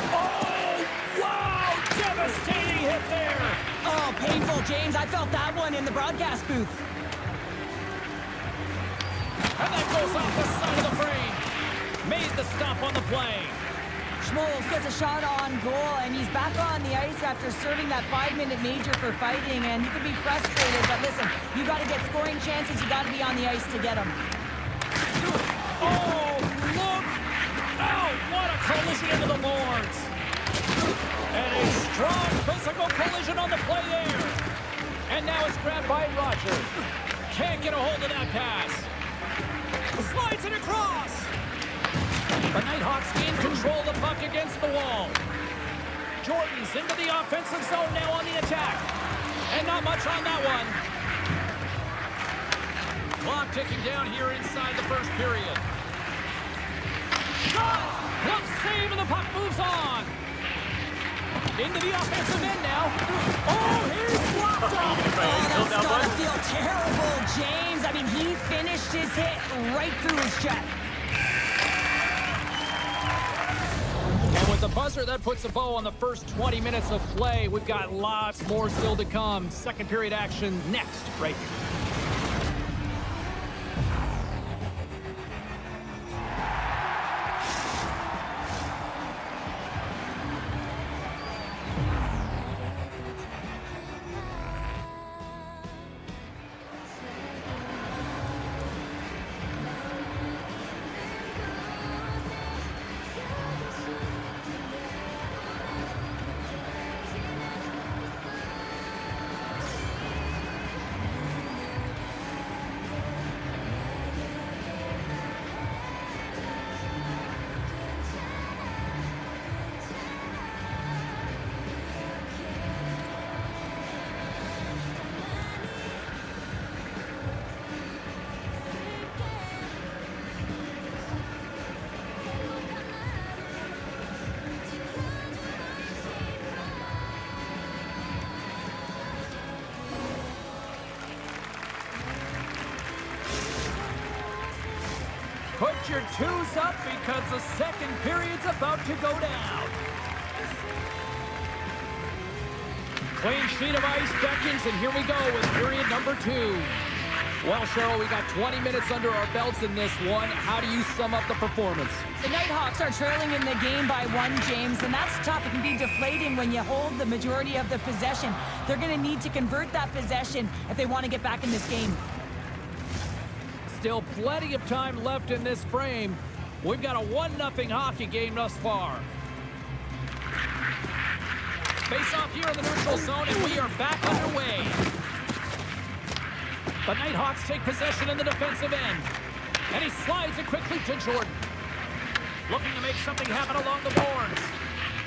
Oh, wow! Devastating hit there. Oh, painful, James. I felt that one in the broadcast booth. And that goes off the side of the frame. Made the stop on the play. Schmaltz gets a shot on goal, and he's back on the ice after serving that 5-minute major for fighting, and you can be frustrated, but listen, you got to get scoring chances, you got to be on the ice to get them. Oh, look out! What a collision into the boards. And a strong physical collision on the play there. And now it's grabbed by Roger. Can't get a hold of that pass. Slides it across. The Nighthawks gain control of the puck against the wall. Jordan's into the offensive zone now on the attack. And not much on that one. Clock ticking down here inside the first period. Shot! Glove save and the puck moves on. Into the offensive end now. Oh, here's blocked off. Oh, that's gotta feel terrible, James. I mean, he finished his hit right through his chest. And with the buzzer, that puts a bow on the first 20 minutes of play. We've got lots more still to come. Second period action next, right here. Put your twos up because the second period's about to go down. Clean sheet of ice beckons, and here we go with period number 2. Well, Cheryl, we got 20 minutes under our belts in this one. How do you sum up the performance? The Nighthawks are trailing in the game by 1, James, and that's tough. It can be deflating when you hold the majority of the possession. They're going to need to convert that possession if they want to get back in this game. Still plenty of time left in this frame. We've got a 1-0 hockey game thus far. Face off here in the neutral zone, and we are back underway. The Nighthawks take possession in the defensive end. And he slides it quickly to Jordan. Looking to make something happen along the boards.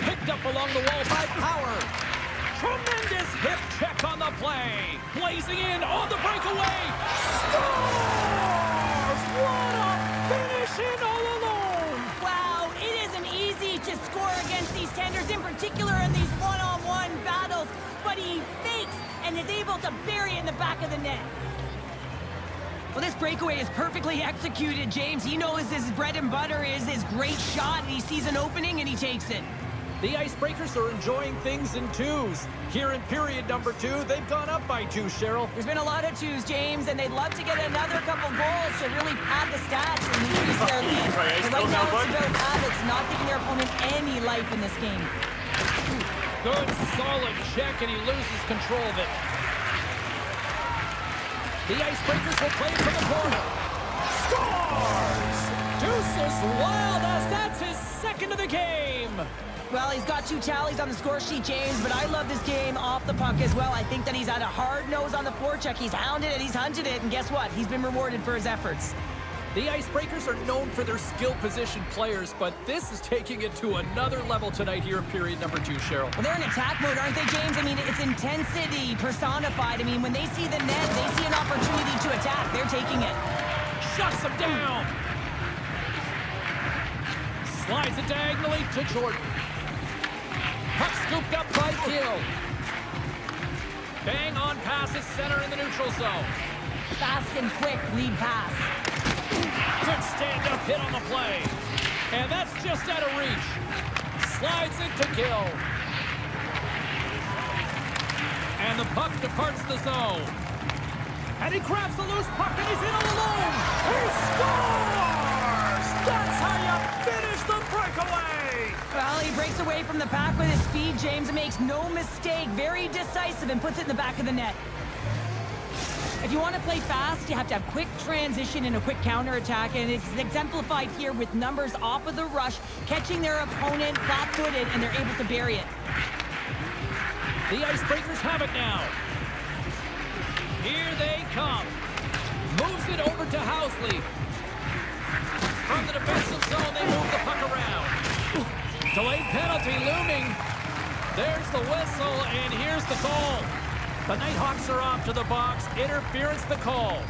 Picked up along the wall by Power. Tremendous hip check on the play. Blazing in on the breakaway. Scores! What a finish in all alone! Wow, it isn't easy to score against these tenders, in particular in these one-on-one battles, but he fakes and is able to bury it in the back of the net. Well, this breakaway is perfectly executed, James. He knows his bread and butter is his great shot, and he sees an opening, and he takes it. The Icebreakers are enjoying things in 2s. Here in period number 2, they've gone up by 2, Cheryl. There's been a lot of 2s, James, and they'd love to get another couple goals to really pad the stats and increase their lead. But right now, it's about habits, not giving their opponent any life in this game. Good, solid check, and he loses control of it. The Icebreakers will play it from the corner. Scores! Deuces wild as that's his second of the game. Well, he's got 2 tallies on the score sheet, James, but I love this game off the puck as well. I think that he's had a hard nose on the forecheck. He's hounded it, he's hunted it, and guess what? He's been rewarded for his efforts. The Icebreakers are known for their skill position players, but this is taking it to another level tonight here in period number 2, Cheryl. Well, they're in attack mode, aren't they, James? I mean, it's intensity personified. I mean, when they see the net, they see an opportunity to attack. They're taking it. Shuts him down. Slides it diagonally to Jordan. Puck scooped up by Gill. Bang on passes center in the neutral zone. Fast and quick lead pass. Good stand-up hit on the play. And that's just out of reach. Slides it to Gill. And the puck departs the zone. And he grabs the loose puck and he's in all alone. He scores! That's how you finish the breakaway! Well, he breaks away from the pack with his speed, James, and makes no mistake. Very decisive and puts it in the back of the net. If you want to play fast, you have to have quick transition and a quick counterattack, and it's exemplified here with numbers off of the rush, catching their opponent flat-footed, and they're able to bury it. The Icebreakers have it now. Here they come. Moves it over to Housley. From the defensive zone, they move the puck around. Delayed penalty looming. There's the whistle, and here's the goal. The Nighthawks are off to the box. Interference the call.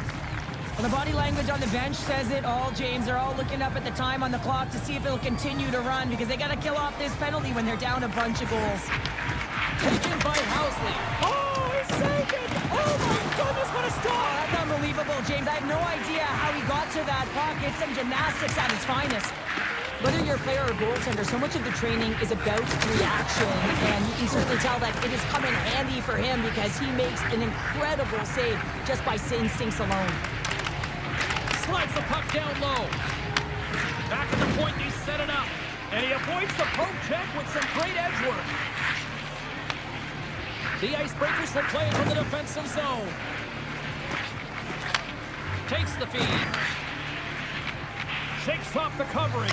Well, the body language on the bench says it all, James. They're all looking up at the time on the clock to see if it'll continue to run because they got to kill off this penalty when they're down a bunch of goals. Taken by Housley. Oh, he's saved it! Oh, my goodness, what a Oh, stop! that's unbelievable, James. I have no idea how he got to that puck. It's some gymnastics at its finest. Whether you're a player or goaltender, so much of the training is about reaction, and you can certainly tell that it has come in handy for him because he makes an incredible save just by instincts alone. Slides the puck down low. Back at the point, he's set it up. And he avoids the poke check with some great edge work. The Icebreakers will play it from the defensive zone. Takes the feed. Shakes off the coverage.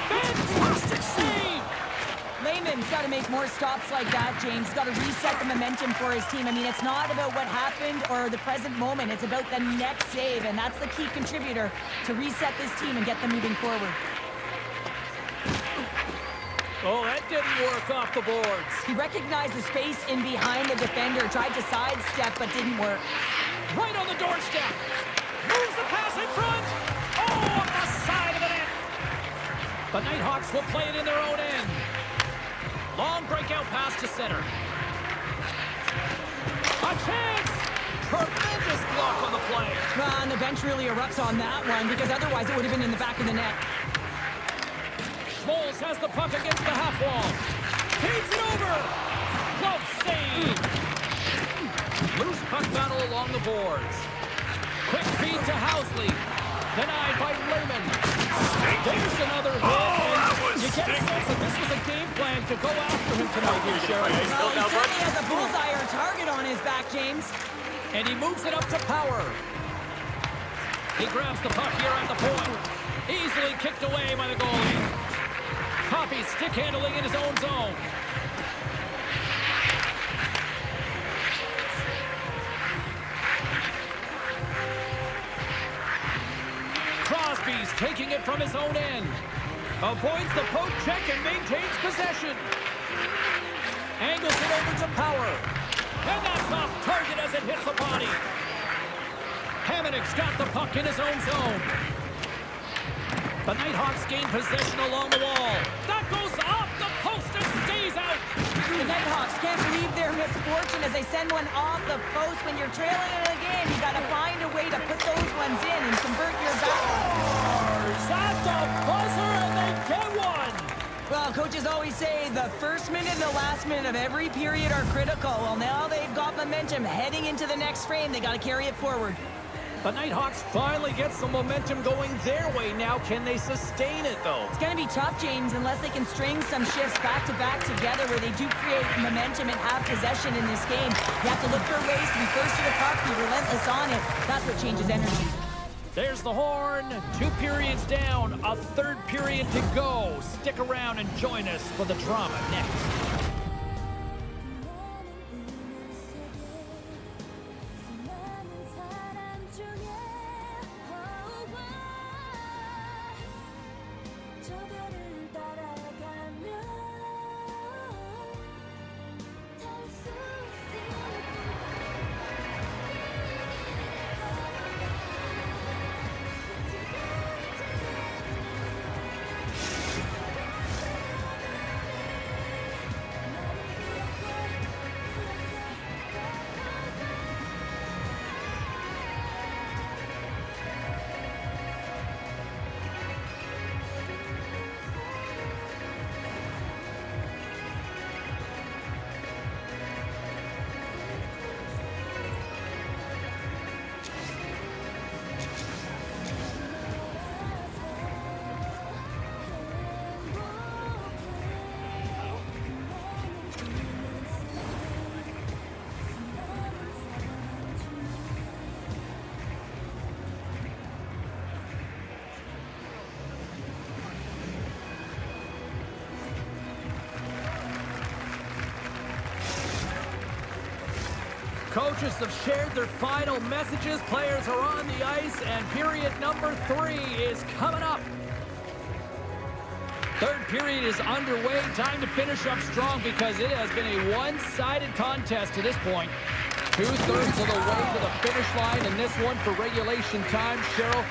Fantastic save! Lehman's got to make more stops like that, James. He's got to reset the momentum for his team. I mean, it's not about what happened or the present moment. It's about the next save, and that's the key contributor to reset this team and get them moving forward. Oh, that didn't work off the boards. He recognized the space in behind the defender, tried to sidestep, but didn't work. Right on the doorstep. Moves the pass in front. Oh, on the side of the net. The Nighthawks will play it in their own end. Long breakout pass to center. A chance! Tremendous block on the play. Well, and the bench really erupts on that one because otherwise it would have been in the back of the net. Schmoles has the puck against the half wall. Feeds it over. Glove save. Loose puck battle along the boards. Quick feed to Housley. Denied by Lehman. There's another hit. And you get a sense that this was a game plan to go after him tonight here, Cheryl. Well, he certainly has a bullseye or target on his back, James. And he moves it up to Power. He grabs the puck here at the point. Easily kicked away by the goalie. Coffey stick handling in his own zone. Crosby's taking it from his own end. Avoids the poke check and maintains possession. Angles it over to Power. And that's off target as it hits the body. Hamannik's got the puck in his own zone. The Nighthawks gain possession along the wall. That goes off the post and stays out. The Nighthawks can't believe their misfortune as they send one off the post. When you're trailing in a game, you got to find a way to put those ones in and convert your battle. At the buzzer, and they get one. Well, coaches always say the first minute and the last minute of every period are critical. Well, now they've got momentum heading into the next frame. They got to carry it forward. The Nighthawks finally get some momentum going their way now. Can they sustain it, though? It's going to be tough, James, unless they can string some shifts back-to-back together where they do create momentum and have possession in this game. You have to look for ways to be first to the puck, be relentless on it. That's what changes energy. There's the horn. 2 periods down, a third period to go. Stick around and join us for the drama next. Coaches have shared their final messages. Players are on the ice, and period number 3 is coming up. Third period is underway. Time to finish up strong because it has been a one-sided contest to this point. 2/3 of the way to the finish line in this one for regulation time. Cheryl,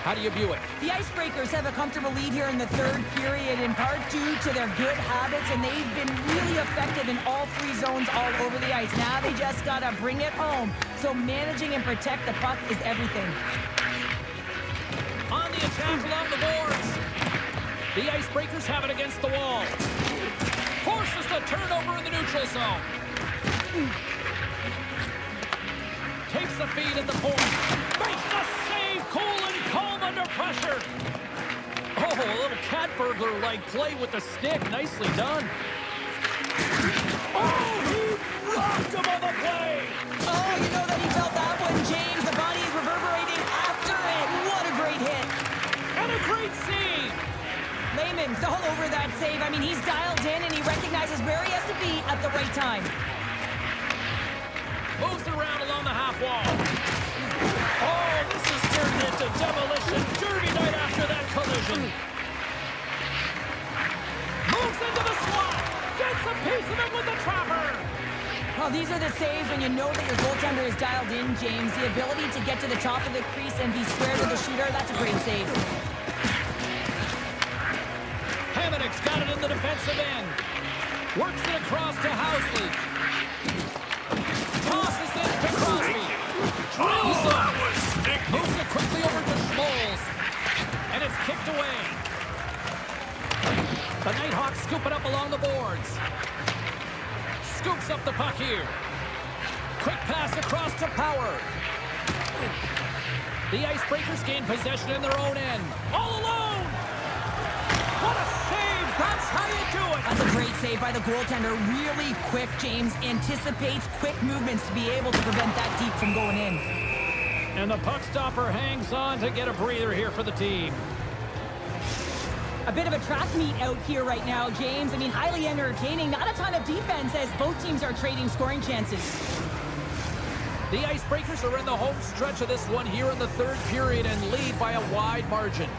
how do you view it? The Icebreakers have a comfortable lead here in the third period, in part due to their good habits, and they've been really effective in all 3 zones all over the ice. Now they just got to bring it home. So managing and protect the puck is everything. On the attack along the boards. The Icebreakers have it against the wall. Forces the turnover in the neutral zone. Takes the feed at the point. Makes the save. Cool and calm under pressure. Oh, a little cat burglar-like play with the stick. Nicely done. Oh, he rocked him on the play. Oh, you know that he felt that one, James. The body is reverberating after it. What a great hit. And a great save. Lehman's all over that save. I mean, he's dialed in and he recognizes where he has to be at the right time. Moves around along the half wall. Oh, this is turned into demolition derby night after that collision. Moves into the slot. Gets a piece of it with the trapper. Well, these are the saves when you know that your goaltender is dialed in, James. The ability to get to the top of the crease and be square to the shooter, that's a great save. Hamannik's got it in the defensive end. Works it across to Housley. Tosses it to Crosby. Drills that him. was sticky. Moves it quickly over to Schmoles. And it's kicked away. The Nighthawks scoop it up along the boards. scoops up the puck here. Quick pass across to Power. The Icebreakers gain possession in their own end. All alone! What a save! That's how you do it! That's a great save by the goaltender. Really quick, James. Anticipates quick movements to be able to prevent that deep from going in. And the puck stopper hangs on to get a breather here for the team. A bit of a track meet out here right now, James. I mean, highly entertaining. Not a ton of defense as both teams are trading scoring chances. The Icebreakers are in the home stretch of this one here in the third period and lead by a wide margin.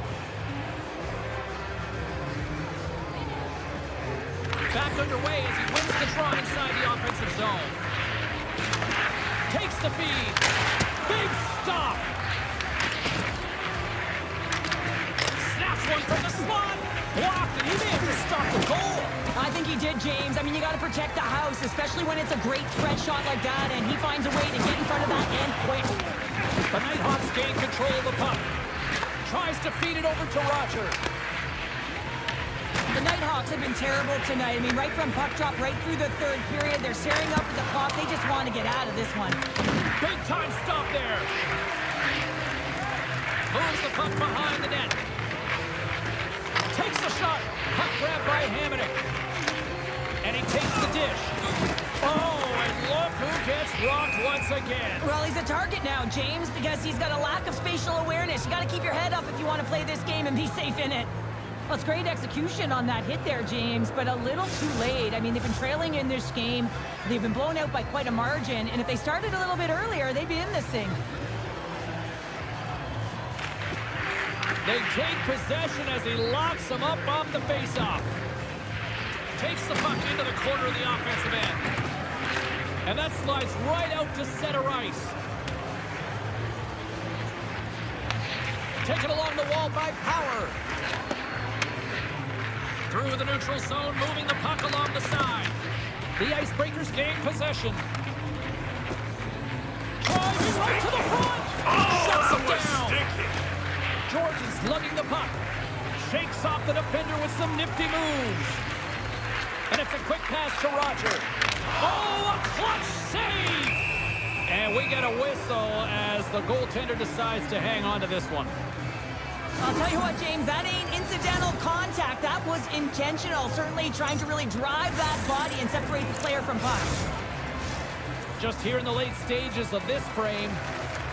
Back underway as he wins the draw inside the offensive zone. Takes the feed. Big stop. Snaps one from the slot. Blocked, and he may have just stopped the goal. I think he did, James. I mean, you got to protect the house, especially when it's a great threat shot like that, and he finds a way to get in front of that and quick. The Nighthawks gain control of the puck. Tries to feed it over to Roger. The Nighthawks have been terrible tonight. I mean, right from puck drop, right through the third period, they're staring up at the clock. They just want to get out of this one. Big time stop there. Moves the puck behind the net. Takes the shot. Puck grab by Hamonic. And he takes the dish. Oh, and look who gets rocked once again. Well, he's a target now, James, because he's got a lack of spatial awareness. You got to keep your head up if you want to play this game and be safe in it. Well, it's great execution on that hit there, James, but a little too late. I mean, they've been trailing in this game. They've been blown out by quite a margin, and if they started a little bit earlier, they'd be in this thing. They take possession as he locks him up off the faceoff. Takes the puck into the corner of the offensive end. And that slides right out to center ice. Taken along the wall by Power. Through the neutral zone, moving the puck along the side. The Icebreakers gain possession. Driving right to the front. Shuts him down. George is lugging the puck. Shakes off the defender with some nifty moves. And it's a quick pass to Roger. Oh, a clutch save! And we get a whistle as the goaltender decides to hang on to this one. I'll tell you what, James, that ain't incidental contact. That was intentional. Certainly trying to really drive that body and separate the player from puck. Just here in the late stages of this frame,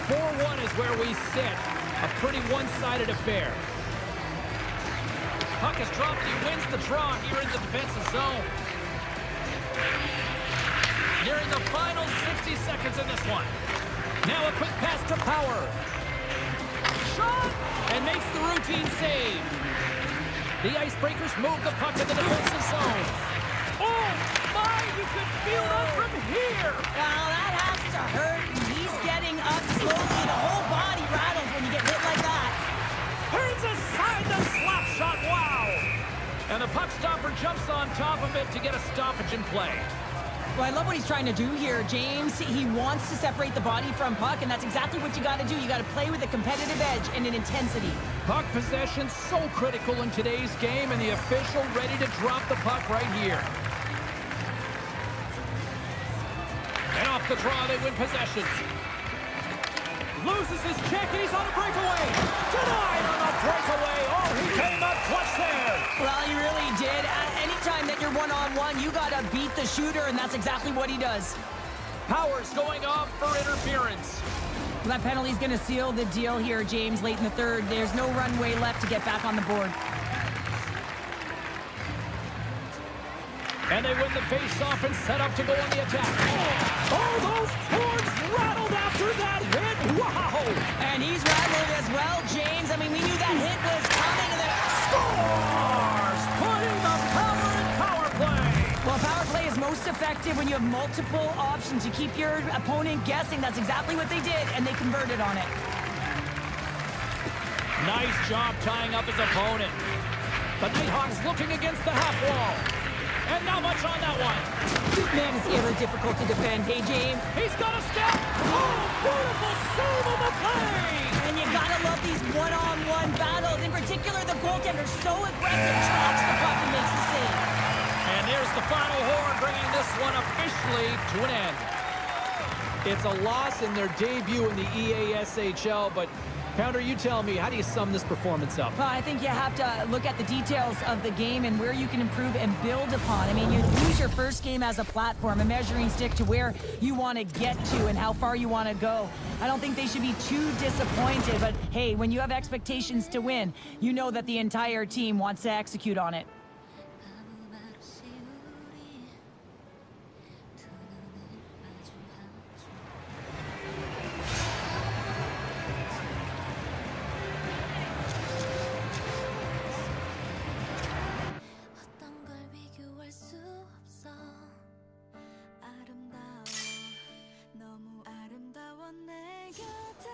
4-1 is where we sit. A pretty one-sided affair. Puck is dropped and he wins the draw here in the defensive zone. Nearing the final 60 seconds in this one. Now a quick pass to Power. Shot! And makes the routine save. The Icebreakers move the puck to the defensive zone. Oh, my! You can feel that from here! Well, that has to hurt. He's getting up slowly. The whole body rattles when you get hit like that. Turns aside the slap shot. Wow! And the puck stopper jumps on top of it to get a stoppage in play. Well, I love what he's trying to do here, James. He wants to separate the body from puck, and that's exactly what you got to do. You got to play with a competitive edge and an intensity. Puck possession so critical in today's game, and the official ready to drop the puck right here. And off the draw, they win possession. Loses his check, and he's on a breakaway. Denied on a breakaway. Oh, he came up clutch there. Well, he really did. Anytime that you're one-on-one, you got to beat the shooter, and that's exactly what he does. Powers going off for interference. Well, that penalty's going to seal the deal here, James, late in the third. There's no runway left to get back on the board. And they win the face-off and set up to go on the attack. Oh, those boards rattled after that hit. Wow! And he's rattled as well, James. I mean, we knew that hit was coming, and then Scores! Putting the power in power play. well, power play is most effective when you have multiple options. You keep your opponent guessing. That's exactly what they did, and they converted on it. Nice job tying up his opponent. The Nighthawks looking against the half wall. And not much on that one. Man, is ever difficult to defend. Hey, James. He's got a step. Oh, beautiful save on the play. And you gotta love these one-on-one battles. In particular, the goaltender so aggressive, tracks the puck and makes the save. And And there's the final horn, bringing this one officially to an end. It's a loss in their debut in the EASHL, but Pounder, you tell me, how do you sum this performance up? Well, I think you have to look at the details of the game and where you can improve and build upon. I mean, you use your first game as a platform, a measuring stick to where you want to get to and how far you want to go. I don't think they should be too disappointed, but hey, when you have expectations to win, you know that the entire team wants to execute on it. 아무 말 없이 우리 두 눈을 마주하죠. 어떤 걸 비교할 수 없어. 아름다워, 너무 아름다워 내 곁에.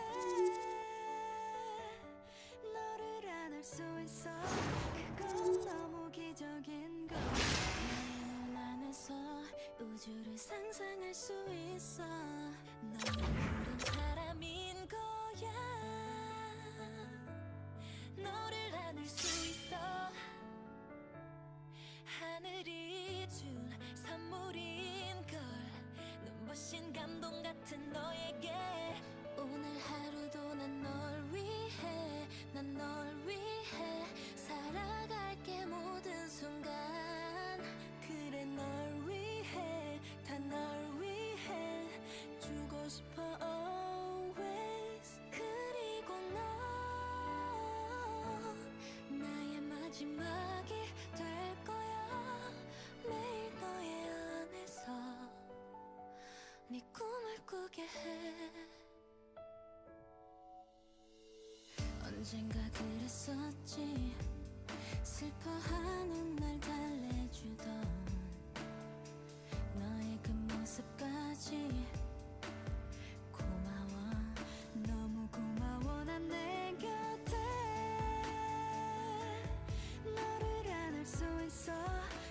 너를 안을 수 있어. 그건 너무 기적인 걸. 내 눈 안에서 우주를 상상할 수 있어. 너는 그런 사람인 거야. 너를 안을 수 있어. 하늘이 준 선물인 걸. 눈부신 감동 같은 너에게. 오늘 하루도 난 널 위해, 난 널 위해 살아갈게 모든 순간. 그래 널 위해, 다 널 위해 주고 싶어 always. 그리고 넌 나의 마지막이 될 거야. 매일 너의 안에서 네 꿈을 꾸게 해. 언젠가 그랬었지. 슬퍼하는 날 달래주던 너의 그 모습까지. 고마워, 너무 고마워. 난 내 곁에 너를 안을 수 있어.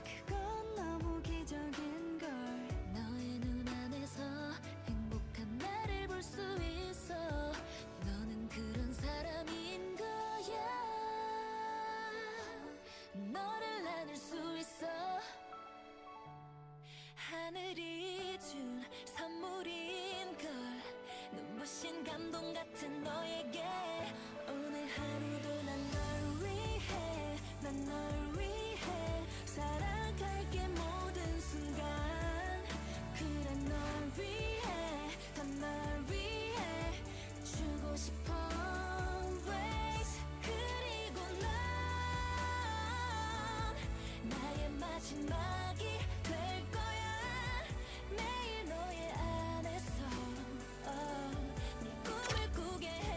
그건 너무 기적인 걸. 너의 눈 안에서 행복한 나를 볼 수 있어. 너는 그런 사람인 거야. 너를 안을 수 있어. 하늘이 준 선물인 걸. 눈부신 감동 같은 너에게. 오늘 하루도 난 널 위해, 난 널 위해 살아갈게 모든 순간. 그래 널 위해, 다 널 위해 주고 싶어 always. 그리고 넌 나의 마지막이 될 거야. 매일 너의 안에서 네 꿈을 꾸게 해.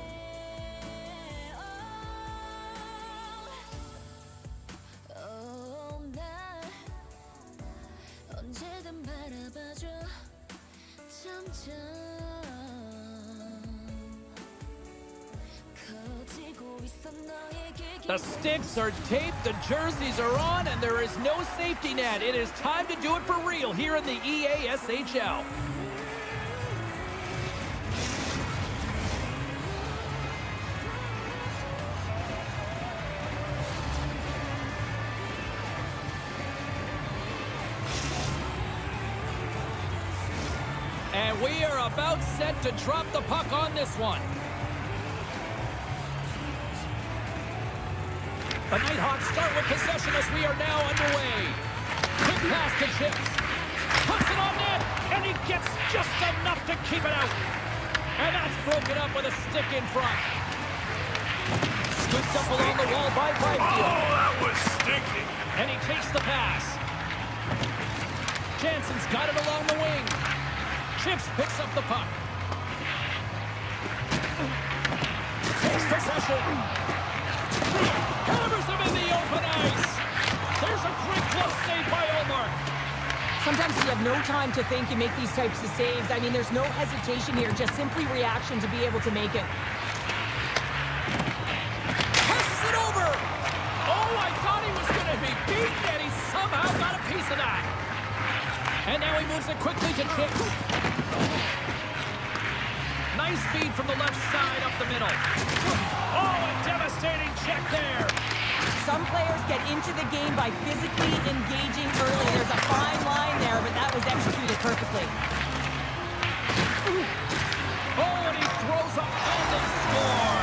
날 언제든 바라봐줘. 점점 커지고 있어 너에게. The sticks are taped, the jerseys are on, and there is no safety net. It is time to do it for real here in the EASHL. And we are about set to drop the puck on this one. The Nighthawks start with possession as we are now underway. Quick pass to Chips. Puts it on net, and he gets just enough to keep it out. And that's broken up with a stick in front. Scooped up along the wall by Byfield. Oh, that was stinky. And he takes the pass. Jansen's got it along the wing. Chips picks up the puck. Takes possession. Hammers him in the open ice. There's a great close save by Omar. Sometimes you have no time to think and make these types of saves. I mean, there's no hesitation here, just simply reaction to be able to make it. Passes it over. Oh, I thought he was going to be beaten, and he somehow got a piece of that. And now he moves it quickly to Chips. Nice feed from the left side up the middle. Oh, a devastating check there. Some players get into the game by physically engaging early. There's a fine line there, but that was executed perfectly. Oh, and he throws up and they score.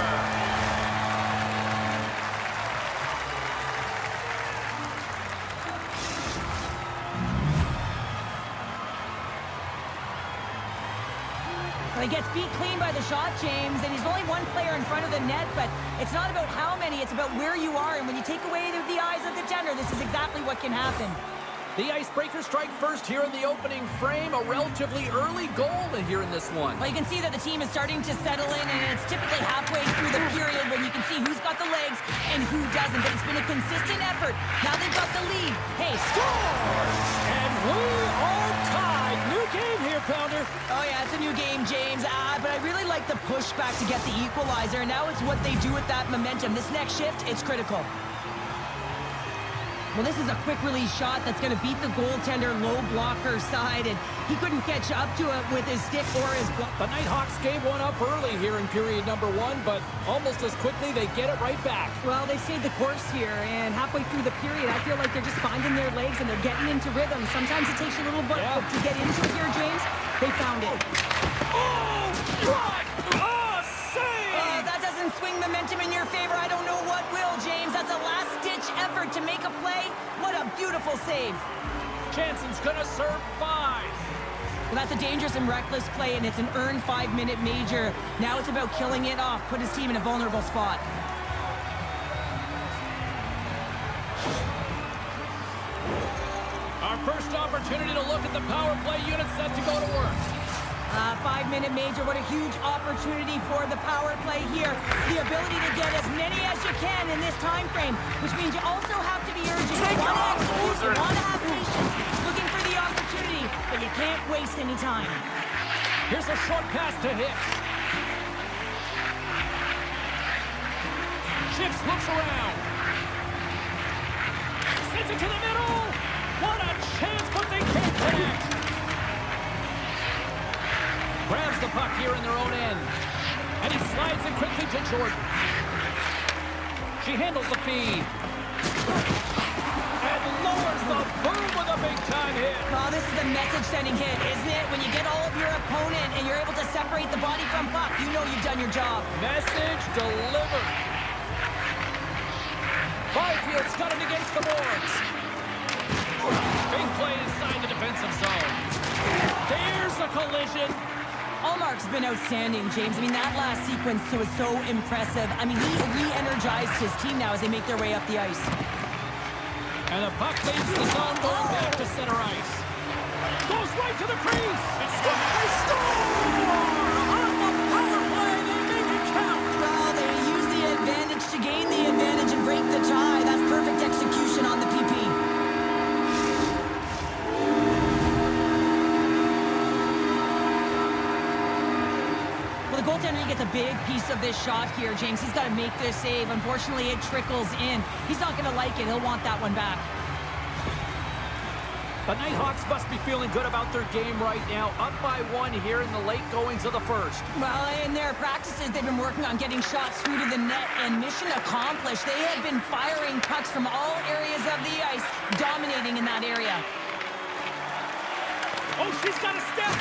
Well, he gets beat clean by the shot, James, and he's only one player in front of the net, but it's not about how many, it's about where you are, and when you take away the eyes of the defender, this is exactly what can happen. The Icebreakers strike first here in the opening frame. A relatively early goal here in this one. Well, you can see that the team is starting to settle in, and it's typically halfway through the period when you can see who's got the legs and who doesn't, but it's been a consistent effort. Now they've got the lead. Hey, Scores! And we are tied. New game here, Pounder. oh yeah, it's a new game, James. But I really like the pushback to get the equalizer, and now it's what they do with that momentum. This next shift, it's critical. Well, this is a quick release shot that's going to beat the goaltender low blocker side, and he couldn't catch up to it with his stick or his glove. The Nighthawks gave one up early here in period number 1, but almost as quickly they get it right back. Well, they stayed the course here, and halfway through the period, I feel like they're just finding their legs and they're getting into rhythm. Sometimes it takes you a little bit to get into it here, James. They found it. Oh, what? Oh, save! That doesn't swing momentum in your favor. I don't know what will, James. That's a last-ditch effort to make a play. What a beautiful save. Jansen's gonna serve 5. Well, that's a dangerous and reckless play, and it's an earned 5-minute major. Now it's about killing it off, put his team in a vulnerable spot. Our first opportunity to look at the power play unit set to go to work. 5-minute major, what a huge opportunity for the power play here. The ability to get as many as you can in this time frame, which means you also have to be urgent. You want to execute, you want to have patience, looking for the opportunity, but you can't waste any time. Here's a short pass to Hicks. Chips looks around. Sends it to the middle. What a chance, but they can't connect. Grabs the puck here in their own end. And he slides it quickly to Jordan. She handles the feed. And lowers the boom with a big-time hit. Oh, this is a message-sending hit, isn't it? When you get all of your opponent and you're able to separate the body from puck, you know you've done your job. Message delivered. Byfield's got it against the boards. Big play inside the defensive zone. There's a collision. Allmark's been outstanding, James. I mean, that last sequence was so impressive. I mean, he re-energized his team now as they make their way up the ice. And the puck leaves the zone going back to center ice. Goes right to the crease. They score! On the power play, they make it count. Well, they use the advantage to gain the advantage and break the tie. That's perfect execution on the PP. The goaltender, he gets a big piece of this shot here, James. He's got to make this save. Unfortunately, it trickles in. He's not going to like it. He'll want that one back. The Nighthawks must be feeling good about their game right now. Up by 1 here in the late goings of the first. Well, in their practices, they've been working on getting shots through to the net, and mission accomplished. They have been firing pucks from all areas of the ice, dominating in that area. Oh, she's got a step.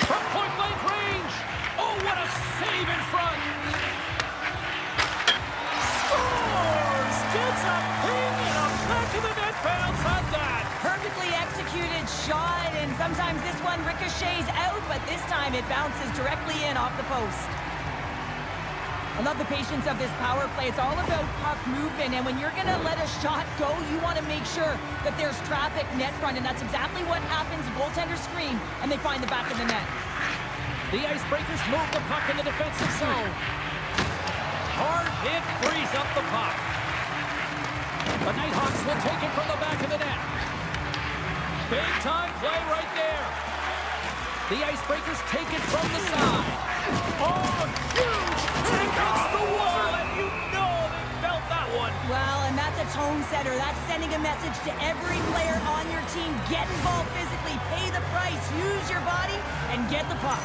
From point-blank range. Oh, what a save in front. Scores! Gets a ping and a back of the net bounce on that. Perfectly executed shot, and sometimes this one ricochets out, but this time it bounces directly in off the post. I love the patience of this power play. It's all about puck movement, and when you're going to let a shot go, you want to make sure that there's traffic net front, and that's exactly what happens. Goaltenders scream, and they find the back of the net. The Icebreakers move the puck in the defensive zone. Hard hit frees up the puck. The Nighthawks will take it from the back of the net. Big time play right there. The Icebreakers take it from the side. Oh, huge hit against the wall, and you know they felt that one. Well, and that's a tone setter. That's sending a message to every player on your team. Get involved physically, pay the price, use your body, and get the puck.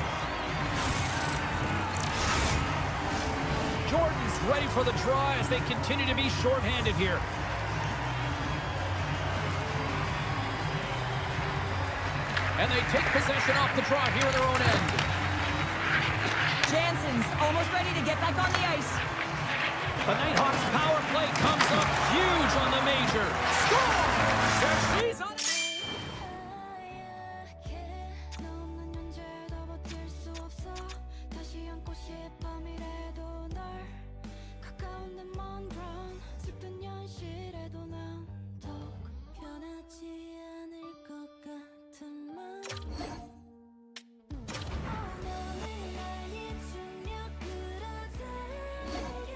Jordan's ready for the draw as they continue to be shorthanded here. And they take possession off the draw here in their own end. Jansen's almost ready to get back on the ice. The Nighthawks power play comes up huge on the major. Score! She's on it! 하얗게 너 없는 존재 더 버틸 수 없어 다시 안고 싶어 미래도 널 가까운 내먼 그런 슬픈 현실에도 난 더욱 변하지 않을 것 같은 맘 오늘은 나의 중력으로 당겨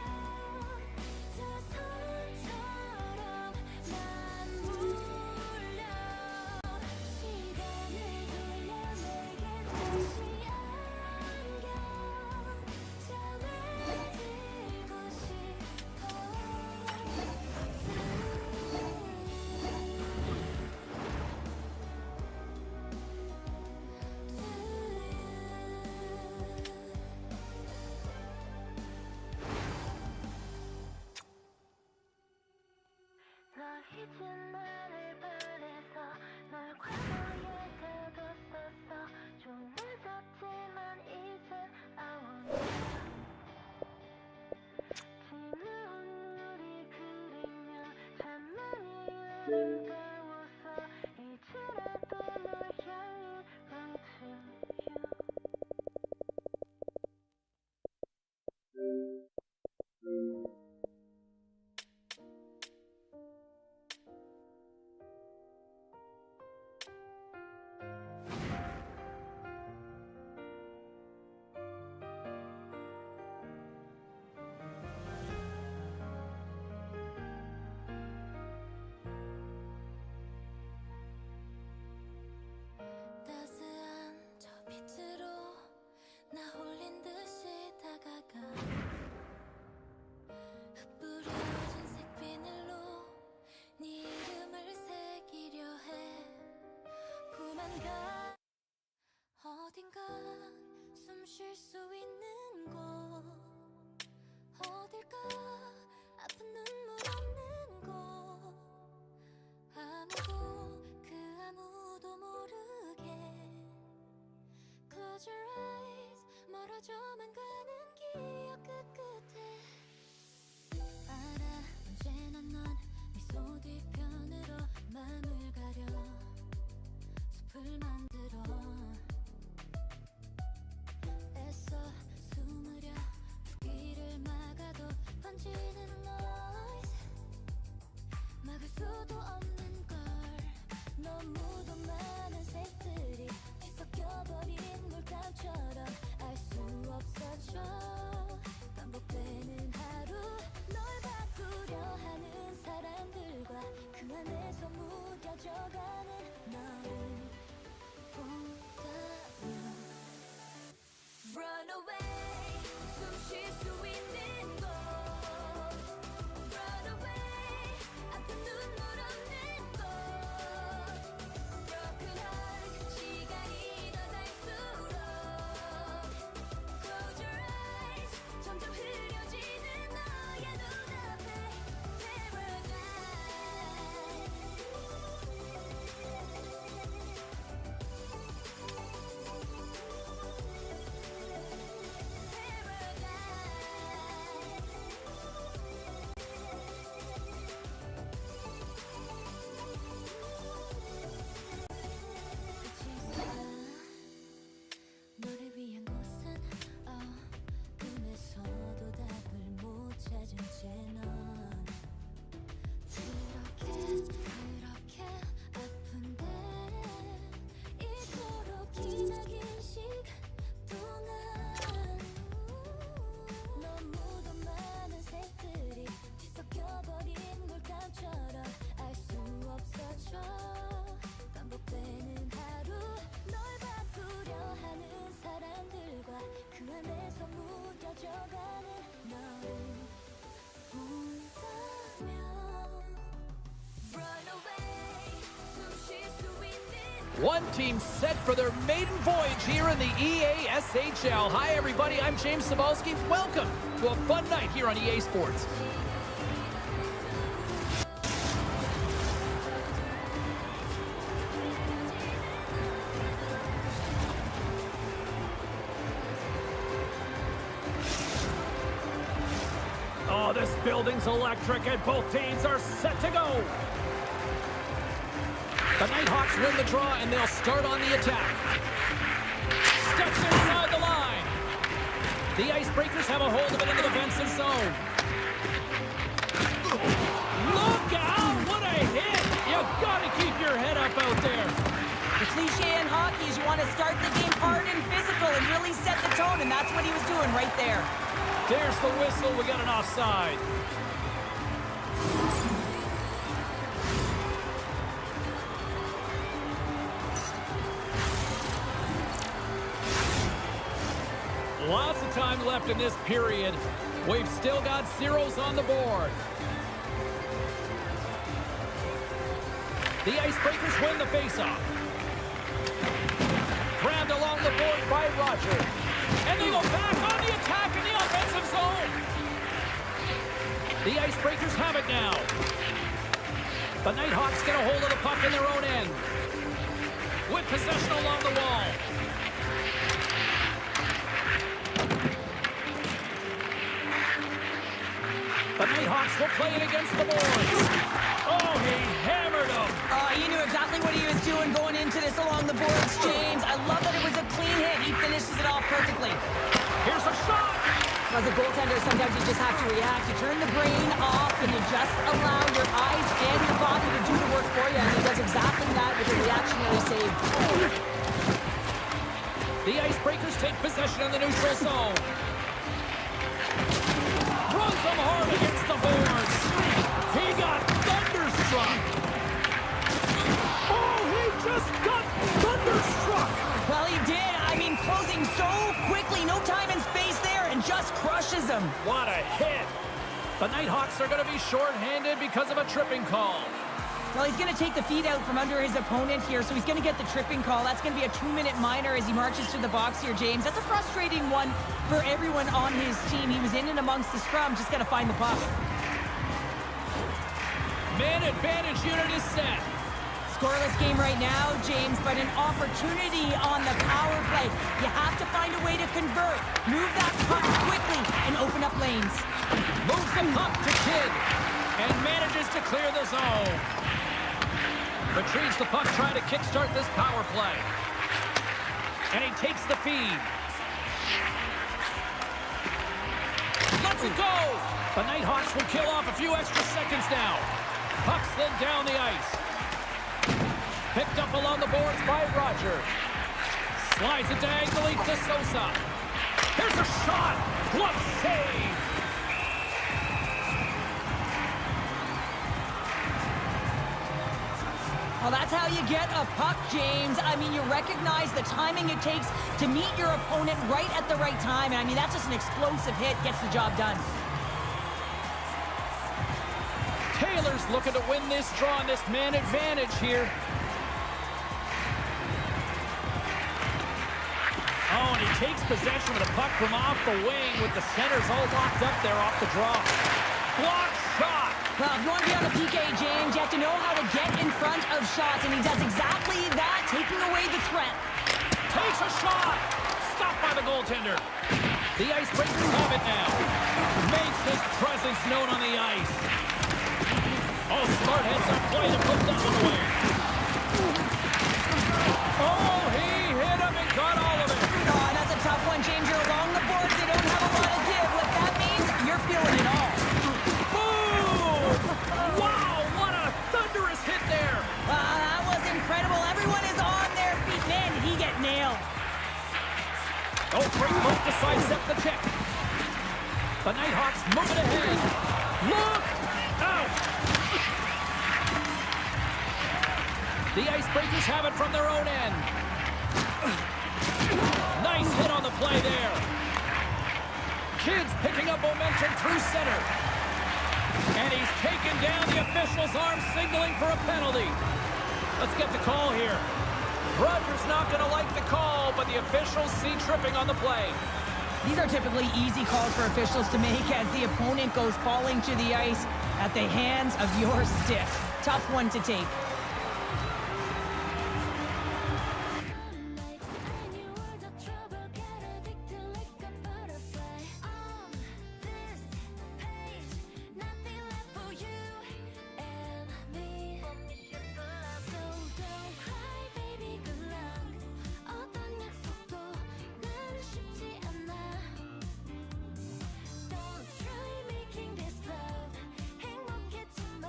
저 선처럼 난 몰려 시간을 돌려 내게 다시 안겨 잠에 들고 싶어 널 잊은 나를 바래서 널 과거에 가뒀었어 좀 늦었지만 이젠 I want you 지나온 우리 그리면 참 많이 아름다워서 이제라도 널 향해 run to you 따스한 저 빛으로 나 홀린 듯이 다가가 흩뿌려진 색비늘로 네 이름을 새기려 해 품 안가 어딘가 숨 쉴 수 있는 곳 어딜까 아픈 눈물 없는 곳 아무도 그 아무도 모르게 Close your eyes 멀어져만 가는 기억 끝끝에 알아 언제나 넌 미소 뒤편으로 맘을 가려 숲을 만들어 애써 숨으려 두 귀를 막아도 번지는 noise 막을 수도 없는 걸 너무도 많은 색들이 뒤섞여버린 물감처럼 알 수 없어져 반복되는 하루 널 바꾸려 하는 사람들과 그 안에서 무뎌져가는 너를 본다면 Run away 숨 쉴 수 있는 곳 Run away 아픈 눈물 없는 곳 Broken heart 시간이 더 갈수록 Close your eyes 점점 흐려지는 너의 눈앞에 너를 위한 곳은 꿈에서도 답을 못 찾은 채넌 그렇게 아픈데 이토록 기나긴 시간 동안 너무도 많은 색들이 뒤섞여버린 물감처럼 알 수 없어져 반복되는 하루 널 바꾸려 하는 사람들과 그 안에서 무뎌져가는 너를 본다면 Run away 숨 쉴 수 있는 One team set for their maiden voyage here in the EASHL. Hi, everybody. I'm James Cebulski. Welcome to a fun night here on EA Sports. Oh, this building's electric, and both teams are set to go. The Nighthawks win the draw, and they'll start on the attack. Steps inside the line. The Icebreakers have a hold of it in the defensive zone. Look out! What a hit! You've got to keep your head up out there. The cliche in hockey is you want to start the game hard and physical and really set the tone, and that's what he was doing right there. There's the whistle. We got an offside. Lots of time left in this period. We've still got zeros on the board. The Icebreakers win the faceoff. Grabbed along the board by Roger. And they go back on the attack in the offensive zone. The Icebreakers have it now. The Nighthawks get a hold of the puck in their own end. With possession along the wall. The Nighthawks will play it against the boards. Oh, he hammered them. You knew exactly what he was doing going into this along the boards, James. I love that it was a clean hit. He finishes it off perfectly. Here's a shot. As a goaltender, sometimes you just have to react. You turn the brain off and you just allow your eyes and your body to do the work for you. And he does exactly that with a reactionary save. The Icebreakers take possession in the neutral zone. Runs them hard against the boards. He got thunderstruck. Oh, he just got thunderstruck. Well, he did. I mean, closing so quickly. No time and space there, and just crushes him. What a hit. The Nighthawks are going to be shorthanded because of a tripping call. Well, he's going to take the feet out from under his opponent here, so he's going to get the tripping call. That's going to be a 2-minute minor as he marches to the box here, James. That's a frustrating one for everyone on his team. He was in and amongst the scrum, just got to find the puck. Man advantage unit is set. Scoreless game right now, James, but an opportunity on the power play. You have to find a way to convert. Move that puck quickly and open up lanes. Moves the puck to Kidd and manages to clear the zone. Retrieves the puck, trying to kickstart this power play. And he takes the feed. Lets it go! The Nighthawks will kill off a few extra seconds now. Puck slid down the ice. Picked up along the boards by Roger. Slides it diagonally to Sosa. Here's a shot! Glove save! Well, that's how you get a puck, James. I mean, you recognize the timing it takes to meet your opponent right at the right time. And I mean, that's just an explosive hit, gets the job done. Taylor's looking to win this draw on this man advantage here. Oh, and he takes possession of the puck from off the wing with the centers all locked up there off the draw. Block shot! Well, if you want to be on the PK, James, you have to know how to get in front of shots, and he does exactly that, taking away the threat. Takes a shot! Stopped by the goaltender. The Icebreakers have it now. Makes his presence known on the ice. Oh, smart heads up play to put that one away. Oh, he hit him and got all of it. Oh, that's a tough one, James. You're along the boards. They don't have a lot of give. What that means, you're feeling it all. Boom! Wow, what a thunderous hit there. That was incredible. Everyone is on their feet. Man, did he get nailed. Oh, great move to sidestep the check. The Nighthawks moving ahead. Look out! The Icebreakers have it from their own end. Nice hit on the play there. Kidd's picking up momentum through center. And he's taken down the official's arm, signaling for a penalty. Let's get the call here. Rogers not going to like the call, but the officials see tripping on the play. These are typically easy calls for officials to make as the opponent goes falling to the ice at the hands of your stick. Tough one to take. I knew all the trouble, get addicted like a butterfly. On this page, nothing left for you and me. So don't cry, baby, good luck. 어떤 약속도 나는 쉽지 않아. Don't try making this love. 행복했지만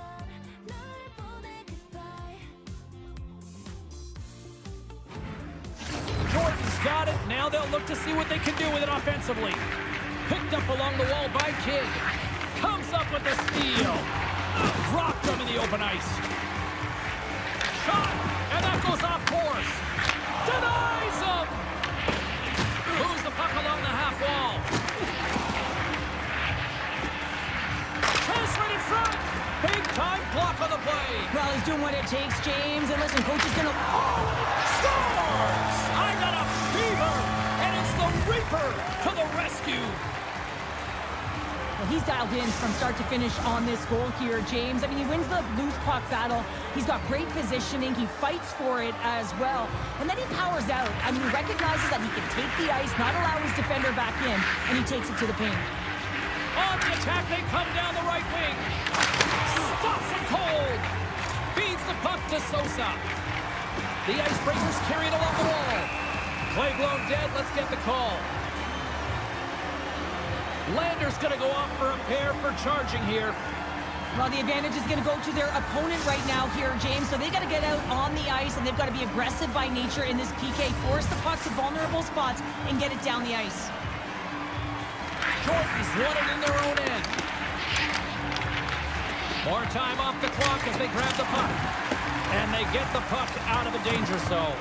널 보내 goodbye. Jordan's got it. Now they'll look to see what they can do with it offensively. Picked up along the wall by Kidd. Comes up with the steal. Dropped him in the open ice. Shot, and that goes off course. Denies him. Moves the puck along the half wall. Chance right in front. Big time block on the play. Well, he's doing what it takes, James. And listen, coach is going to... Scores! I got a fever, and it's the Reaper to the rescue. Well, he's dialed in from start to finish on this goal here, James. I mean, he wins the loose puck battle. He's got great positioning. He fights for it as well. And then he powers out. I mean, he recognizes that he can take the ice, not allow his defender back in, and he takes it to the paint. On the attack, they come down the right wing. Stops it cold. Feeds the puck to Sosa. The Icebreakers carry it along the wall. Play blown dead. Let's get the call. Lander's going to go off for a pair for charging here. Well, the advantage is going to go to their opponent right now here, James. So they got to get out on the ice, and they've got to be aggressive by nature in this PK. Force the puck to vulnerable spots and get it down the ice. Jordan's won it in their own end. More time off the clock as they grab the puck. And they get the puck out of the danger zone.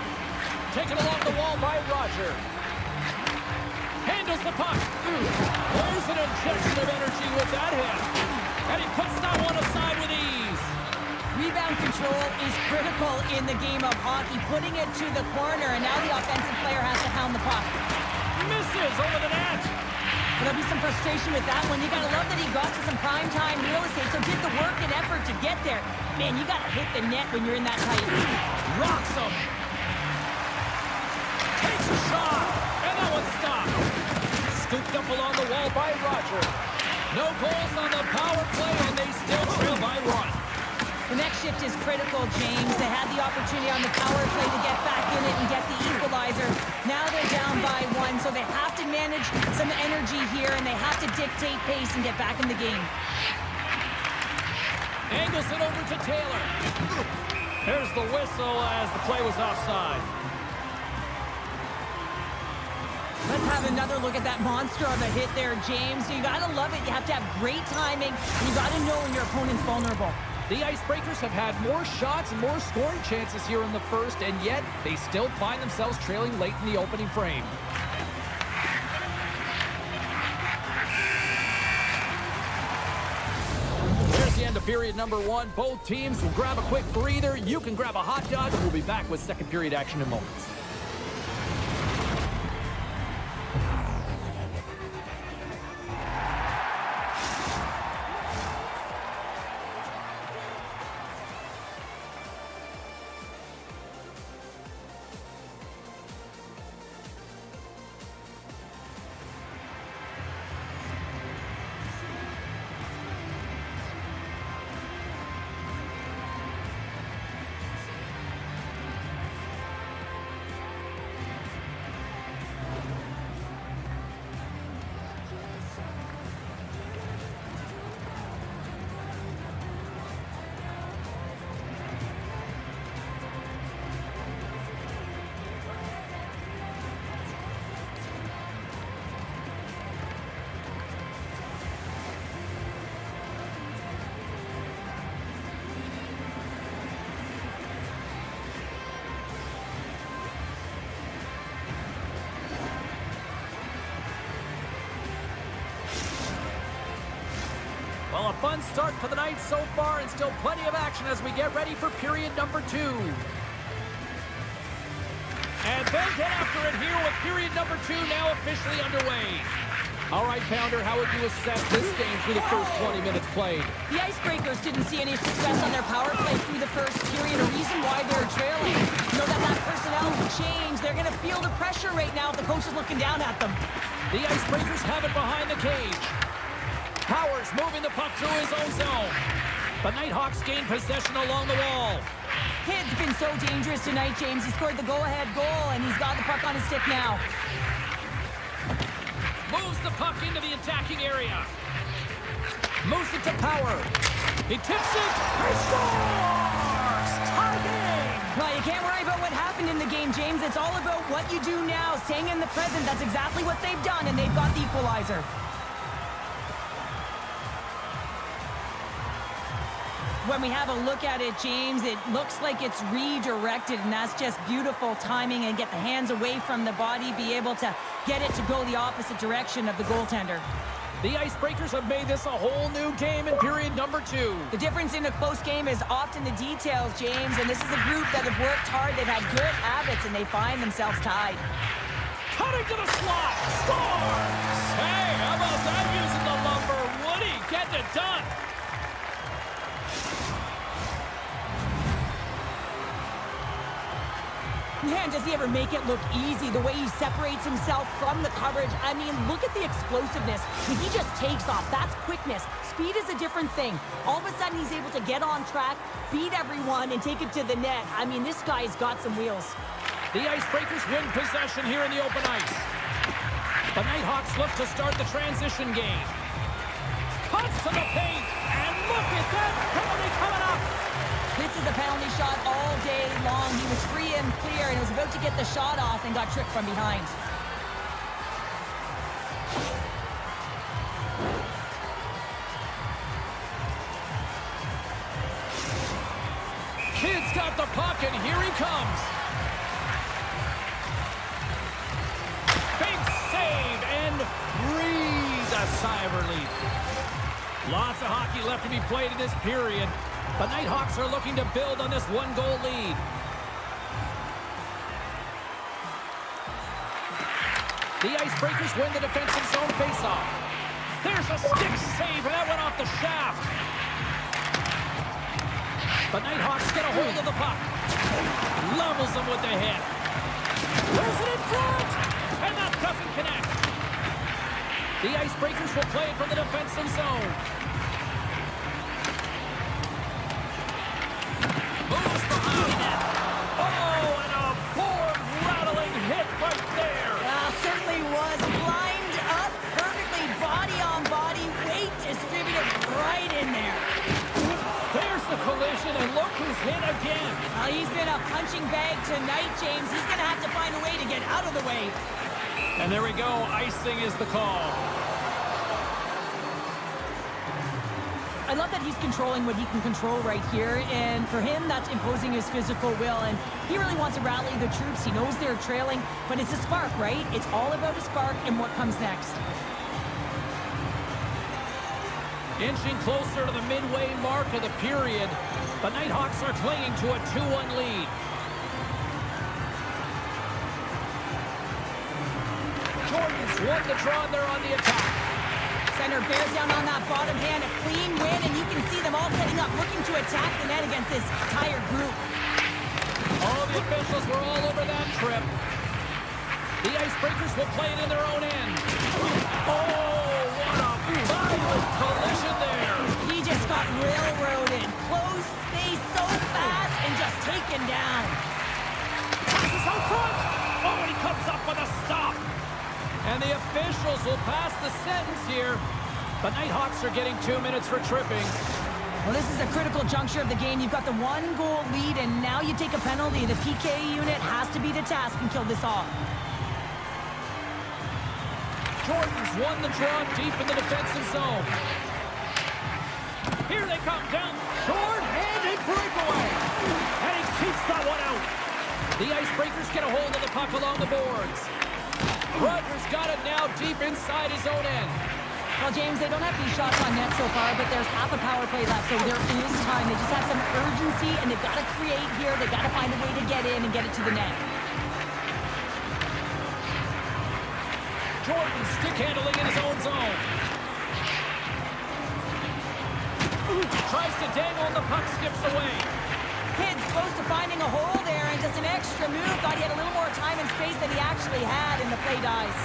Taken along the wall by Roger. Handles the puck. There's an injection of energy with that hit. And he puts that one aside with ease. Rebound control is critical in the game of hockey. Putting it to the corner, and now the offensive player has to hound the puck. Misses over the net. There'll be some frustration with that one. You gotta love that he got to some primetime real estate, so did the work and effort to get there. Man, you gotta hit the net when you're in that tight. Rocks him. Takes a shot. And that one's stopped. Scooped up along the wall by Roger. No goals on the power play, and they still trail by one. The next shift is critical, James. They had the opportunity on the power play to get back in it and get the equalizer. Now they're down by one, so they have to manage some energy here, and they have to dictate pace and get back in the game. Angles it over to Taylor. There's the whistle as the play was offside. Let's have another look at that monster of a hit there, James. So you gotta love it. You have to have great timing, and you gotta know when your opponent's vulnerable. The Icebreakers have had more shots and more scoring chances here in the first, and yet they still find themselves trailing late in the opening frame. There's the end of period number one. Both teams will grab a quick breather. You can grab a hot dog, and we'll be back with second period action in moments. Well, a fun start to the night so far, and still plenty of action as we get ready for period number two. They'll get after it here with period number 2 now officially underway. All right, Pounder, how would you assess this game through the first 20 minutes played? The Icebreakers didn't see any success on their power play through the first period. A reason why they're trailing. You know that personnel will change. They're going to feel the pressure right now if the coach is looking down at them. The Icebreakers have it behind the cage. Powers moving the puck through his own zone. The Nighthawks gain possession along the wall. Kid's been so dangerous tonight, James. He scored the go-ahead goal, and he's got the puck on his stick now. Moves the puck into the attacking area. Moves it to Power. He tips it. He scores! Tie game! Well, you can't worry about what happened in the game, James. It's all about what you do now, staying in the present. That's exactly what they've done, and they've got the equalizer. When we have a look at it, James, it looks like it's redirected, and that's just beautiful timing and get the hands away from the body, be able to get it to go the opposite direction of the goaltender. The Icebreakers have made this a whole new game in period number 2. The difference in a close game is often the details, James, and this is a group that have worked hard, they've had good habits, and they find themselves tied. Cutting to the slot. Scores! Hey, how about that using the lumber? Woody getting it done. Man, does he ever make it look easy, the way he separates himself from the coverage. I mean, look at the explosiveness. I mean, he just takes off. That's quickness. Speed is a different thing. All of a sudden, he's able to get on track, beat everyone, and take it to the net. I mean, this guy's got some wheels. The Icebreakers win possession here in the open ice. The Nighthawks look to start the transition game. Cuts to the paint, and look at that penalty coming up. This is a penalty shot all day long. He was free and clear, and was about to get the shot off and got tricked from behind. Kid's got the puck, and here he comes. Big save, and breathe a sigh of relief. Lots of hockey left to be played in this period. The Nighthawks are looking to build on this one-goal lead. The Icebreakers win the defensive zone faceoff. There's a stick save, and that went off the shaft. The Nighthawks get a hold of the puck. Levels them with the hit. There's it in front, and that doesn't connect. The Icebreakers will play it from the defensive zone. Moves behind it. Oh, and a board-rattling hit right there. Certainly was. Lined up perfectly, body on body, weight distributed right in there. There's the collision, and look who's hit again. He's been a punching bag tonight, James. He's going to have to find a way to get out of the way. And there we go. Icing is the call. I love that he's controlling what he can control right here, and for him, that's imposing his physical will, and he really wants to rally the troops. He knows they're trailing, but it's a spark, right? It's all about a spark and what comes next. Inching closer to the midway mark of the period, the Nighthawks are clinging to a 2-1 lead. Jordan's won the draw there on the attack. Center bears down on that bottom hand, a clean win, and you can see them all setting up, looking to attack the net against this tired group. All the officials were all over that trip. The Icebreakers will play it in their own end. Oh, what a violent collision there. He just got railroaded. Close space so fast and just taken down. Passes out front. Oh, and he comes up with a stop. And the officials will pass the sentence here. The Nighthawks are getting 2 minutes for tripping. Well, this is a critical juncture of the game. You've got the 1-goal lead, and now you take a penalty. The PK unit has to be the task and kill this off. Jordan's won the draw deep in the defensive zone. Here they come down. Short-handed breakaway. And he keeps that one out. The Icebreakers get a hold of the puck along the boards. Rogers got it now deep inside his own end. Well, James, they don't have these shots on net so far, but there's half a power play left, so there is time. They just have some urgency, and they've got to create here. They've got to find a way to get in and get it to the net. Jordan stick handling in his own zone. Tries to dangle and the puck skips away. Kid's close to finding a hole there and just an extra move. Thought he had a little more time and space than he actually had, and the play dies.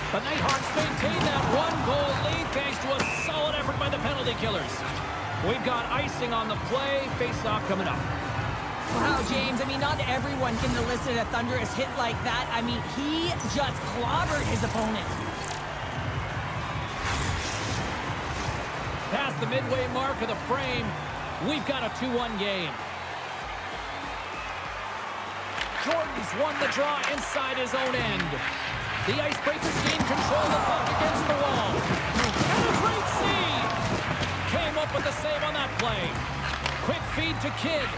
The Nighthawks maintain that one-goal lead thanks to a solid effort by the penalty killers. We've got icing on the play. Face-off coming up. Wow, James, I mean, not everyone can elicit a thunderous hit like that. I mean, he just clobbered his opponent. Past the midway mark of the frame, we've got a 2-1 game. Jordan's won the draw inside his own end. The Icebreakers gain control of the puck against the wall. And a great save! Came up with the save on that play. Quick feed to Kidd.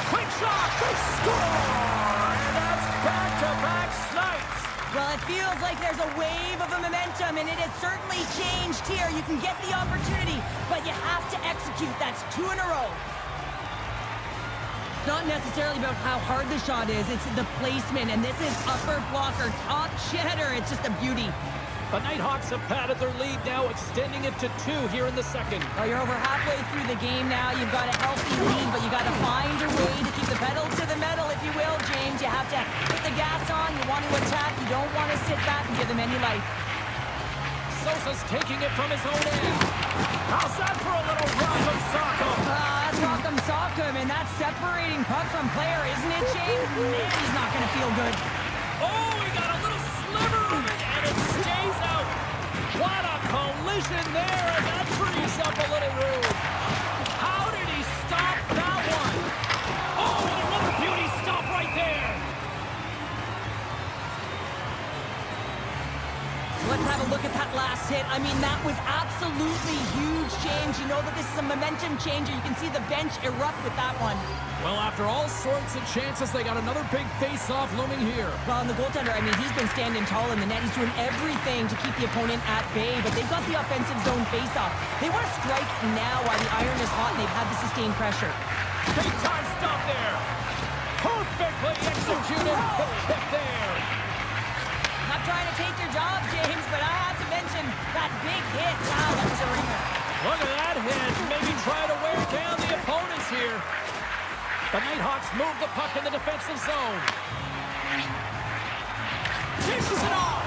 Quick shot! They score! And that's back-to-back snipes! Well, it feels like there's a wave of a momentum, and it has certainly changed here. You can get the opportunity, but you have to execute. That's 2 in a row. It's not necessarily about how hard the shot is. It's the placement, and this is upper blocker, top cheddar. It's just a beauty. The Nighthawks have padded their lead now, extending it to 2 here in the second. Well, you're over halfway through the game now. You've got a healthy lead, but you got to find a way to keep the pedal to the metal, if you will, James. You have to put the gas on. You want to attack. You don't want to sit back and give them any life. Sosa's taking it from his own end. How's that for a little rock'em sock'em? That's rock'em sock'em, and that's separating puck from player, isn't it, James? Man, he's not going to feel good. Oh, we got a little sliver of it, and it stays out. What a collision there, and that frees up a little room. How did he stop that one? Oh, and another beauty stop right there. Let's have a look at that last hit. I mean, that was absolutely huge, James. You know that this is a momentum changer. You can see the bench erupt with that one. Well, after all sorts of chances, they got another big face-off looming here. Well, and the goaltender, I mean, he's been standing tall in the net. He's doing everything to keep the opponent at bay, but they've got the offensive zone face-off. They want to strike now while the iron is hot, and they've had the sustained pressure. Big time stop there. Perfectly executed. The kick there. Not trying to take your job, James, but I have to mention that big hit. Wow, that was a ringer. Look at that hit. Maybe try to wear down the opponents here. The Nighthawks move the puck in the defensive zone. Dishes it off.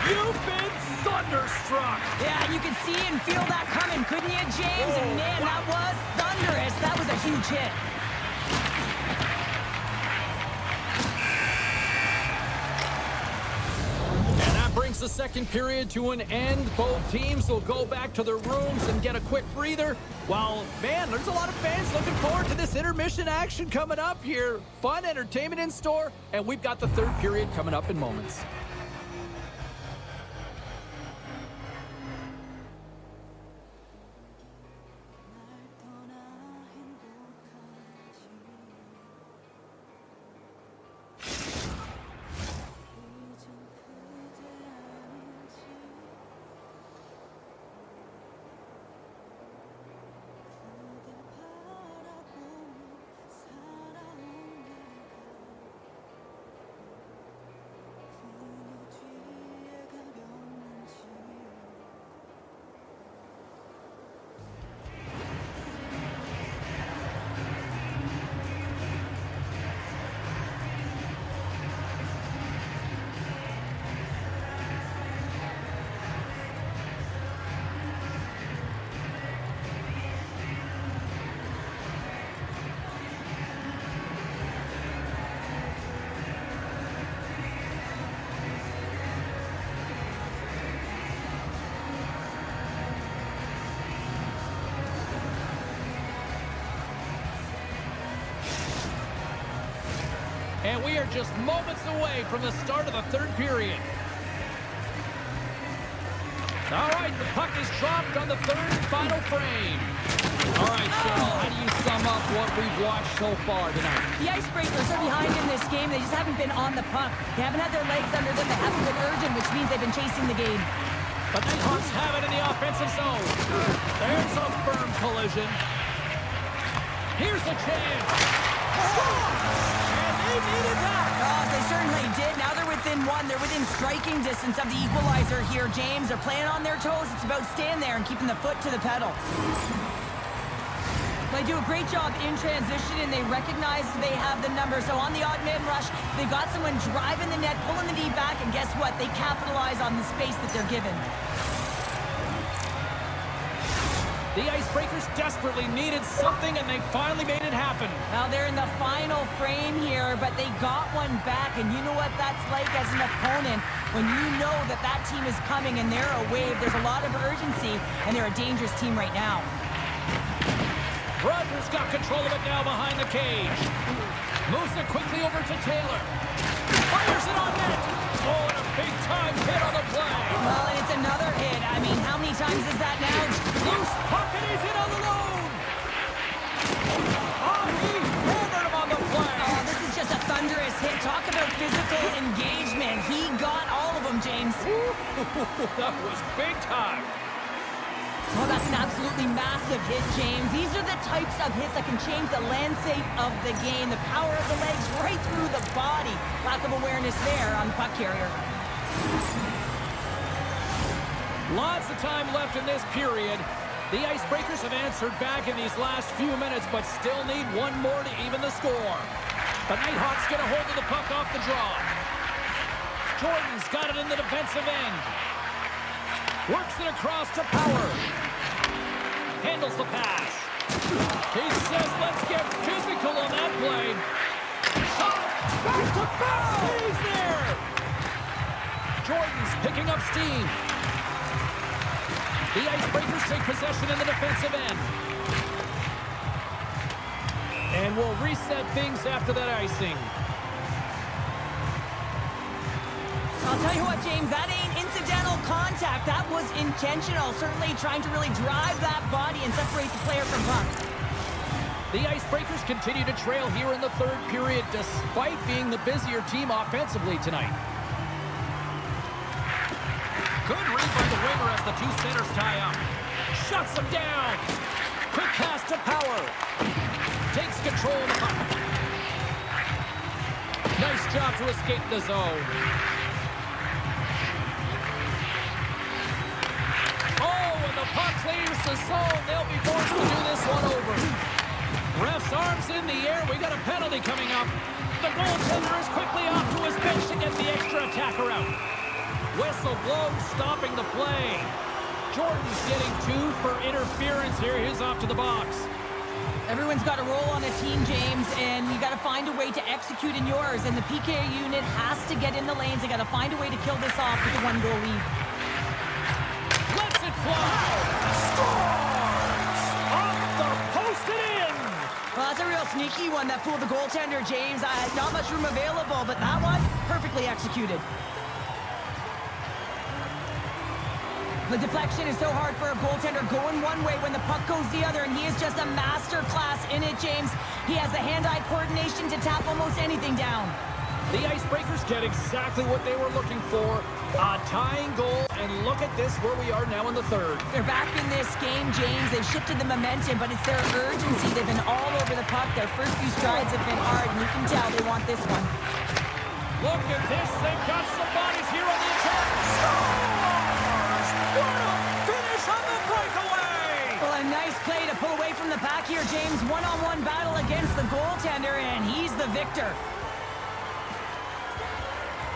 You've been thunderstruck. Yeah, you could see and feel that coming, couldn't you, James? And man, that was thunderous. That was a huge hit. Brings the second period to an end. Both teams will go back to their rooms and get a quick breather. While, man, there's a lot of fans looking forward to this intermission action coming up here. Fun entertainment in store, and we've got the third period coming up in moments. And we are just moments away from the start of the third period. All right, the puck is dropped on the third and final frame. All right, Cheryl, how do you sum up what we've watched so far tonight? The Icebreakers are behind in this game. They just haven't been on the puck. They haven't had their legs under them. They haven't been urgent, which means they've been chasing the game. The Nighthawks have it in the offensive zone. There's a firm collision. Here's the chance. Score! And They needed that. Oh, they certainly did. Now they're within one. They're within striking distance of the equalizer here, James. They're playing on their toes. It's about staying there and keeping the foot to the pedal. They do a great job in transition, and they recognize they have the number. So on the odd man rush, they've got someone driving the net, pulling the knee back, and guess what? They capitalize on the space that they're given. The Icebreakers desperately needed something, and they finally made it happen. Now they're in the final frame here, but they got one back, and you know what that's like as an opponent. When you know that that team is coming and they're a wave, there's a lot of urgency, and they're a dangerous team right now. Rogers got control of it now behind the cage. Moves it quickly over to Taylor. Fires it on net. Oh, and a big-time hit on the play. Well, and it's another hit. I mean, how many times is that now? Loose puck, and he's in on the loan. Oh, he hammered him on the play. Oh, this is just a thunderous hit. Talk about physical engagement. He got all of them, James. That was big time. Oh, that's an absolutely massive hit, James. These are the types of hits that can change the landscape of the game. The power of the legs right through the body. Lack of awareness there on the puck carrier. Lots of time left in this period. The Icebreakers have answered back in these last few minutes, but still need one more to even the score. The Nighthawks get a hold of the puck off the draw. Jordan's got it in the defensive end. Works it across to Power. Handles the pass. He says, let's get physical on that play. Shot! Back to back! He's there! Jordan's picking up steam. The Icebreakers take possession in the defensive end. And we'll reset things after that icing. I'll tell you what, James, that ain't incidental contact. That was intentional. Certainly trying to really drive that body and separate the player from puck. The Icebreakers continue to trail here in the third period despite being the busier team offensively tonight. Good read by the winger as the two centers tie up. Shuts them down. Quick pass to Power. Takes control of the puck. Nice job to escape the zone. The puck clears the zone. They'll be forced to do this one over. Ref's arms in the air. We got a penalty coming up. The goaltender is quickly off to his bench to get the extra attacker out. Whistle blows, stopping the play. Jordan's getting 2 for interference here. He's off to the box. Everyone's got a role on a team, James, and you got to find a way to execute in yours. And the PK unit has to get in the lanes. They got to find a way to kill this off with a 1-goal lead. Fly. Scores! Off the post and in! Well, that's a real sneaky one that fooled the goaltender, James. Not much room available, but that one, perfectly executed. The deflection is so hard for a goaltender going one way when the puck goes the other, and he is just a master class in it, James. He has the hand-eye coordination to tap almost anything down. The Icebreakers get exactly what they were looking for. A tying goal, and look at this where we are now in the third. They're back in this game, James. They've shifted the momentum, but it's their urgency. They've been all over the puck. Their first few strides have been hard, and you can tell they want this one. Look at this. They've got some bodies here on the attack. Scores! What a finish on the breakaway! Well, a nice play to pull away from the pack here, James. One-on-one battle against the goaltender, and he's the victor.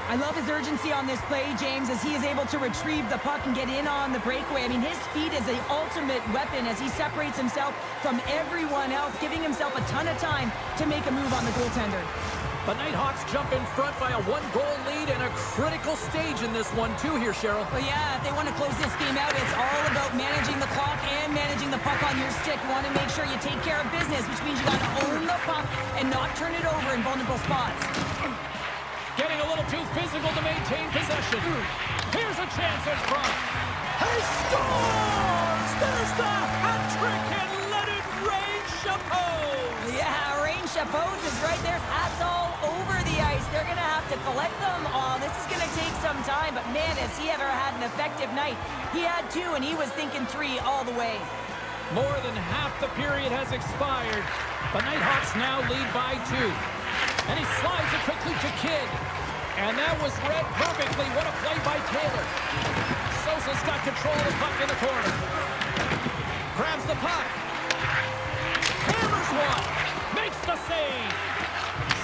I love his urgency on this play, James, as he is able to retrieve the puck and get in on the breakaway. I mean, his speed is the ultimate weapon as he separates himself from everyone else, giving himself a ton of time to make a move on the goaltender. The Nighthawks jump in front by a 1-goal lead and a critical stage in this one, too, here, Cheryl. Well, yeah, if they want to close this game out, it's all about managing the clock and managing the puck on your stick. You want to make sure you take care of business, which means you got to own the puck and not turn it over in vulnerable spots. Getting a little too physical to maintain possession. Here's a chance in front. He scores! There's the hat trick and let it rain Chapeau! Yeah, rain Chapeau is right there. Hats all over the ice. They're going to have to collect them all. This is going to take some time, but man, has he ever had an effective night. He had 2, and he was thinking 3 all the way. More than half the period has expired. The Nighthawks now lead by 2. And he slides it quickly to Kidd. And that was read perfectly. What a play by Taylor. Sosa's got control of the puck in the corner. Grabs the puck. Hammers one. Makes the save.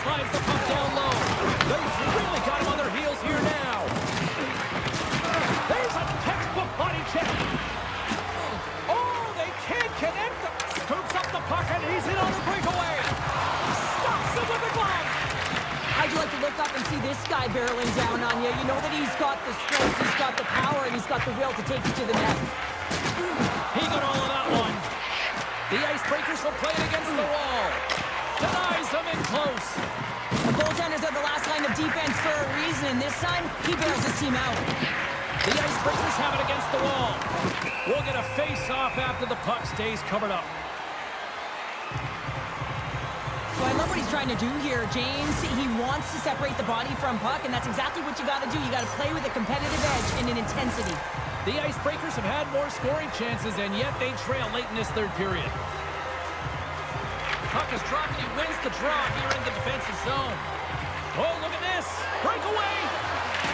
Slides the puck down low. They've really got him on their heels here now. There's a textbook body check. Oh, they can't connect. Scoops up the puck and he's in on the breakaway. Stops him with the glove. How'd you like to look up and see this guy barreling down on you? You know that he's got the strength, he's got the power, and he's got the will to take you to the net. He got all of that one. The Icebreakers will play it against the wall. Denies them in close. The goaltenders are the last line of defense for a reason, and this time, he bails his team out. The Icebreakers have it against the wall. We'll get a face-off after the puck stays covered up. So I love what he's trying to do here, James. He wants to separate the body from puck, and that's exactly what you got to do. You got to play with a competitive edge and an intensity. The Icebreakers have had more scoring chances, and yet they trail late in this third period. Puck is dropped, and he wins the draw here in the defensive zone. Oh, look at this. Breakaway.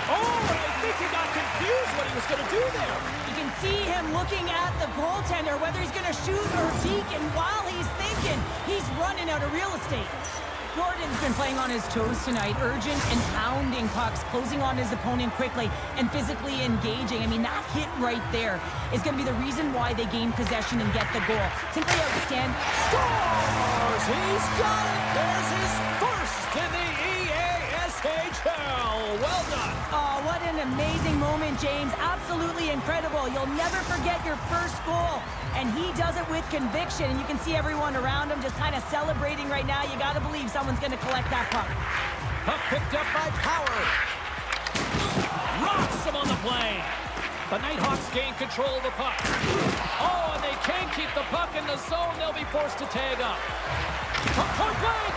Oh, and I think he got confused what he was going to do there. You can see him looking at the goaltender, whether he's going to shoot or deke, and while he's thinking, he's running out of real estate. Jordan's been playing on his toes tonight, urgent and pounding pucks, closing on his opponent quickly and physically engaging. I mean, that hit right there is going to be the reason why they gain possession and get the goal. Simply outstanding. Scores! He's got it! There's his first in the EASHL. Well done. Oh, what an amazing moment, James. Absolutely incredible. You'll never forget your first goal. And he does it with conviction. And you can see everyone around him just kind of celebrating right now. You got to believe someone's going to collect that puck. Puck picked up by Power. Rocks him on the play. The Nighthawks gain control of the puck. Oh, and they can't keep the puck in the zone. They'll be forced to tag up. Point blank.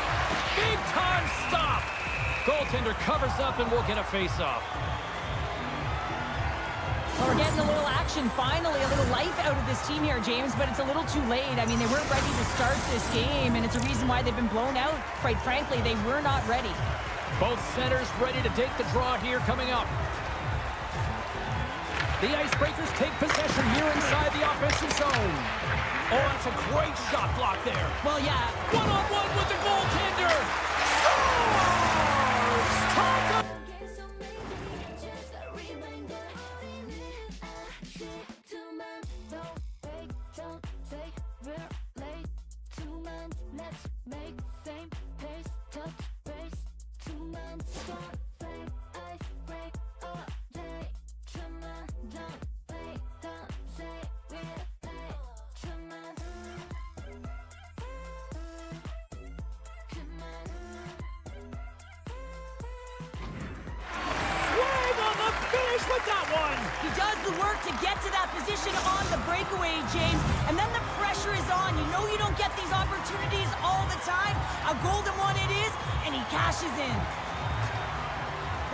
Big time stop. Goaltender covers up and we'll get a face-off. Well, we're getting a little action, finally, a little life out of this team here, James, but it's a little too late. I mean, they weren't ready to start this game, and it's a reason why they've been blown out. Quite frankly, they were not ready. Both centers ready to take the draw here coming up. The Icebreakers take possession here inside the offensive zone. Oh, that's a great shot block there. Well, yeah. One-on-one with the goaltender. Scores! Talk So maybe just a reminder. Don't wait, don't take, we're late. 2 months, let's make same pace, touch base. 2 months, don't play, ice break all day. Come on, don't wait, don't say we're late. Come on, swing on the finish with that one. He does the work to get to that position on the breakaway, James, and then the pressure is on. You know you don't get these opportunities all the time. A golden one it is, and he cashes in.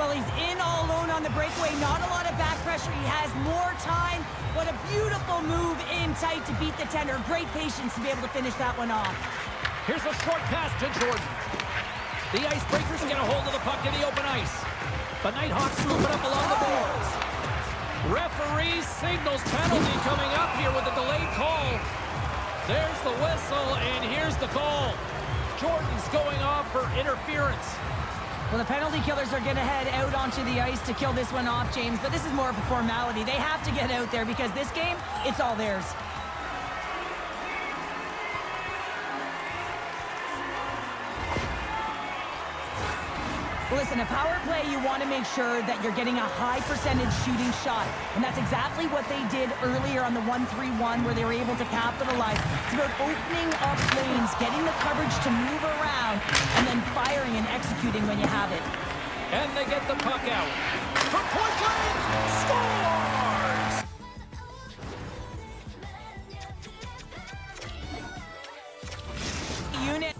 Well, he's in all alone on the breakaway. Not a lot of back pressure. He has more time. What a beautiful move in tight to beat the tender. Great patience to be able to finish that one off. Here's a short pass to Jordan. The Icebreakers get a hold of the puck in the open ice. The Nighthawks move it up along the boards. Referee signals penalty coming up here with a delayed call. There's the whistle, and here's the call. Jordan's going off for interference. Well, the penalty killers are going to head out onto the ice to kill this one off, James, but this is more of a formality. They have to get out there because this game, it's all theirs. Listen, a power play, you want to make sure that you're getting a high percentage shooting shot. And that's exactly what they did earlier on the 1-3-1 where they were able to capitalize. It's about opening up lanes, getting the coverage to move around, and then firing and executing when you have it. And they get the puck out. From point blank, scores! Unit.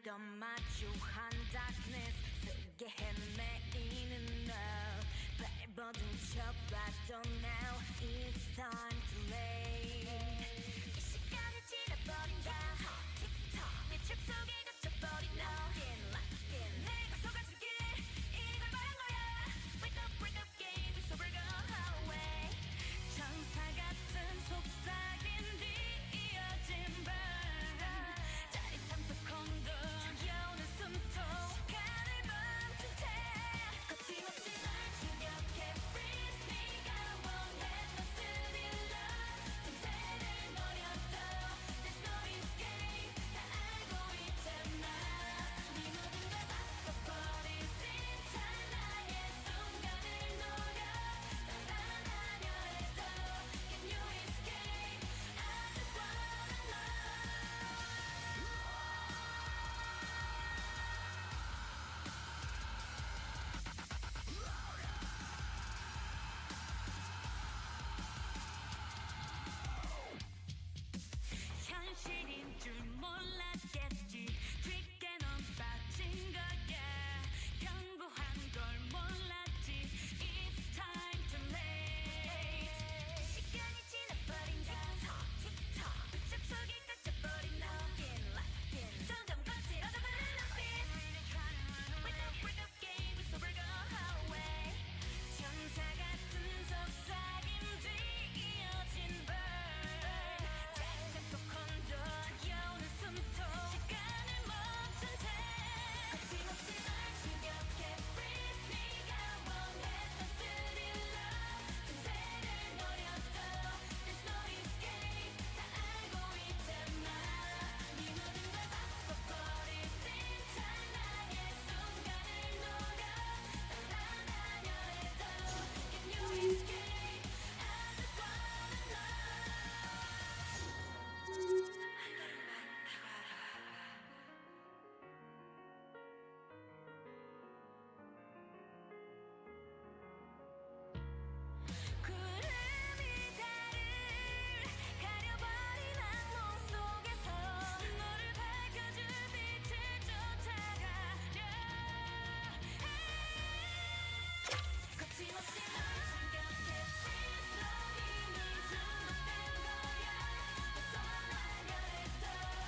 건 마주한 darkness 속에 헤매이는 너 발버둥 쳐봐도 now it's time to late 이 시간이 지나버린다 틱톡 내 책 속에 갇혀버린 너 locked in 내가 속아주길 이걸 바란 거야 break up game it's over go away 천사 같은 속삭임 뒤 이어진 밤 짜릿함 속 혼돈 여우는 숨통 시간을 멈춘 채 거침없이 날 충격해 freeze 네가 원했던 스릴러 틈새를 노려도 there's no escape 다 알고 있잖아 네 모든 걸 바꿔버릴 진짜 나의 순간을 노려 떠나려 해도 can you escape I just wanna know 현실인 줄 몰랐겠지 뒷게 넌 빠진 거야 견고한 걸 몰랐지 It's time to late 시간이 지나버린다 틱톡 벽 속에 갇혀버린 너 locked in 점점 거칠어져가는 눈빛 break up game it's over go away 천사 같은 속삭임 뒤 이어진 burn 짜릿함 속 혼돈 여우는 숨통 시간을 멈춘 채 거침없이 날 충격해 freeze 네가 원했던 스릴러 틈새를 노려도 there's no escape 다 알고 있잖아 네 모든 걸 바꿔버릴 진짜 나의 순간을 노려 떠나려 해도 can you escape I just wanna know 구름이 달을 가려버린 악몽 속에서 너를 밝혀줄 빛을 쫓아가려 거침없이 널 충격해 freeze 너 이미 중독된 거야 벗어나려 해도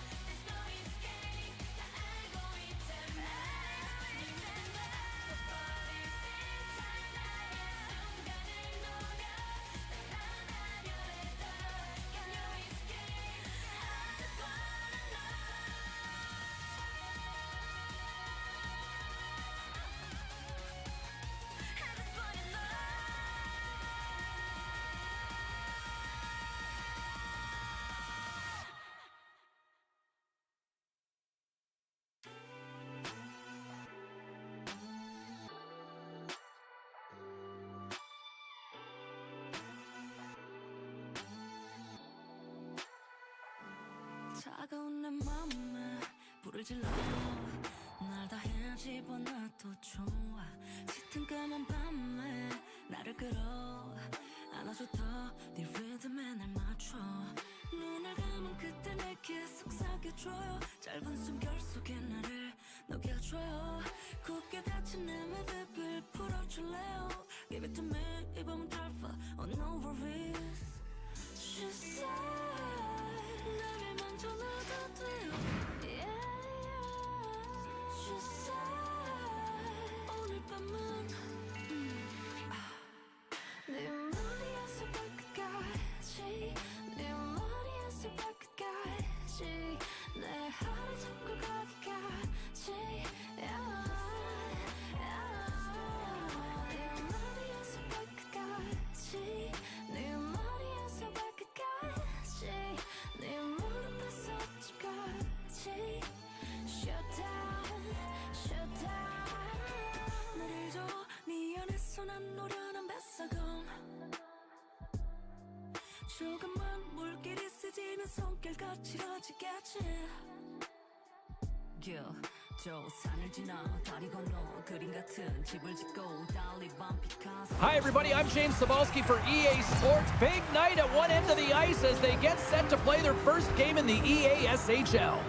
there's no escape 다 알고 있잖아 네 모든 걸 바꿔버릴 진짜 나의 순간을 노려 떠나려 해도 can you escape I just wanna know I just wanna know 차가운 내 맘에 불을 질러 날 다 헤집어놔도 좋아 짙은 까만 밤에 나를 끌어 안아줬다 네 리듬에 날 맞춰 눈을 감은 그때 내게 속삭여줘요 짧은 숨결 속에 나를 녹여줘요 굳게 닫힌 내 매듭을 풀어줄래요 Give it to me 이 밤은 달파 Oh no worries She said 나를 만져놔도 돼요 Yeah She said 오늘 밤은 네 머리에서 발끝까지 네 머리에서 발끝까지 내 하루 잡고 가기까지 네 머리에서 발끝까지 네 머리에서 발끝까지 네 무릎에서 집까지 Shut down Shut down 나를 줘 네 안에서 난 노련한 뱃사공 조금만 물길이 스지면 손길 거칠어지겠지 Yeah, 저 산을 지나 다리 건너 그림 같은 집을 짓고 달리 밤 피카소 Hi, everybody. I'm James Cebulski for EA Sports. Big night at one end of the ice as they get set to play their first game in the EA SHL.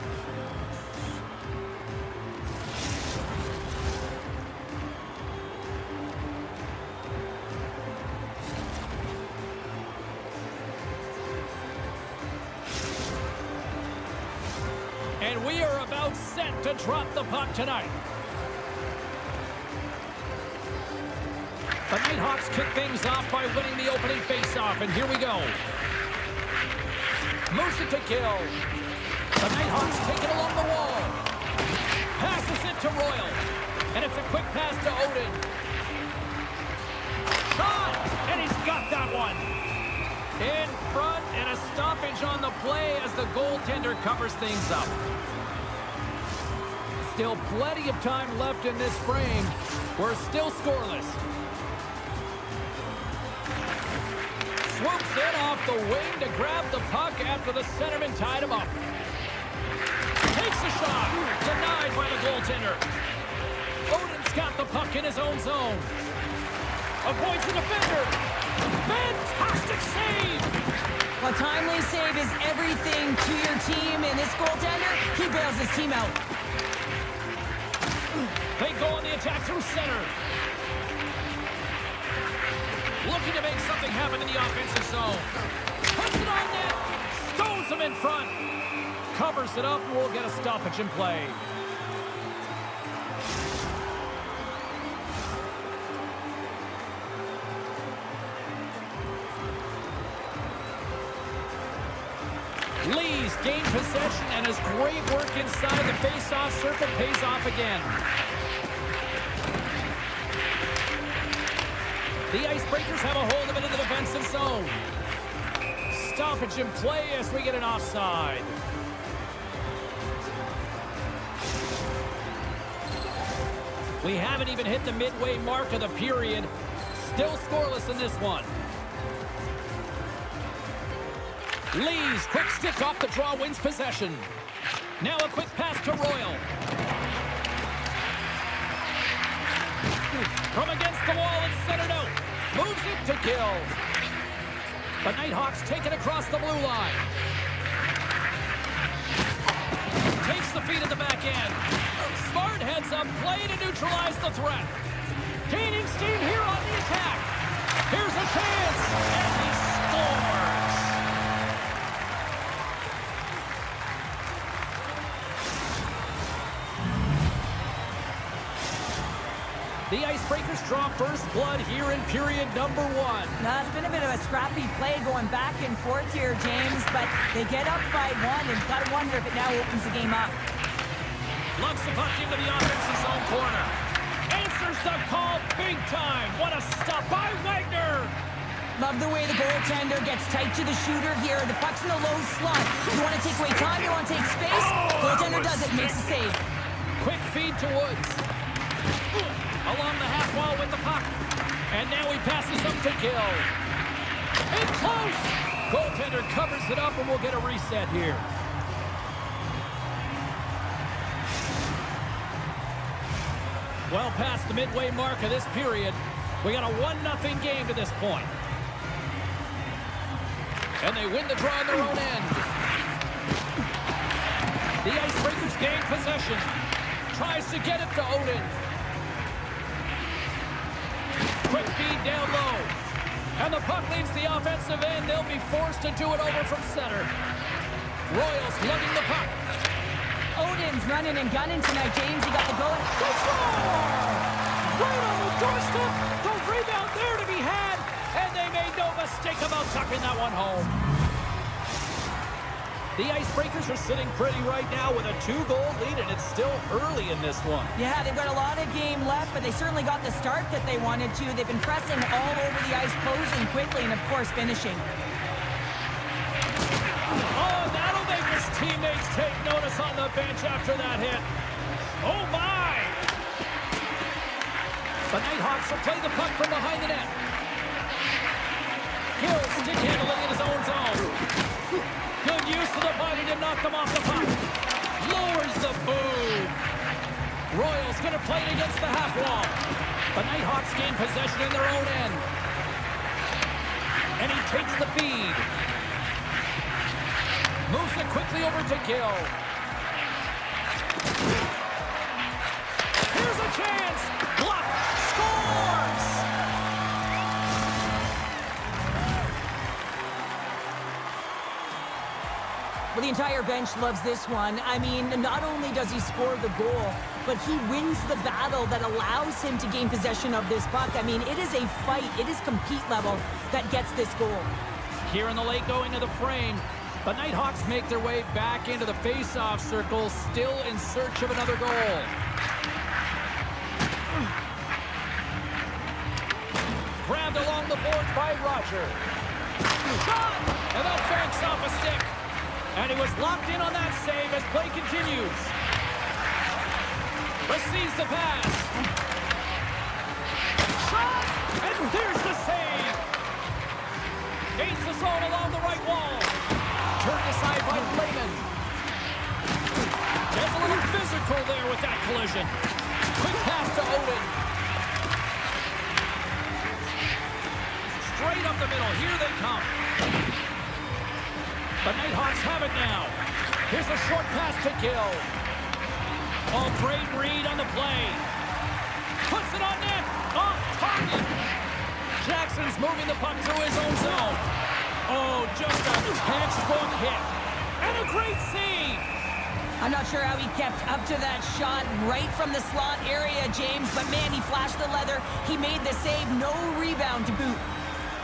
And we are about set to drop the puck tonight. The Nighthawks kick things off by winning the opening faceoff, and here we go. Moves it to kill. The Nighthawks take it along the wall. Passes it to Royal. And it's a quick pass to Odin. Shot! And he's got that one. In front, and a stoppage on the play as the goaltender covers things up. Still plenty of time left in this frame. We're still scoreless. Swoops in off the wing to grab the puck after the centerman tied him up. Takes a shot. Denied by the goaltender. Odin's got the puck in his own zone. Avoids the defender. Fantastic save! A timely save is everything to your team, and this goaltender, he bails his team out. They go on the attack through center. Looking to make something happen in the offensive zone. Puts it on net. Stones him in front. Covers it up, and we'll get a stoppage in play. Lee's gained possession, and his great work inside the face-off circle pays off again. The Icebreakers have a hold of it in the defensive zone. Stoppage in play as we get an offside. We haven't even hit the midway mark of the period. Still scoreless in this one. Lee's quick stick off the draw wins possession. Now a quick pass to Royal. From against the wall and centered out. Moves it to kill. The Nighthawks take it across the blue line. Takes the feed at the back end. Smart heads up play to neutralize the threat. Gaining steam here on the attack. Here's a chance. And he scores. The Icebreakers draw first blood here in period number 1. Now, it's been a bit of a scrappy play going back and forth here, James, but they get up by 1, and got to wonder if it now opens the game up. Lugs the puck into the offensive zone corner. Answers the call big time. What a stop by Wagner. Love the way the goaltender gets tight to the shooter here. The puck's in the low slot. You want to take away time, you want to take space. Goaltender does it, makes the save. Quick feed to Woods. Along the half wall with the puck. And now he passes up to Gill. In close. Goaltender covers it up, and we'll get a reset here. Well past the midway mark of this period. We got a 1-0 game to this point. And they win the draw on their own end. The Icebreakers gain possession. Tries to get it to Odin. Quick feed down low. And the puck leaves the offensive end. They'll be forced to do it over from center. Royals lugging the puck. Odin's running and gunning tonight, James. He got the goal. They score! Right on the doorstep. The rebound there to be had. And they made no mistake about tucking that one home. The Icebreakers are sitting pretty right now with a 2-goal lead, and it's still early in this one. Yeah, they've got a lot of game left, but they certainly got the start that they wanted to. They've been pressing all over the ice, closing quickly, and of course, finishing. Oh, that'll make his teammates take notice on the bench after that hit. Oh, my! The Nighthawks will play the puck from behind the net. Gill stick handling in his own zone. Good use of the body to knock them off the puck. Lowers the boom. Royals going to play it against the half wall. The Nighthawks gain possession in their own end. And he takes the feed. Moves it quickly over to Gill. Here's a chance. Block. Scores! Well, the entire bench loves this one. I mean, not only does he score the goal, but he wins the battle that allows him to gain possession of this puck. I mean, it is a fight. It is compete level that gets this goal. Here in the late going to the frame, the Nighthawks make their way back into the face-off circle, still in search of another goal. Grabbed along the boards by Roger. Shot! And that banks off a stick. And he was locked in on that save as play continues. Receives the pass. Shot! And there's the save. Gains the zone along the right wall. Turned aside by Lehman. Gets a little physical there with that collision. Quick pass to Owen. Straight up the middle. Here they come. The Nighthawks have it now. Here's a short pass to Gill. Oh, great read on the play. Puts it on net. Off target. Jackson's moving the puck through his own zone. Oh, just a textbook hit. And a great save. I'm not sure how he kept up to that shot right from the slot area, James, but man, he flashed the leather. He made the save. No rebound to boot.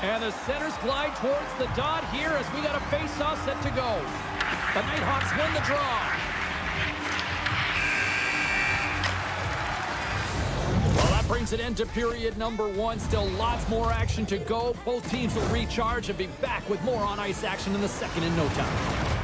And the centers glide towards the dot here as we got a face-off set to go. The Nighthawks win the draw. Well, that brings an end to period number one. Still lots more action to go. Both teams will recharge and be back with more on-ice action in the second in no time.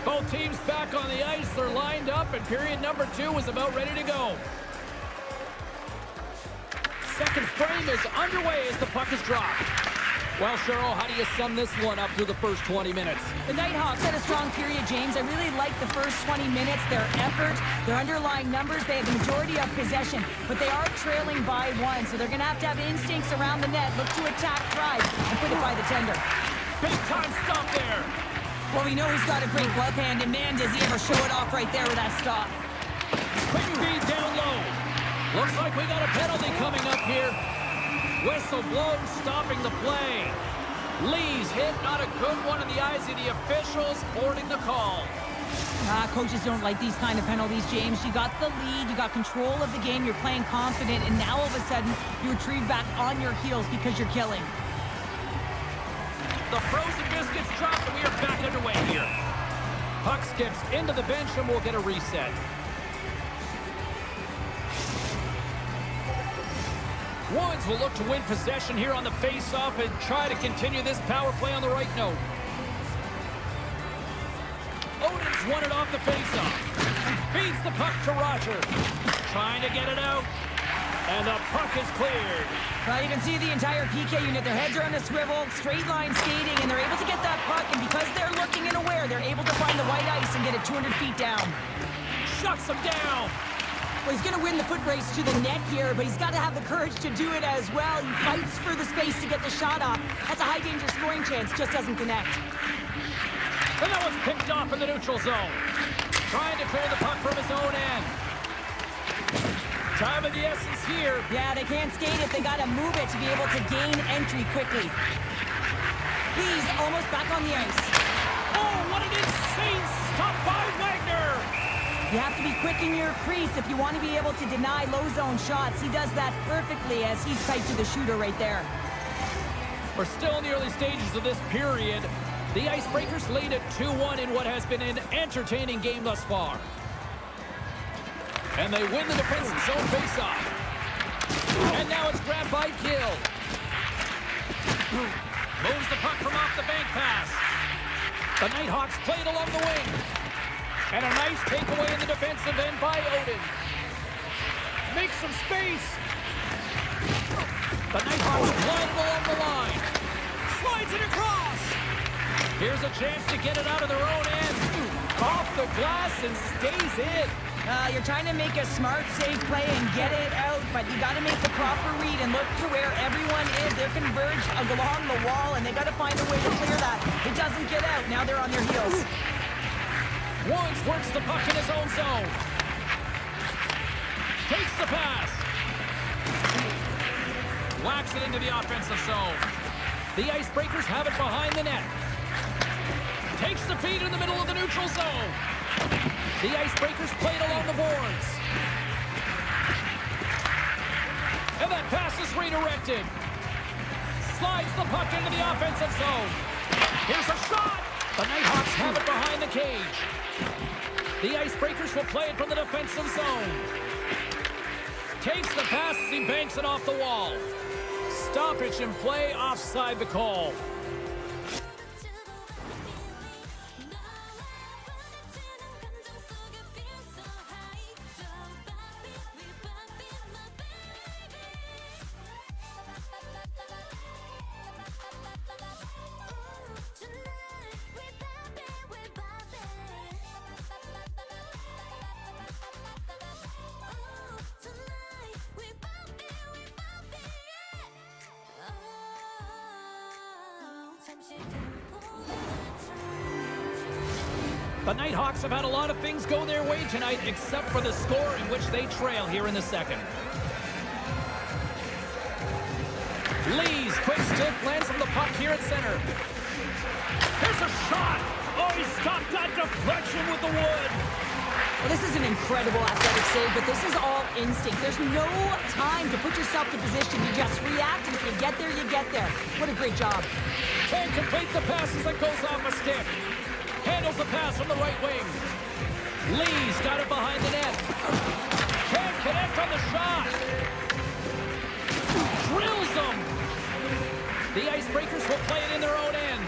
Both teams back on the ice. They're lined up, and period number two is about ready to go. Second frame is underway as the puck is dropped. Well, Cheryl, how do you sum this one up through the first 20 minutes? The Nighthawks had a strong period, James. I really like the first 20 minutes, their effort, their underlying numbers. They have the majority of possession, but they are trailing by one, so they're going to have instincts around the net, look to attack, thrive, and put it by the tender. Big time stop there. Well, we know he's got a great glove hand, and man, does he ever show it off right there with that stop. Quick feed down low. Looks like we got a penalty coming up here. Whistle blown, stopping the play. Lee's hit, not a good one in the eyes of the officials, boarding the call. Coaches don't like these kind of penalties, James. You got the lead, you got control of the game, you're playing confident, and now all of a sudden, you retrieve back on your heels because you're killing. The frozen biscuits dropped, and we are back underway here. Puck skips into the bench, and we'll get a reset. Woods will look to win possession here on the face-off and try to continue this power play on the right note. Odin's won it off the face-off. Feeds the puck to Roger. Trying to get it out. And the puck is cleared. Well, you can see the entire PK unit. Their heads are on a swivel, straight line skating, and they're able to get that puck. And because they're looking and aware, they're able to find the white ice and get it 200 feet down. Shuts him down. Well, he's going to win the foot race to the net here, but he's got to have the courage to do it as well. He fights for the space to get the shot off. That's a high-danger scoring chance, just doesn't connect. And that one's picked off in the neutral zone. Trying to clear the puck from his own end. Time of the essence here. Yeah, they can't skate it. They got to move it to be able to gain entry quickly. He's almost back on the ice. Oh, what an insane stop by Wagner. You have to be quick in your crease if you want to be able to deny low zone shots. He does that perfectly as he's tight to the shooter right there. We're still in the early stages of this period. The Icebreakers lead at 2-1 in what has been an entertaining game thus far. And they win the defensive zone faceoff. And now it's grabbed by Gill. Moves the puck from off the bank pass. The Nighthawks play it along the wing. And a nice takeaway in the defensive end by Odin. Makes some space. The Nighthawks glide it along the line. Slides it across. Here's a chance to get it out of their own end. Off the glass and stays in. You're trying to make a smart, safe play and get it out, but you got to make the proper read and look to where everyone is. They're converged along the wall, and they got to find a way to clear that. It doesn't get out. Now they're on their heels. Woods works the puck in his own zone. Takes the pass. Whacks it into the offensive zone. The Icebreakers have it behind the net. Takes the feed in the middle of the neutral zone. The Icebreakers played along the boards. And that pass is redirected. Slides the puck into the offensive zone. Here's a shot. The Nighthawks have it behind the cage. The Icebreakers will play it from the defensive zone. Takes the pass as he banks it off the wall. Stoppage in play, offside the call. The Nighthawks have had a lot of things go their way tonight, except for the score in which they trail here in the second. Lee's quick stick lands from the puck here at center. Here's a shot. Oh, he stopped that deflection with the wood. Well, this is an incredible athletic save, but this is all instinct. There's no time to put yourself in position. You just react, and if you get there, you get there. What a great job. Can't complete the pass as it goes off a stick. Handles the pass from the right wing. Lee's got it behind the net. Can't connect on the shot. Drills them. The Icebreakers will play it in their own end.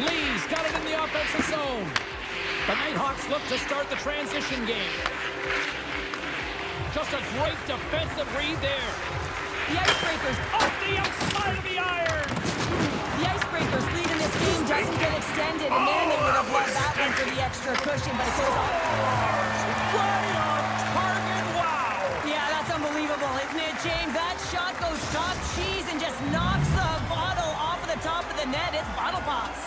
Lee's got it in the offensive zone. The Nighthawks look to start the transition game. Just a great defensive read there. The Icebreakers Off the outside of the iron. The Icebreakers lead in this game doesn't get extended, and then they would have loved that one for the extra cushion, but it goes off. Right on target. Wow. Yeah, that's unbelievable, isn't it, James? That shot goes top cheese and just knocks the bottle off of the top of the net. It's bottle pops.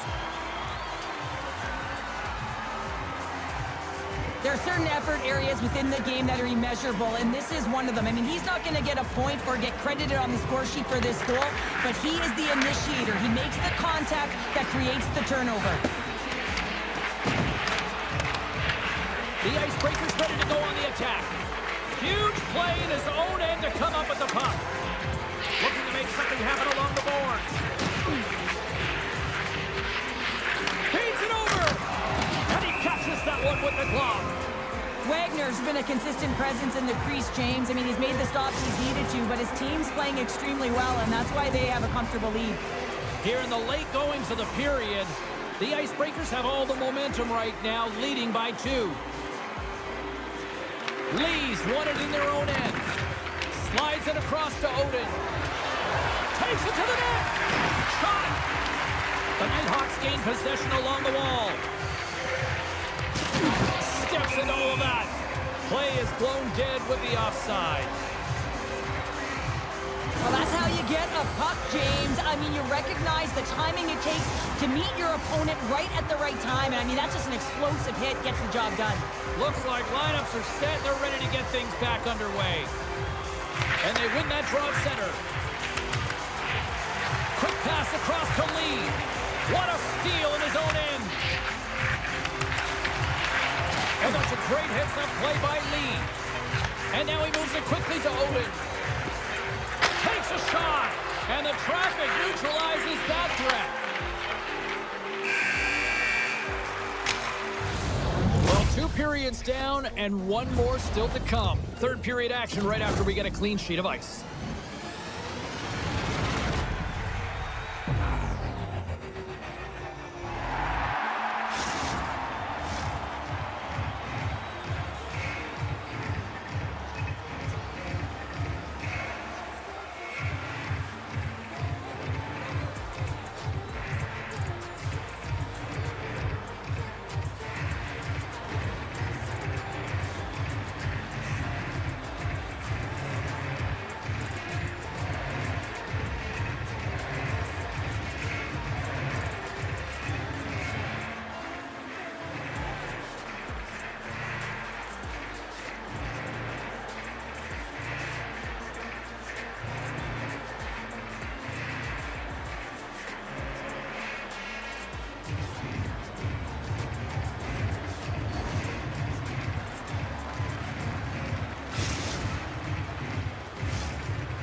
There are certain effort areas within the game that are immeasurable, and this is one of them. I mean, he's not going to get a point or get credited on the score sheet for this goal, but he is the initiator. He makes the contact that creates the turnover. The Icebreakers ready to go on the attack. Huge play in his own end to come up with the puck. Looking to make something happen along the boards. Feeds it over. And he catches that one with the glove. Wagner's been a consistent presence in the crease, James. I mean, he's made the stops he's needed to, but his team's playing extremely well, and that's why they have a comfortable lead. Here in the late goings of the period, the Icebreakers have all the momentum right now, leading by 2. Lee's won it in their own end. Slides it across to Odin. Takes it to the net. Shot. The Nighthawks gain possession along the wall. Steps into all of that. Play is blown dead with the offside. Well, that's how you get a puck, James. I mean, you recognize the timing it takes to meet your opponent right at the right time. And I mean, that's just an explosive hit, gets the job done. Looks like lineups are set. They're ready to get things back underway. And they win that draw at center. Quick pass across to Lee. What a steal in his own end. And that's a great heads-up play by Lee. And now he moves it quickly to Oden. Takes a shot. And the traffic neutralizes that threat. Well, 2 periods down and 1 more still to come. Third period action right after we get a clean sheet of ice.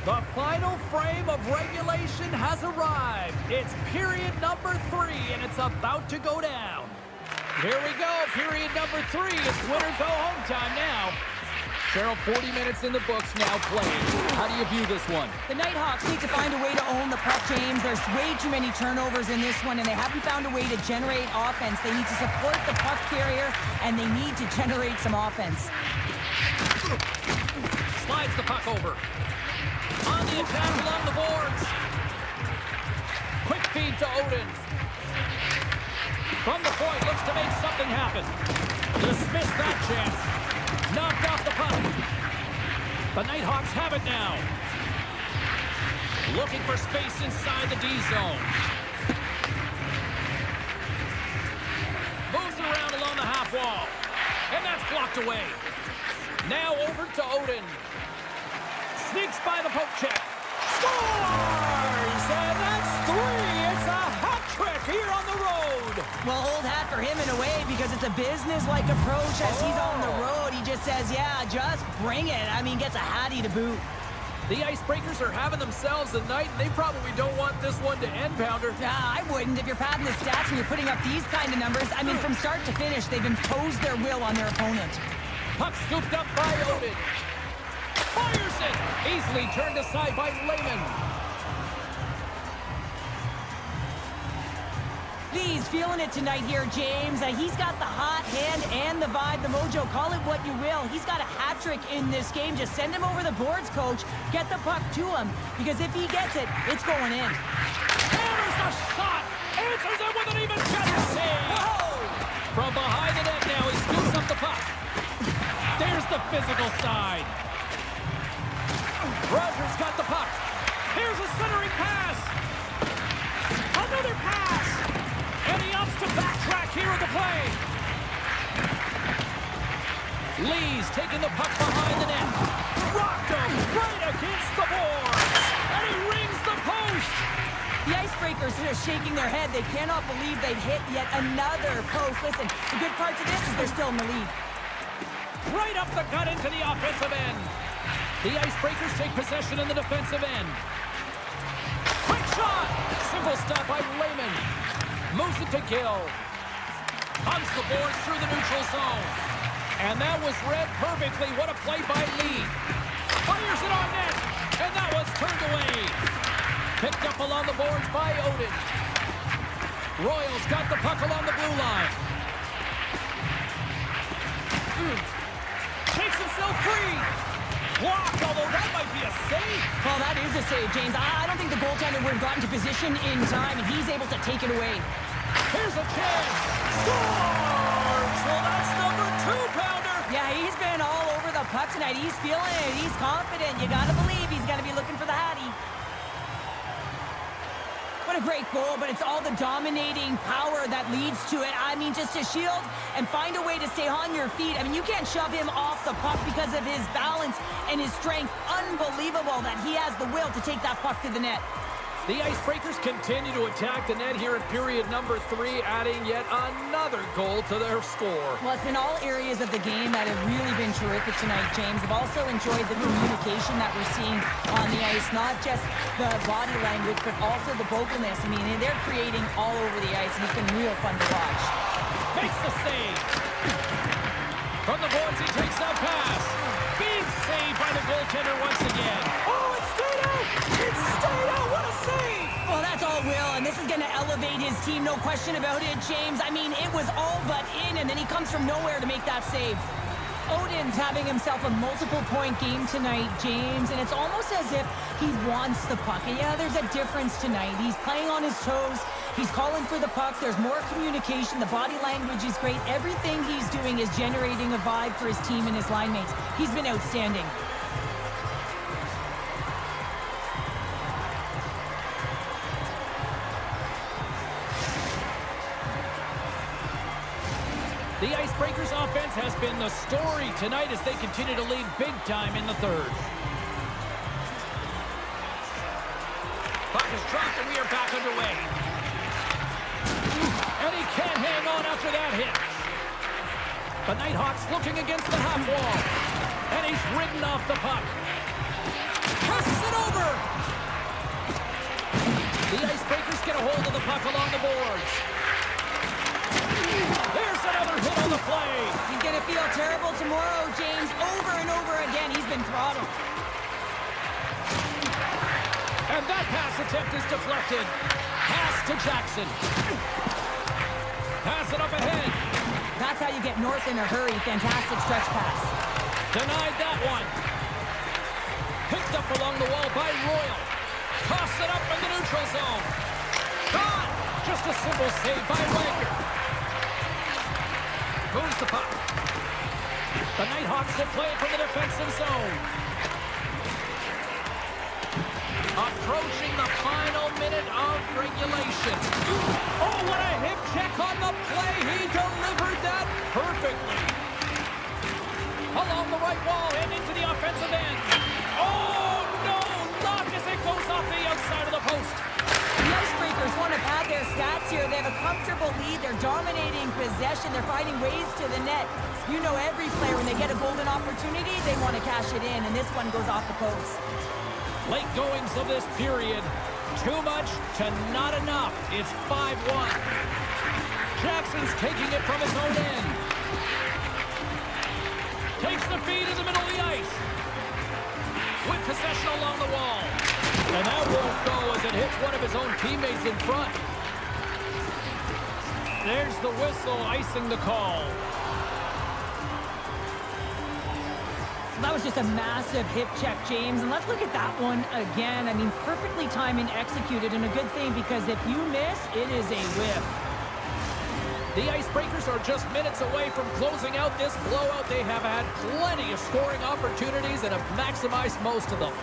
The final frame of regulation has arrived. It's period number 3, and it's about to go down. Here we go. Period number 3. It's winner go home time now. Cheryl, 40 minutes in the books now playing. How do you view this one? The Nighthawks need to find a way to own the puck, James. There's way too many turnovers in this one, and they haven't found a way to generate offense. They need to support the puck carrier, and they need to generate some offense. Slides the puck over. On the attack along the boards. Quick feed to Oden. From the point, looks to make something happen. Dismissed that chance. Knocked off the puck. The Nighthawks have it now. Looking for space inside the D zone. Moves around along the half wall. And that's blocked away. Now over to Oden. Sneaks by the poke check. Scores! And that's 3. It's a hat trick here on the road. Well, old hat for him in a way because it's a business-like approach as he's on the road. He just says, yeah, just bring it. I mean, gets a hattie to boot. The Icebreakers are having themselves a night, and they probably don't want this one to end, Pounder. Nah, I wouldn't. If you're padding the stats and you're putting up these kind of numbers, I mean, from start to finish, they've imposed their will on their opponent. Puck scooped up by Oden. Fires it! Easily turned aside by Lehman. Lee's feeling it tonight here, James. He's got the hot hand and the vibe, the mojo. Call it what you will. He's got a hat trick in this game. Just send him over the boards, coach. Get the puck to him. Because if he gets it, it's going in. Hammers a shot! Answers it with an even better save! Whoa! From behind the net now, he scoops up the puck. There's the physical side. Rogers got the puck. Here's a centering pass. Another pass. And he opts to backtrack here at the play. Lee's taking the puck behind the net. Rocked him right against the boards. And he rings the post. The Icebreakers are shaking their head. They cannot believe they've hit yet another post. Listen, the good part to this is they're still in the lead. Right up the gut into the offensive end. The Icebreakers take possession in the defensive end. Quick shot! Simple stop by Lehman. Moves it to Gill. Hunts the boards through the neutral zone. And that was read perfectly. What a play by Lee. Fires it on net. And that was turned away. Picked up along the boards by Oden. Royals got the puck along the blue line. Takes himself free. Blocked, although that might be a save. Well, that is a save, James. I don't think the goaltender would have gotten to position in time, and he's able to take it away. Here's a chance. Scores! Well, that's number 2, Pounder. Yeah, he's been all over the puck tonight. He's feeling it. He's confident. You got to believe he's going to be looking for the hattie. What a great goal, but it's all the dominating power that leads to it. I mean, just to shield and find a way to stay on your feet. I mean, you can't shove him off the puck because of his balance and his strength. Unbelievable that he has the will to take that puck to the net. The Icebreakers continue to attack the net here in period number 3, adding yet another goal to their score. Well, it's been all areas of the game that have really been terrific tonight, James. I've also enjoyed the communication that we're seeing on the ice, not just the body language, but also the vocalness. I mean, they're creating all over the ice, and it's been real fun to watch. Makes the save. From the boards, he takes that pass. Big save by the goaltender once again. Oh, it stayed out! It stayed out! What a save! Well, that's all Will, and this is going to elevate his team, no question about it, James. I mean, it was all but in, and then he comes from nowhere to make that save. Odin's having himself a multiple-point game tonight, James, and it's almost as if he wants the puck. And yeah, there's a difference tonight. He's playing on his toes. He's calling for the puck. There's more communication. The body language is great. Everything he's doing is generating a vibe for his team and his line mates. He's been outstanding. The Icebreakers offense has been the story tonight as they continue to lead big time in the third. Puck is dropped and we are back underway. And he can't hang on after that hit. The Nighthawks looking against the half wall. And he's ridden off the puck. Passes it over. The Icebreakers get a hold of the puck along the boards. There's another hit on the play. He's going to feel terrible tomorrow, James. Over and over again, he's been throttled. And that pass attempt is deflected. Pass to Jackson. Pass it up ahead. That's how you get north in a hurry. Fantastic stretch pass. Denied that one. Picked up along the wall by Royal. Toss it up in the neutral zone. Gone. Just a simple save by Wagner. Moves the puck. The Nighthawks will play it from the defensive zone. Approaching the final minute of regulation. Oh, what a hip check on the play. He delivered that perfectly. Along the right wall and into the offensive end. Oh, no! Knock as it goes off the outside of the post. The Icebreakers want to pad their stats here. They have a comfortable lead. They're dominating possession. They're finding ways to the net. You know every player, when they get a golden opportunity, they want to cash it in, and this one goes off the post. Late goings of this period. Too much to not enough. It's 5-1. Jackson's taking it from his own end. Takes the feed in the middle of the ice. With possession along the wall. And that won't go as it hits one of his own teammates in front. There's the whistle icing the call. That was just a massive hip check, James. And let's look at that one again. I mean, perfectly timed and executed, and a good thing, because if you miss, it is a whiff. The Icebreakers are just minutes away from closing out this blowout. They have had plenty of scoring opportunities and have maximized most of them.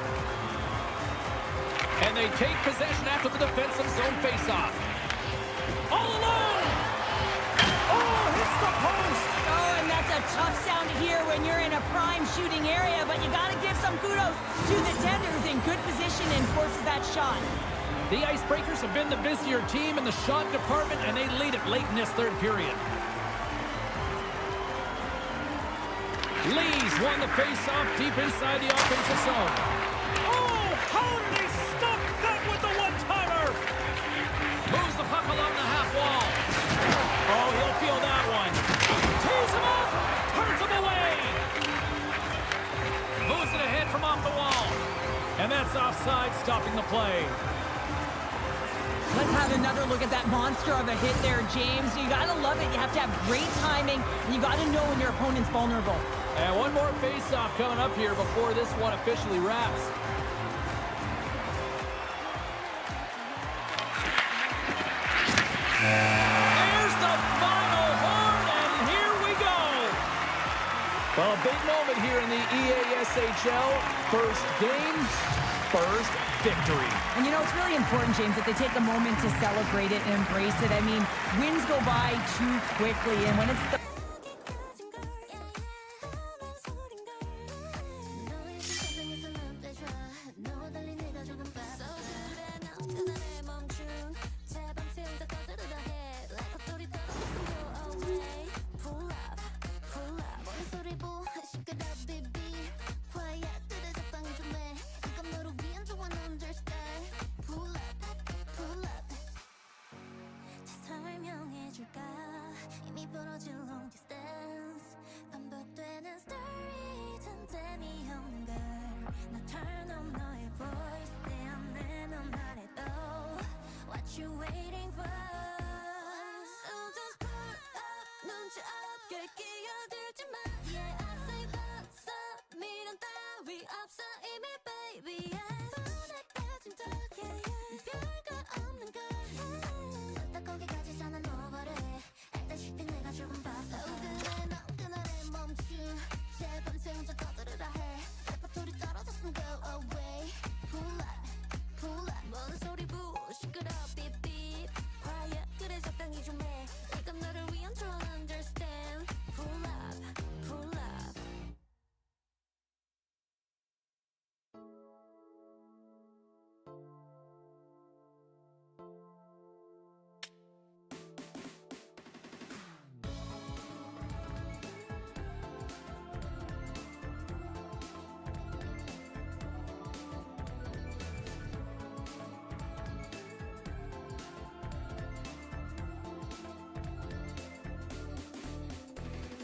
And they take possession after the defensive zone faceoff. All alone! Oh, hits the post! Oh, and that's a tough sound to hear when you're in a prime shooting area, but you got to give some kudos to the tenders in good position and forces that shot. The Icebreakers have been the busier team in the shot department, and they lead it late in this third period. Lee's won the faceoff deep inside the offensive zone. Oh, how did he stop that with the one-timer? Moves the puck along the half wall. Oh, he'll feel that one. Tees him up. Turns him away. Moves it ahead from off the wall. And that's offside, stopping the play. Let's have another look at that monster of a hit there, James. You got to love it. You have to have great timing. And you got to know when your opponent's vulnerable. And one more face-off coming up here before this one officially wraps. There's the final horn, and here we go. Well, a big moment here in the EASHL. First game, first victory. And you know, it's really important, James, that they take a moment to celebrate it and embrace it. I mean, wins go by too quickly, and when it's the 너의 세상에서 난 빼줘 너 달리 내가 조금 빠져 Turn on 너의 voice 내 안에 넌 말해도 What you waiting for So just pull up 눈치 없게 끼어들지 마 Yeah I say what's up 미련 따위 없어 이미 baby yeah 손에 빠진 덕에 별거 없는 걸 딱 거기까지 사는 너버려 알다시피 내가 조금 바빠 그래 넌 그날에 멈춤 제발 밤새 혼자 떠들으라 해 레퍼토리 떨어졌으면 go away Pull up 모든 소리 부 시끄러 삐삐 Quiet 그래 적당히 좀해 이건 너를 위한 Don't understand Pull up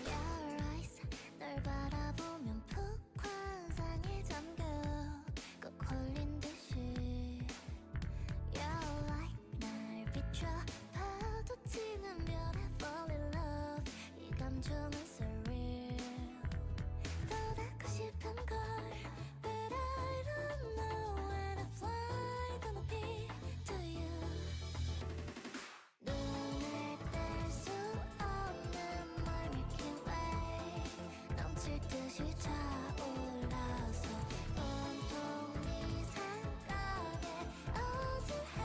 Your eyes 널 바라보면 푹 환상에 잠겨 꼭 홀린 듯이 Your light 날 비춰 파도치는 별에 fall in love 이 감정은 so real 더 닿고 싶은 걸 But I don't know when I fly 더 높이 to you 눈을 뗄 수 없는 멀미킨 웨이 넘칠 듯이 차올라서 온통 네 생각에 어질해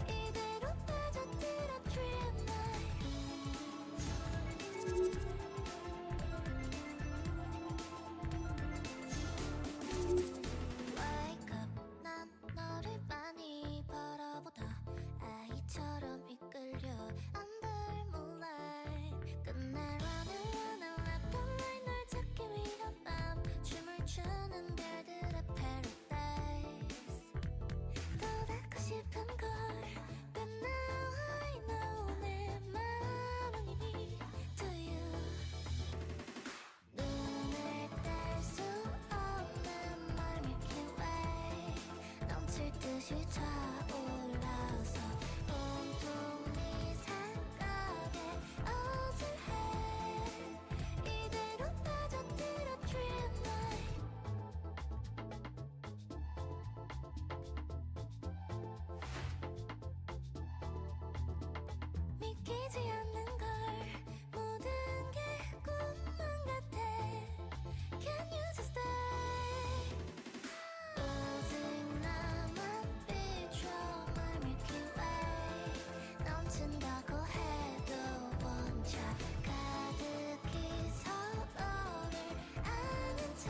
이대로 빠져들어 dream Wake up 난 너를 많이 바라보다 아이처럼 이끌려 Under moonlight 끝내 running left and right 널 찾기 위한 밤 춤을 추는 별들의 paradise 더 닿고 싶은 걸 But now I know 내 맘은 이미 to you 눈을 뗄 수 없는 멀미킨 웨이 넘칠 듯이 차올라서 온통 네 생각에 어질해 이대로 빠져들어 dream night 믿기지 않는 걸 모든 게 꿈만 같아 Can you just stay 오직 나만 비춰 멀미킨 웨이 넘친다고 해도 원차 가득히 서로를 아는 채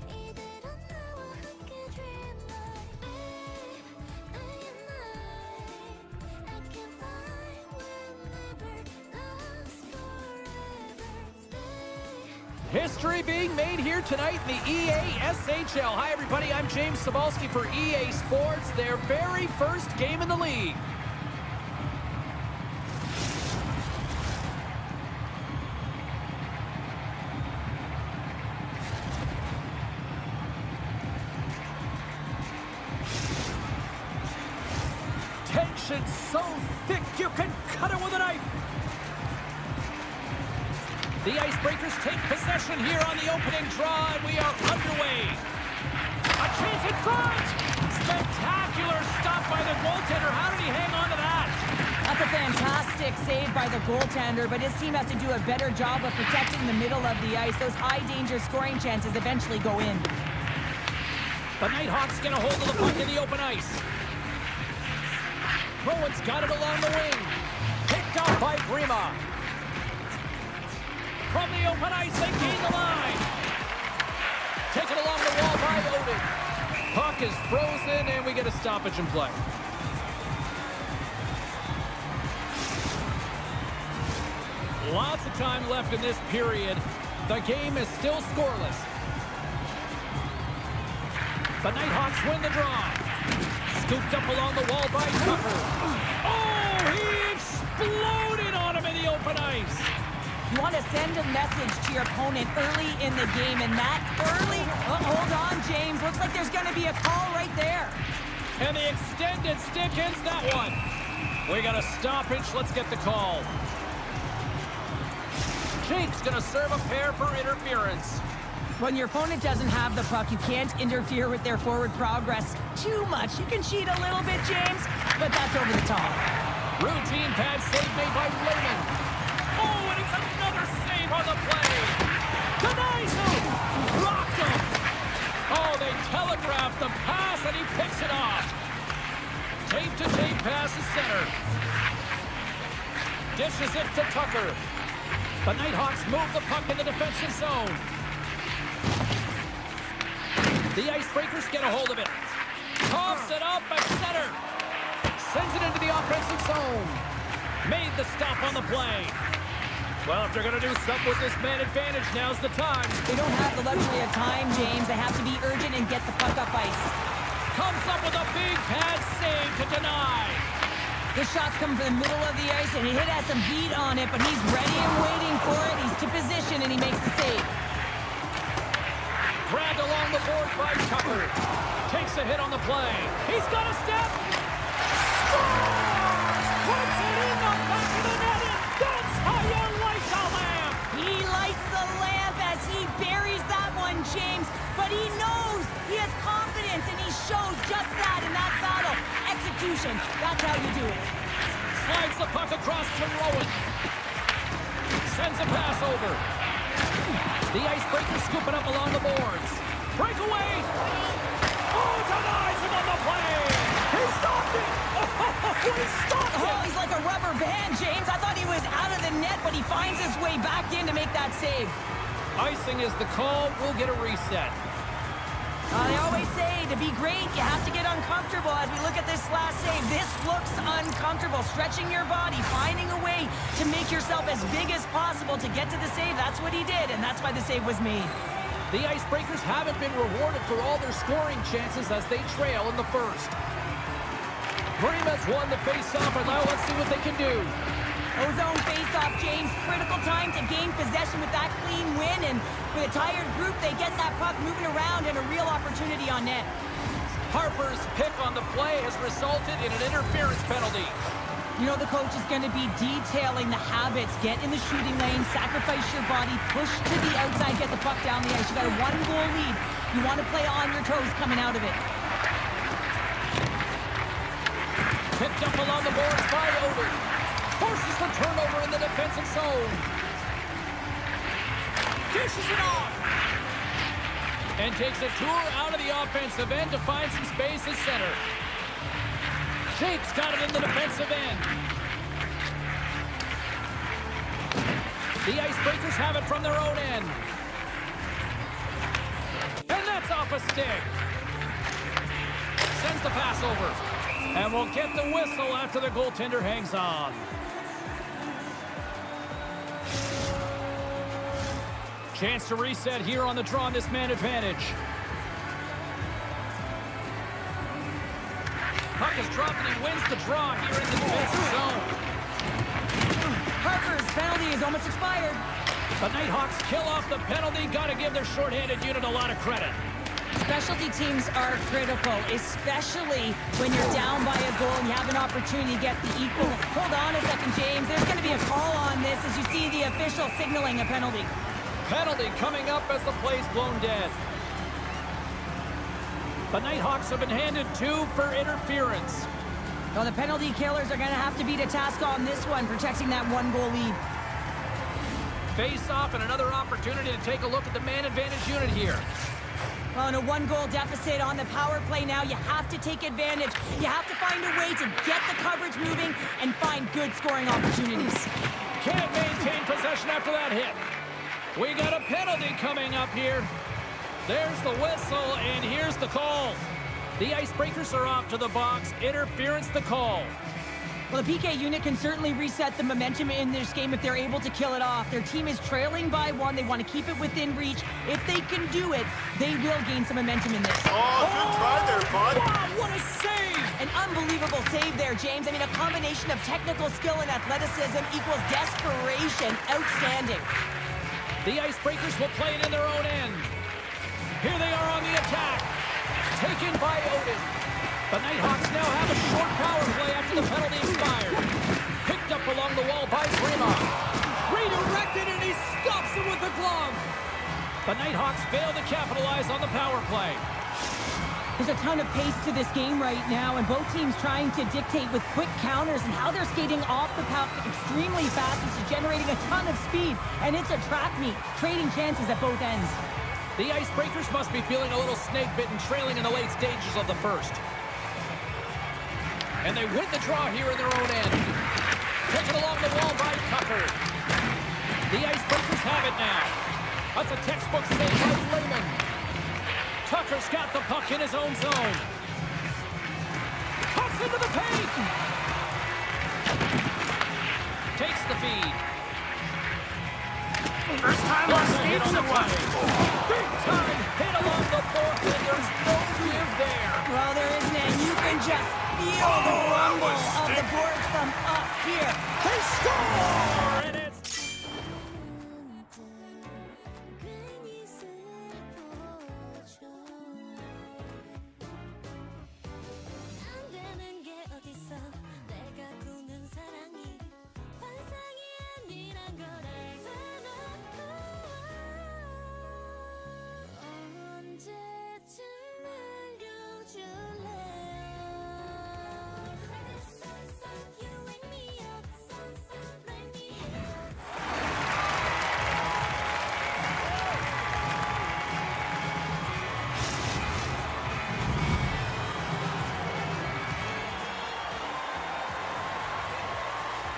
이대로 나와 함께 dream night day and night I can find we'll never lost forever stay History being made here tonight in the EA SHL. Hi, everybody. I'm James Cebulski for EA Sports, their very first game in the league. Tension so thick you can cut it with a knife. The Icebreakers take possession here on the opening draw, and we are underway. A chance in front! Spectacular stop by the goaltender. How did he hang on to that? That's a fantastic save by the goaltender, but his team has to do a better job of protecting the middle of the ice. Those high-danger scoring chances eventually go in. The Nighthawks get a hold of the puck in the open ice. Rowan's got it along the wing. Picked up by Grima. From the open ice, they gain the line. Taken along the wall by Odin. Puck is frozen, and we get a stoppage in play. Lots of time left in this period. The game is still scoreless. The Nighthawks win the draw. Scooped up along the wall by Tupper. Oh, he exploded on him in the open ice. You want to send a message to your opponent early in the game, and that early... Oh, hold on, James. Looks like there's going to be a call right there. And the extended stick ends that one. We got a stoppage. Let's get the call. Jake's going to serve a pair for interference. When your opponent doesn't have the puck, you can't interfere with their forward progress too much. You can cheat a little bit, James, but that's over the top. Routine pad save made by Raymond. Oh, and it's another save on the play. Denies him. Rocked him. Oh, they telegraphed the pass, and he picks it off. Tape-to-tape pass is center. Dishes it to Tucker. The Nighthawks move the puck in the defensive zone. The Icebreakers get a hold of it. Coughs it up at center. Sends it into the offensive zone. Made the stop on the play. Well, if they're going to do something with this man advantage, now's the time. They don't have the luxury of time, James. They have to be urgent and get the puck up ice. Comes up with a big pad save to deny. This shot's coming from the middle of the ice, and he has some heat on it, but he's ready and waiting for it. He's to position, and he makes the save. Grabbed along the board by Tucker. Takes a hit on the play. He's got a step. Scores! Puts it in the back of the net, and that's how you light the lamp. He lights the lamp as he buries that one, James. But he knows he has confidence, and he shows just that in that battle. Execution. That's how you do it. Slides the puck across to Rowan. Sends a pass over. The Icebreakers scoop it up along the boards. Breakaway. Oh, denies him on the play. He stopped it. Oh, he stopped Oh, it. he's like a rubber band, James. I thought he was out of the net, but he finds his way back in to make that save. Icing is the call. We'll get a reset. They always say to be great, you have to get uncomfortable. As we look at this last save, this looks uncomfortable. Stretching your body, finding a way to make yourself as big as possible to get to the save. That's what he did, and that's why the save was made. The Icebreakers haven't been rewarded for all their scoring chances as they trail in the first. Bremer's won the face-off, and now let's see what they can do. Ozone face-off, James. Critical time to gain possession with that clean win, and with a tired group, they get that puck moving around and a real opportunity on net. Harper's pick on the play has resulted in an interference penalty. You know the coach is going to be detailing the habits. Get in the shooting lane, sacrifice your body, push to the outside, get the puck down the ice. You got a 1-goal lead. You want to play on your toes coming out of it. Picked up along the boards by Oder. Forces the turnover in the defensive zone. Dishes it off. And takes a tour out of the offensive end to find some space at center. Jake's got it in the defensive end. The Icebreakers have it from their own end. And that's off a stick. Sends the pass over. And we'll get the whistle after the goaltender hangs on. Chance to reset here on the draw on this man advantage. Puck is dropped and he wins the draw here in the defensive zone. Harper's penalty is almost expired. The Nighthawks kill off the penalty. Got to give their shorthanded unit a lot of credit. Specialty teams are critical, especially when you're down by a goal and you have an opportunity to get the equal. Hold on a second, James. There's going to be a call on this as you see the official signaling a penalty. Penalty coming up as the play's blown dead. The Nighthawks have been handed 2 for interference. Well, the penalty killers are going to have to beat a task on this one, protecting that 1-goal lead. Face off and another opportunity to take a look at the man advantage unit here. Well, in a 1-goal deficit on the power play now, you have to take advantage. You have to find a way to get the coverage moving and find good scoring opportunities. Can't maintain possession after that hit. We got a penalty coming up here. There's the whistle, and here's the call. The Icebreakers are off to the box. Interference the call. Well, the PK unit can certainly reset the momentum in this game if they're able to kill it off. Their team is trailing by 1. They want to keep it within reach. If they can do it, they will gain some momentum in this. Oh, good try there, bud. Wow, what a save! An unbelievable save there, James. I mean, a combination of technical skill and athleticism equals desperation. Outstanding. The Icebreakers will play it in their own end. Here they are on the attack. Taken by Odin. The Nighthawks now have a short power play after the penalty expired. Picked up along the wall by Prima. Redirected, and he stops it with the glove. The Nighthawks fail to capitalize on the power play. There's a ton of pace to this game right now, and both teams trying to dictate with quick counters and how they're skating off the puck extremely fast, which is generating a ton of speed. And it's a track meet, trading chances at both ends. The Icebreakers must be feeling a little snake-bitten, trailing in the late stages of the first. And they win the draw here in their own end. Taken along the wall by Tucker. The Icebreakers have it now. That's a textbook save by Lehman. Tucker's got the puck in his own zone. Cuts into the paint. Takes the feed. First time our skates are watching. Big time hit along the board, and there's no give there. Well, there isn't, and you can just feel the rumble of the boards from up here. They score, and it's 괜히 슬퍼져 안 되는 게 어딨어 내가 꾸는 사랑이 환상이 아니란 걸 알잖아 언제쯤 알려줄래요 You wake me up, light me up.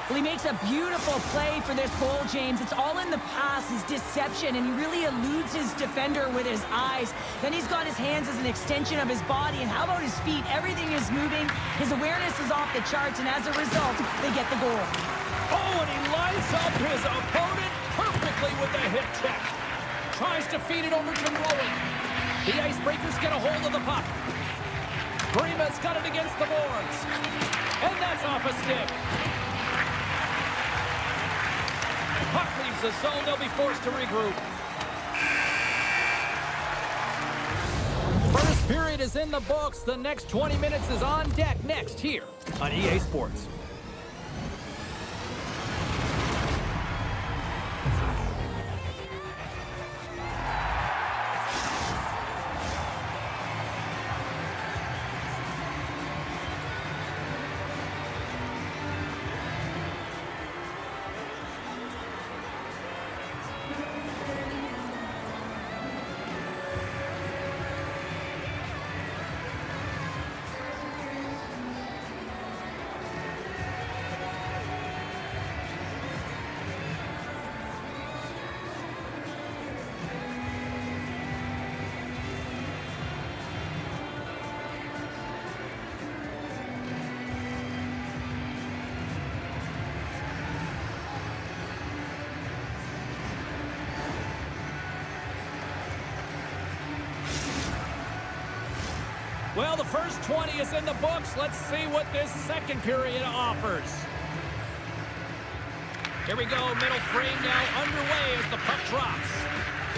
Well, he makes a beautiful play for this goal, James. It's all in the pass, his deception, and he really eludes his defender with his eyes. Then he's got his hands as an extension of his body, and how about his feet? Everything is moving. His awareness is off the charts, and as a result, they get the goal. oh, and he lines up his opponent perfectly with the hip check. Tries to feed it over to Rowan. The Icebreakers get a hold of the puck. Prima's got it against the boards. And that's off a stick. Puck leaves the zone. They'll be forced to regroup. First period is in the books. The next 20 minutes is on deck next here on EA Sports. Well, the first 20 is in the books. Let's see what this second period offers. Here we go, middle frame now underway as the puck drops.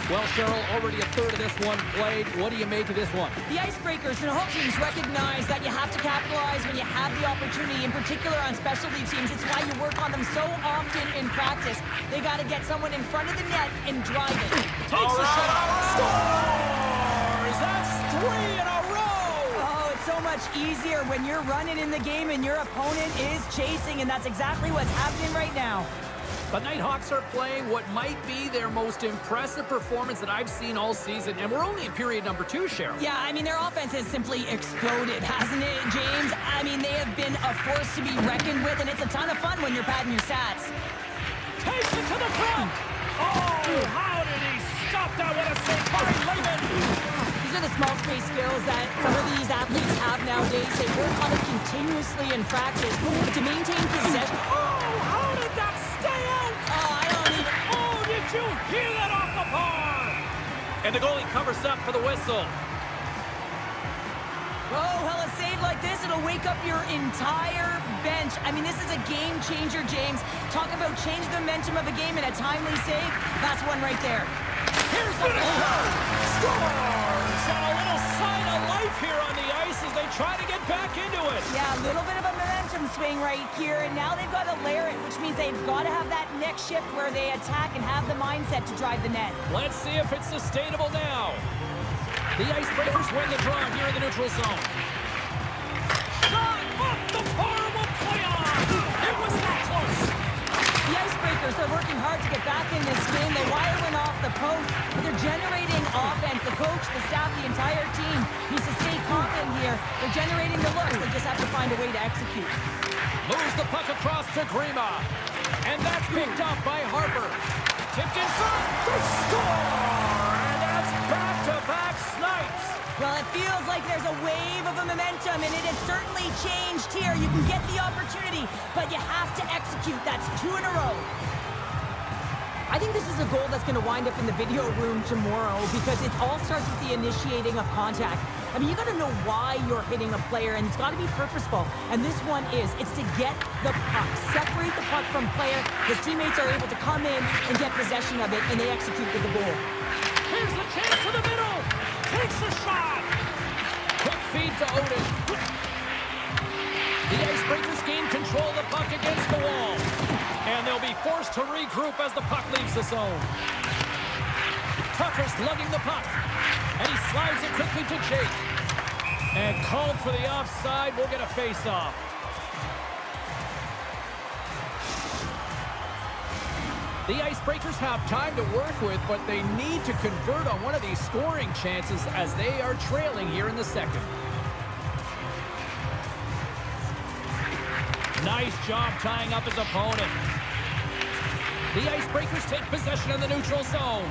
Well, Cheryl, already a third of this one played. What do you make of this one? The Icebreakers and home teams recognize that you have to capitalize when you have the opportunity, in particular on specialty teams. It's why you work on them so often in practice. They got to get someone in front of the net and drive it. Takes a shot. Scores! That's 3 in a row! Oh, it's so much easier when you're running in the game and your opponent is chasing, and that's exactly what's happening right now. The Nighthawks are playing what might be their most impressive performance that I've seen all season, and we're only in period number 2, Cheryl. Yeah, I mean, their offense has simply exploded, hasn't it, James? I mean, they have been a force to be reckoned with, and it's a ton of fun when you're padding your stats. Takes it to the front! Oh, how did he stop that? What a save by Lehman! These are the small space skills that some of these athletes have nowadays. They work on it continuously in practice, but to maintain possession... Oh, how did that stay out? Oh, I don't even... Oh, did you hear that off the bar? And the goalie covers up for the whistle. Oh, well, a save like this, it'll wake up your entire bench. I mean, this is a game changer, James. Talk about change the momentum of a game in a timely save. That's one right there. Here's the goal. Scores! And a little sign of life here on the ice as they try to get back into it. Yeah, a little bit of a momentum swing right here, and now they've got to layer it, which means they've got to have that next shift where they attack and have the mindset to drive the net. Let's see if it's sustainable now. The Icebreakers win the draw here in the neutral zone. Shot off the bar will play on. It was that close. The Icebreakers are working hard to get back in this game. They wire one off the post, but they're generating offense. The coach, the staff, the entire team needs to stay confident here. They're generating the looks. They just have to find a way to execute. Moves the puck across to Grima. And that's picked up by Harper. Tipped in front. They score! And that's back-to-back snipes. Well, it feels like there's a wave of a momentum, and it has certainly changed here. You can get the opportunity, but you have to execute. That's 2 in a row. I think this is a goal that's going to wind up in the video room tomorrow because it all starts with the initiating of contact. I mean, you got to know why you're hitting a player, and it's got to be purposeful. And this one is. It's to get the puck. Separate the puck from player. His teammates are able to come in and get possession of it, and they execute with the goal. Here's the chance to the middle. Takes the shot. Quick feed to Odin. The Icebreakers gain control of the puck against the wall. And they'll be forced to regroup as the puck leaves the zone. Tucker's lugging the puck. And he slides it quickly to Jake. And called for the offside. We'll get a face-off. The Icebreakers have time to work with, but they need to convert on one of these scoring chances as they are trailing here in the second. Nice job tying up his opponent. The Icebreakers take possession in the neutral zone.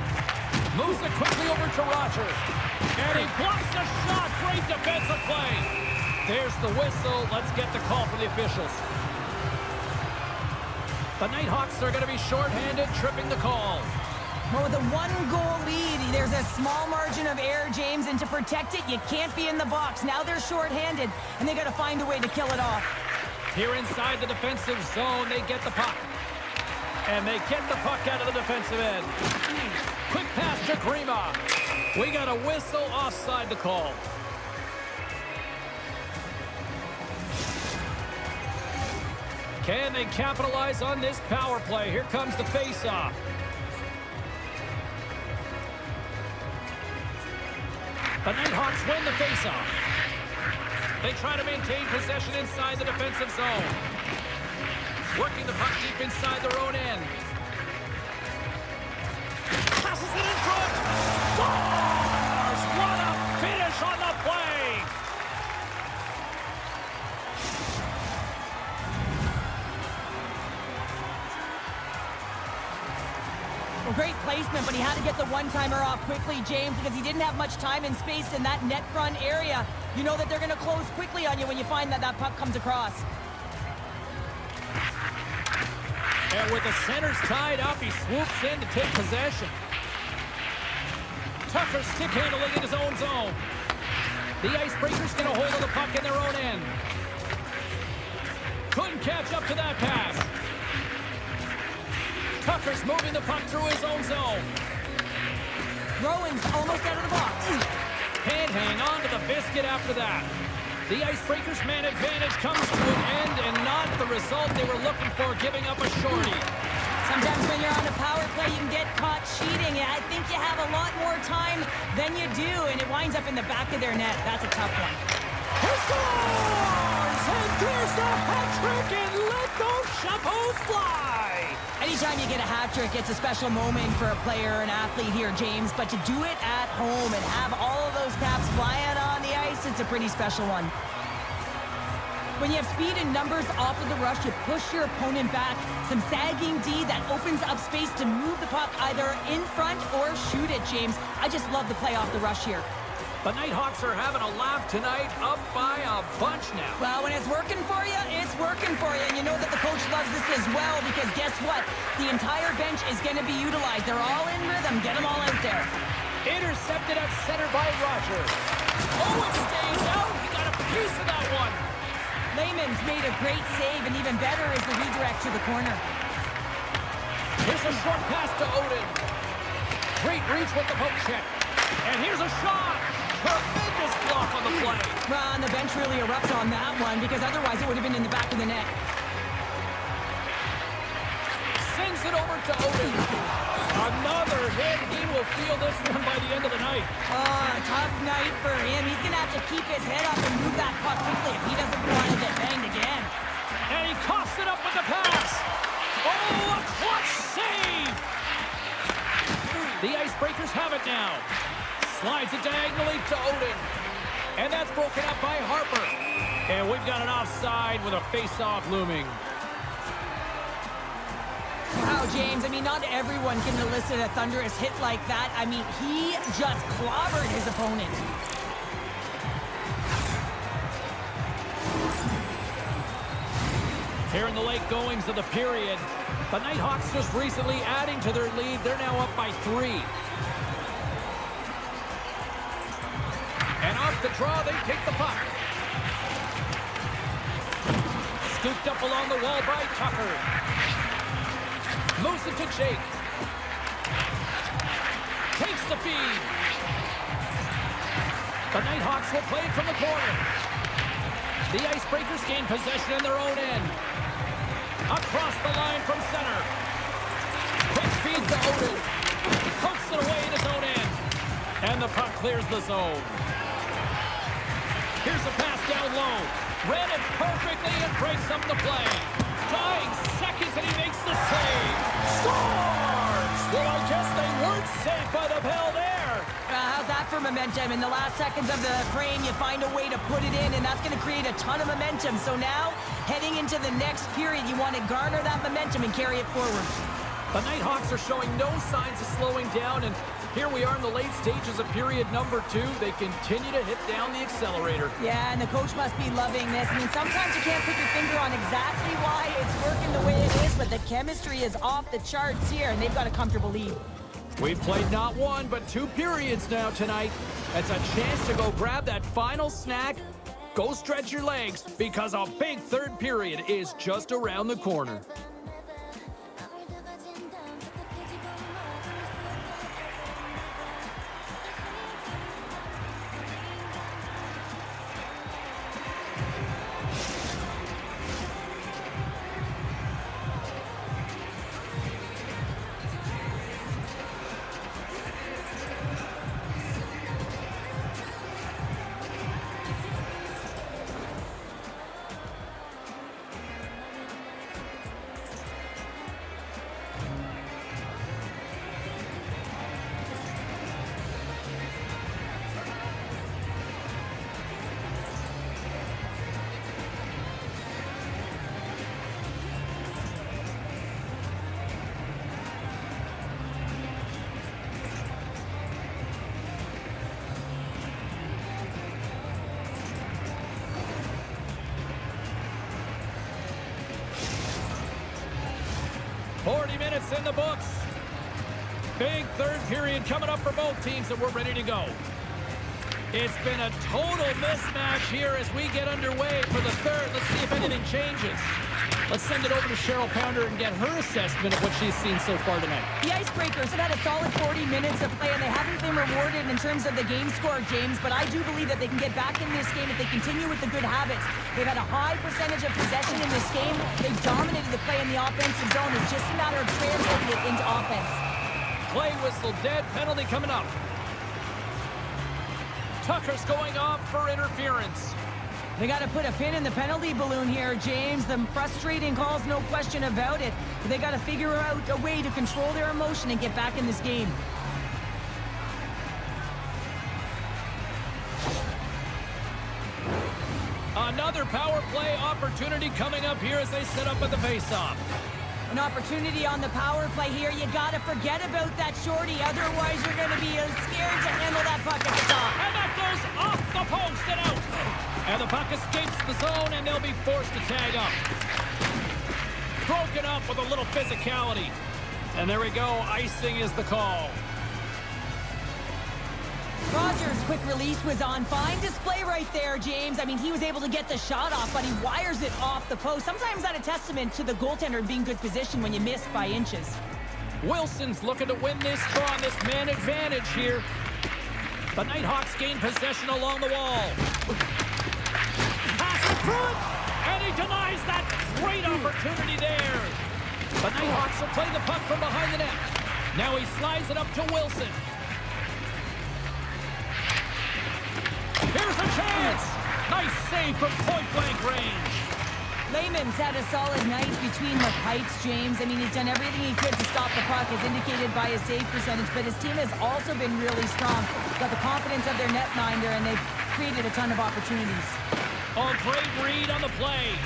Moves it quickly over to Roger. And he blocks the shot. Great defensive play. There's the whistle. Let's get the call from the officials. The Nighthawks are going to be shorthanded, tripping the call. Well, with a 1-goal lead, there's a small margin of error, James, and to protect it, you can't be in the box. Now they're shorthanded, and they got to find a way to kill it off. Here inside the defensive zone, they get the puck. And they get the puck out of the defensive end. Quick pass to Grima. We got a whistle offside the call. Can they capitalize on this power play? Here comes the face-off. The Nighthawks win the face-off. They try to maintain possession inside the defensive zone. Working the puck deep inside their own end. Passes it in front. Scores! What a finish on the play! Well, great placement, but he had to get the one-timer off quickly, James, because he didn't have much time and space in that net front area. You know that they're going to close quickly on you when you find that that puck comes across. And with the centers tied up, he swoops in to take possession. Tucker stick handling in his own zone. The Icebreakers get a hold of the puck in their own end. Couldn't catch up to that pass. Tucker's moving the puck through his own zone. Rowan's almost out of the box. Can't hang on to the biscuit after that. The Icebreakers' man advantage comes to an end and not the result they were looking for, giving up a shorty. Sometimes when you're on a power play, you can get caught cheating. And I think you have a lot more time than you do, and it winds up in the back of their net. That's a tough one. He scores! And there's the hat trick, and let those chapeaux fly! Anytime you get a hat trick, it's a special moment for a player or an athlete here, James. But to do it at home and have all of those caps flying on the ice, it's a pretty special one. When you have speed and numbers off of the rush, you push your opponent back. Some sagging D that opens up space to move the puck either in front or shoot it, James. I just love the play off the rush here. The Nighthawks are having a laugh tonight, up by a bunch now. Well, when it's working for you, it's working for you. And you know that the coach loves this as well because guess what? The entire bench is going to be utilized. They're all in rhythm. Get them all out there. Intercepted at center by Roger. Oh, it stays out. He got a piece of that one. James made a great save, and even better is the redirect to the corner. Here's a short pass to Odin. Great reach with the poke check. And here's a shot. Tremendous block on the play. Well, and the bench really erupts on that one, because otherwise it would have been in the back of the net. Sends it over to Odin. Another hit. He will feel this one by the end of the night. Oh, tough night for him. He's going to have to keep his head up and move that puck quickly if he doesn't want to get banged again. And he coughs it up with the pass. Oh, a clutch save. The Icebreakers have it now. Slides it diagonally to Odin. And that's broken up by Harper. And we've got an offside with a face-off looming. Wow, James, I mean, not everyone can elicit a thunderous hit like that. I mean, he just clobbered his opponent. Here in the late goings of the period, the Nighthawks just recently adding to their lead. They're now up by 3. And off the draw, they take the puck. Scooped up along the wall by Tucker. Moves it to Jake. Takes the feed. The Nighthawks will play it from the corner. The Icebreakers gain possession in their own end. Across the line from center. Quick feed to Odin. He pokes it away in his own end. And the puck clears the zone. Here's a pass down low. Read it perfectly and breaks up the play. Dying seconds and he makes the save. Scores! Well, I guess they weren't saved by the bell there. How's that for momentum? In the last seconds of the frame, you find a way to put it in, and that's going to create a ton of momentum. So now, heading into the next period, you want to garner that momentum and carry it forward. The Nighthawks are showing no signs of slowing down, and here we are in the late stages of period number 2. They continue to hit down the accelerator. Yeah, and the coach must be loving this. I mean, sometimes you can't put your finger on exactly why it's working the way it is, but the chemistry is off the charts here, and they've got a comfortable lead. We've played not 1, but 2 periods now tonight. It's a chance to go grab that final snack, go stretch your legs, because a big third period is just around the corner. In the books. Big third period coming up for both teams, and we're ready to go. It's been a total mismatch here as we get underway for the third. Let's see if anything changes. Let's send it over to Cheryl Pounder and get her assessment of what she's seen so far tonight. The Icebreakers have had a solid 40 minutes of play, and they haven't been rewarded in terms of the game score, James, but I do believe that they can get back in this game if they continue with the good habits. They've had a high percentage of possession in this game. They've dominated the play in the offensive zone. It's just a matter of translating it into offense. Play whistle, dead penalty coming up. Tucker's going off for interference. They got to put a pin in the penalty balloon here, James. The frustrating calls, no question about it. But they got to figure out a way to control their emotion and get back in this game. Another power play opportunity coming up here as they set up at the faceoff. An opportunity on the power play here. You got to forget about that shorty. Otherwise, you're going to be scared to handle that puck at the top. And that goes off the post and out. And the puck escapes the zone, and they'll be forced to tag up. Broken up with a little physicality. And there we go. Icing is the call. Rogers' quick release was on. Fine display right there, James. I mean, he was able to get the shot off, but he wires it off the post. Sometimes that's a testament to the goaltender being good position when you miss by inches. Wilson's looking to win this draw on this man advantage here. The Nighthawks gain possession along the wall. Pass in front! And he denies that great opportunity there. The Nighthawks will play the puck from behind the net. Now he slides it up to Wilson. Here's a chance! Nice save from point-blank range. Lehman's had a solid night between the pipes, James. I mean, he's done everything he could to stop the puck, as indicated by his save percentage, but his team has also been really strong. Got the confidence of their netminder, and they've created a ton of opportunities. Oh, great read on the play.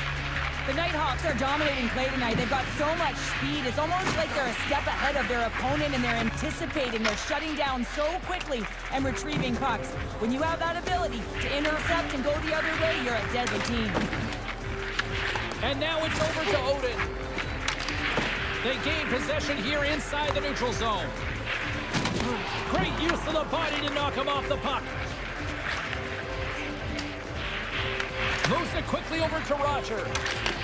The Nighthawks are dominating play tonight. They've got so much speed. It's almost like they're a step ahead of their opponent, and they're anticipating. They're shutting down so quickly and retrieving pucks. When you have that ability to intercept and go the other way, you're a deadly team. And now it's over to Odin. They gain possession here inside the neutral zone. Great use of the body to knock him off the puck. Moves it quickly over to Roger.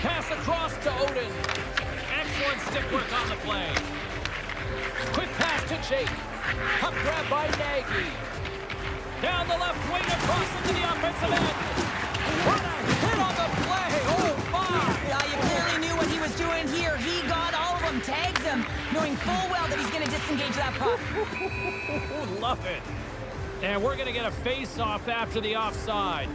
Pass across to Odin. Excellent stick work on the play. Quick pass to Jake. Puck grab by Nagy. Down the left wing across into the offensive end. What a hit on the play! Oh my! Yeah, you clearly knew what he was doing here. He got all of them, tags them, knowing full well that he's going to disengage that puck. Love it. And we're going to get a face-off after the offside.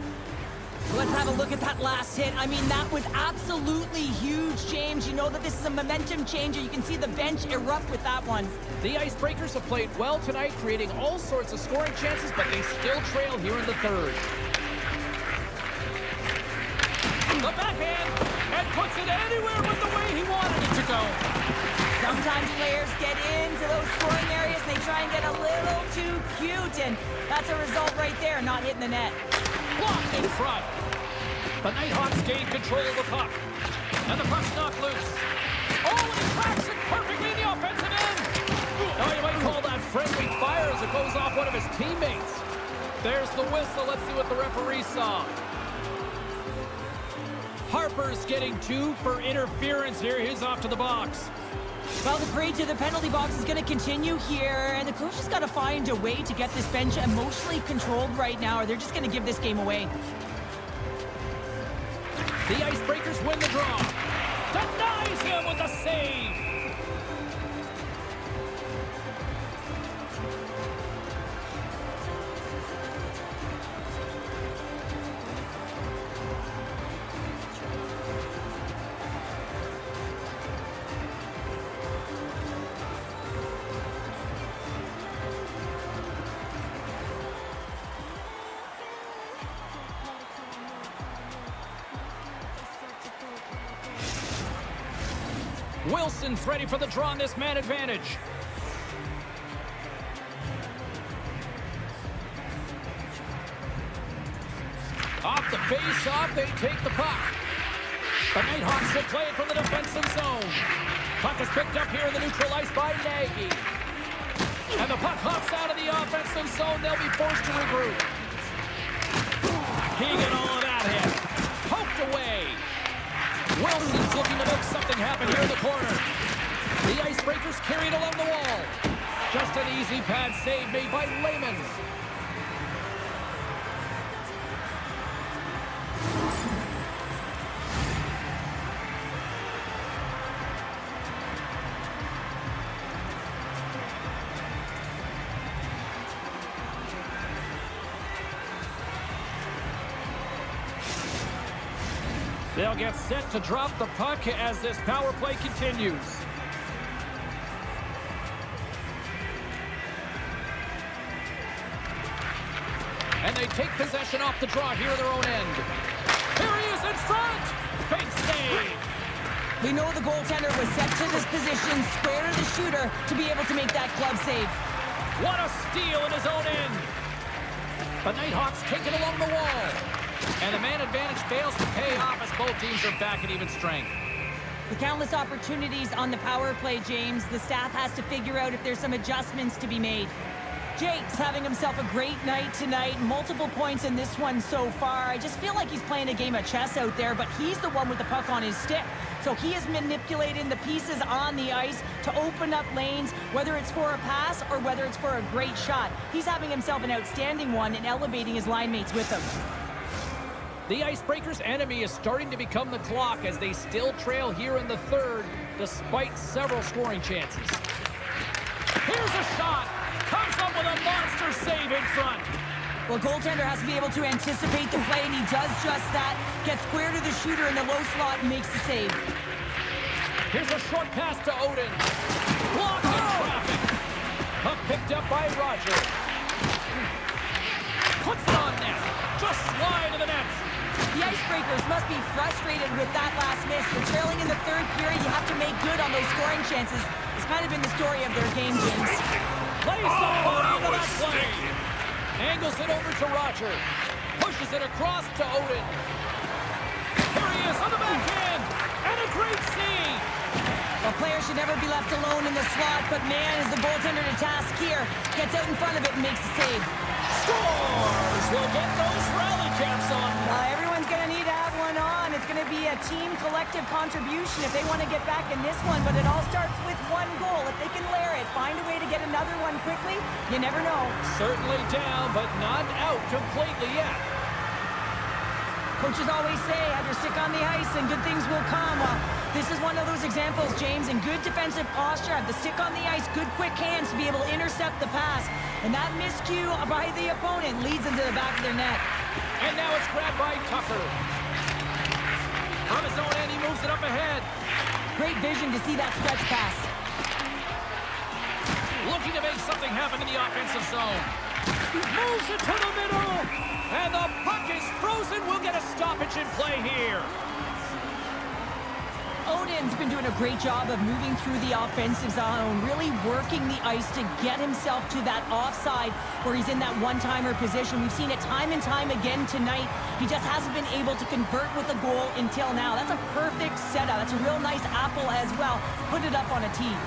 Let's have a look at that last hit. I mean, that was absolutely huge, James. You know that this is a momentum changer. You can see the bench erupt with that one. The Icebreakers have played well tonight, creating all sorts of scoring chances, but they still trail here in the third. The backhand, and puts it anywhere but the way he wanted it to go. Sometimes players get into those scoring areas and they try and get a little too cute, and that's a result right there, not hitting the net. Blocked in front. The Nighthawks gain control of the puck. And the puck's knocked loose. Oh, and he cracks it perfectly in the offensive end. Oh, you might call that friendly fire as it goes off one of his teammates. There's the whistle. Let's see what the referee saw. Harper's getting 2 for interference here. He's off to the box. Well, the parade to the penalty box is going to continue here, and the coach has got to find a way to get this bench emotionally controlled right now, or they're just going to give this game away. The Icebreakers win the draw. Denies him with a save. Wilson's ready for the draw on this man advantage. Off the face-off, they take the puck. The Nighthawks will play it from the defensive zone. Puck is picked up here in the neutral ice by Nagy. And the puck hops out of the offensive zone. They'll be forced to regroup. Keegan, all of that hit. Poked away. Wilson's looking to make something happen here in the corner. The Icebreakers carried along the wall. Just an easy pad save made by Lehman. They'll get set to drop the puck as this power play continues. And they take possession off the draw here at their own end. Here he is in front! Big save! We know the goaltender was set to this position, square to the shooter, to be able to make that glove save. What a steal in his own end! The Nighthawks take it along the wall. And the man advantage fails to pay off as both teams are back at even strength. With countless opportunities on the power play, James, the staff has to figure out if there's some adjustments to be made. James having himself a great night tonight. Multiple points in this one so far. I just feel like he's playing a game of chess out there, but he's the one with the puck on his stick. So he is manipulating the pieces on the ice to open up lanes, whether it's for a pass or whether it's for a great shot. He's having himself an outstanding one and elevating his line mates with him. The Icebreakers' enemy is starting to become the clock as they still trail here in the third, despite several scoring chances. Here's a shot. Comes up with a monster save in front. Well, goaltender has to be able to anticipate the play, and he does just that. Gets square to the shooter in the low slot and makes the save. Here's a short pass to Odin. Blocked in traffic. Puck picked up by Roger. Puts it on net. Just slide to the net. The Icebreakers must be frustrated with that last miss. You're trailing in the third period. You have to make good on those scoring chances. It's kind of been the story of their game, James. Plays the body into that play. Angles it over to Roger. Pushes it across to Odin. Here he is on the backhand. And a great save. Well, players should never be left alone in the slot, but man, is the goaltender to task here. Gets out in front of it and makes the save. Scores! We'll get those rally caps on. Everyone's going to need to have one on. It's going to be a team collective contribution if they want to get back in this one, but it all starts with one goal. If they can layer it, find a way to get another one quickly, you never know. Certainly down, but not out completely yet. Coaches always say, have your stick on the ice and good things will come. Well, this is one of those examples, James, in good defensive posture. Have the stick on the ice, good quick hands to be able to intercept the pass. And that miscue by the opponent leads into the back of their net. And now it's grabbed by Tucker. From his own end, he moves it up ahead. Great vision to see that stretch pass. Looking to make something happen in the offensive zone. Moves it to the middle. And the puck is frozen. We'll get a stoppage in play here. Odin's been doing a great job of moving through the offensive zone, really working the ice to get himself to that offside where he's in that one-timer position. We've seen it time and time again tonight. He just hasn't been able to convert with a goal until now. That's a perfect setup. That's a real nice apple as well. Put it up on a tee.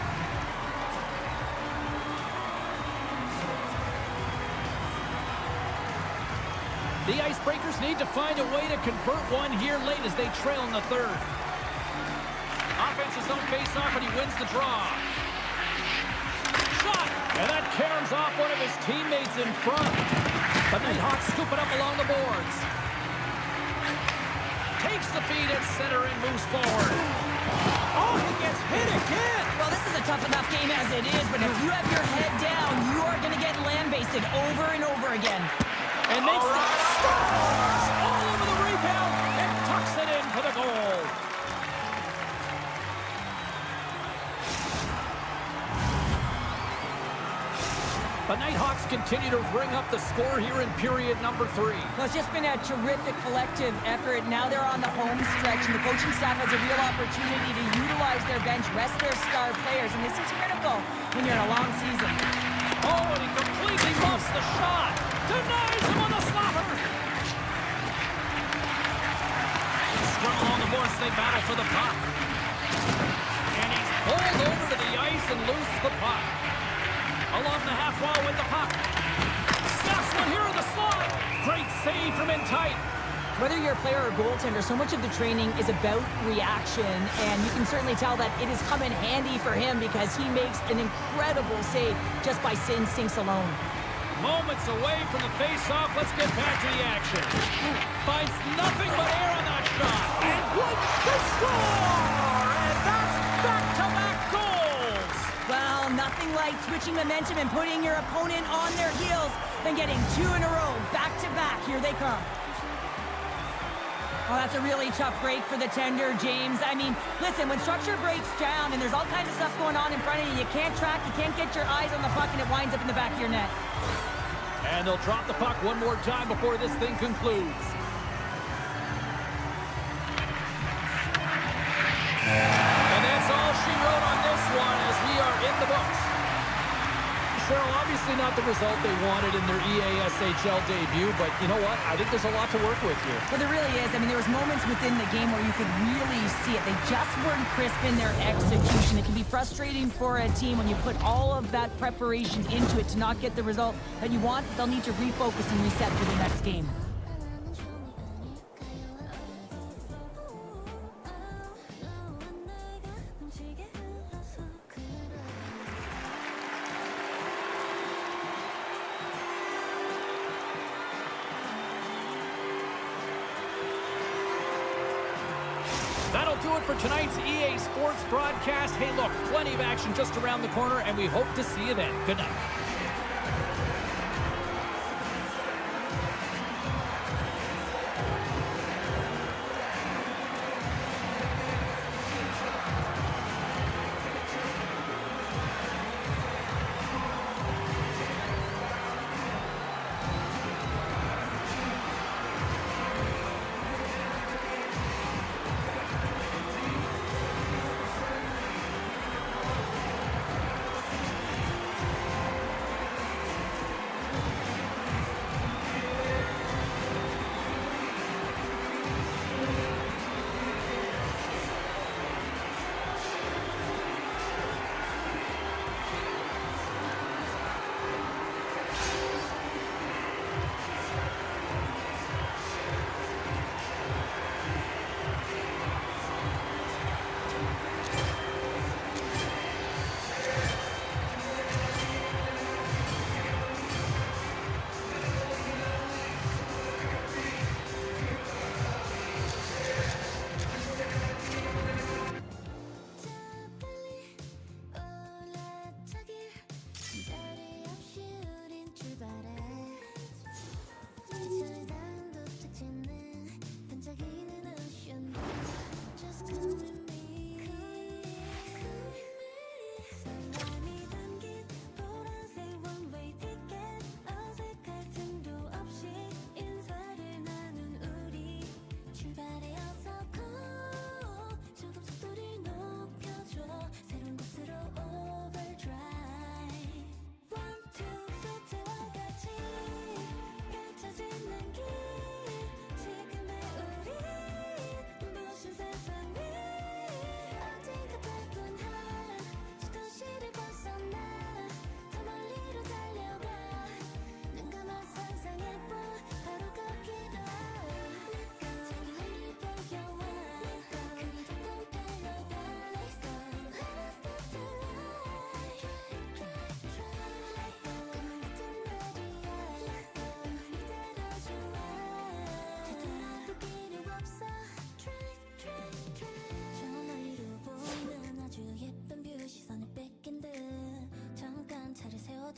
The Icebreakers need to find a way to convert one here late as they trail in the third. Offensive zone face-off, and he wins the draw. Shot! And that caroms off one of his teammates in front. The Nighthawks scoop it up along the boards. Takes the feed at center and moves forward. Oh, he gets hit again! Well, this is a tough enough game as it is, but if you have your head down, you are going to get land-basted over and over again. And makes the scores! All over the rebound and tucks it in for the goal. The Nighthawks continue to bring up the score here in period number 3. Well, it's just been a terrific collective effort. Now they're on the home stretch, and the coaching staff has a real opportunity to utilize their bench, rest their star players, and this is critical when you're in a long season. Oh, and he completely muffs the shot. Denies him on the slapper. Scrum along the boards, they battle for the puck. And he's pulled over to the ice and loses the puck. Along the half wall with the puck. Snaps one here in the slot. Great save from in tight. Whether you're a player or goaltender, so much of the training is about reaction, and you can certainly tell that it has come in handy for him because he makes an incredible save just by instincts alone. Moments away from the face-off. Let's get back to the action. Finds nothing but air on that shot. And what the score! And that's back-to-back goals! Well, nothing like switching momentum and putting your opponent on their heels than getting 2 in a row, back-to-back. Here they come. Oh, that's a really tough break for the tender, James. I mean, listen, when structure breaks down and there's all kinds of stuff going on in front of you, you can't track, you can't get your eyes on the puck, and it winds up in the back of your net. And they'll drop the puck one more time before this thing concludes. And that's all she wrote on this one as we are in the books. Cheryl, Obviously not the result they wanted in their EASHL debut, but you know what? I think there's a lot to work with here. Well, there really is. I mean, there was moments within the game where you could really see it. They just weren't crisp in their execution. It can be frustrating for a team when you put all of that preparation into it to not get the result that you want. They'll need to refocus and reset for the next game. That'll do it for tonight's EA Sports broadcast. Hey, look, plenty of action just around the corner, and we hope to see you then. Good night.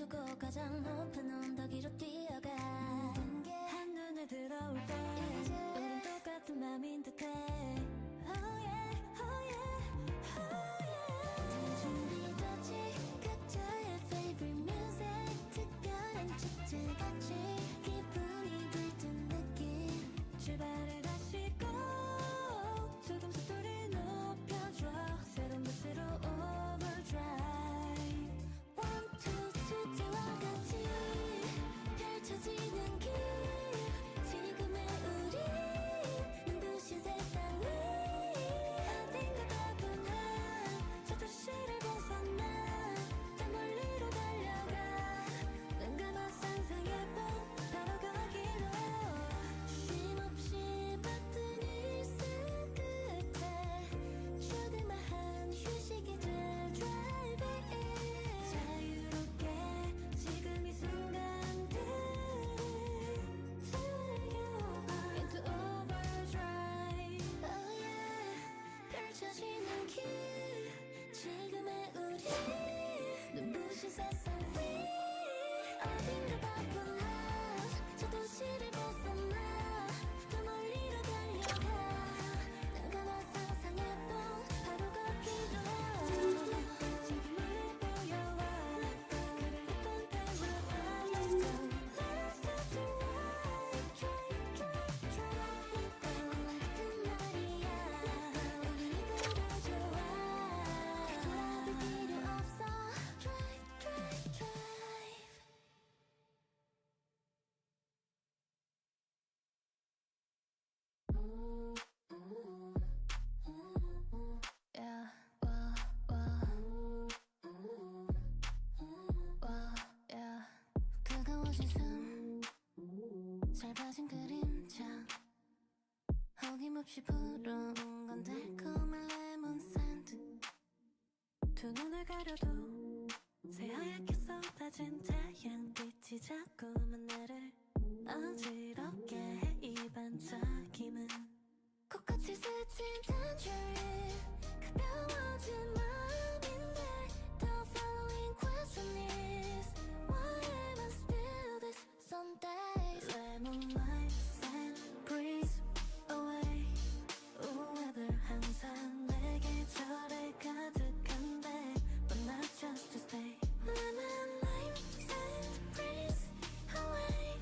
두고 가장 높은 언덕 위로 뛰어가 한눈에 들어올 때 우린 똑같은 맘인 듯해 Oh yeah, oh yeah, oh yeah 다 준비됐지 각자의 favorite music 특별한 축제같이 기분이 들뜬 느낌 출발을 다시 고 조금 속도를 높여줘 새로운 곳으로 overdrive One, two, 수지와 같이 펼쳐지는 길 지금의 우리 눈부신 세상 위 어딘가 가뿐한 저 도시를 벗어나 더 멀리로 달려가 눈 감아 상상해봐 바로 거기로 쉼없이 어김없이 불어온 건 달콤한 레몬 샌드 두 눈을 가려도 새하얗게 쏟아진 태양빛이 자꾸만 나를 어지럽게 해 이 반짝임은 꽃같이 스친 tangerine 가벼워진 마음인데 The following question is why am I still this some days Lemon lights and breeze away weather 항상 내 계절에 가득한데 but not just to stay Lemon lights and breeze away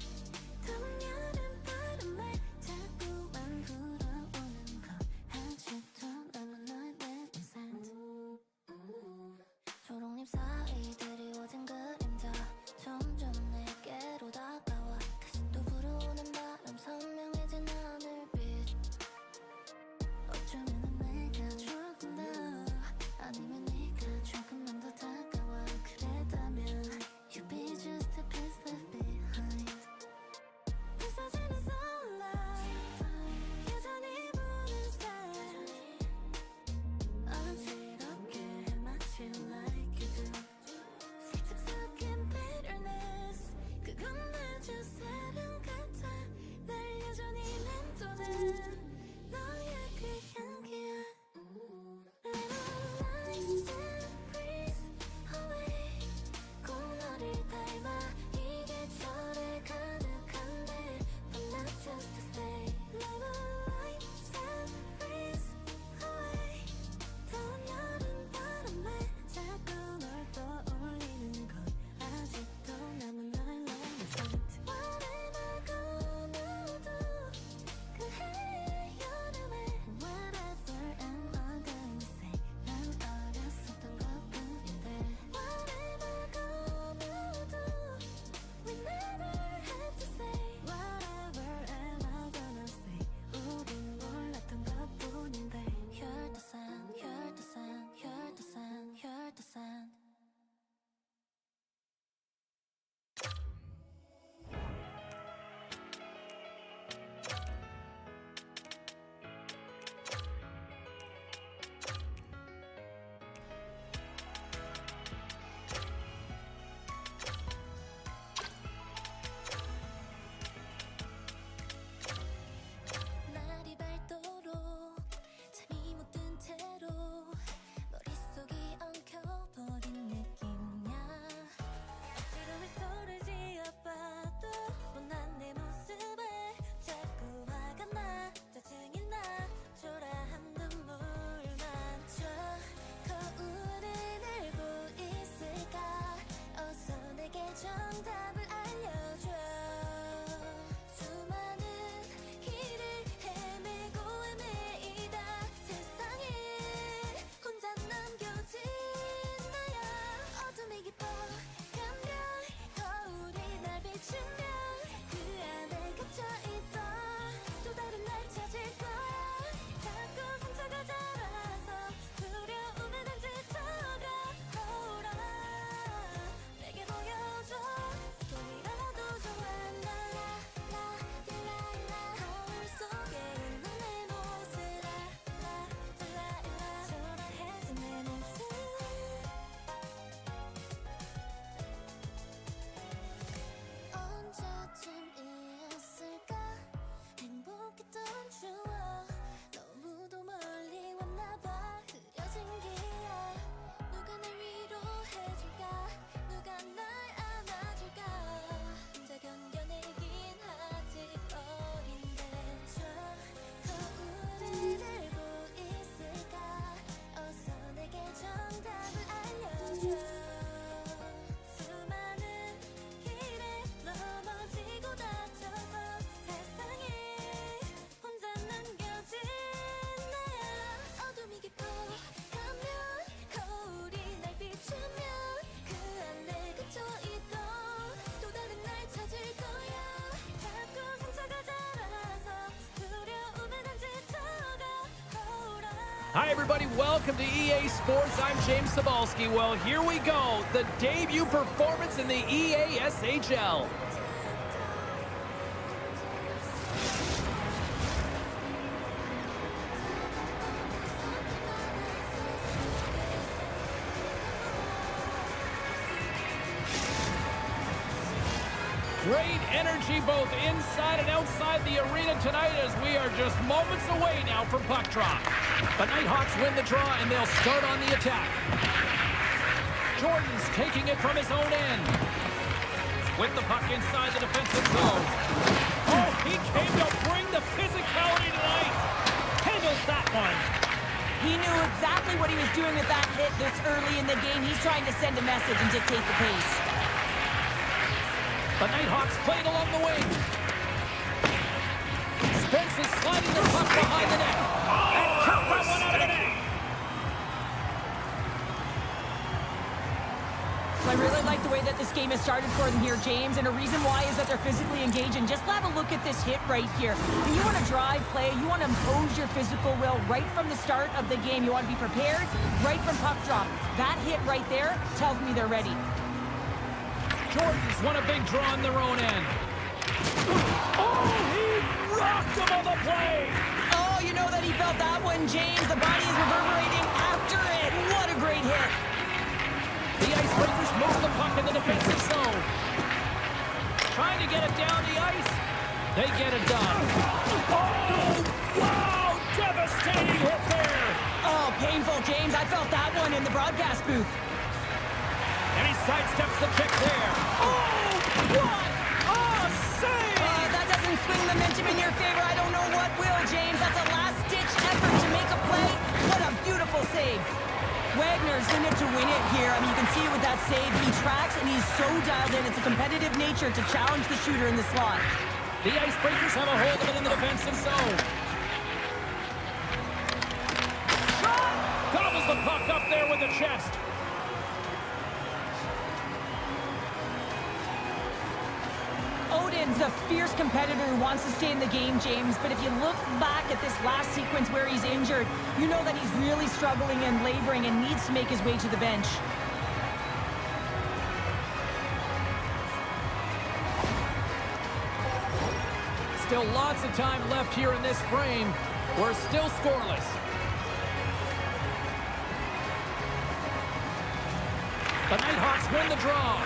더운 여름 바람에 자꾸만 불어오는 것 아직도 남은 너의 내 scent 초록잎 사이 드리워진 그림자 점점 내게로 다가와 다시 또 불어오는 바람 선명해진 하늘빛 어쩌면은 내가 조금 더 아니면 네가 조금만 더 다가와 그랬다면 You'd be just a piece left behind 부서지는 sunlight 여전히 부는 sky 어지럽게 해 마치 like you do 살짝 섞인 bitterness 그건 아주 사랑 같아 날 여전히 맴도는 너의 그 향기야 Lemon lights and breeze away 꼭 너를 닮아 이 계절에 가득한데 But not just to stay Lemon lights and breeze away 더운 여름 바람에 자꾸 널 떠올리는 건 아직도 남은 너의 lemon scent What am I gonna do 그 해의 여름에 Whatever am I gonna say 난 어렸었던 것뿐인데 What am I gonna do We never had to say Whatever am I gonna say 우린 몰랐던 것뿐인데 You're the sun, you're the sun, you're the sun, you're the sun 날이 밝도록 잠이 못 든 채로 머릿속이 엉켜버린 느낌이야 억지로 미소를 지어봐도 못난 내 모습에 자꾸 화가 나 짜증이 나 초라한 눈물만 저 거울을 알고 있을까 어서 내게 정답을 알려줘 수많은 길을 헤매고 헤매이다 세상에 혼자 남겨진 나야 어둠이 깊어가면 거울이 날 비추면 그 안에 갇혀있던 또 다른 날 찾을 거야 자꾸 상처가 자라서 두려움에 난 짙어가 내게 보여줘 꿈이라도 좋아 라라라라 거울 속에 있는 내 모습 라라라라 초라해진 내 모습 언제쯤이었을까 행복했던 추억 너무도 멀리 왔나봐 흐려진 기억 누가 날 위로해줄까 누가 날 안아줄까 혼자 견뎌내긴 아직 어린데 저 거울을 들고 있을까 어서 내게 정답을 알려줘 수많은 길에 넘어지고 다쳐서 세상에 혼자 남겨진 나야 어둠이 깊어가면 거울이 날 비추면 그 안에 갇혀있던 또 다른 날 찾을 거야 자꾸 상처가 자라서 두려움에 난 짙어가 Hi, everybody. Welcome to EA Sports. I'm James Cebulski. Well, here we go. The debut performance in the EA SHL. Great energy both inside and outside the arena tonight as we are just moments away now from puck drop. The Nighthawks win the draw and they'll start on the attack. Jordan's taking it from his own end. With the puck inside the defensive zone. Oh, he came to bring the physicality tonight. Handles that one. He knew exactly what he was doing with that hit this early in the game. He's trying to send a message and dictate the pace. The Nighthawks played along the wing. Spence is sliding the puck behind the net. And count that one out of the net. So I really like the way that this game has started for them here, James, and a reason why is that they're physically engaged. And just have a look at this hit right here. When you want to drive play, you want to impose your physical will right from the start of the game. You want to be prepared right from puck drop. That hit right there tells me they're ready. Jordan's won a big draw on their own end. Oh, he rocked him on the play. Oh, you know that he felt that one, James. The body is reverberating after it. What a great hit. The Icebreakers move the puck in the defensive zone. Trying to get it down the ice. They get it done. Oh, wow! Devastating hit there. Oh, painful, James. I felt that one in the broadcast booth. And he sidesteps the kick there. Oh, what a save! That doesn't swing the momentum in your favor. I don't know what will, James. That's a last-ditch effort to make a play. What a beautiful save. Wagner's in it to win it here. I mean, you can see it with that save. He tracks, and he's so dialed in. It's a competitive nature to challenge the shooter in the slot. The Icebreakers have a hold of it in the defensive zone. Shot! Gobbles the puck up there with the chest. Odin's a fierce competitor who wants to stay in the game, James, but if you look back at this last sequence where he's injured, you know that he's really struggling and laboring and needs to make his way to the bench. Still lots of time left here in this frame. We're still scoreless. The Nighthawks win the draw.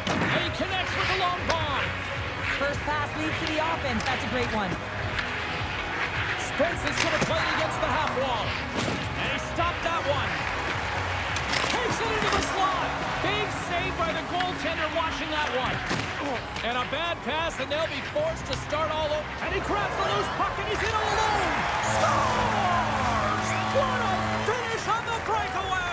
And he connects with the long ball. First pass leads to the offense. That's a great one. Spence is going to play it against the half wall. And he stopped that one. Takes it into the slot. Big save by the goaltender watching that one. And a bad pass, and they'll be forced to start all over. And he grabs the loose puck, and he's in all alone. Scores! What a finish on the breakaway!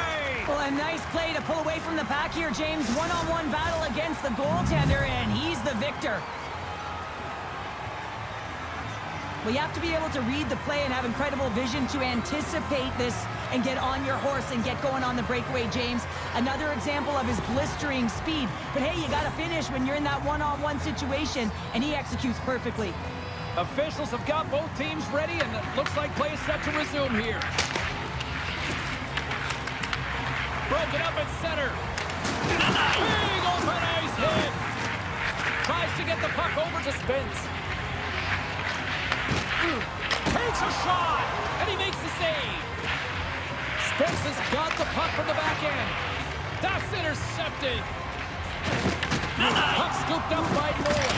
Well, a nice play to pull away from the pack here, James. One-on-one battle against the goaltender, and he's the victor. Well, you have to be able to read the play and have incredible vision to anticipate this and get on your horse and get going on the breakaway, James. Another example of his blistering speed. But hey, you got to finish when you're in that one-on-one situation, and he executes perfectly. Officials have got both teams ready, and it looks like play is set to resume here. Broken up at center. Big open ice hit. Tries to get the puck over to Spence. Takes a shot, and he makes the save. Spence has got the puck from the back end. That's intercepted. Puck scooped up by Nolan.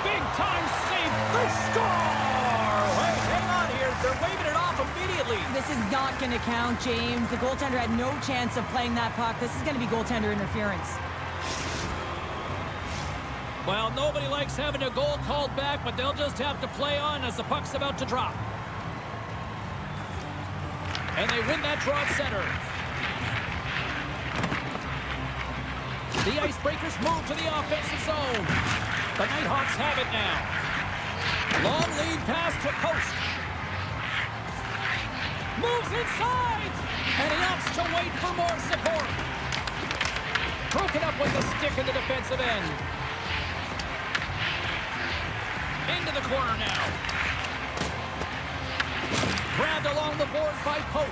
Big time save. They score! Wait, hang on here. They're waving it off immediately. This is not going to count, James. The goaltender had no chance of playing that puck. This is going to be goaltender interference. Well, nobody likes having a goal called back, but they'll just have to play on as the puck's about to drop. And they win that draw at center. The Icebreakers move to the offensive zone. The Nighthawks have it now. Long lead pass to post. Moves inside. And he opts to wait for more support. Broken up with the stick in the defensive end. Into the corner now. Grabbed along the boards by Post.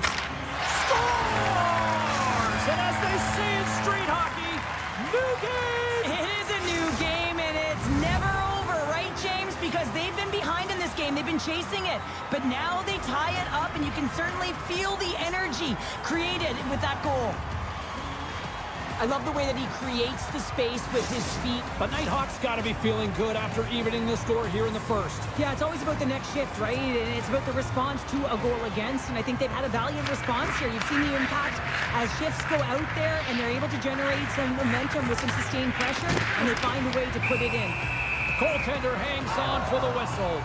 Scores! And as they say in street hockey, new game! It is a new game, and it's never over, right, James? Because they've been behind in this game. They've been chasing it. But now they tie it up, and you can certainly feel the energy created with that goal. I love the way that he creates the space with his speed. But Nighthawk's got to be feeling good after evening the score here in the first. Yeah, it's always about the next shift, right? And it's about the response to a goal against, and I think they've had a valiant response here. You've seen the impact as shifts go out there, and they're able to generate some momentum with some sustained pressure, and they find a way to put it in. Goaltender hangs on for the whistle.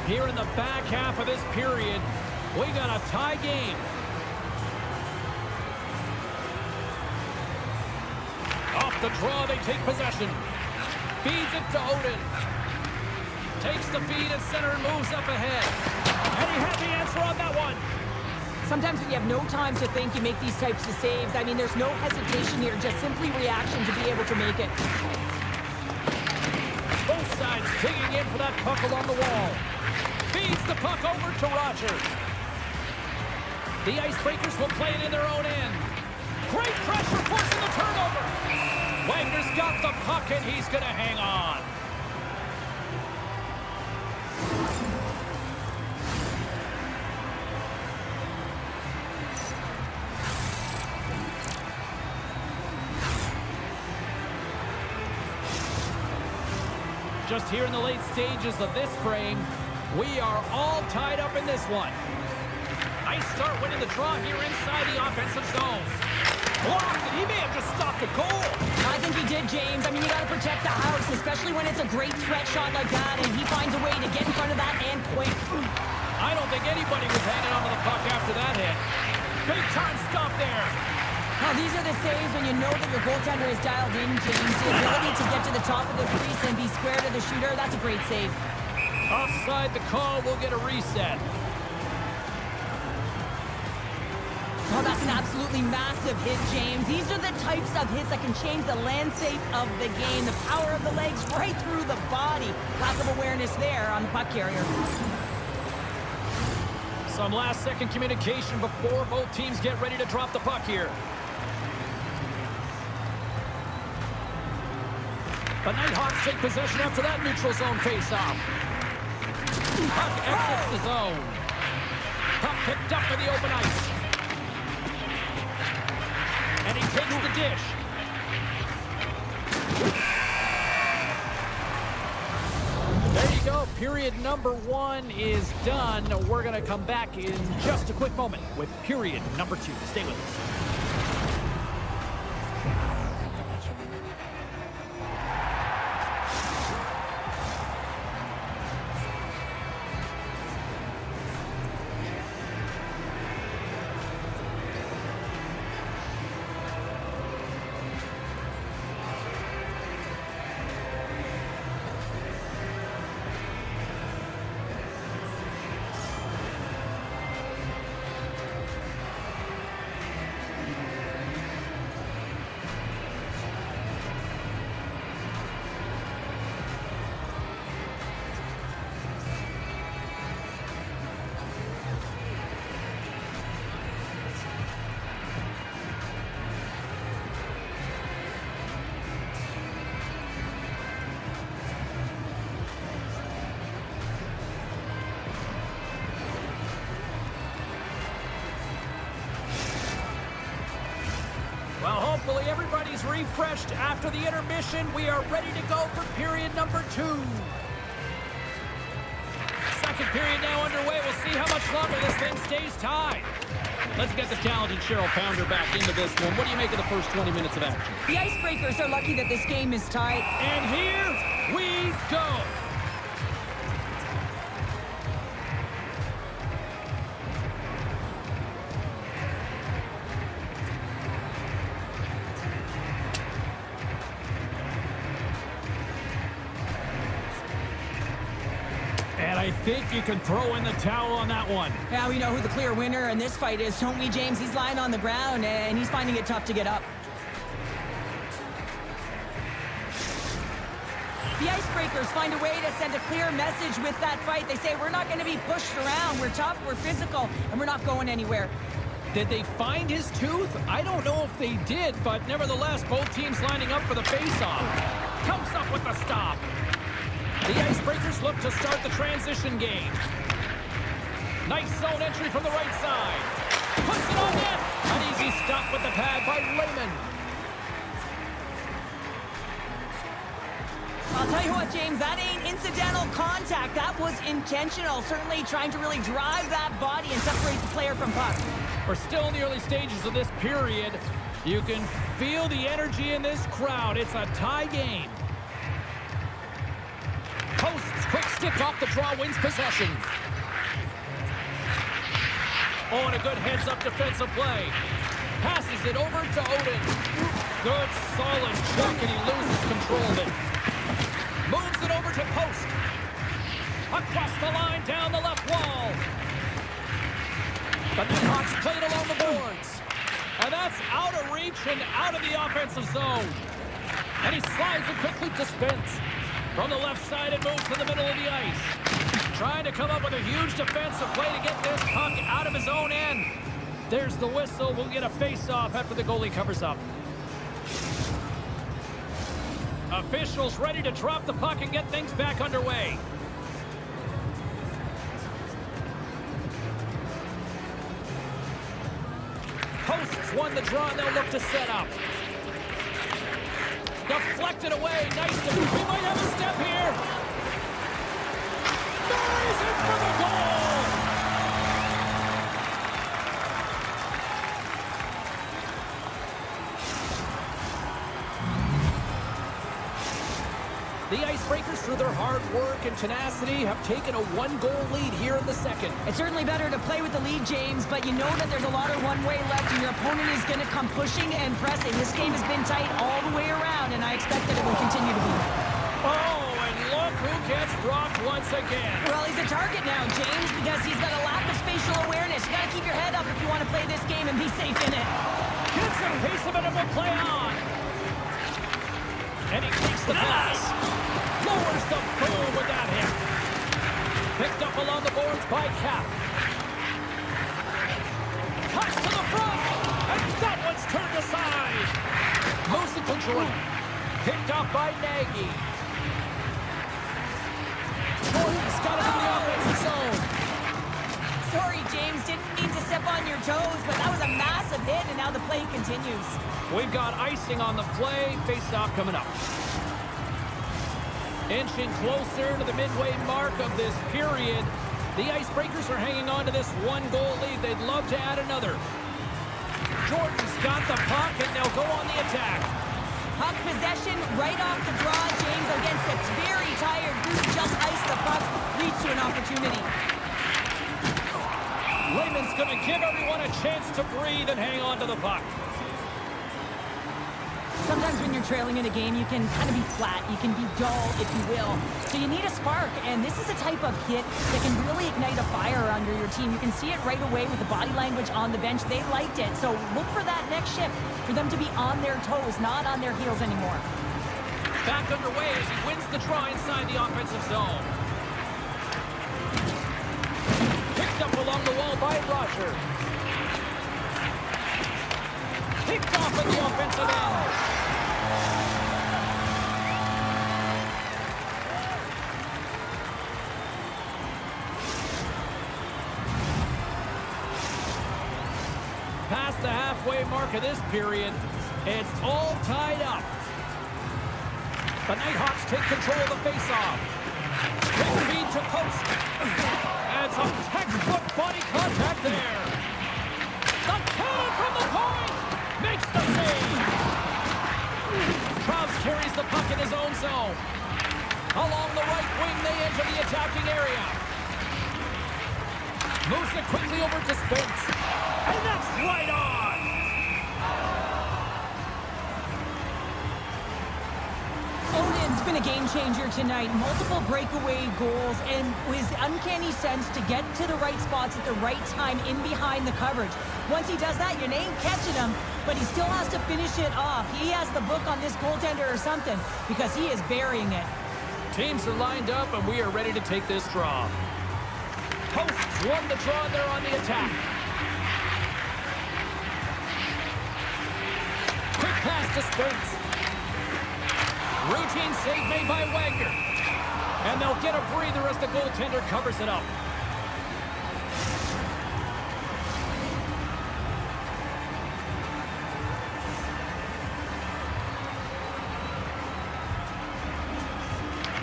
Here in the back half of this period, we got a tie game. Off the draw, they take possession. Feeds it to Odin. Takes the feed at center and moves up ahead. And he had the answer on that one. Sometimes when you have no time to think, you make these types of saves. I mean, there's no hesitation here, just simply reaction to be able to make it. Both sides digging in for that puck along the wall. Feeds the puck over to Rogers. The Icebreakers will play it in their own end. Great pressure forcing the turnover. Wagner's got the puck and he's going to hang on. Just here in the late stages of this frame, we are all tied up in this one. Nice start winning the draw here inside the offensive zone. Blocked, and he may have just stopped a goal. I think he did, James. I mean, you got to protect the house, especially when it's a great threat shot like that, and he finds a way to get in front of that and quick. I don't think anybody was hanging onto the puck after that hit. Big time stop there. Now, these are the saves when you know that your goaltender is dialed in, James. The ability to get to the top of the crease and be square to the shooter, that's a great save. Offside the call, we'll get a reset. Oh, that's an absolutely massive hit, James. These are the types of hits that can change the landscape of the game. The power of the legs right through the body. Lack of awareness there on the puck carrier. Some last-second communication before both teams get ready to drop the puck here. The Nighthawks take possession after that neutral zone face-off. Puck exits the zone. Puck picked up in the open ice. And he takes the dish. There you go. Period number 1 is done. We're going to come back in just a quick moment with period number 2. Stay with us. Well, hopefully everybody's refreshed after the intermission. We are ready to go for period number 2. Second period now underway. We'll see how much longer this thing stays tied. Let's get the talented Cheryl Pounder back into this one. What do you make of the first 20 minutes of action? The Icebreakers are lucky that this game is tied. And here we go. And I think you can throw in the towel on that one. Yeah, we know who the clear winner in this fight is, don't we, James? He's lying on the ground, and he's finding it tough to get up. The Icebreakers find a way to send a clear message with that fight. They say, we're not going to be pushed around. We're tough, we're physical, and we're not going anywhere. Did they find his tooth? I don't know if they did, but nevertheless, both teams lining up for the face-off. Comes up with the stop. The Icebreakers look to start the transition game. Nice zone entry from the right side. Puts it on net. An easy stop with the pad by Lehman. I'll tell you what, James, that ain't incidental contact. That was intentional. Certainly trying to really drive that body and separate the player from puck. We're still in the early stages of this period. You can feel the energy in this crowd. It's a tie game. Post's quick stick off the draw wins possession. Oh, and a good heads-up defensive play. Passes it over to Odin. Good, solid chuck, and he loses control of it. Moves it over to Post. Across the line, down the left wall. But the Hawks played along the boards. And that's out of reach and out of the offensive zone. And he slides it quickly to Spence. From the left side, it moves to the middle of the ice. Trying to come up with a huge defensive play to get this puck out of his own end. There's the whistle. We'll get a face-off after the goalie covers up. Officials ready to drop the puck and get things back underway. Posts won the draw, and they'll look to set up. Deflected away. Nice. We might have a step here. Buries it for the goal. The Icebreakers, through their hard work and tenacity, have taken a one-goal lead here in the second. It's certainly better to play with the lead, James, but you know that there's a lot of one-way left, and your opponent is going to come pushing and pressing. This game has been tight all the way around, and I expect that it will continue to be. Oh, and look who gets rocked once again. Well, he's a target now, James, because he's got a lack of spatial awareness. You got to keep your head up if you want to play this game and be safe in it. Gets a piece of it and will play on. And he takes the pass. Lowers the boom with that hit. Picked up along the boards by Cap. Cuts to the front. And that one's turned aside. Moves it to Jordan. Picked up by Nagy. Jordan's got it in the offensive zone. Sorry, James. Didn't mean to step on your toes, but that was a massive hit, and now the play continues. We've got icing on the play. Face-off coming up. Inching closer to the midway mark of this period. The Icebreakers are hanging on to this one-goal lead. They'd love to add another. Jordan's got the puck, and they'll go on the attack. Puck possession right off the draw, James, against a very tired group. Just ice the puck, leads to an opportunity. Lehman's going to give everyone a chance to breathe and hang on to the puck. Sometimes when you're trailing in a game, you can kind of be flat. You can be dull, if you will. So you need a spark, and this is a type of hit that can really ignite a fire under your team. You can see it right away with the body language on the bench. They liked it. So look for that next shift, for them to be on their toes, not on their heels anymore. Back underway as he wins the draw inside the offensive zone. Picked up along the wall by Roger. Picked off at the offensive end. Past the halfway mark of this period, it's all tied up. The Nighthawks take control of the faceoff. Quick feed to Post. And some textbook body contact there. The cannon from the point makes the save. Krause carries the puck in his own zone. Along the right wing, they enter the attacking area. Moves it quickly over to Spence. And that's right on. Odin's been a game changer tonight. Multiple breakaway goals and his uncanny sense to get to the right spots at the right time in behind the coverage. Once he does that, you ain't catching him, but he still has to finish it off. He has the book on this goaltender or something because he is burying it. Teams are lined up, and we are ready to take this draw. Posts won the draw, and they're on the attack. Quick pass to Spence. Routine save made by Wagner. And they'll get a breather as the goaltender covers it up.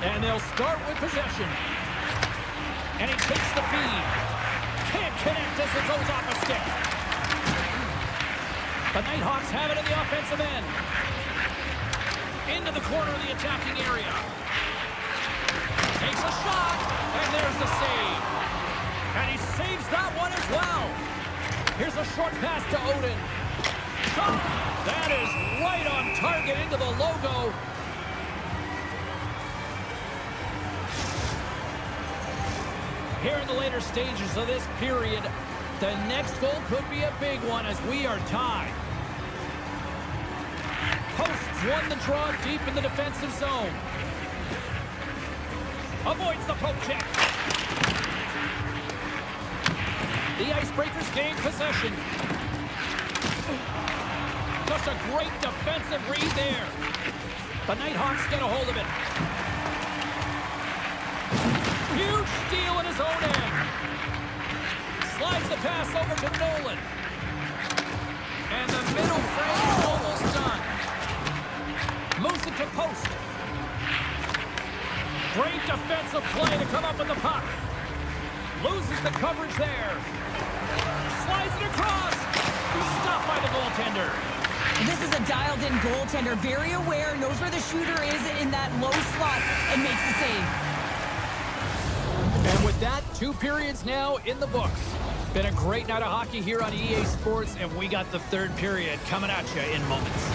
And they'll start with possession. And he takes the feed. Can't connect as it goes off a stick. The Nighthawks have it in the offensive end. Into the corner of the attacking area. Takes a shot, and there's the save. And he saves that one as well. Here's a short pass to Odin. Shot! That is right on target into the logo. Here in the later stages of this period, the next goal could be a big one as we are tied. Posts won the draw deep in the defensive zone. Avoids the poke check. The Icebreakers gain possession. Just a great defensive read there. The Nighthawks get a hold of it. Huge steal in his own end. Slides the pass over to Nolan. And the middle frame is almost done. Moves it to post. Great defensive play to come up with the puck. Loses the coverage there. Slides it across. Stopped by the goaltender. This is a dialed-in goaltender, very aware, knows where the shooter is in that low slot, and makes the save. And with that, 2 periods now in the books. Been a great night of hockey here on EA Sports, and we got the 3rd period coming at you in moments.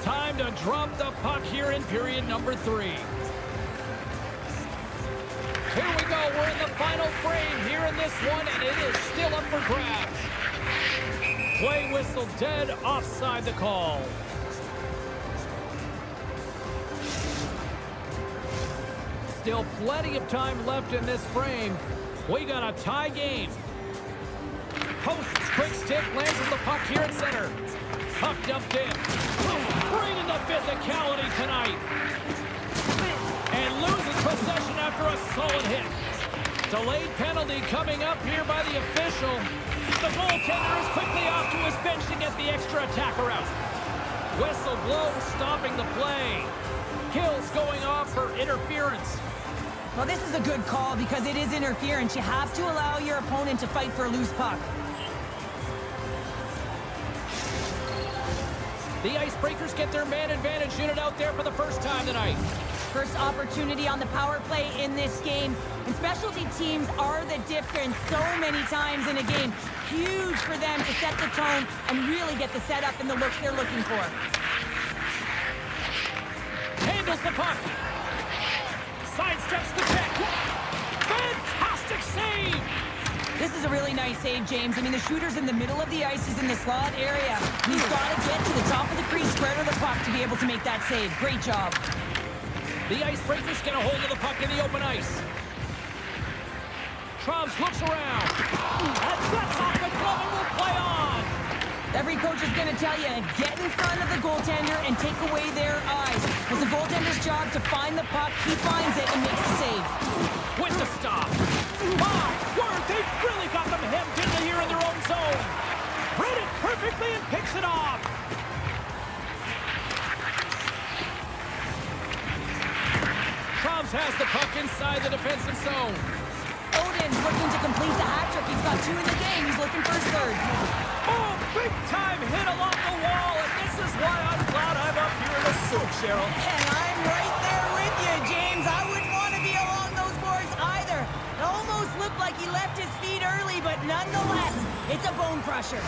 Time to drop the puck here in period number 3. Here we go. We're in the final frame here in this one, and it is still up for grabs. Play whistle dead, offside the call. Still plenty of time left in this frame. We got a tie game. Posts quick stick, lands with the puck here at center. Puck dumped in. Bringing the physicality tonight. And loses possession after a solid hit. Delayed penalty coming up here by the official. The goaltender is quickly off to his bench to get the extra attacker out. Whistle blows, stopping the play. Kills going off for interference. Well, this is a good call because it is interference. You have to allow your opponent to fight for a loose puck. The Icebreakers get their man advantage unit out there for the first time tonight. First opportunity on the power play in this game. And specialty teams are the difference so many times in a game. Huge for them to set the tone and really get the setup and the looks they're looking for. Handles the puck. Sidesteps the check. Fantastic save! This is a really nice save, James. I mean, the shooter's in the middle of the ice. He's in the slot area. He's got to get to the top of the crease, square to the puck to be able to make that save. Great job. The Icebreakers get a hold of the puck in the open ice. Traubs looks around. And that's off the glove and will play on. Every coach is going to tell you, get in front of the goaltender and take away their eyes. It's the goaltender's job to find the puck. He finds it and makes the save. With the stop. My word, they've really got them hemmed in here in their own zone. Read it perfectly and picks it off. Trumps has the puck inside the defensive zone. Odin's looking to complete the hat trick. He's got 2 in the game. He's looking for his third. Oh, big time hit along the wall, and this is why I'm glad I'm up here in the soup, Cheryl. And I'm right there with you, James. I wouldn't want to be along those boards either. It almost looked like he left his feet early, but nonetheless, it's a bone crusher.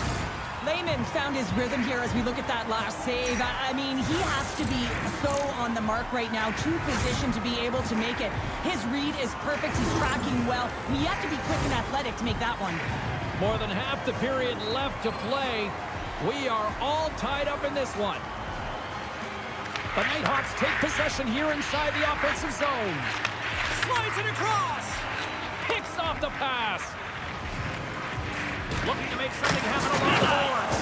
Lehman found his rhythm here as we look at that last save. I mean, he has to be so on the mark right now, true position to be able to make it. His read is perfect. He's tracking well. I mean, you have to be quick and athletic to make that one. More than half the period left to play. We are all tied up in this one. The Nighthawks take possession here inside the offensive zone. Slides it across. Picks off the pass. Looking to make something happen along the boards.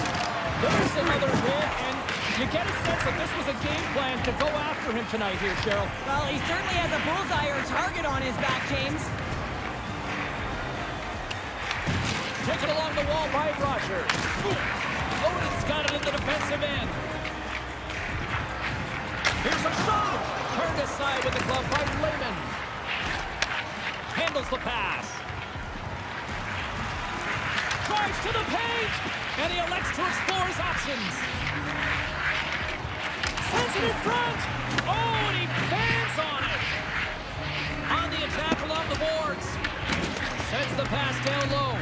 There's another hit, and you get a sense that this was a game plan to go after him tonight here, Cheryl. Well, he certainly has a bullseye or target on his back, James. Taken along the wall by Rogers. Odin's got it in the defensive end. Here's a shot. Turned aside with the glove by Lehman. Handles the pass. Drives to the paint, and he elects to explore his options. Sends it in front. Oh, and he bangs on it. On the attack along the boards. Sends the pass down low.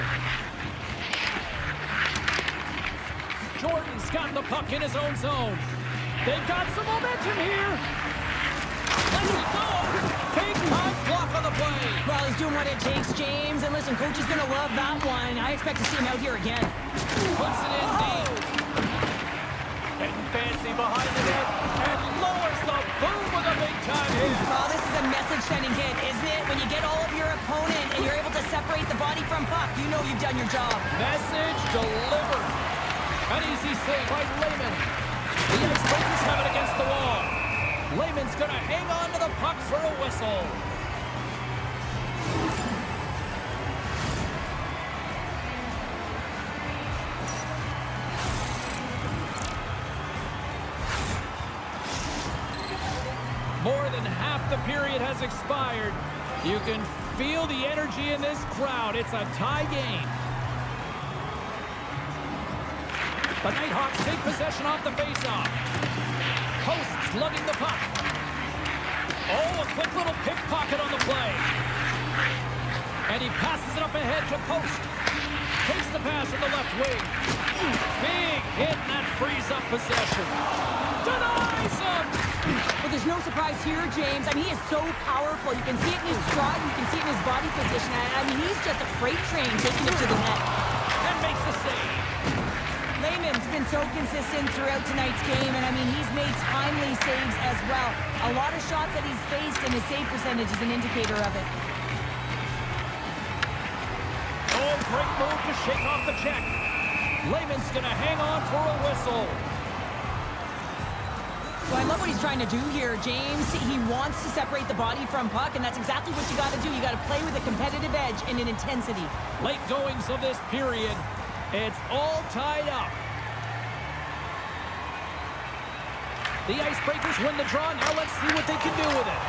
Jordan's got the puck in his own zone. They've got some momentum here. Let's it go. Big time block on the play. Well, he's doing what it takes, James. And listen, coach is going to love that one. I expect to see him out here again. Puts it in deep. Getting fancy behind the net and lowers the boom with a big time hit. Oh, this is a message-sending hit, isn't it? When you get all of your opponent and you're able to separate the body from puck, you know you've done your job. Message delivered. An easy save by Lehman. The Icebreakers have it against the wall. Lehman's going to hang on to the puck for a whistle. More than half the period has expired. You can feel the energy in this crowd. It's a tie game. The Nighthawks take possession off the faceoff. Posts lugging the puck. Oh, a quick little pickpocket on the play. And he passes it up ahead to Post. Takes the pass in the left wing. Big hit, and that frees up possession. Denies him! But there's no surprise here, James. I mean, he is so powerful. You can see it in his stride. You can see it in his body position. I mean, he's just a freight train taking it to the net. And makes the save. Lehman's been so consistent throughout tonight's game, and I mean, he's made timely saves as well. A lot of shots that he's faced, and his save percentage is an indicator of it. Oh, great move to shake off the check. Lehman's going to hang on for a whistle. So I love what he's trying to do here, James. He wants to separate the body from puck, and that's exactly what you got to do. You got to play with a competitive edge and an intensity. Late goings of this period. It's all tied up. The Icebreakers win the draw. Now let's see what they can do with it.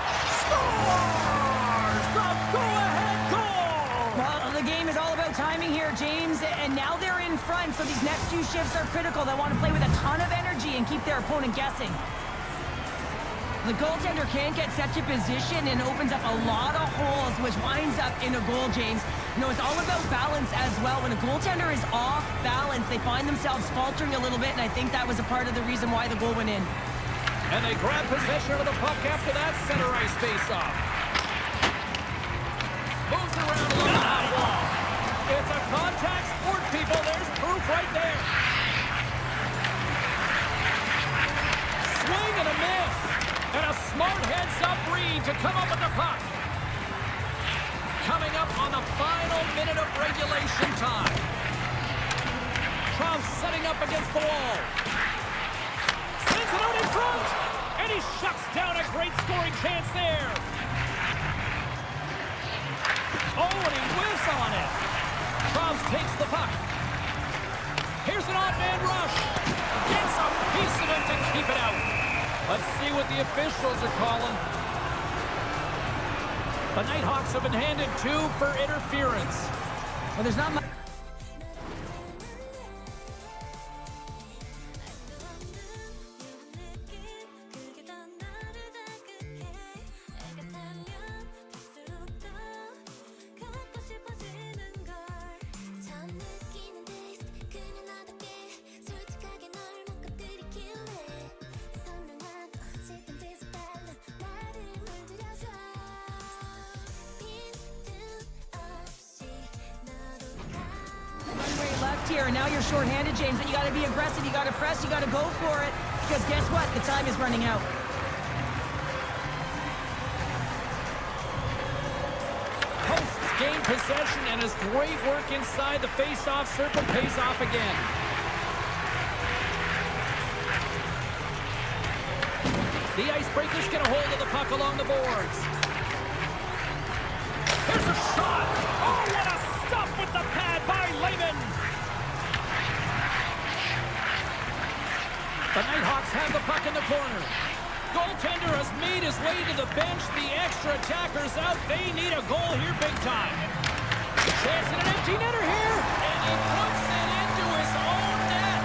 Scores! The go-ahead goal! Well, the game is all about timing here, James, and now they're in front, so these next few shifts are critical. They want to play with a ton of energy and keep their opponent guessing. The goaltender can't get such a position and opens up a lot of holes, which winds up in a goal, James. You know, it's all about balance as well. When a goaltender is off balance, they find themselves faltering a little bit, and I think that was a part of the reason why the goal went in. And they grab possession of the puck after that center ice face-off. Moves around along the high wall. It's a contact sport, people. There's proof right there. Swing and a miss. And a smart heads-up read to come up with the puck. Coming up on the final minute of regulation time. Trump setting up against the wall. Sends it out in front. And he shuts down a great scoring chance there. Oh, and he whiffs on it. Trump takes the puck. Here's an odd man rush. Gets a piece of it to keep it out. Let's see what the officials are calling. The Nighthawks have been handed 2 for interference. Well, there's not much. Left here, and now you're shorthanded, James, but you got to be aggressive, you got to press, you got to go for it, because guess what? The time is running out. Posts gain possession, and his great work inside the face-off circle pays off again. The Icebreakers get a hold of the puck along the boards. Here's a shot. Oh, what a stop with the pad by Lehman. The Nighthawks have the puck in the corner. Goaltender has made his way to the bench. The extra attackers out. They need a goal here big time. Chance at an empty netter here. And he puts it into his own net.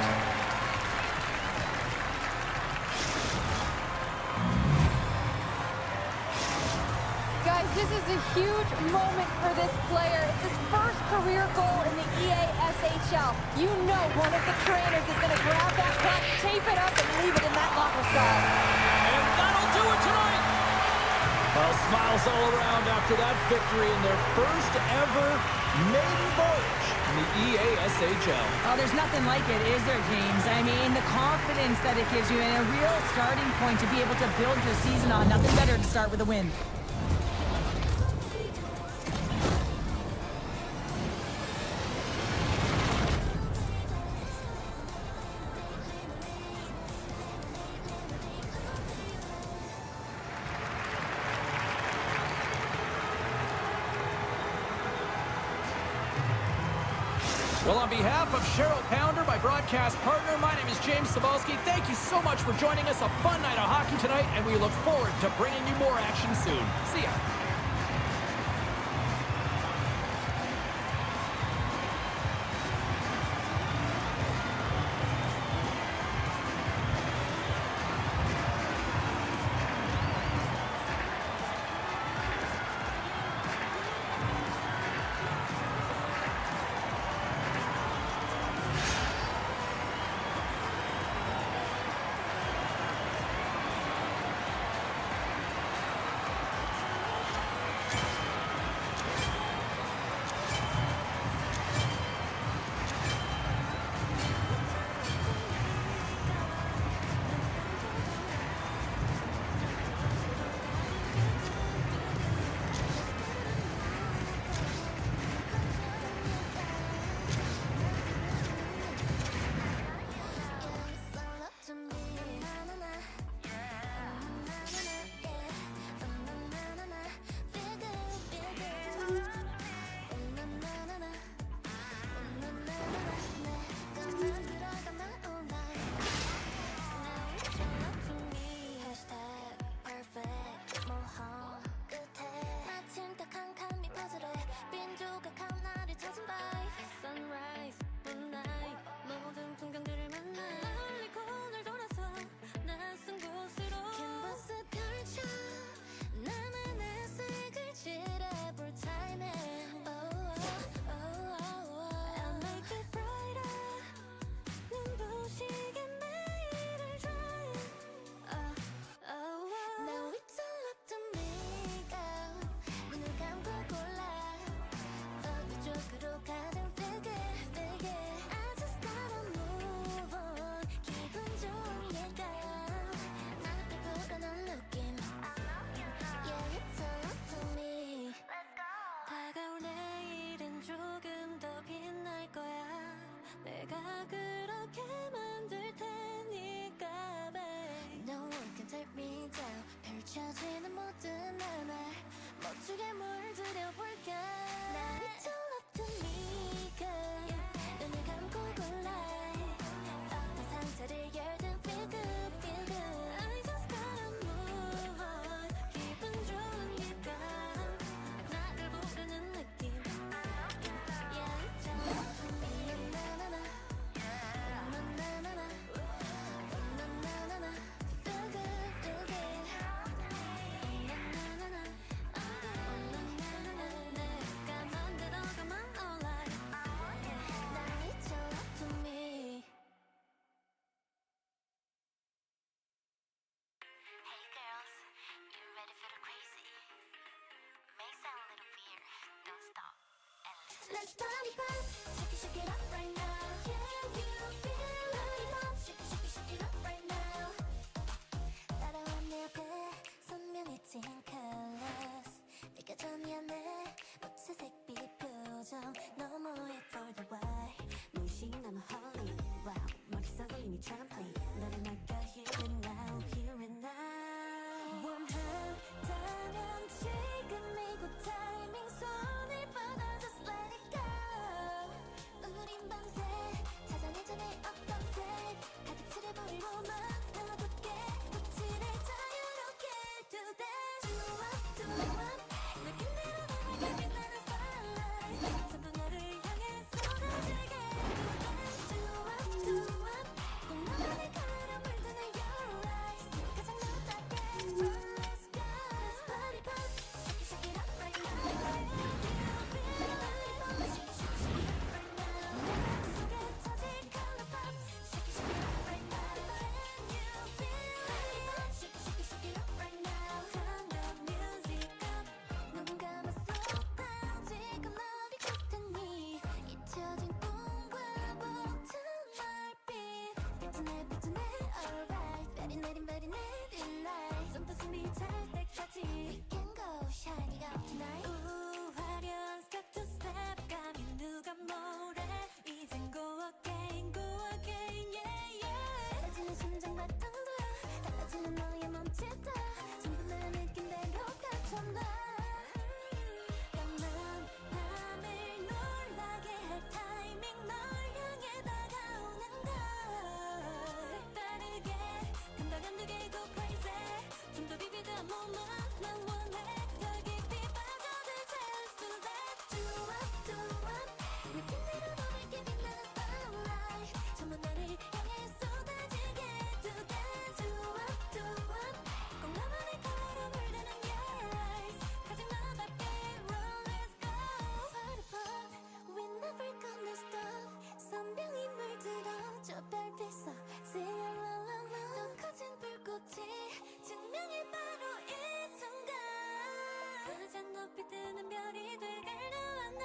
Guys, this is a huge moment for this player. It's his first career goal in the EASHL. You know one of the trainers is going to grab that puck, tape it up, and leave it in that locker stall. And that'll do it tonight. Well, smiles all around after that victory in their first ever maiden voyage in the EASHL. Oh, there's nothing like it, is there, James? I mean, the confidence that it gives you and a real starting point to be able to build your season on. Nothing better to start with a win. Well, on behalf of Cheryl Pounder, my broadcast partner, my name is James Cebulski. Thank you so much for joining us. A fun night of hockey tonight, and we look forward to bringing you more action soon. See ya. Let's party pop, shake it up right now. Can you feel lollipop? Shake it up right now. 따라와 내 앞에 선명히 진 colors 느껴져야 내 무채색빛 표정 너무 예뻐 the way 무식 너무 holy wow 머릿속을 이미 trampoline 너를 맡겨 here and now here and now 원한다면 지금 이곳 타이밍 손을 뻗어 just let it go 우린 밤새 찾아내자 내 어떤 색 가득 칠해버릴 woman 어둡게 꽃을 자유롭게 do that do up 내 끈대로 널 빛나는 spotlight 전부 너를 향해 쏟아지게 do up 꼭 너만의 컬러로 물드는 your eyes 가장 높게 run let's go let's party pop shake it up right now feel lollipop shake it up right now 내 속에 터질 color pop shake it up right now can you feel lollipop shake it up right now turn the music up 눈 감아 slow down 지금 어디 같으니 잊혀진 꿈과 벅찬 말빛 뱉어내 alright very night 좀 더 숨이 찰 때까지 We can go shining out tonight 화려한 step to step 감히 누가 뭐래 이젠 go again yeah yeah 달라지는 심장 박동도 달라지는 너의 몸짓도 전부 내 느낌대로 펼쳐놔 까만 밤을 놀라게 할 타이밍 널 향해 다가오는 걸 색다르게 감당 안 되게 go crazy 좀 더 비비드한 moment 난 원해 더 깊이 빠져들 chance to that do up 내 핀대로 너에게 빛나는 spotlight 전부 너를 향해 쏟아지게 do that do up 꼭 너만의 컬러로 물드는 your eyes 가장 너답게 run let's go party pop we never gonna stop 선명히 물들어 저 별빛 속 see you la la la 더 커진 불꽃이 증명해 바로 이 순간 가장 높이 뜨는 별이 될 갈려와 나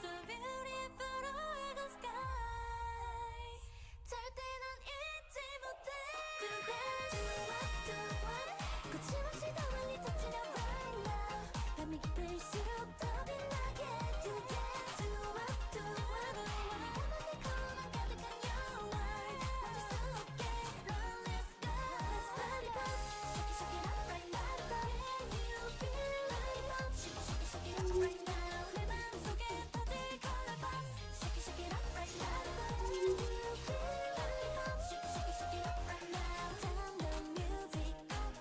so beautiful over the sky 절대 난 잊지 못해 do that do up 거침없이 더 멀리 터지려 right now 밤이 깊을수록 더 빛나게 do that do up 나만의 컬러만 가득한 your world 멈출 수 없게 run let's go let's party pop shake it up right now can you feel lollipop shake it up right now 내 맘속에 터질 color pop shake it up right now can you feel lollipop shake it up right now turn the music up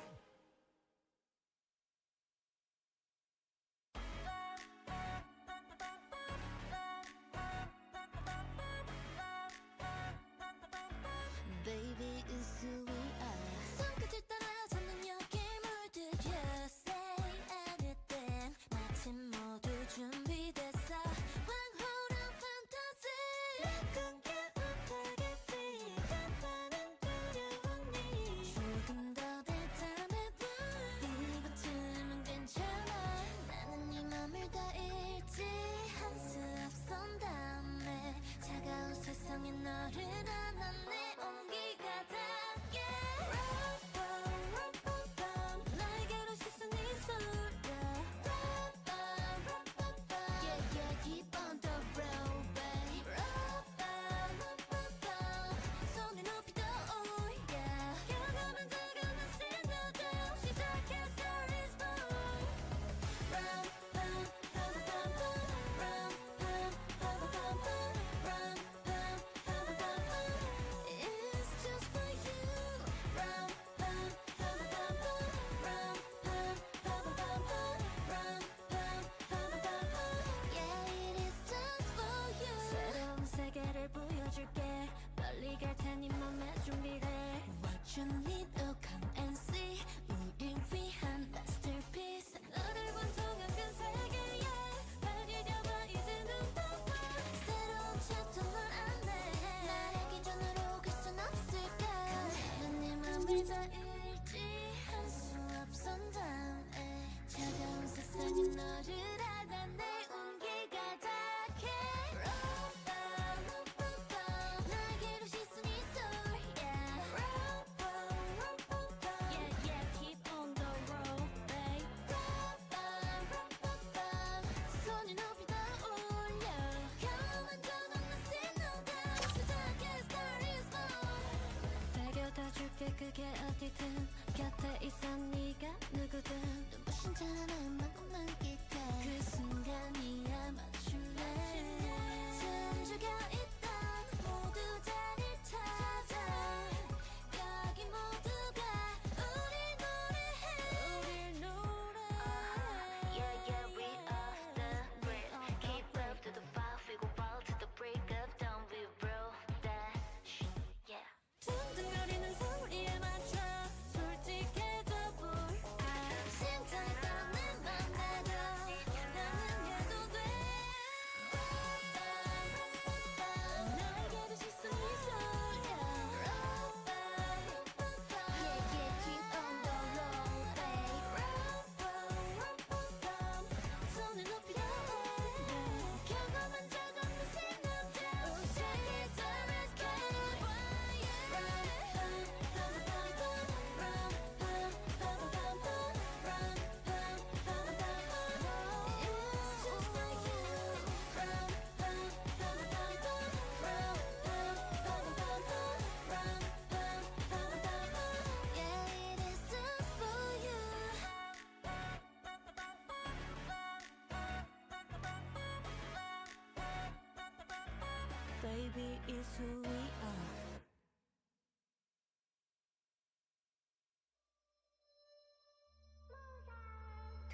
Baby, it's who we are. 손끝을 따라 잡는 여길 물들여. Say anything. 마침 모두 준비됐어. 황홀한 fantasy. 꿈깨운 target이 간판은 두려우니 조금 더 대담해봐. 이것쯤은 괜찮아. 나는 네 맘을 다 읽지. 한 수 앞선 다음에 차가운 세상에 너를 안아 내 온기가 닿게 나에게로 시선이 쏠려 Yeah yeah keep on the road babe 손을 높이 더 올려 향하면 다가오는 신호등 시작해 Star is born Run run It's just for you Run Yeah it is just for you 새로운 세계를 보여줄게 빨리 갈 테니 맘에 준비해 What you need oh come and see 우릴 위한 masterpiece 너를 관통한 그 세계에 발을 잡아 이제 눈 떠봐 새로운 챕터 널 안내해 나의 기준으로 갈 순 없을까 나는 네 맘을 다 읽지 한 수 앞선 다음에 차가운 세상에 너를 알아 내 온기가 닿게 어디든 곁에 있어 네가 누구든 눈부신 찬란한 마음만 기대 그 순간이야 맞출래 숨죽여있던 모두 자리를 찾아 여기 모두가 우릴 노래해 Yeah, yeah, we are the break. Keep up to the fire, we go wild to the break of dawn. We roll that shit, yeah. 둥둥거리는 소리에 맞춰 솔직해져 볼까 심장에 따라 내 맘 나도 나는 해도 돼 나에게도 시선이 쏠려 Yeah, yeah, keep on the road, babe 손을 높이 들어 경험한 적 없는 생각들 시작했어, let's go It's just like you Yeah, it is just for you Baby, it's who we are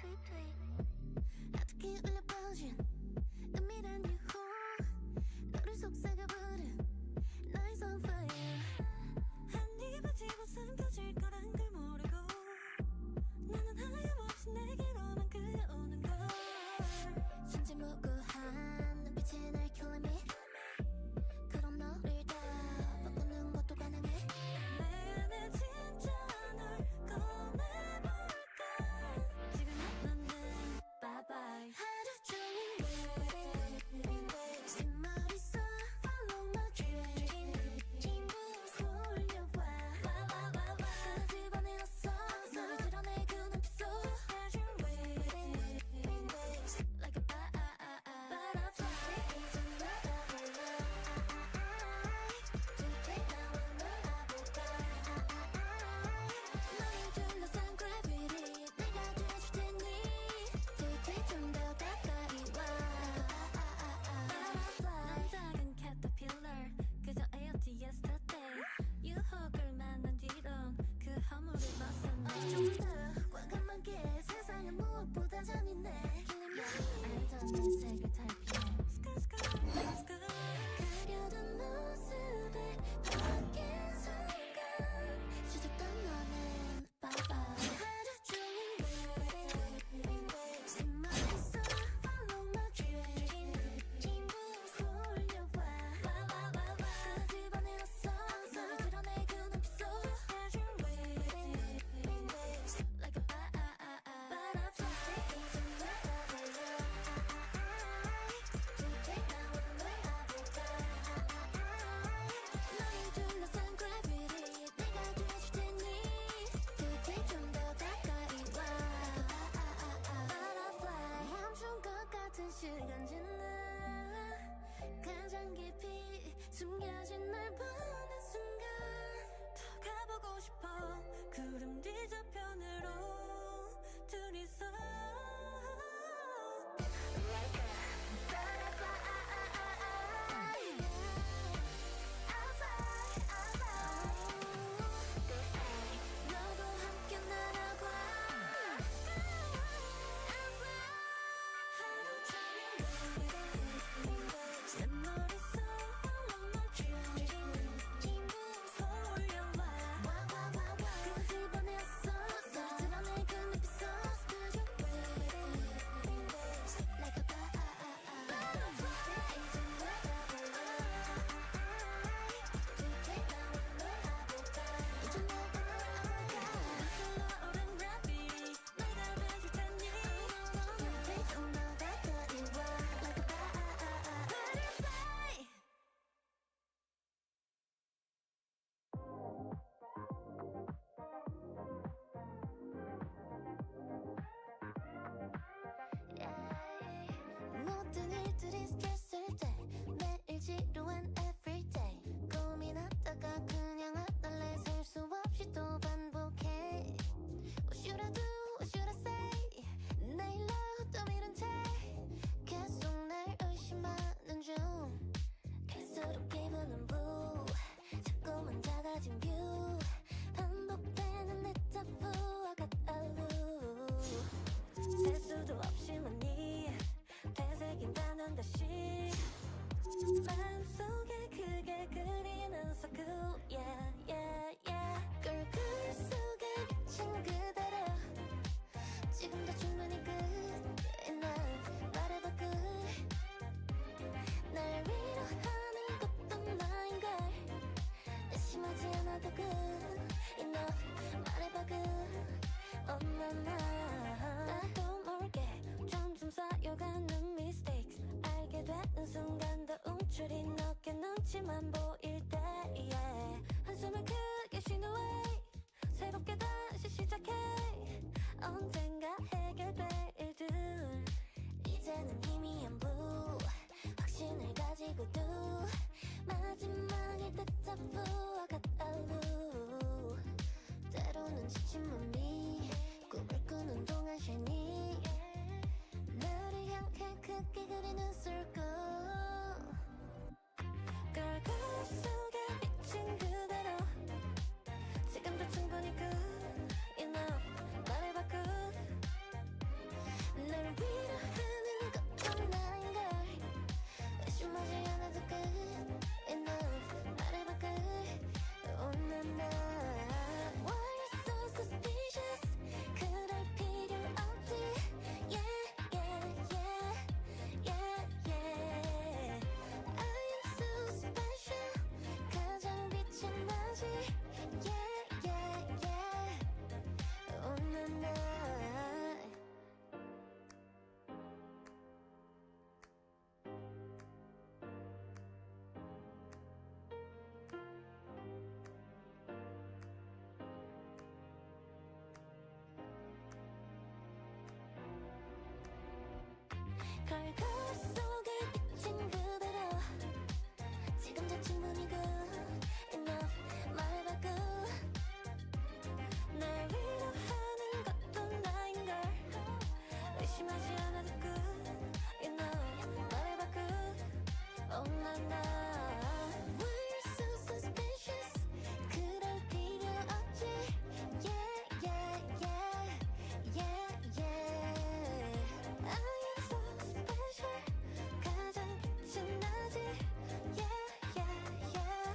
Tweet, tweet. 어떻게 울려 퍼진 은밀한 유혹 너를 속삭여 부른 나의 on fire 한 입에 집어서 펴질 거란 걸 모르고 나는 하염없이 내게로만 끌려오는 걸 순진무구한 눈빛이 날 killing me 그럼 너를 다 바꾸는 것도 가능해 내 안에 진짜 널 꺼내볼까 지금 너는 bye bye 하루 종일 내 머릿속 follow my dream 쏠려와 끄집어내었어 너를 드러내 그 눈빛 속 Casual waves like a butterfly 너를 둘러싼 gravity 내가 돼줄 테니 좀 더 가까이 와 난 작은 caterpillar 그저 애였지 yesterday 유혹을 만난 뒤론 그 허물을 벗어나 좀 더 과감하게 세상은 무엇보다 잔인해 알던 내 색을 탈피해 가려던 모습에 바뀐 순간 수줍던 너는 bye bye 하루 종일 내 머릿속 follow my dream 쏠려와 끄집어내었어 너를 드러내 그 눈빛 속 Casual waves 수도 없이 많이 되새긴다는 듯이 마음속에 크게 그리는 서클 yeah yeah yeah girl 그 속에 비친 그대로 지금도 충분히 good enough 말해봐 good 날 위로하는 것도 나인걸 심하지 않아도 good enough 말해봐 good 나도 모르게 점점 쌓여가는 mistakes 알게 되는 순간도 움츠린 어깨 눈치만 보일 때 yeah. 한숨을 크게 쉰 후에 새롭게 다시 시작해 언젠가 해결될 일들 이제는 희미한 blue 확신을 가지고도 마지막일 때 짜부와 같아루 때로는 지친 몸이 꿈을 꾸는 동안 shiny 너를 향해 크게 그리는 circle girl 거울 속에 비친 그대로 지금도 충분히 good enough 말해봐 good 널 위로하는 것도 나인걸 의심하지 않아도 good enough 말해봐 good oh na why you're so suspicious 그럴 필요 없지 yeah yeah yeah yeah yeah I am so special 가장 빛이 나지 yeah yeah yeah oh na 걸 거울 속에 비친 그대로 지금도 충분히 good enough 말해봐 good 날 위로하는 것도 나인걸 의심하지 않아도 good enough 말해봐 good oh na why you're so suspicious 그럴 필요 없지 yeah yeah yeah yeah yeah I am so special 가장 빛이 나지 yeah yeah yeah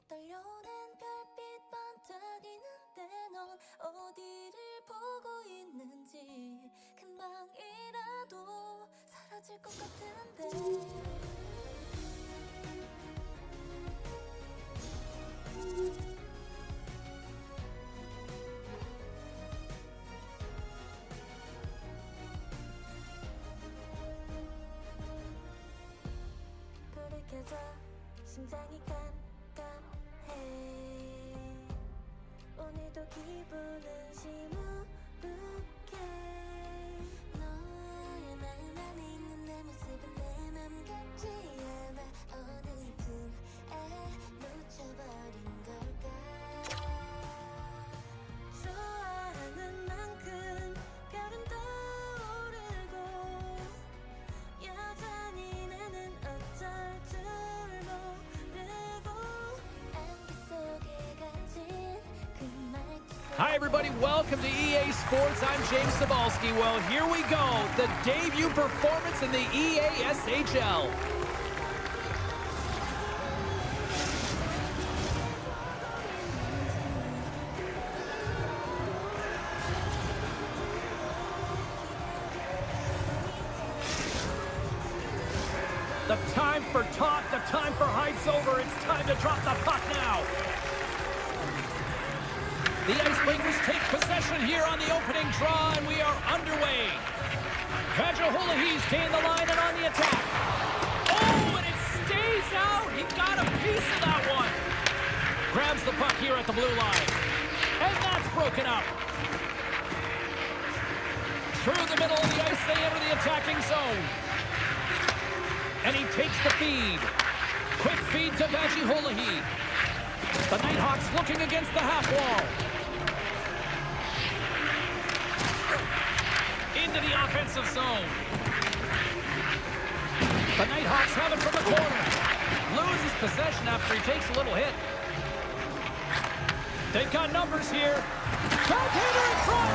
떨려오는 별빛 반짝이는데 넌 어디를 보고 있는지 금방이라도 사라질 것 같은데 불이 켜져 심장이 깜깜해 오늘도 기분은 시무룩해 너의 마음 안에 있는 내 모습은 내 맘 같지 않아 어느 틈에 놓쳐버린 걸까 좋아하는 만큼 별은 떠오르고 여전히 나는 어쩔 줄 모르고 안개 속에 갇힌 그 말투 Hi, everybody. Welcome to EA Sports. I'm James Cebulski. Well, here we go. The debut performance in the EASHL. The time for talk, the time for hype's over. It's time to drop the puck now. The Icebreakers take possession here on the opening draw, and we are underway. Vajahulahi's gained the line and on the attack. Oh, and it stays out. He got a piece of that one. Grabs the puck here at the blue line. And that's broken up. Through the middle of the ice, they enter the attacking zone. And he takes the feed. Quick feed to Vachiholahi. The Nighthawks looking against the half wall. Into the offensive zone. The Nighthawks have it from the corner. Loses possession after he takes a little hit. They've got numbers here. Backhander in front.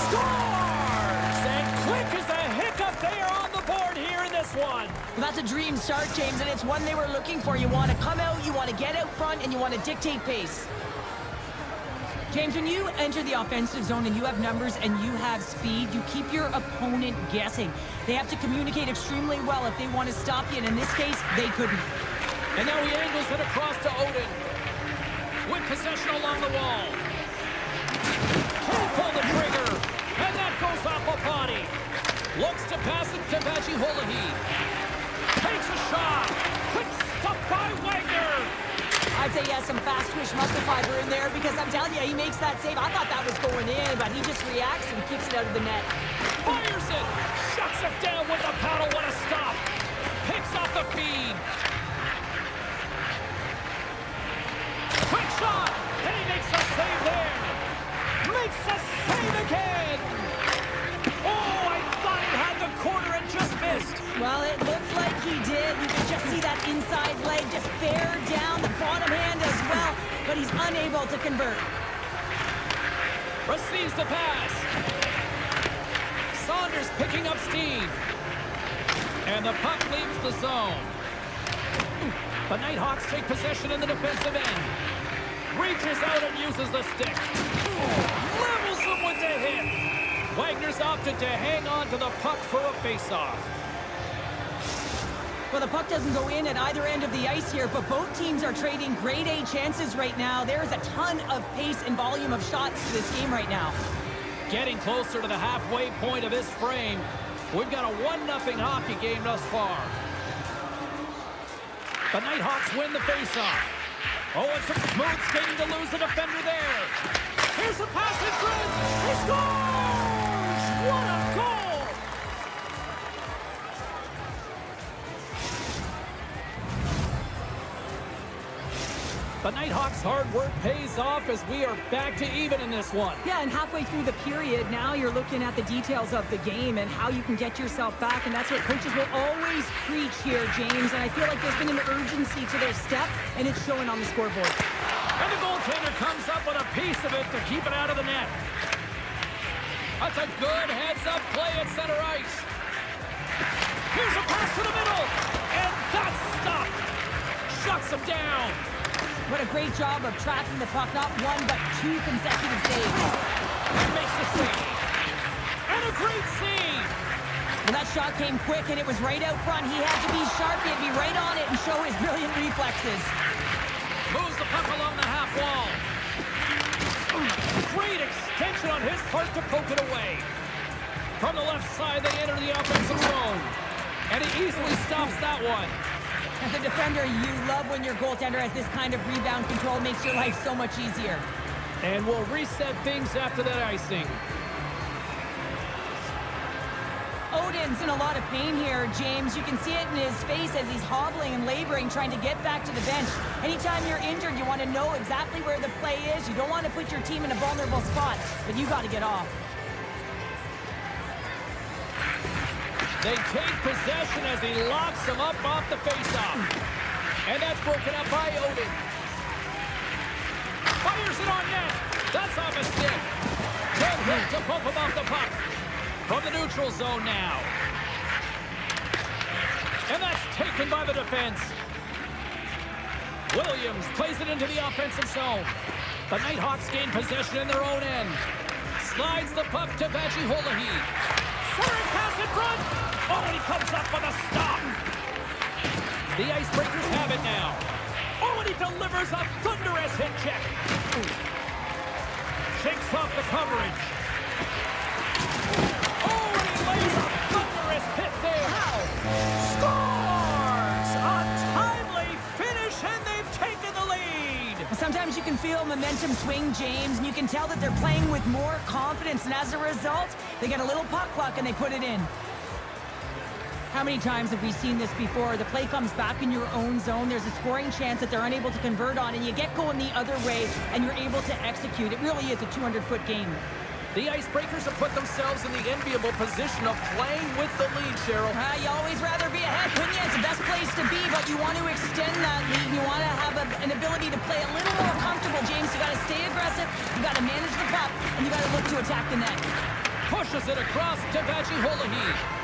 Scores! And quick as a hiccup, they are on the board here in this one. Well, that's a dream start, James, and it's one they were looking for. You want to come out, you want to get out front, and you want to dictate pace. James, when you enter the offensive zone and you have numbers and you have speed, you keep your opponent guessing. They have to communicate extremely well if they want to stop you, and in this case, they couldn't. And now he angles it across to Odin. With possession along the wall. Can't pull the trigger. And that goes off a body. Looks to pass it to Vachiholahi. Takes a shot. Quick stop by Wagner. I'd say he has some fast twitch muscle fiber in there because I'm telling you, he makes that save. I thought that was going in, but he just reacts and keeps it out of the net. Fires it. Shuts it down with the paddle. What a stop. Picks off the feed. Quick shot. And he makes a save there. Makes a save again. Oh, I thought he had the corner and just missed. Well, it looks like he did. You can just see that inside leg just bear down the bottom hand as well, but he's unable to convert. Receives the pass. Saunders picking up steam. And the puck leaves the zone. The Nighthawks take possession in the defensive end. Reaches out and uses the stick. Levels them with the hit. Wagner's opted to hang on to the puck for a face-off. Well, the puck doesn't go in at either end of the ice here, but both teams are trading grade A chances right now. There is a ton of pace and volume of shots to this game right now. Getting closer to the halfway point of this frame. We've got a 1-0 hockey game thus far. The Nighthawks win the face-off. Oh, and some smooth skating to lose the defender there. Here's a pass in front. He scores! What a goal! The Nighthawks' hard work pays off as we are back to even in this one. Yeah, and halfway through the period, now you're looking at the details of the game and how you can get yourself back, and that's what coaches will always preach here, James, and I feel like there's been an urgency to their step, and it's showing on the scoreboard. And the goaltender comes up with a piece of it to keep it out of the net. That's a good heads-up play at center ice. Here's a pass to the middle, and that's stopped. Shuts him down. What a great job of tracking the puck, not one but two consecutive saves. And makes the save. And a great save. Well, that shot came quick, and it was right out front. He had to be sharp, he had to be right on it and show his brilliant reflexes. Moves the puck along the half wall. Great extension on his part to poke it away. From the left side, they enter the offensive zone. And he easily stops that one. As a defender, you love when your goaltender has this kind of rebound control. It makes your life so much easier. And we'll reset things after that icing. Odin's in a lot of pain here, James. You can see it in his face as he's hobbling and laboring, trying to get back to the bench. Anytime you're injured, you want to know exactly where the play is. You don't want to put your team in a vulnerable spot, but you got to get off. They take possession as he locks him up off the faceoff. And that's broken up by Odin. Fires it on net. That's off a stick. Good hit to bump him off the puck. From the neutral zone now. And that's taken by the defense. Williams plays it into the offensive zone. The Nighthawks gain possession in their own end. Slides the puck to Vachiholahi. Centering pass in front. Oh, and he comes up with a stop. The Icebreakers have it now. Oh, and he delivers a thunderous hit check. Shakes off the coverage. Oh, and he lays a thunderous hit there. Scores! A timely finish, and they've taken the lead. Sometimes you can feel momentum swing, James, and you can tell that they're playing with more confidence, and as a result, they get a little puck luck and they put it in. How many times have we seen this before? The play comes back in your own zone. There's a scoring chance that they're unable to convert on, and you get going the other way, and you're able to execute. It really is a 200-foot game. The Icebreakers have put themselves in the enviable position of playing with the lead, Cheryl. You always rather be ahead, couldn't you? It's the best place to be, but you want to extend that lead. You want to have an ability to play a little more comfortable, James. You got to stay aggressive, you got to manage the puck, and you got to look to attack the net. Pushes it across to Vachiholahi.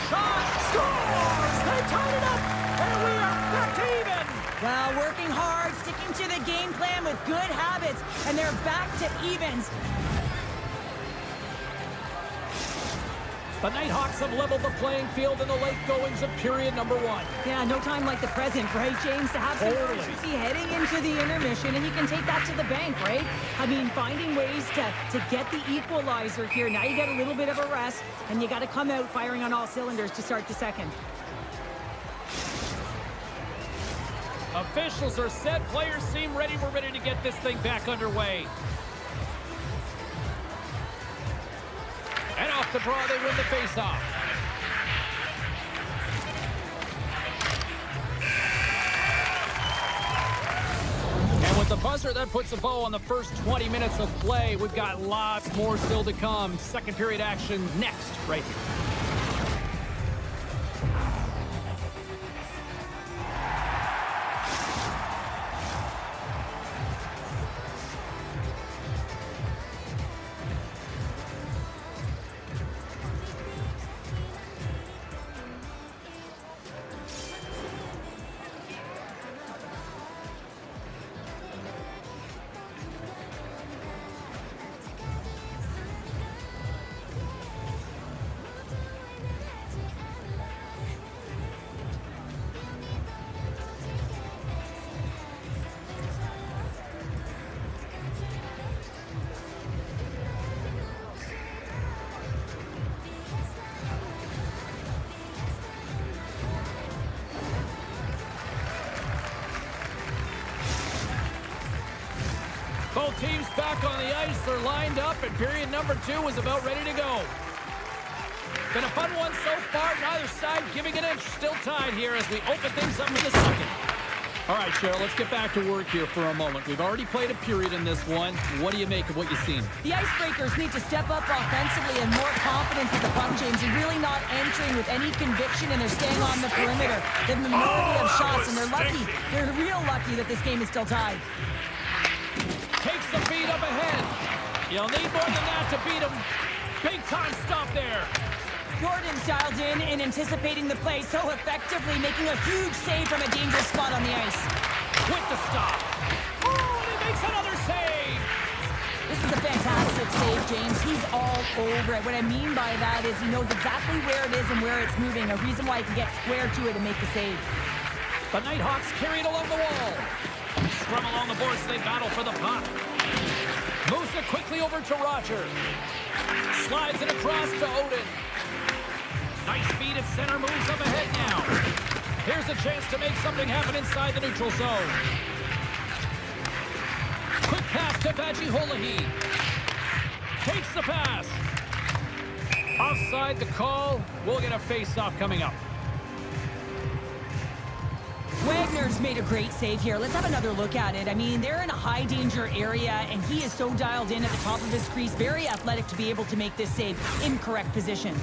Shot scores! They tied it up, and we are back to even. Well, working hard, sticking to the game plan with good habits, and they're back to evens. The Nighthawks have leveled the playing field in the late goings of period number 1. Yeah, no time like the present, right, James? To have some urgency heading into the intermission, and you can take that to the bank, right? I mean, finding ways to get the equalizer here. Now you get a little bit of a rest, and you got to come out firing on all cylinders to start the second. Officials are set. Players seem ready. We're ready to get this thing back underway. And off the draw, they win the faceoff. And with the buzzer, that puts a bow on the first 20 minutes of play. We've got lots more still to come. Second period action next, right here. Both teams back on the ice. They're lined up, and period number 2 is about ready to go. Been a fun one so far. Neither side giving an inch. Still tied here as we open things up in the second. All right, Cheryl, let's get back to work here for a moment. We've already played a period in this one. What do you make of what you've seen? The Icebreakers need to step up offensively and more confidence with the puck, James. They're really not entering with any conviction, and they're staying on the perimeter. They have a minority of shots, and they're lucky. They're real lucky that this game is still tied. Takes the feed up ahead. You'll need more than that to beat him. Big time stop there. Jordan dialed in and anticipating the play so effectively, making a huge save from a dangerous spot on the ice. With the stop. Oh, and he makes another save. This is a fantastic save, James. He's all over it. What I mean by that is he knows exactly where it is and where it's moving. A reason why he can get square to it and make the save. The Nighthawks carry it along the wall. Scrum along the boards, they battle for the puck. Moves it quickly over to Roger. Slides it across to Odin. Nice feed at center, moves up ahead now. Here's a chance to make something happen inside the neutral zone. Quick pass to Vachiholahi. Takes the pass. Offside the call. We'll get a face-off coming up. Wagner's made a great save here. Let's have another look at it. I mean, they're in a high-danger area, and he is so dialed in at the top of his crease. Very athletic to be able to make this save in correct position.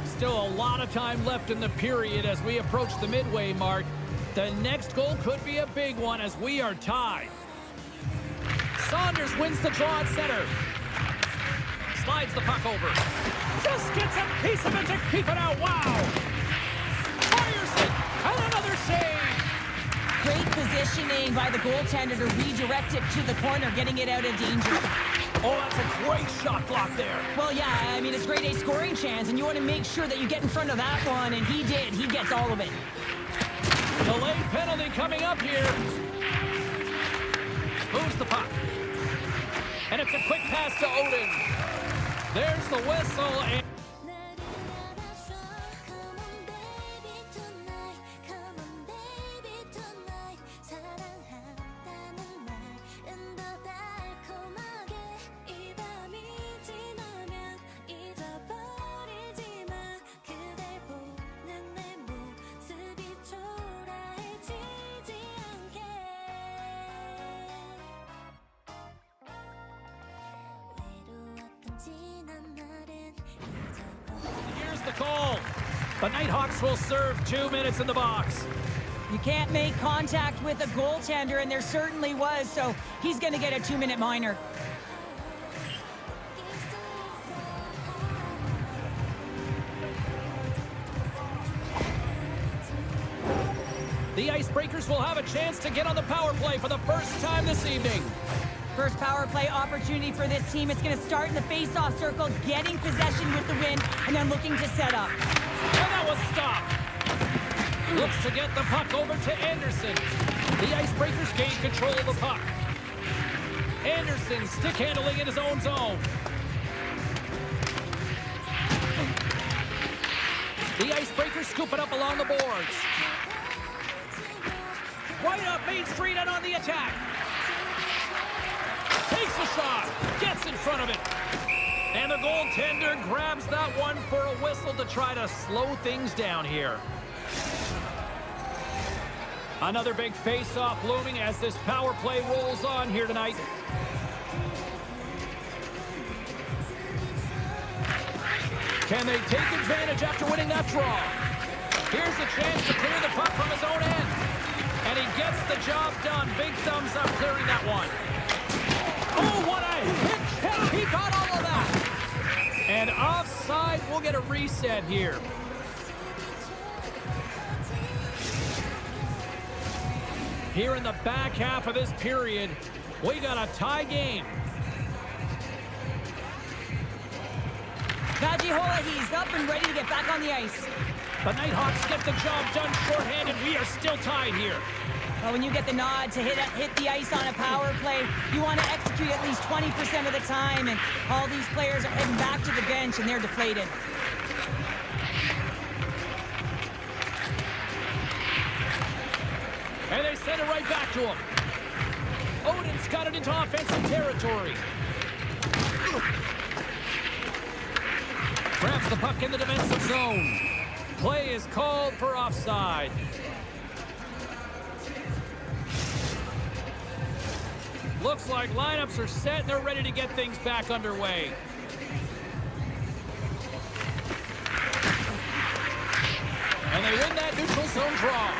Still a lot of time left in the period as we approach the midway mark. The next goal could be a big one as we are tied. Saunders wins the draw at center. Slides the puck over. Just gets a piece of it to keep it out. Wow! Fires it! And another save! Great positioning by the goaltender to redirect it to the corner, getting it out of danger. Oh, that's a great shot block there. Well, yeah, I mean, it's grade A scoring chance, and you want to make sure that you get in front of that one, and he did. He gets all of it. Delayed penalty coming up here. Moves the puck. And it's a quick pass to Odin. There's the whistle. And 사랑한다는 말은 더 달콤하게 이 밤이 지나면 the call. The Nighthawks will serve 2 minutes in the box. You can't make contact with a goaltender, and there certainly was, so he's going to get a 2-minute minor. The Icebreakers will have a chance to get on the power play for the first time this evening. First power play opportunity for this team. It's going to start in the face-off circle, getting possession with the win, and then looking to set up. And that was stopped. Looks to get the puck over to Anderson. The Icebreakers gain control of the puck. Anderson stick handling in his own zone. The Icebreakers scoop it up along the boards. Right up Main Street and on the attack. Takes a shot. Gets in front of it. And the goaltender grabs that one for a whistle to try to slow things down here. Another big face-off looming as this power play rolls on here tonight. Can they take advantage after winning that draw? Here's a chance to clear the puck from his own end. And he gets the job done. Big thumbs up clearing that one. Oh, what a hit check. He got all of that. And offside, we'll get a reset here. Here in the back half of this period, we got a tie game. Vajihola, he's up and ready to get back on the ice. The Nighthawks get the job done shorthanded. We are still tied here. Well, when you get the nod to hit the ice on a power play, you want to execute at least 20% of the time, and all these players are heading back to the bench, and they're deflated. And they send it right back to him. Odin's got it into offensive territory. Grabs the puck in the defensive zone. Play is called for offside. Looks like lineups are set and they're ready to get things back underway. And they win that neutral zone draw.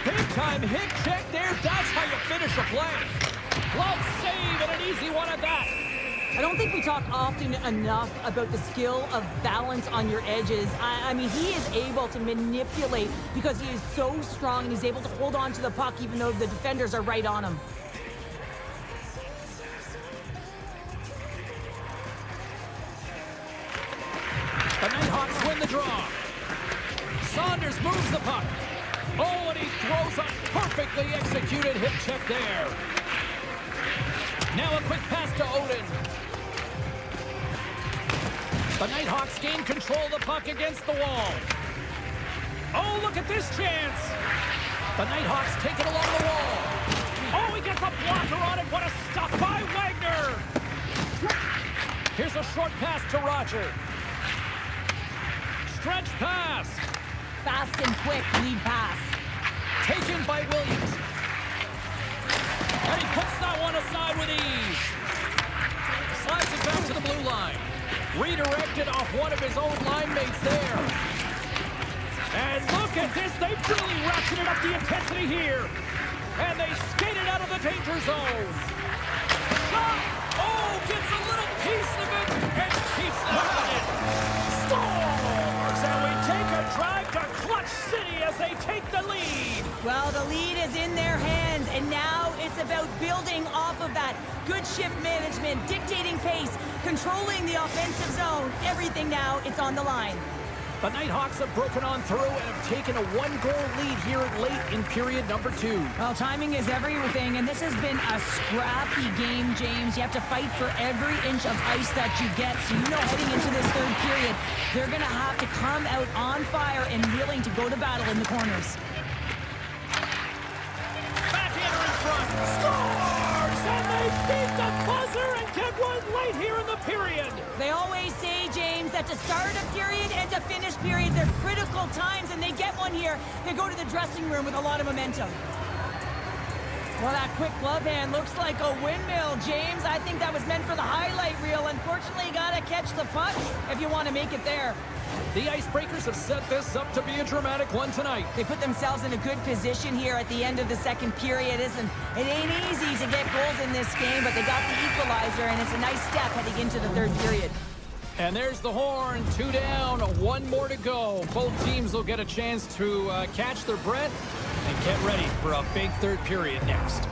Big time hit check there. That's how you finish a play. Glove save and an easy one at that. I don't think we talk often enough about the skill of balance on your edges. I mean, he is able to manipulate because he is so strong and he's able to hold on to the puck even though the defenders are right on him. The Nighthawks win the draw. Saunders moves the puck. Oh, and he throws a perfectly executed hip check there. Now a quick pass to Odin. The Nighthawks gain control of the puck against the wall. Oh, look at this chance. The Nighthawks take it along the wall. Oh, he gets a blocker on it. What a stop by Wagner. Here's a short pass to Roger. Stretch pass. Fast and quick lead pass. Taken by Williams. And he puts that one aside with ease. Slides it back to the blue line. Redirected off one of his own line mates there. And look at this. They've really ratcheted up the intensity here. And they skated out of the danger zone. Shot. Oh, gets a little piece of it and keeps it out of it. Scores! And we take a drive to Clutch City as they take the lead. Well, the lead is in their hands, and now it's about building off of that. Good shift management, dictating pace, controlling the offensive zone. Everything now, it's on the line. The Nighthawks have broken on through and have taken a one-goal lead here late in period number 2. Well, timing is everything, and this has been a scrappy game, James. You have to fight for every inch of ice that you get. So you know heading into this third period, they're going to have to come out on fire and willing to go to battle in the corners. Backhander in front. Scores! And they beat the buzzer and get one late here in the period. They always say, James, that to start a period and to finish periods, they're critical times, and they get one here. They go to the dressing room with a lot of momentum. Well, that quick glove hand looks like a windmill, James. I think that was meant for the highlight reel. Unfortunately, you got to catch the puck if you want to make it there. The Icebreakers have set this up to be a dramatic one tonight. They put themselves in a good position here at the end of the second period. It ain't easy to get goals in this game, but they got the equalizer, and it's a nice step heading into the third period. And there's the horn. 2 down, 1 more to go. Both teams will get a chance to catch their breath and get ready for a big third period next.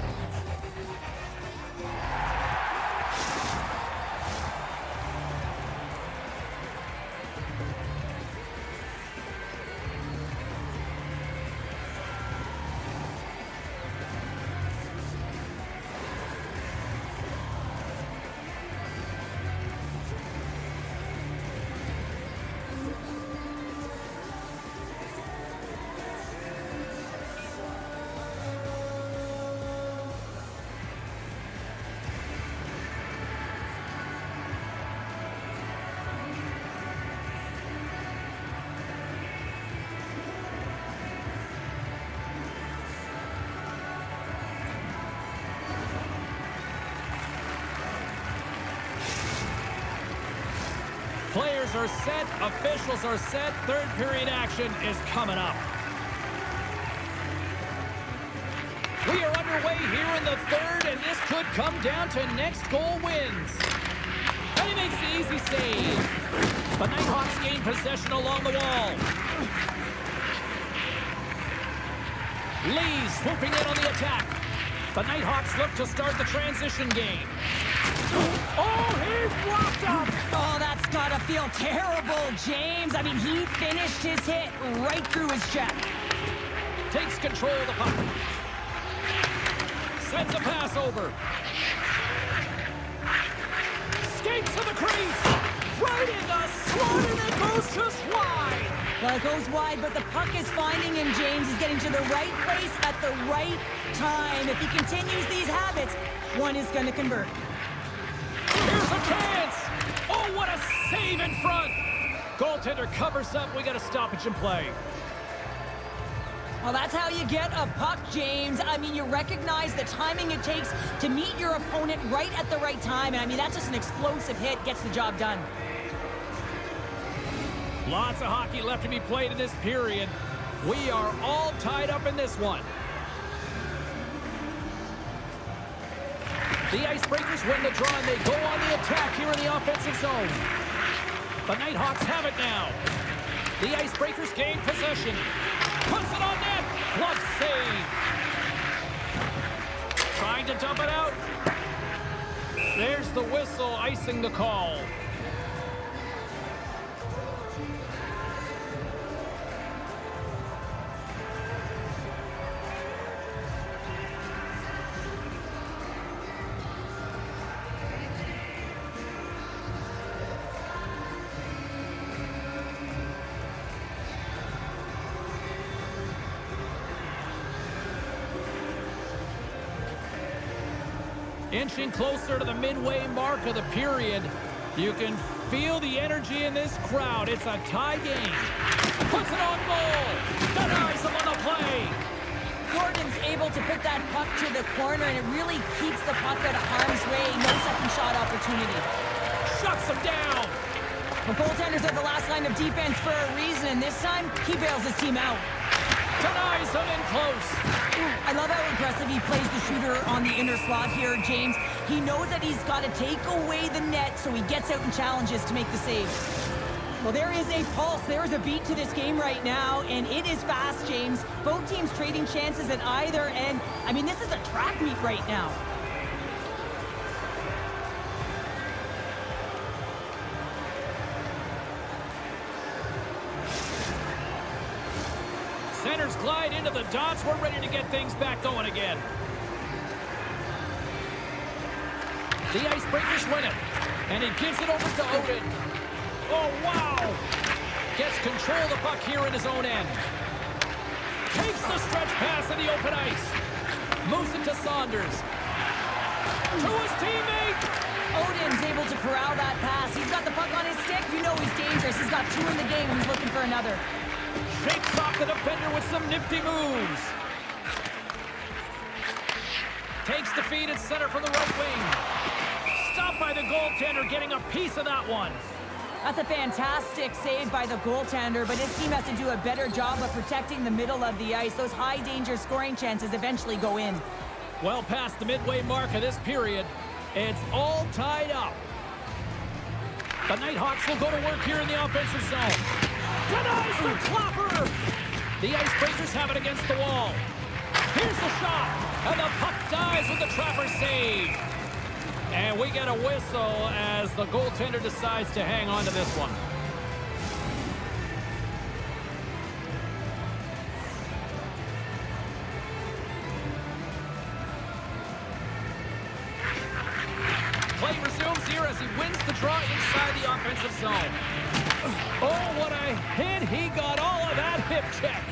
Players are set, officials are set, third period action is coming up. We are underway here in the third, and this could come down to next goal wins. And he makes the easy save. The Nighthawks gain possession along the wall. Lee swooping in on the attack. The Nighthawks look to start the transition game. Oh, he's blocked up! Oh, that's gotta feel terrible, James. I mean, he finished his hit right through his chest. Takes control of the puck. Sends a pass over. Skates to the crease. Right in the slot, and it goes just wide. Well, it goes wide, but the puck is finding him, James. He's getting to the right place at the right time. If he continues these habits, one is going to convert. Here's a chance. Oh, what a save in front. Goaltender covers up. We got a stoppage in play. Well, that's how you get a puck, James. I mean, you recognize the timing it takes to meet your opponent right at the right time. And I mean, that's just an explosive hit. Gets the job done. Lots of hockey left to be played in this period. We are all tied up in this one. The Icebreakers win the draw, and they go on the attack here in the offensive zone. The Nighthawks have it now. The Icebreakers gain possession. Puts it on net. Plus save. Trying to dump it out. There's the whistle, icing the call. Inching closer to the midway mark of the period. You can feel the energy in this crowd. It's a tie game. Puts it on goal. Denies him on the play. Gordon's able to put that puck to the corner, and it really keeps the puck out of harm's way. No second shot opportunity. Shuts him down. The goaltenders are the last line of defense for a reason, and this time, he bails his team out. Denies him in close. I love how aggressive he plays the shooter on the inner slot here, James. He knows that he's got to take away the net, so he gets out and challenges to make the save. Well, there is a pulse. There is a beat to this game right now, and it is fast, James. Both teams trading chances at either end. I mean, this is a track meet right now. Centers glide into the dots. We're ready to get things back going again. The Icebreakers win it, and he gives it over to Odin. Oh, wow! Gets control of the puck here in his own end. Takes the stretch pass in the open ice. Moves it to Saunders. To his teammate! Odin's able to corral that pass. He's got the puck on his stick. You know he's dangerous. He's got 2 in the game, and he's looking for another. Shakes off the defender with some nifty moves. Takes the feed at center from the right wing. Stopped by the goaltender, getting a piece of that one. That's a fantastic save by the goaltender, but his team has to do a better job of protecting the middle of the ice. Those high-danger scoring chances eventually go in. Well past the midway mark of this period, it's all tied up. The Nighthawks will go to work here in the offensive zone. Denies the clapper! The Icebreakers have it against the wall. Here's the shot, and the puck dies with the Trapper save. And we get a whistle as the goaltender decides to hang on to this one. Play resumes here as he wins the draw inside the offensive zone. Oh, what a hit. He got all of that hip check.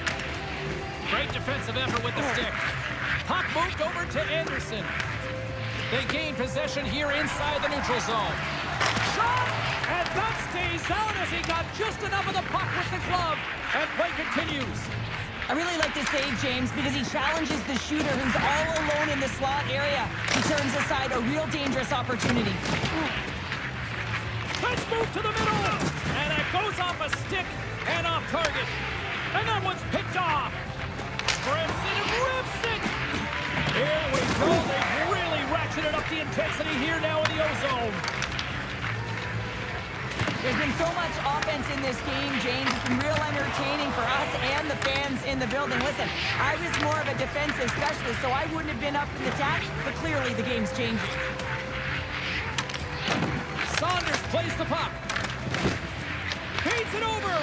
Great defensive effort with the stick. Puck moved over to Anderson. They gain possession here inside the neutral zone. Shot! And that stays out as he got just enough of the puck with the glove. And play continues. I really like this save, James, because he challenges the shooter who's all alone in the slot area. He turns aside a real dangerous opportunity. Let's move to the middle. And it goes off a stick and off target. And that one's picked off. Grips it and rips it. Here we go. They've really ratcheted up the intensity here now in the O-zone. There's been so much offense in this game, James. It's been real entertaining for us and the fans in the building. Listen, I was more of a defensive specialist, so I wouldn't have been up in the attack, but clearly the game's changing. Saunders plays the puck. Feeds it over.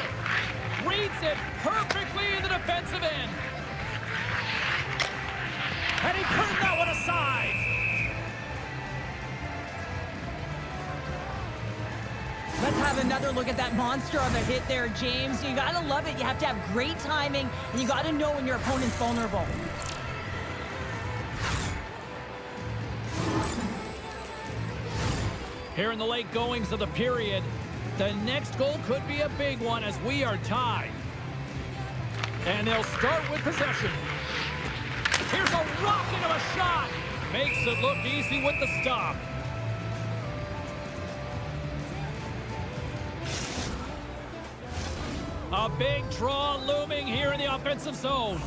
Reads it perfectly in the defensive end. And he turned that one aside. Let's have another look at that monster of a hit there, James. You gotta love it. You have to have great timing, and you gotta know when your opponent's vulnerable. Here in the late goings of the period, the next goal could be a big one as we are tied. And they'll start with possession. Here's a rocket of a shot. Makes it look easy with the stop. A big draw looming here in the offensive zone.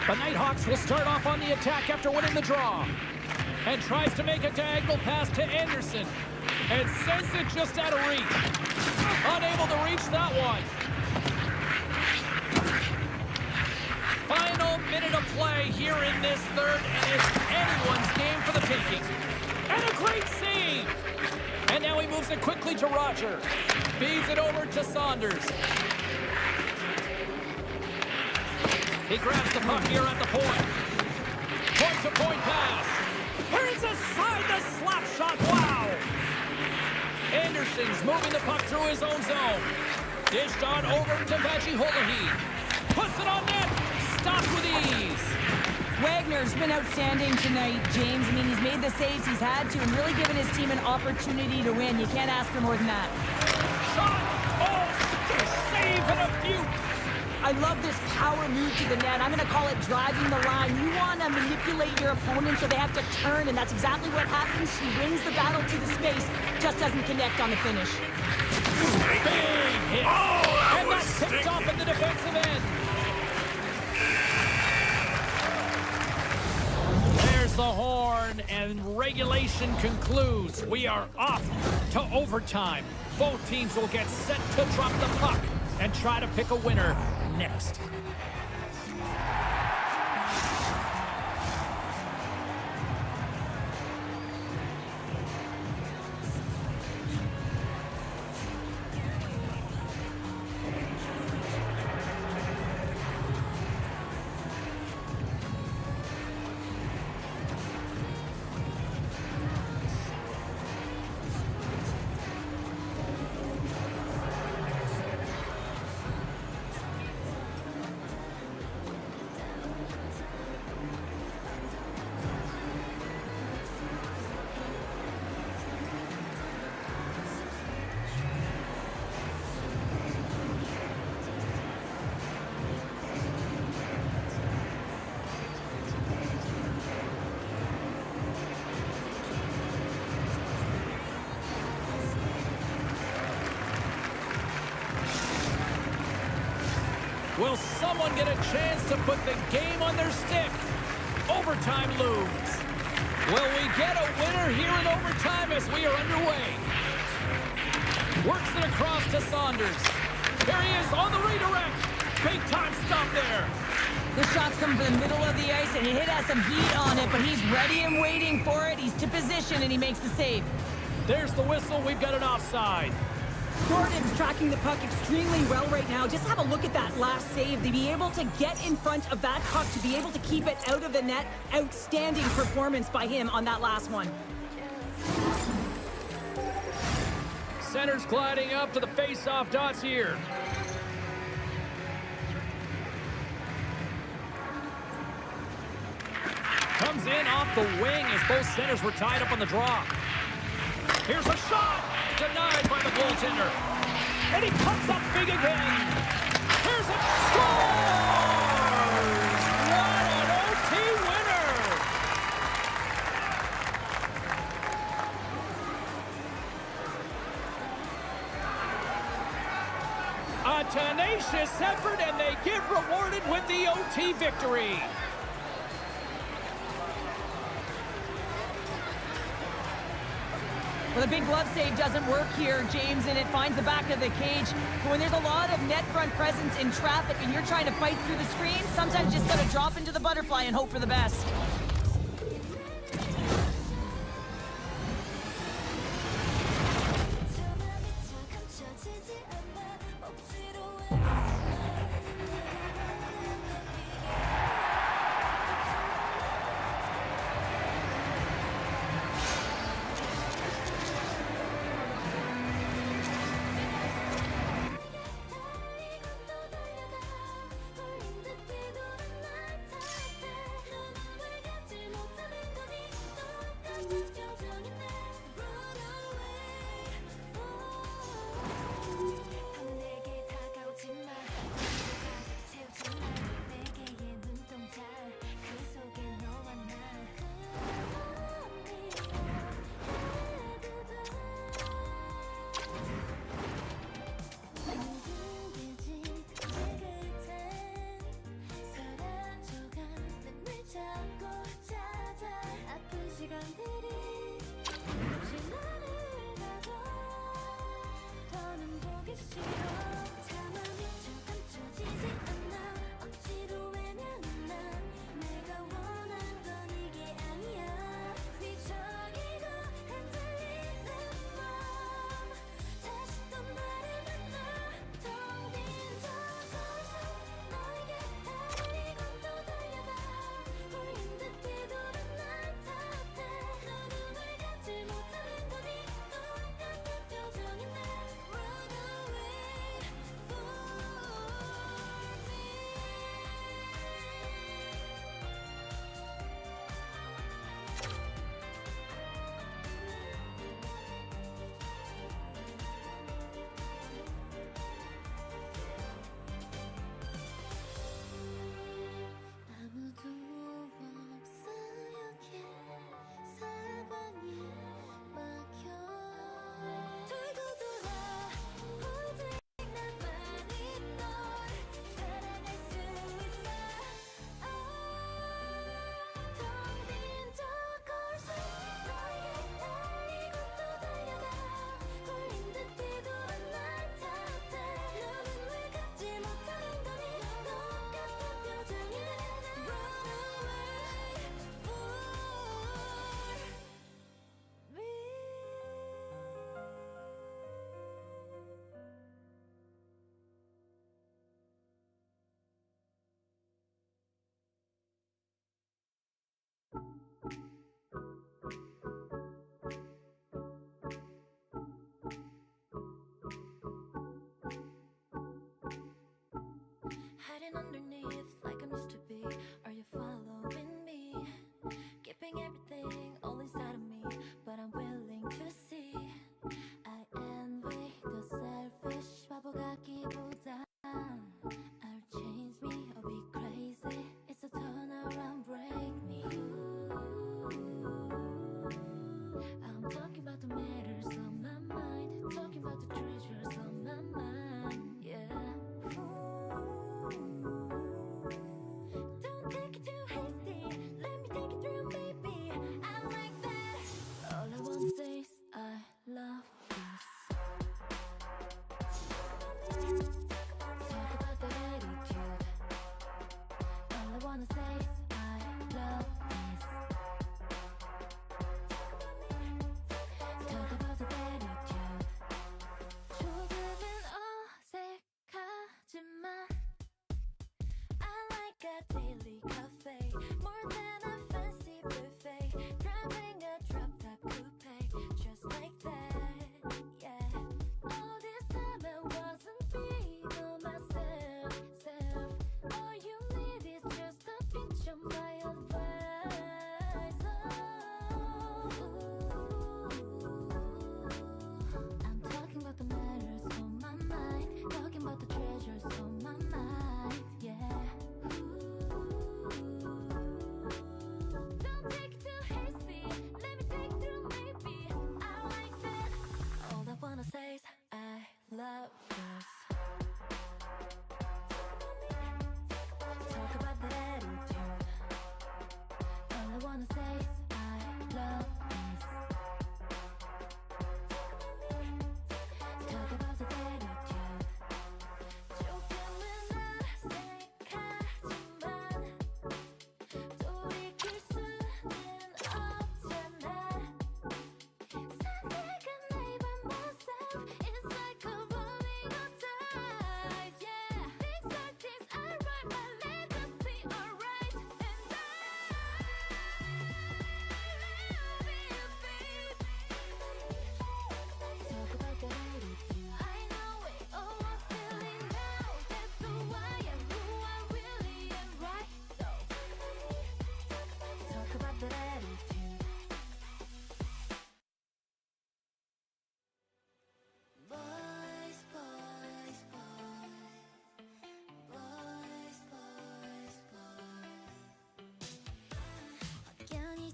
The Nighthawks will start off on the attack after winning the draw. And tries to make a diagonal pass to Anderson. And sends it just out of reach. Unable to reach that one. Final minute of play here in this third, and it's anyone's game for the taking. And a great save! And now he moves it quickly to Roger. Feeds it over to Saunders. He grabs the puck here at the point. Point-to-point pass. Here's aside the slap shot. Wow! Anderson's moving the puck through his own zone. Dished on over to Vaji-Holohi. Puts it on net. Stopped with ease. Wagner's been outstanding tonight, James. I mean, he's made the saves he's had to and really given his team an opportunity to win. You can't ask for more than that. Shot! Oh, save and a beaut! I love this power move to the net. I'm going to call it driving the line. You want to manipulate your opponent so they have to turn, and that's exactly what happens. He wins the battle to the space, just doesn't connect on the finish. Big hit! Oh, and that's picked off in the defensive end. There's the horn, and regulation concludes. We are off to overtime. Both teams will get set to drop the puck and try to pick a winner next. Will someone get a chance to put the game on their stick? Overtime looms. Will we get a winner here in overtime as we are underway? Works it across to Saunders. There he is on the redirect. Big time stop there. The shots come from the middle of the ice, and he has some heat on it, but he's ready and waiting for it. He's to position, and he makes the save. There's the whistle. We've got an offside. Jordan's tracking the puck extremely well right now. Just have a look at that last save. To be able to get in front of that puck, to be able to keep it out of the net, outstanding performance by him on that last one. Center's gliding up to the face-off dots here. Comes in off the wing as both centers were tied up on the draw. Here's a shot! Denied by the goaltender. And he comes up big again. Here's a scores! What an OT winner! A tenacious effort, and they get rewarded with the OT victory. Well, the big glove save doesn't work here, James, and it finds the back of the cage. But when there's a lot of net front presence in traffic and you're trying to fight through the screen, sometimes you just gotta drop into the butterfly and hope for the best.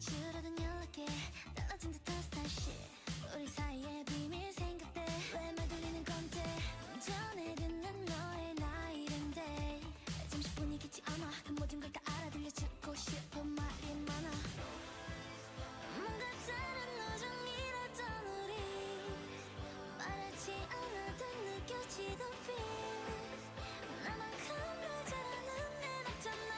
줄어든 연락에 떨어진 듯한 스타일ship 우리 사이에 비밀 생겼대 왜 말 돌리는 건데 전에 듣는 너의 나이랜데 잠시뿐이겠지 아마 그 모든 걸 다 알아들려 듣고 싶은 말이 많아 뭔가 다른 우정이라던 우리 말하지 않아도 느껴지던 feel 나만큼 모자라는 애 없잖아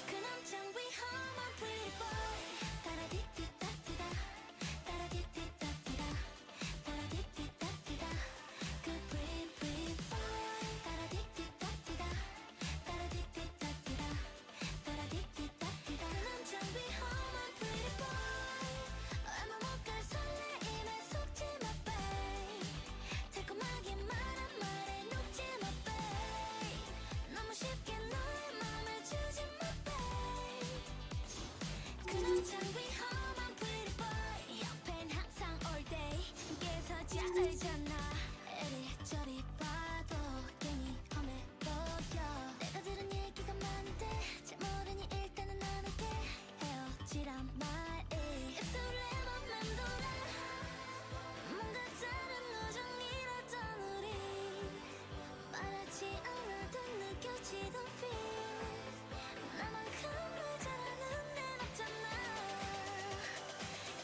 그 남장 위험한 pretty boy 따라디디다디다 따라디디다디다 따라디디다디다 그 pretty pretty boy 따라디디다디다 따라디디다디다 따라디디다디다 그 남장 위험한 pretty boy 얼마 못 갈 설레임에 속지 마 babe 달콤하게 말한 말에 녹지 마 babe 너무 쉽게 너의 맘을 주지 마 babe 그 남장 위험한 pretty boy 옆엔 항상 all day 함께서 알잖아 이리저리 봐도 괜히 험해 보여 내가 들은 얘기가 많은데 잘 모르니 일단은 안 할게 헤어지란 말이 입술에만 맴돌아 뭔가 다른 우정이라던 우리 말하지 않아도 느껴지던 feel 나만큼 모자라는 애 없잖아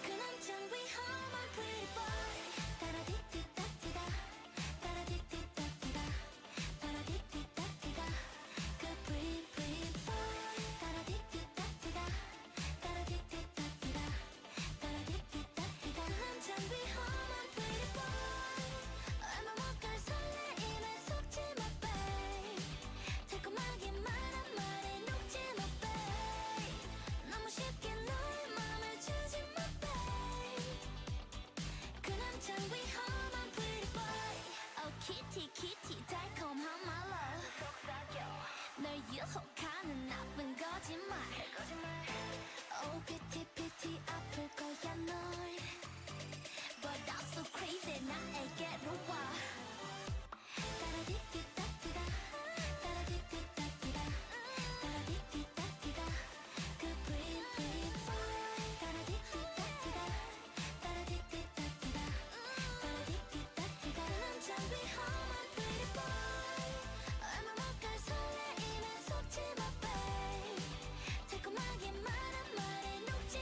그 남장 위험한 pretty boy 따라디디다디다 따라디디다디다 따라디디다디다 그 pretty pretty boy 따라디디다디다 따라디디다디다 따라디디다디다 그 남장 위험한 pretty boy 얼마 못 갈 설레임에 속지 마 babe 달콤하게 말한 말에 녹지 마 babe 너무 쉽게 너의 맘을 주지 마 babe 그 남장 위험한 pretty boy Oh kitty kitty 달콤한 my love 널 유혹하는 나쁜 거짓말 Oh pity pity 아플 거야 널 But I'm so crazy 나에게로 와 따라디디다디다 따라디디다디다 따라디디다디다 그 pretty pretty boy 따라디디다디다 따라디디다디다 따라디디다디다 그 남장 위험한 pretty boy 얼마 못 갈 설레임에 속지 마 babe 달콤하게 말한 말에 녹지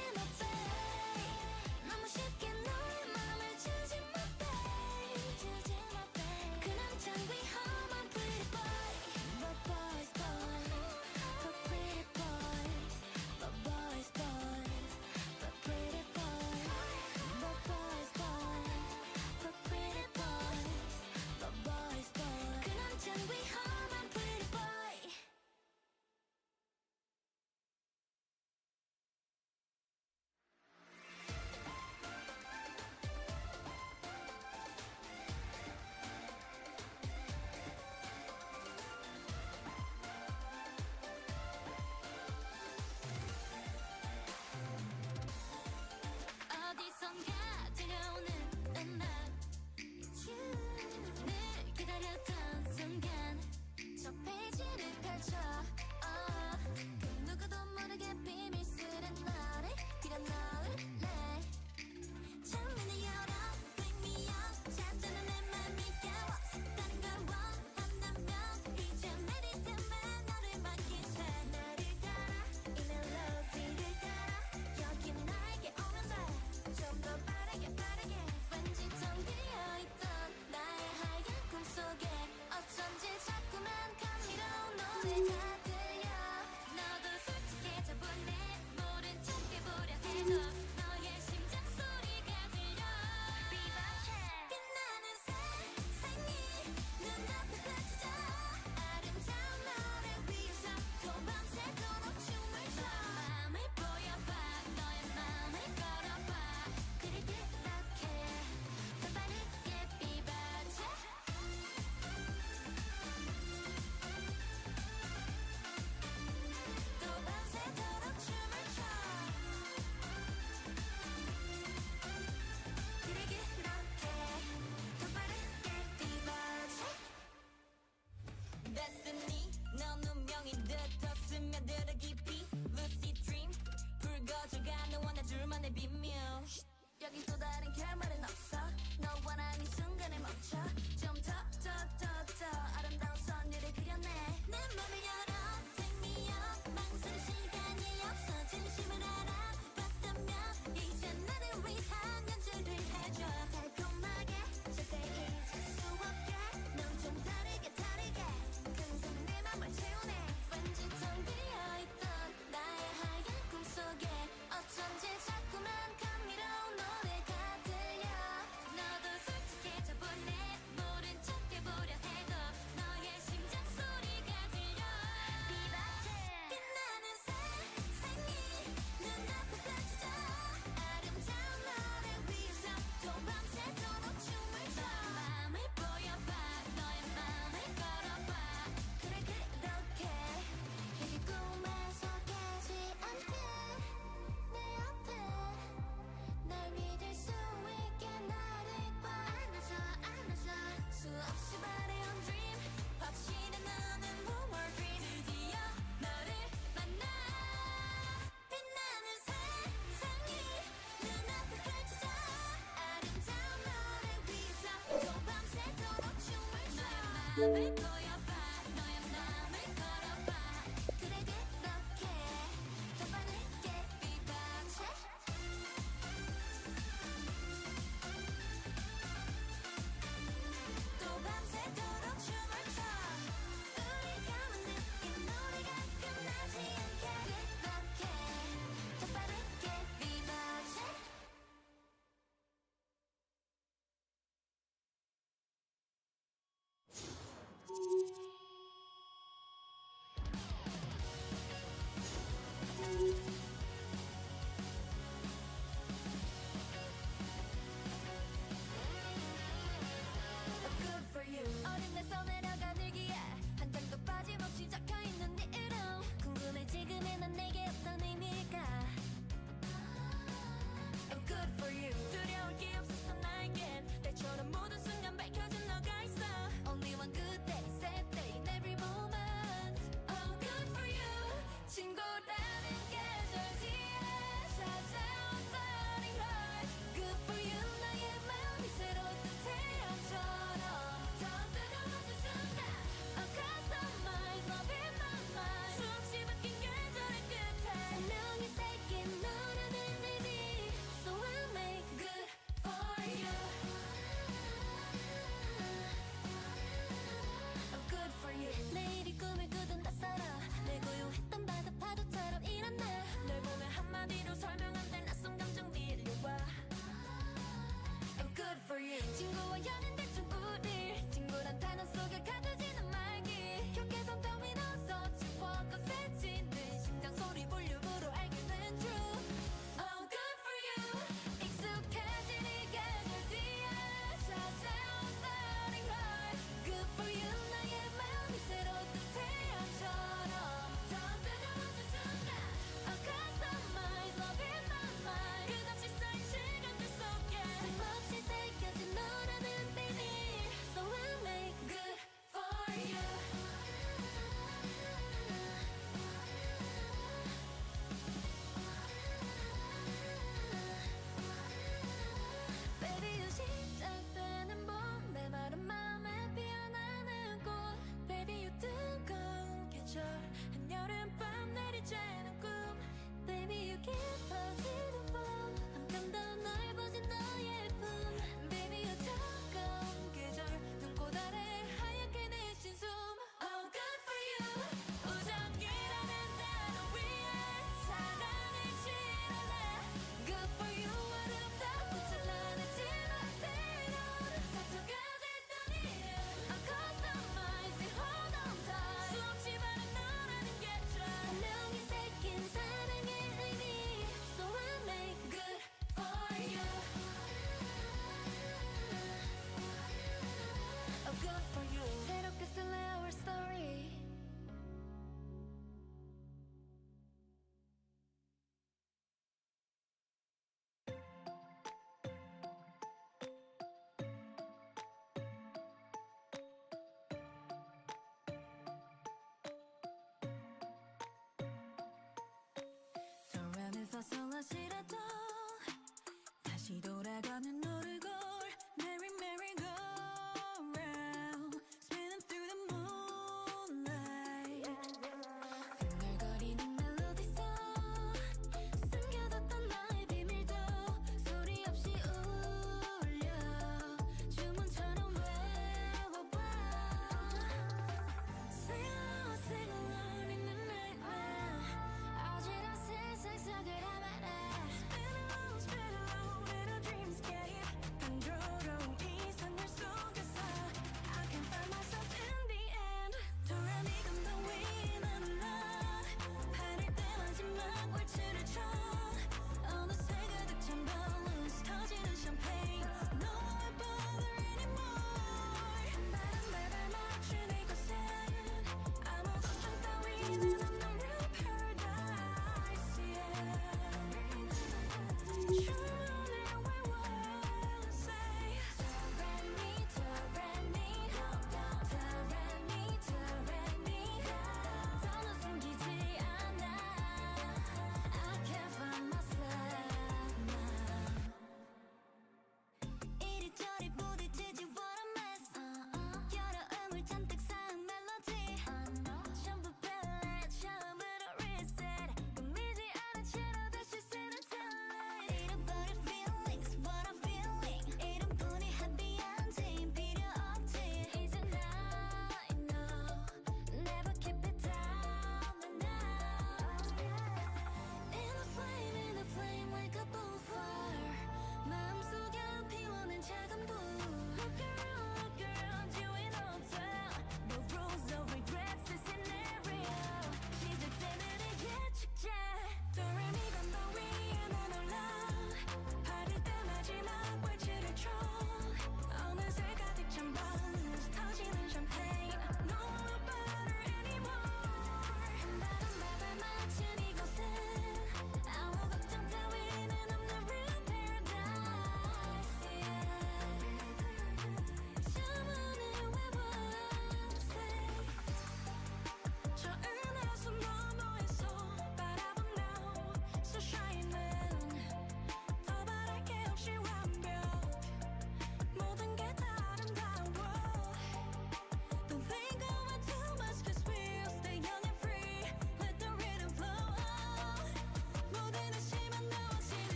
맘을 보여봐 너의 맘을 걸어봐 그래 그렇게 더 빠르게 비박체 또 밤새도록 춤을 춰 우리가 만든 이 노래가 끝나지 않게 그렇게 더 빠르게 비박체 Good for you 어린 날 써내려간 일기에 한 장도 빠짐없이 적혀있는 네 이름 궁금해 지금의 난 내게 어떤 의미일까 Oh, good for you 두려울 게 없었어 나에겐 때처럼 모든 순간 밝혀진 너가 있어 Only one good day, sad day in every moment Oh, good for you 친구라는 계절 뒤에 찾아온 burning heart Good for you 나의 마음이 새로운 태양처럼 더 뜨거워진 순간 I customize love in my mind 수없이 바뀐 계절의 끝에 생명이 새긴 너라는 의미 So I'll make good for you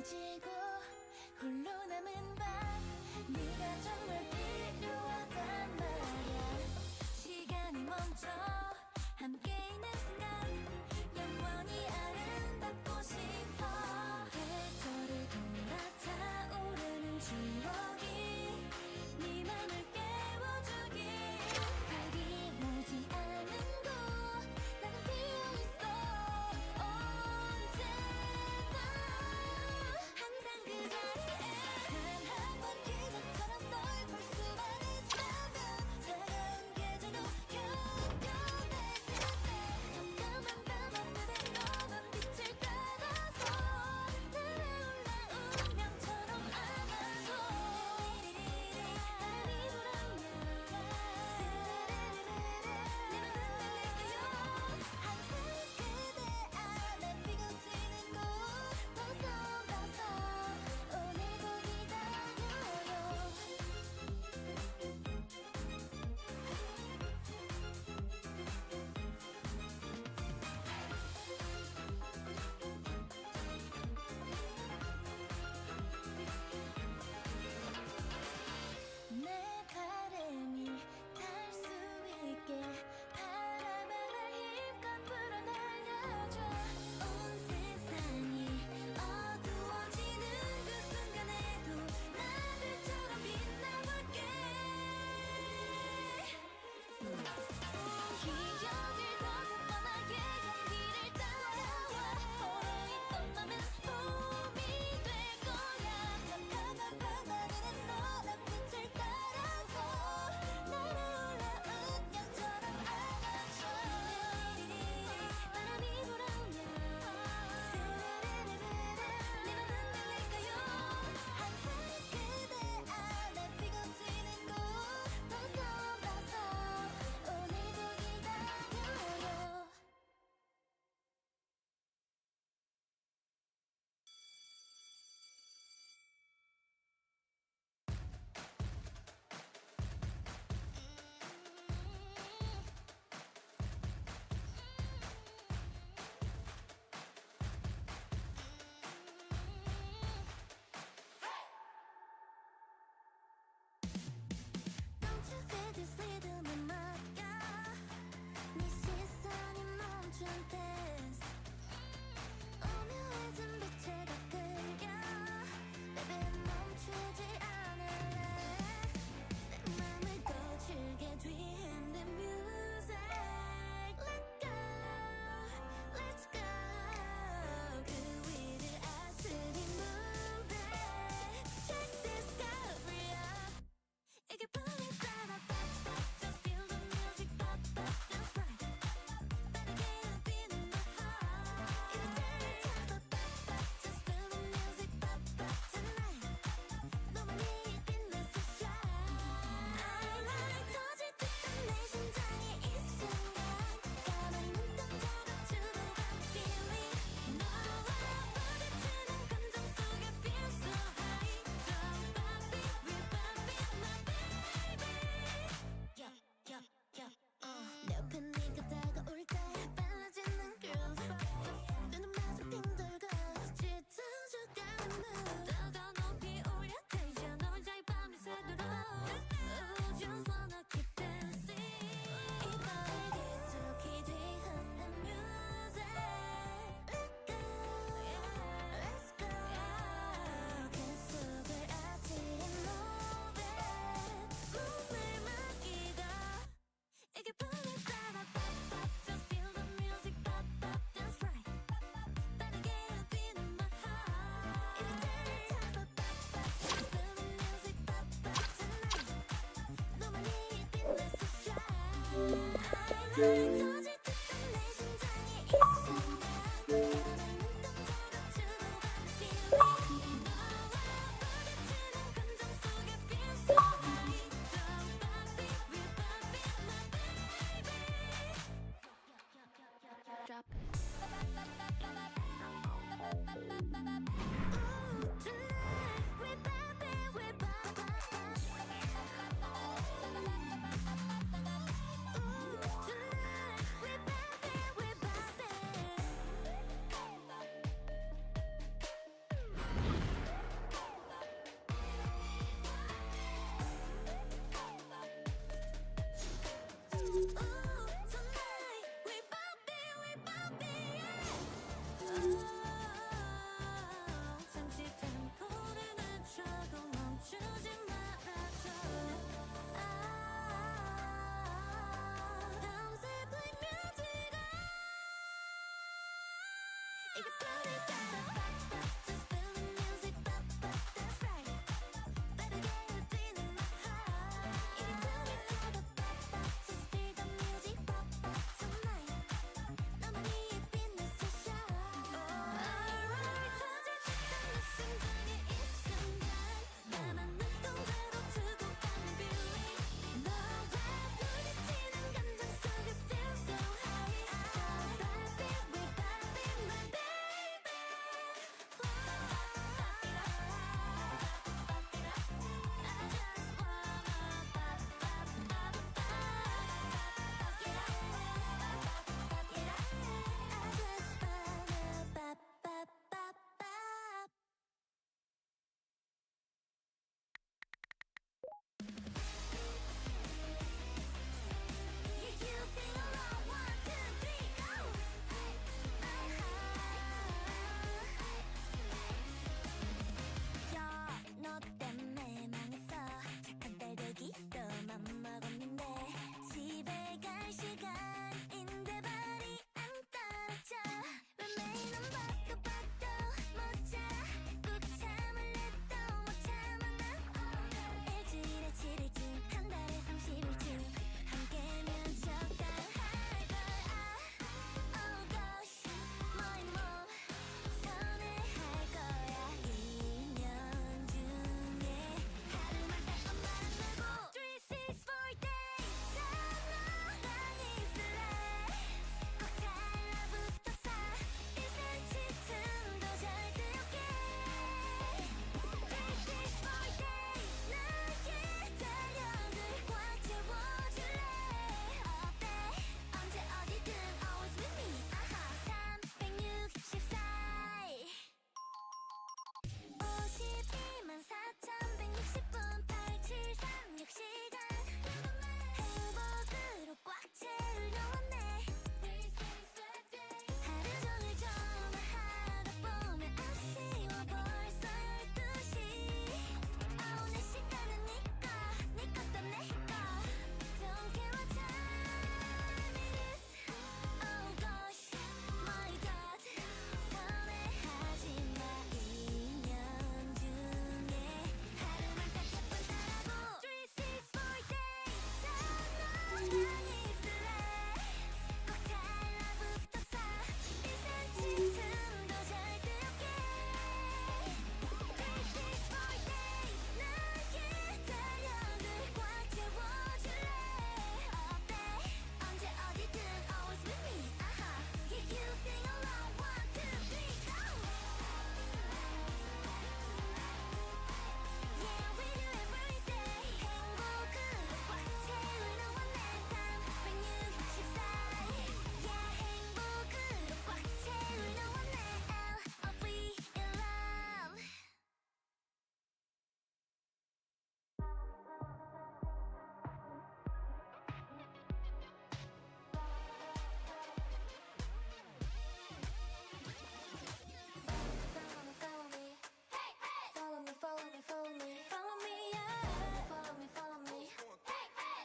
지고 홀로 남은 밤 네가 정말 필요하단 말야 시간이 멈춰 함께 있는 순간 영원히 아름답고 싶어 계절을 돌아 타오르는 추억이 네 맘을 깨워주길 가기 멀지 않은 곳 나는 필요했어 언제나 항상 그 자리에 단 한 번 기적처럼 널 볼 수만 있다면 차가운 계절도 견뎌낼 그때 깜깜한 밤 하늘에 너만 빛을 따라서 날아올라 운명처럼 안아줘 바람이 불어오면 스르르르르 내 맘은 날릴까요 항상 그대 안에 피고지는 꽃 벗어봐서 오늘도 기다려요 내 바람이 닿을 수 있게 바람 하나 힘껏 불어날려줘 온 세상이 어두워지는 그 순간에도 나들처럼 빛나볼게 기억을 더듬어 나의 향기를 따라와 서로 있던 맘은 봄이 될 거야 깜깜한 밤 하늘에 너란 빛을 따라서 날아올라 운명처럼 안아줘 바람이 불어오면 스르르르르 내 맘은 날릴까요 항상 그대 안에 피고지는 꽃 벗어봐서 오늘도 기다려요 Don't you feel this rhythm 맡겨 네 시선이 멈춘 dance 오묘해진 빛에 다 끌려 Baby 멈추지 않을래 내 맘을 거칠게 뒤흔든 music Let go, let's go 그 위를 아스린 무대 Check this discovery out 이게 붐이 따라 pop pop just feel the music pop pop dance right 빠르게 뛰는 my heart 이런 자리 잡아 pop pop just feel the music pop pop tonight 너만이 빛나서 shine I like 터질 듯한 내 심장이 이 순간 까만 눈동자로 주고받는 feeling 너와 부딪히는 감정 속에 feel so high Don't pop it, we pop it, my baby Yeah, yeah, yeah, 내 옆에 네가 다가올 때 빨라지는 groove 눈은 마주 빙 돌고 짙어져가는 mood 더 높이 올려 tension 너 혼자의 밤이 새도록 우주 선호 keep dancing 이 밤을 깊숙이 뒤흔든 music Let go, let's go 그 속을 아치린 노래 몸을 맡기고 이게 붐이 따라 pop pop just feel the music pop pop dance right 빠르게 뛰는 my heart 이런 자리 잡아 pop pop just feel the music pop pop tonight 너만이 빛나서 shine I like 터질 듯한 내 심장이 이 순간 까만 눈동자로 주고받는 feeling 너와 부딪히는 감정 속에 feel so high Don't pop it, we pop it, my baby Drop it Ooh, tonight we pop it, we pop it Ooh, tonight we pop it, we pop it 이거 부르잖아 pop pop just feel the music pop pop that's right 빠르게 뛰는 my heart 이리 부르잖아 pop pop just feel the music pop pop tonight 너만이 빛난 sunshine alright 터질 듯한 내 심장의 이 순간 나만 눈동자로 두고 가는 feeling 너와 부딪히는 감정 속에 feel so high pop it we pop it my baby pop it up pop it up pop it up I just wanna pop pop pop pop pop it up pop it up I just wanna pop pop pop pop You sing along, 1, 2, 3, go! 야, 너 때문에 망했어. 착한 딸되기도 맘먹었는데 집에 갈 시간인데 발이 안 떨어져. 왜 매일 넌 봐도 못 자라. 꾹 참을래도 못 참아 나. 일주일에 7일쯤 한 달에 30일쯤 함께면 적당할 걸 oh gosh 너의 몸 선회할 거야 1년 중에 하루만 딱 엄마랑 놀고 3, 6, 4 days 다 너랑 있을래 꼭 달라붙어서 1cm 틈도 절대 없게 3, 6, 4 days 나의 달력을 꽉 채워줄래 어때 언제 어디든 always with me 아하 364 52만 4,160분 8736시간 행복으로 꽉 채울 너왔네 하루 종일 전화하다 보면 아쉬워 벌써 12시 내 시간은 네 것도 내 거 Don't care what time it is Oh gosh my god 서운해하지 마 2년 중에 하루만 딱 예쁜 따라고 3, 6, 4 days 다 너랑 있을래 꼭 달라붙어서 1cm 틈도 절대 없게 3, 6, 4 days 나의 달력을 꽉 채워줄래 어때 언제 어디든 always with me 아하 You sing along 1, 2, 3 go Yeah we do every day 행복으로 꽉 채울 너와 내 364 Yeah 행복으로 꽉 채울 너와 내 I'll be in love Follow me, hey, hey. Follow me, follow me, follow me. Follow me, yeah. Follow me, follow me. Hey, hey.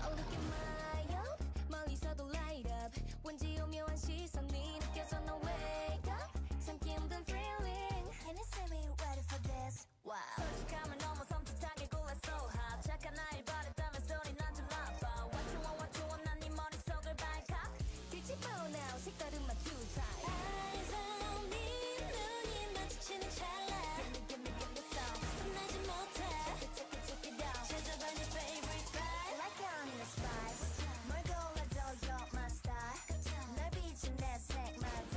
Oh, look at my up. 멀리서도 light up. 왠지 오묘한 시선이 느껴져. 너 wake up. 참기 힘든 feeling. And it's me ready for this. Wow. 솔직함을 넘어 섬뜩하게 골라 so hot. 착한 아이 바랬다면 소리 난 좀 나빠. What you want, 난네 머릿속을 발칵. 뒤집어 now. 색다른 맛 two time. Eyes on me. 눈이 마주치는 찰나. Give me some. 손나지 못해. Check it out. 찾아봐 네 favorite spot. Like I'm in a spice. 뭘 골라도 you're my star. 널 비춘 내 색마다.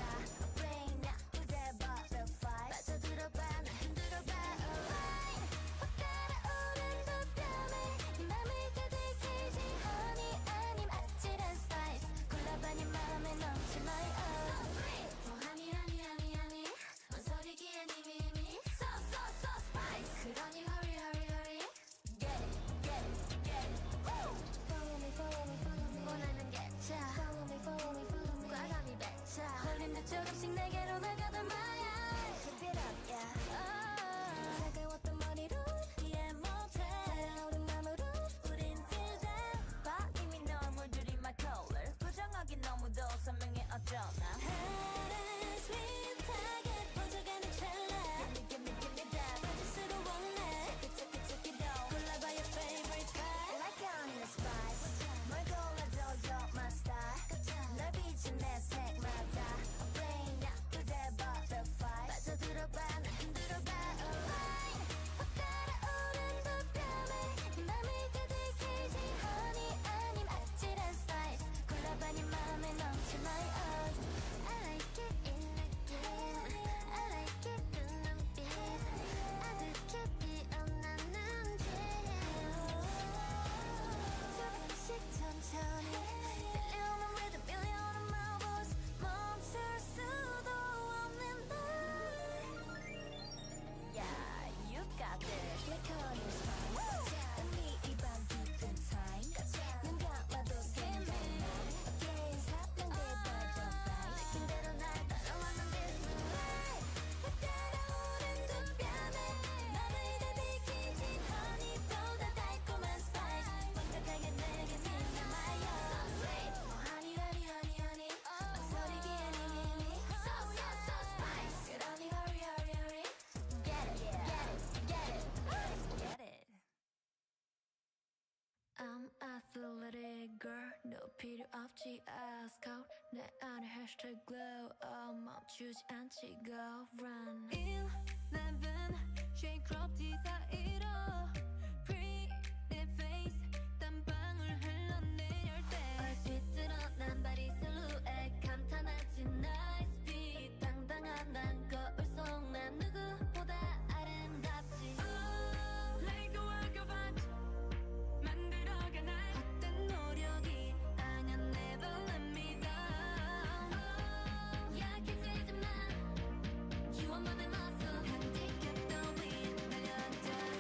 Rain now. 그대 butterfly. 빠져들어봐 나 흔들어봐. Alright. 확 달아오른 돋감에 네 맘을 가득히지. Honey 아님 아찔한 spice. 골라봐 네 맘에 넘치 my own. Oh honey honey honey honey. 망설이기엔 이미 so spice. 그러니 hurry hurry hurry. Get it. Woo. Follow me follow me follow me. 원하는 게 차. Follow me follow me follow me. 과감히 뱉자. 홀린 듯 조금씩 내게로 나가던 my eyes. Keep it up yeah. 차가웠던 머리로 이해 못해. 달아오른 맘으로 우린 feel that. 봐 이미 널 물들인 my color. 부정하기 너무도 선명해 어쩌나. 내 안에 hashtag glow 멈추지 않지 go run 11 shade crop tee 사이로 pretty face 땀방울 흘러내릴 때 얼핏 드러난 바디 실루엣 감탄하지 nice fit 당당한 난 거울 속 난 누구보다 아름답지 like a work of art 만들어가 날 헛된 노력이 아냐 never let me down 약해지지 마 You are my muscle 한 ticket the wind 날려줘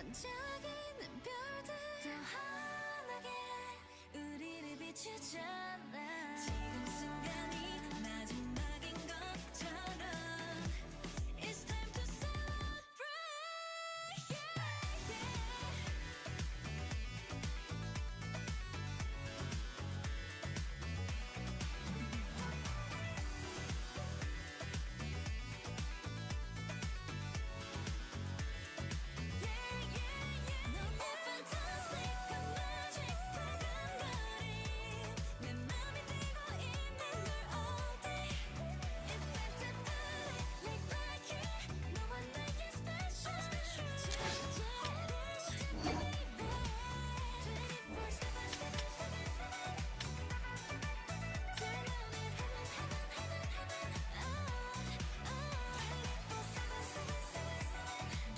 반짝이는 별들 더 환하게 우리를 비추잖아 지금 순간이 마지막인 것처럼 It's time to celebrate yeah, yeah. 너무 fantastic 그 magic 다가가리 내 맘이 뛰고 있는 걸 all day It's time to party like it 너와 나의 special baby 24/7 Turn on it heaven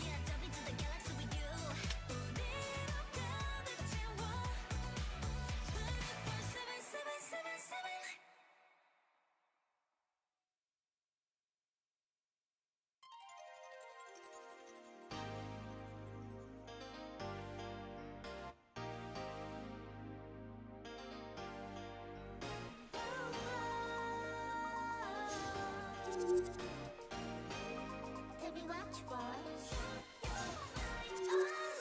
Yeah, jump into the galaxy with you 우리로 가득 채워 24/7 Tell me what you want. Alright,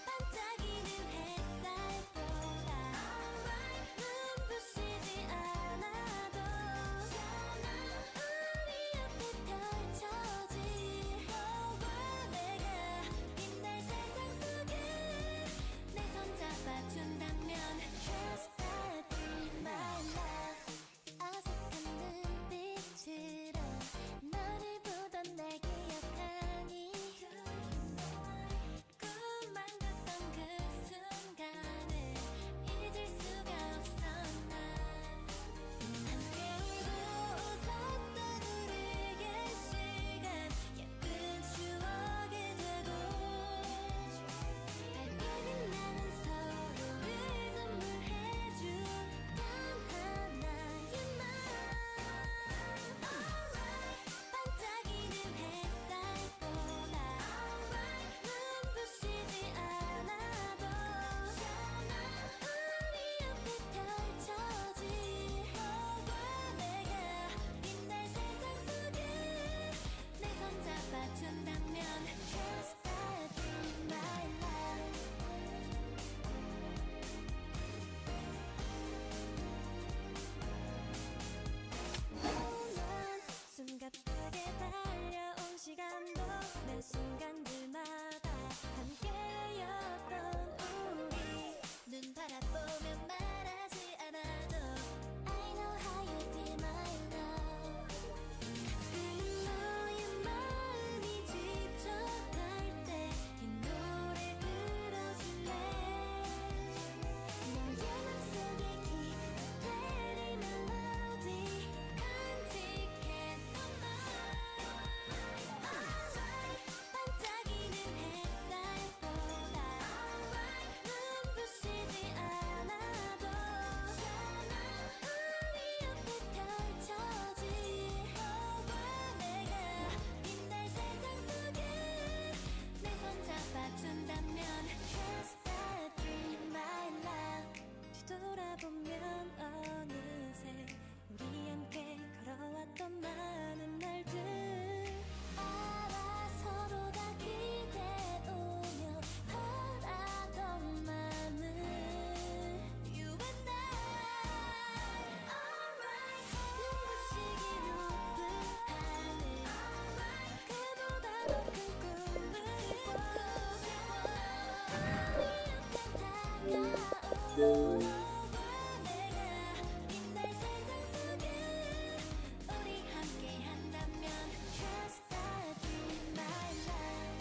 반짝이는 햇살보다 눈부시지 않아도 우리 옆에 펼쳐진 내가 빛날 세상 속에 내 손 잡아준다면 Just that be my love 어색한 눈빛으로 너를 보던 날 기억하니 꿈만 꿨던 그 순간을 잊을 수가 없어 난 함께 울고 웃었던 우리의 시간 예쁜 추억이 되고 밝게 빛나는 서로를 선물해준 단 하나의 맘 Alright 반짝이는 햇살보다 눈부시지 않아도 우리 옆에 펼쳐진 내가 빛날 세상 속에 내 손 잡아준다면 Just that be my love 난 숨가쁘게 달려온 시간도 매 순간들마다 함께였던 우리 눈 바라보며 말하지 않아도 I know how you feel my love 가끔은 너의 마음이 지쳐갈 때 이 노래 들어줄래 너의 맘속에 기다릴 멜로디 간직했던 말 Alright 반짝이는 햇살보다 눈부시지 않아도 우리 옆에 펼쳐진 내가 빛날 세상 속에 내 손 잡아준다면 Just that be my love 뒤돌아보면 어느새 우리 함께 걸어왔던 많은 날들 알아 서로 다 기대오며 바라던 맘을 You and I Alright 눈부시게 높은 하늘 그보다 더 큰 꿈을 꾸고 우리 옆에 다가오고 내가 빛날 세상 속에 우리 함께 한다면 Just that be my love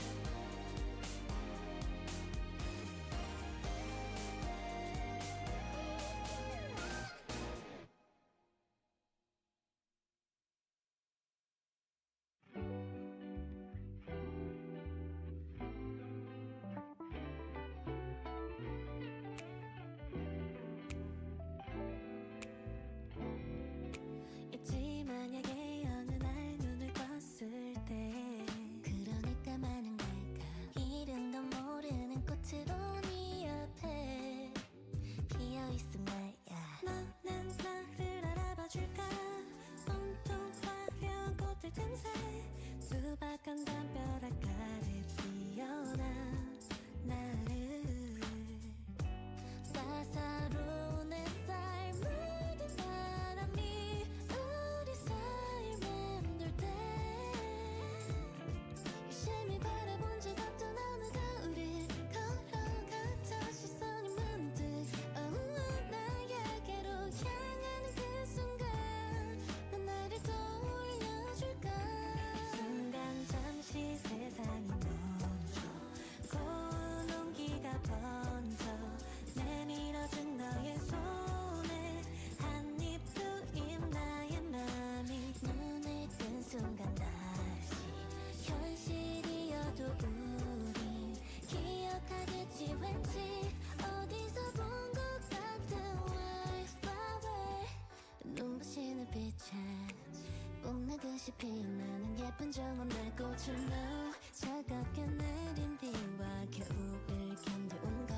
피어나는 예쁜 정원의 꽃을 넣어 차갑게 내린 비와 겨울을 견뎌온 걸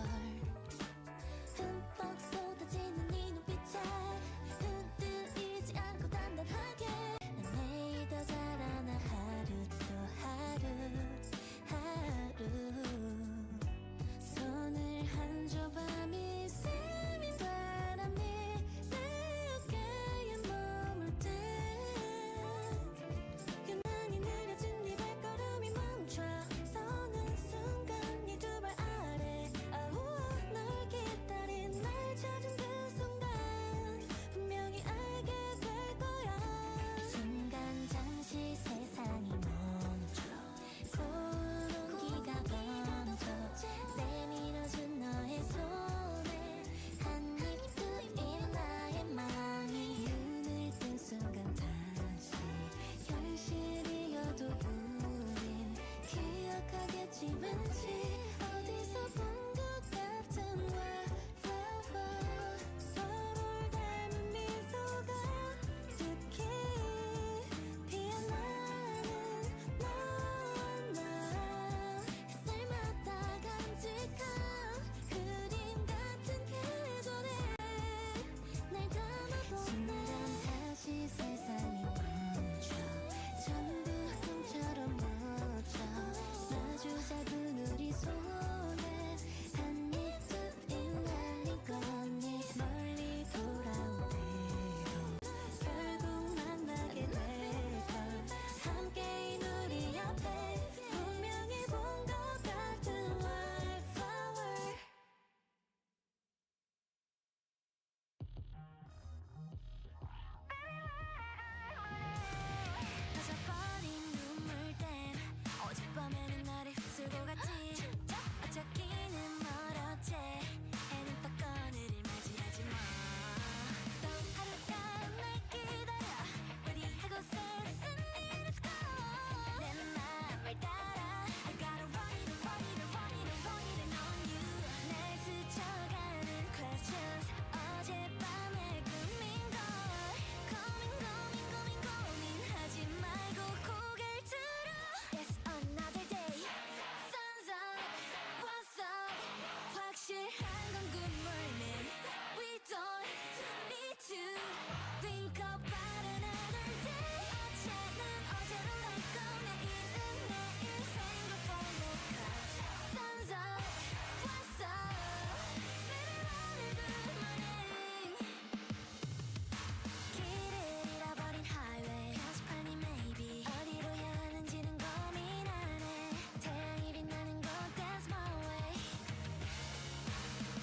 흠뻑 쏟아지는 이 눈빛에 흔들리지 않고 단단하게 난 내일 더 자라나 하루 또 하루 손을 한 조밤이 스민 바람이 내 어깨에 머물 때 유난히 느려진 네 발걸음이 멈춰서는 순간 네 두 발 아래 아우와 널 기다린 날 찾은 그 순간 분명히 알게 될 거야 순간 잠시 세상이 멈춰 공기가 번져 내밀어준 너의 손에 한 입 뜨인 나의 맘이 눈을 뜬 순간 다시 현실이어도 우린 기억하겠지 왠지 어디서 본 것 같은 wallflower 서로를 닮은 미소가 특히 피어나는 너와 나 햇살마다 간직한 그림 같은 계절에 날 담아보네 순간 다시 세상이 멈춰 전부 꿈처럼 멈춰 마주 잡은 우리 손에 한 입 뜯인 날린 건니 멀리 돌아온 뒤로 결국 만나게 될걸 함께인 우리 옆에 분명히 본 것 같은 wildflower 터져버린 눈물댐 어젯밤에는 나를 휩쓸고 갔지 어쩌기는 멀었지 해는 또 꺼내를 맞이하지 마또 하루가 날 기다려 Ready 하고서 Let's go 내 맘을 따라 I gotta run it, run it, run it, run it on you 날 스쳐가는 questions 어젯밤의 꿈인걸 고민하지 말고 고개를 들어 It's another day Sun's up, what's up 확실한 건 good morning We don't need to think about another day 어제는 어제로 let go 내일은 내일 생각할래 Cause sun's up, what's up Baby what a good morning 길을 잃어버린 highway 표지판이 maybe 어디로 향하는지는 고민하네 태양이 빛나는 곳 that's my way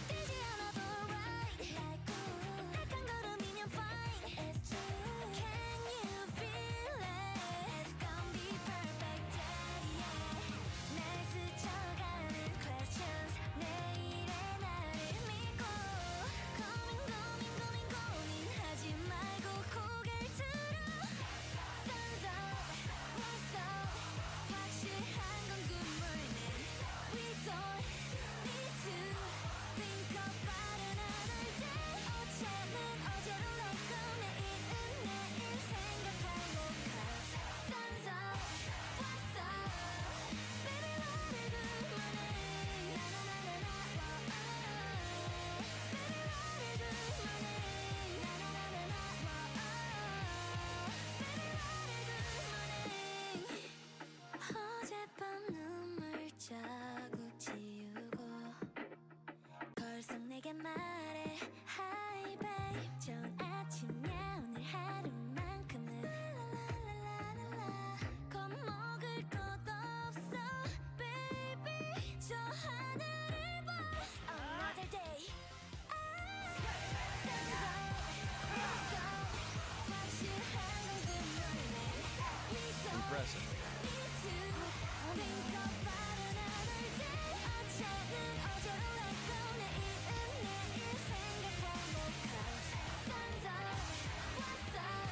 뛰지 않아도 right like cool 약한 걸음이면 fine it's true can you feel it it's gonna be perfect day yeah 날 스쳐가는 questions 내일의 나를 믿고 고민하지 말고 고개를 들어 Sun's up, what's up 확실한 건 good morning We don't need to think about another day 어제는 어제로 let go 내일은 내일 생각할래 Cause sun's up, what's up Baby what a good morning 나나나나나 Baby what a good morning 나나나나나 Baby what a good morning 어젯밤 눈물 자국 지우고 걸썩 내게 말해 Hi babe 좋은 아침이야 오늘 하루만큼은 겁먹을 것 없어 baby 저 하늘을 봐 Another day Sun's up, what's up 확실한 건 good morning We don't Impressive. need to think about another day 어제는 어제로 let go 내일은 내일 생각할래 Cause sun's up, what's up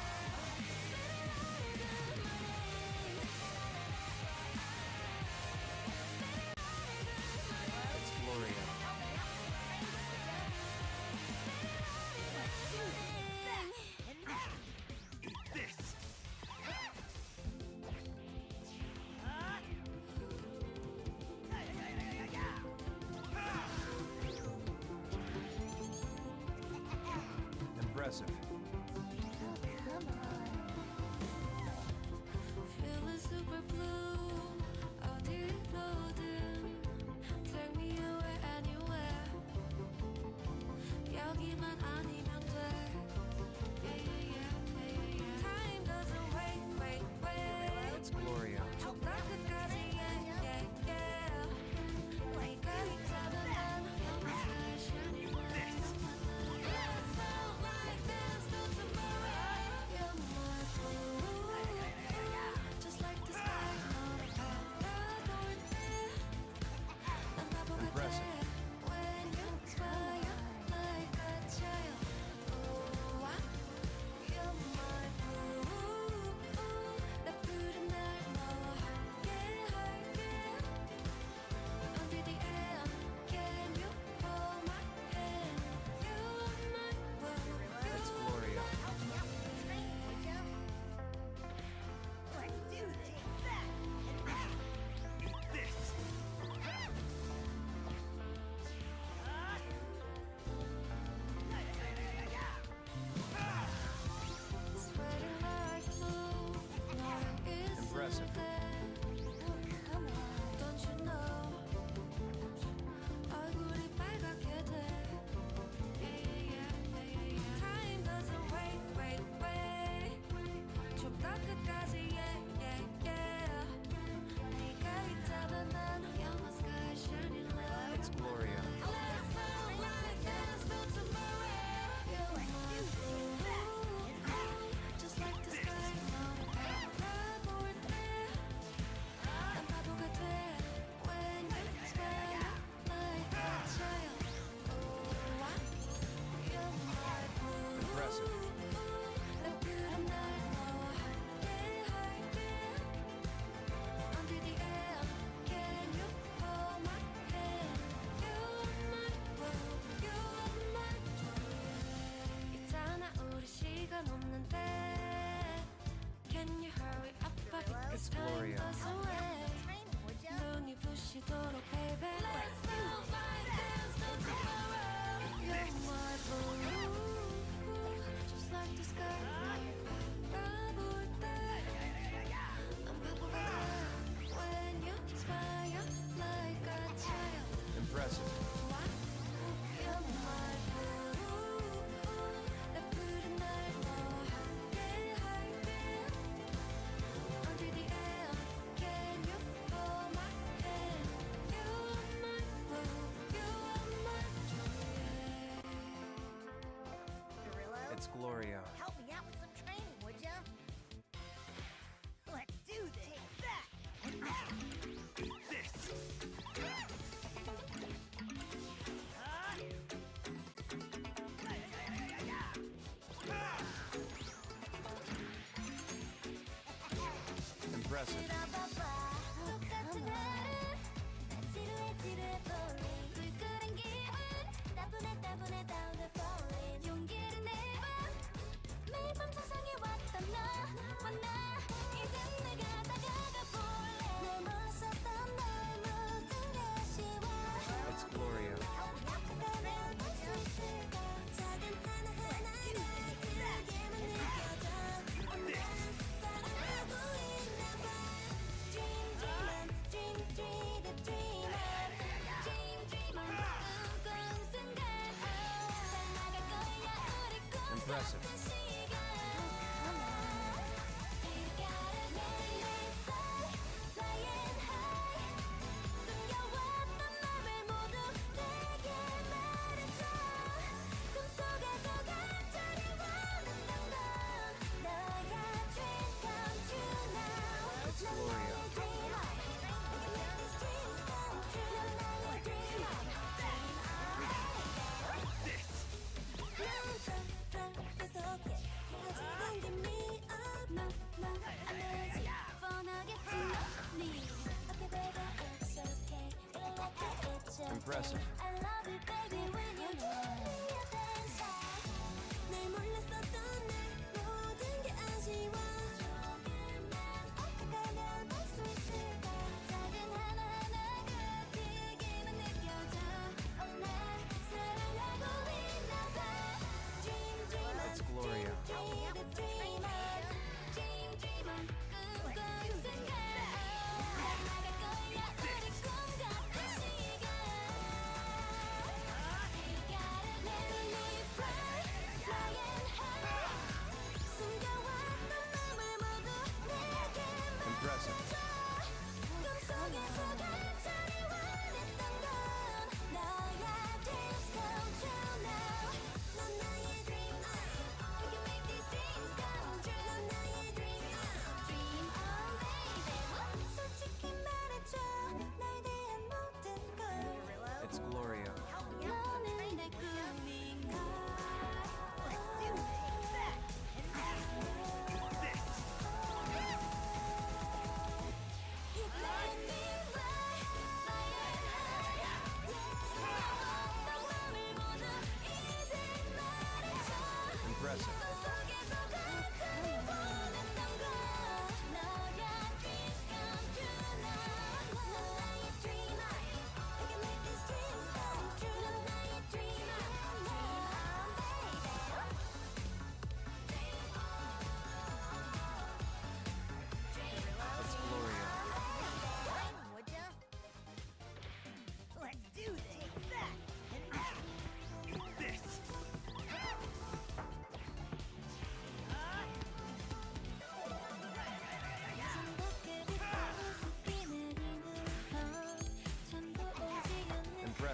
Baby what a good morning Baby what a good morning Impressive. Feeling super blue. 어디로든 take me away anywhere. 여기만 아니면 돼. Yeah, yeah, yeah, yeah, yeah. Time doesn't wait. It's Gloria. 촉각 끝까지 yeah, yeah, yeah. 네가 있다면 난 you're my sky shining light. Let's love like this till tomorrow. You're my blue, just like the sky. 너를 바라볼 때 난 바보 같아. Impressive. When you smile like a child. Oh, you're my blue. 나 푸른 날 너와 함께 할게. Until the end, can you hold my hand? You are my world. It's Gloria. Sweating like glue. 너랑 있을 Impressive. 때. Don't you know? 얼굴이 빨갛게 돼. Yeah, yeah, yeah, yeah, yeah. Time doesn't wait. 촉각 끝까지 yeah, yeah, yeah. 네가 있다면 난 you're my sky shining light. It's Gloria. Let's love like this till tomorrow. You're my blue, just like the sky. 너를 바라볼 때 난 바보가 돼. When you smile like a child. Oh, you're my blue. Impressive. 나 푸른 날 너와 함께 할게. Until the end, can you hold my hand? You are my world, you are my joy. 있잖아 우리 시간 없는데. Can you hurry up, baby? It's Time Gloria. goes away. 눈이 부시도록, baby. Let's love like this till tomorrow. You're my blue, just like the sky. 날 바라볼 때 난 바보 같아. When you smile like a child. Impressive. You're my blue. 나 푸른 날 너와 함께 할게. Until the end, can you hold my hand? You are my blue, you are my joy. It's Gloria. Help me out with some training, would ya? Let's do this. Take that. Impressive. 똑같은 하루 지루해 볼링 불끄른 기분 따분해 down the falling 용기를 내봐 매일 밤 상상해 왔던 너 만나 이젠 내가 다가가 볼래 널 몰랐었던 널 모든 게 아쉬워 It's Gloria. 가까이 볼수 있을까 작은 하나하나 날 크게만 느껴져 난 사랑하고 있나봐 Dream the dreamer 꿈꾼 순간 잘 나갈 거야 우리 꿈 Impressive. 같은 시간 You gotta make me flying high 숨겨왔던 맘을 모두 내게 말해줘 꿈속에서 갑자기 원했던 건 너의 dreams come true now It's 넌 Gloria. 나의 dreamer Make these dreams come true 넌 나의 dreamer 난 계속해 헤어지는 게 me up 넌 알지 뻔하겠지 넌네 Okay baby it's okay Feel like it's okay Impressive. I love you baby when you give me attention 날 몰랐었던 날 모든 게 아쉬워 조금만 가까이면 볼 수 있을까 작은 하나하나가 크게만 느껴져 날 사랑하고 있나 봐 Dream dreamer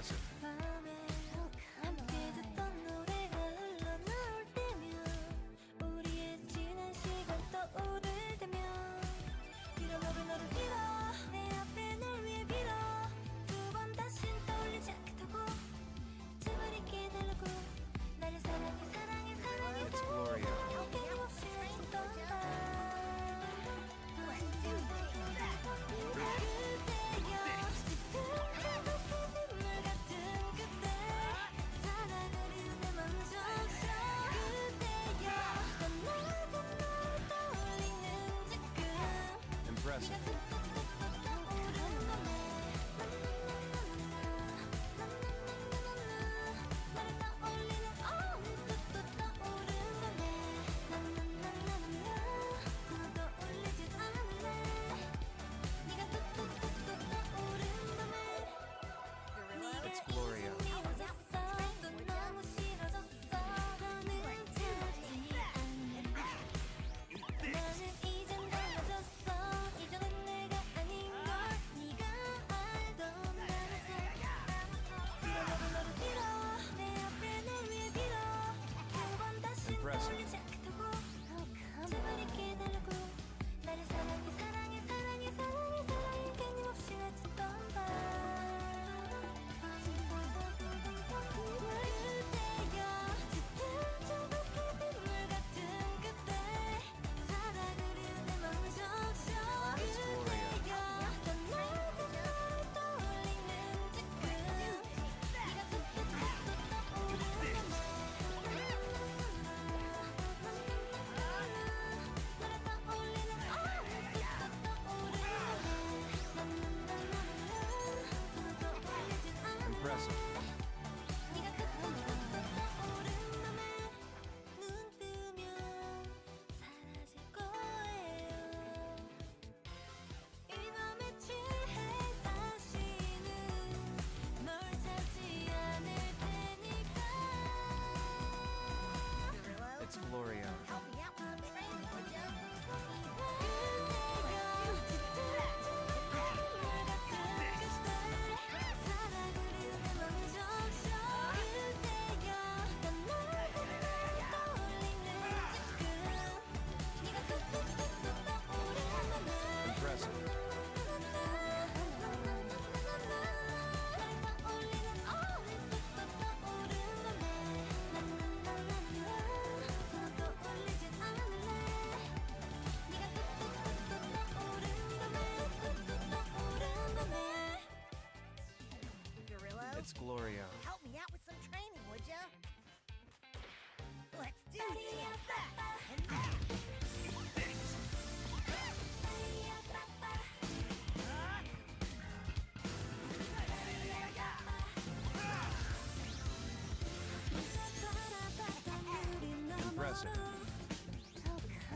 Impressive. 밤에 함께 듣던 노래가 흘러나올 때면 우리의 지난 시간 떠오를 때면 빌어 너를 빌어 내 앞에 널 위해 빌어 두 번 다신 떠올리지 않겠다고 제발 있게 해달라고 나를 사랑해 사랑해 사랑해 It's 사랑해 Gloria. 사랑해 끊임없이 외쳤던 그때여 짙은 그 눈물 같은 그때 사랑을 잃은 내 맘 적셔 그때여 떠나던 널 떠올리는 지금 Impressive. 떠오르는 밤에 나를 떠올리는 또 떠오르는 밤에 또 떠올리진 않을래 네가 또 떠오르는 밤에 It's Gloria. 미워졌어 또 너무 싫어졌어 너는 찾지 않는 나는 이젠 달라졌어 이제는 내가 아닌 걸 네가 알던 나라서 너를 빌어 내 앞에 널 위해 빌어 두 번 다신 Impressive. 떠올리지 않겠다고 제발 있게 해달라고 나를 사랑해 사랑해 사랑해 사랑해 사랑해 끊임없이 외쳤던 밤 그때여 짙은 조각의 빗물 같은 그때 사랑을 잃은 내 맘을 적셔 It's Gloria. 그때여 떠나던 널 떠올리는 지금 네가 또 떠오르는 Impressive. 눈 뜨면 사라질 거예요 이 맘에 취해 다시는 널 찾지 않을 테니까 It's Gloria. Help me out with some training, would ya? 그때여 짙은 물 같은 그때 사랑을 잃은 내 맘을 적셔 그때여 떠나던 날 떠올리는 지금 네가 또 떠오르는 밤에 Impressive. 나를 떠올리는 또 떠오르는 밤에 또 떠올리진 않을래 네가 또 떠오르는 밤에 또 떠오르는 밤에 Gorilla, It's Gloria. help me out with some training, would ya? Let's do this. And that. Impressive.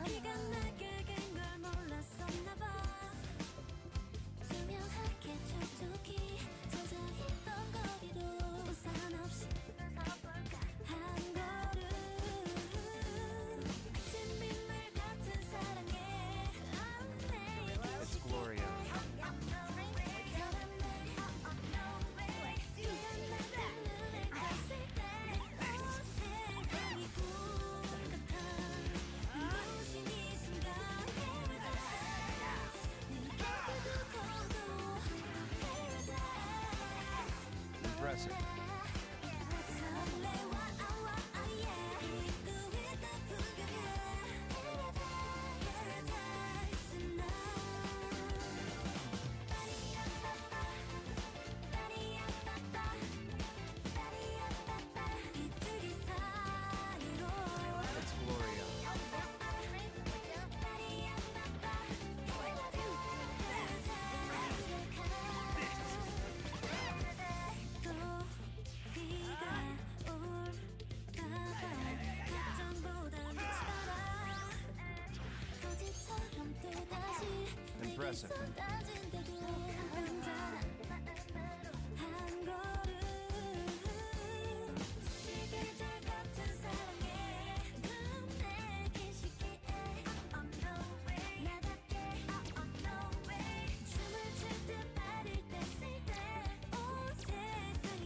네가 나에게 걸 몰랐었나 봐 투명하게 촉촉히 젖어있던 거리로 우산 없이 한 걸음 그친 빗물 같은 사랑에 내게 It's Gloria. Help me out with some training, would ya? Let's do this. Impressive. It's Gloria. Impressive. 한 걸음 시계절 같은 사랑에 넌 내게 쉽게 나답게 춤을 출 때 발을 뗐을 때 온 세상이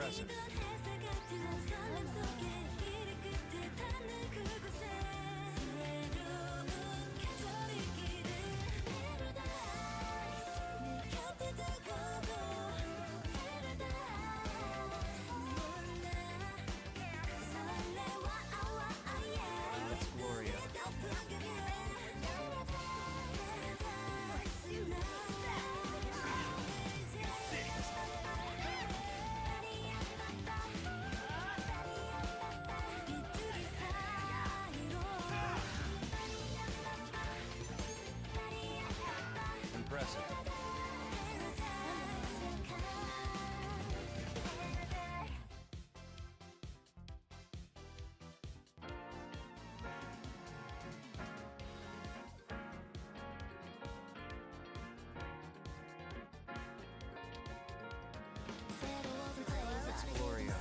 Impressive. That's Gloria. Impressive. That's Gloria.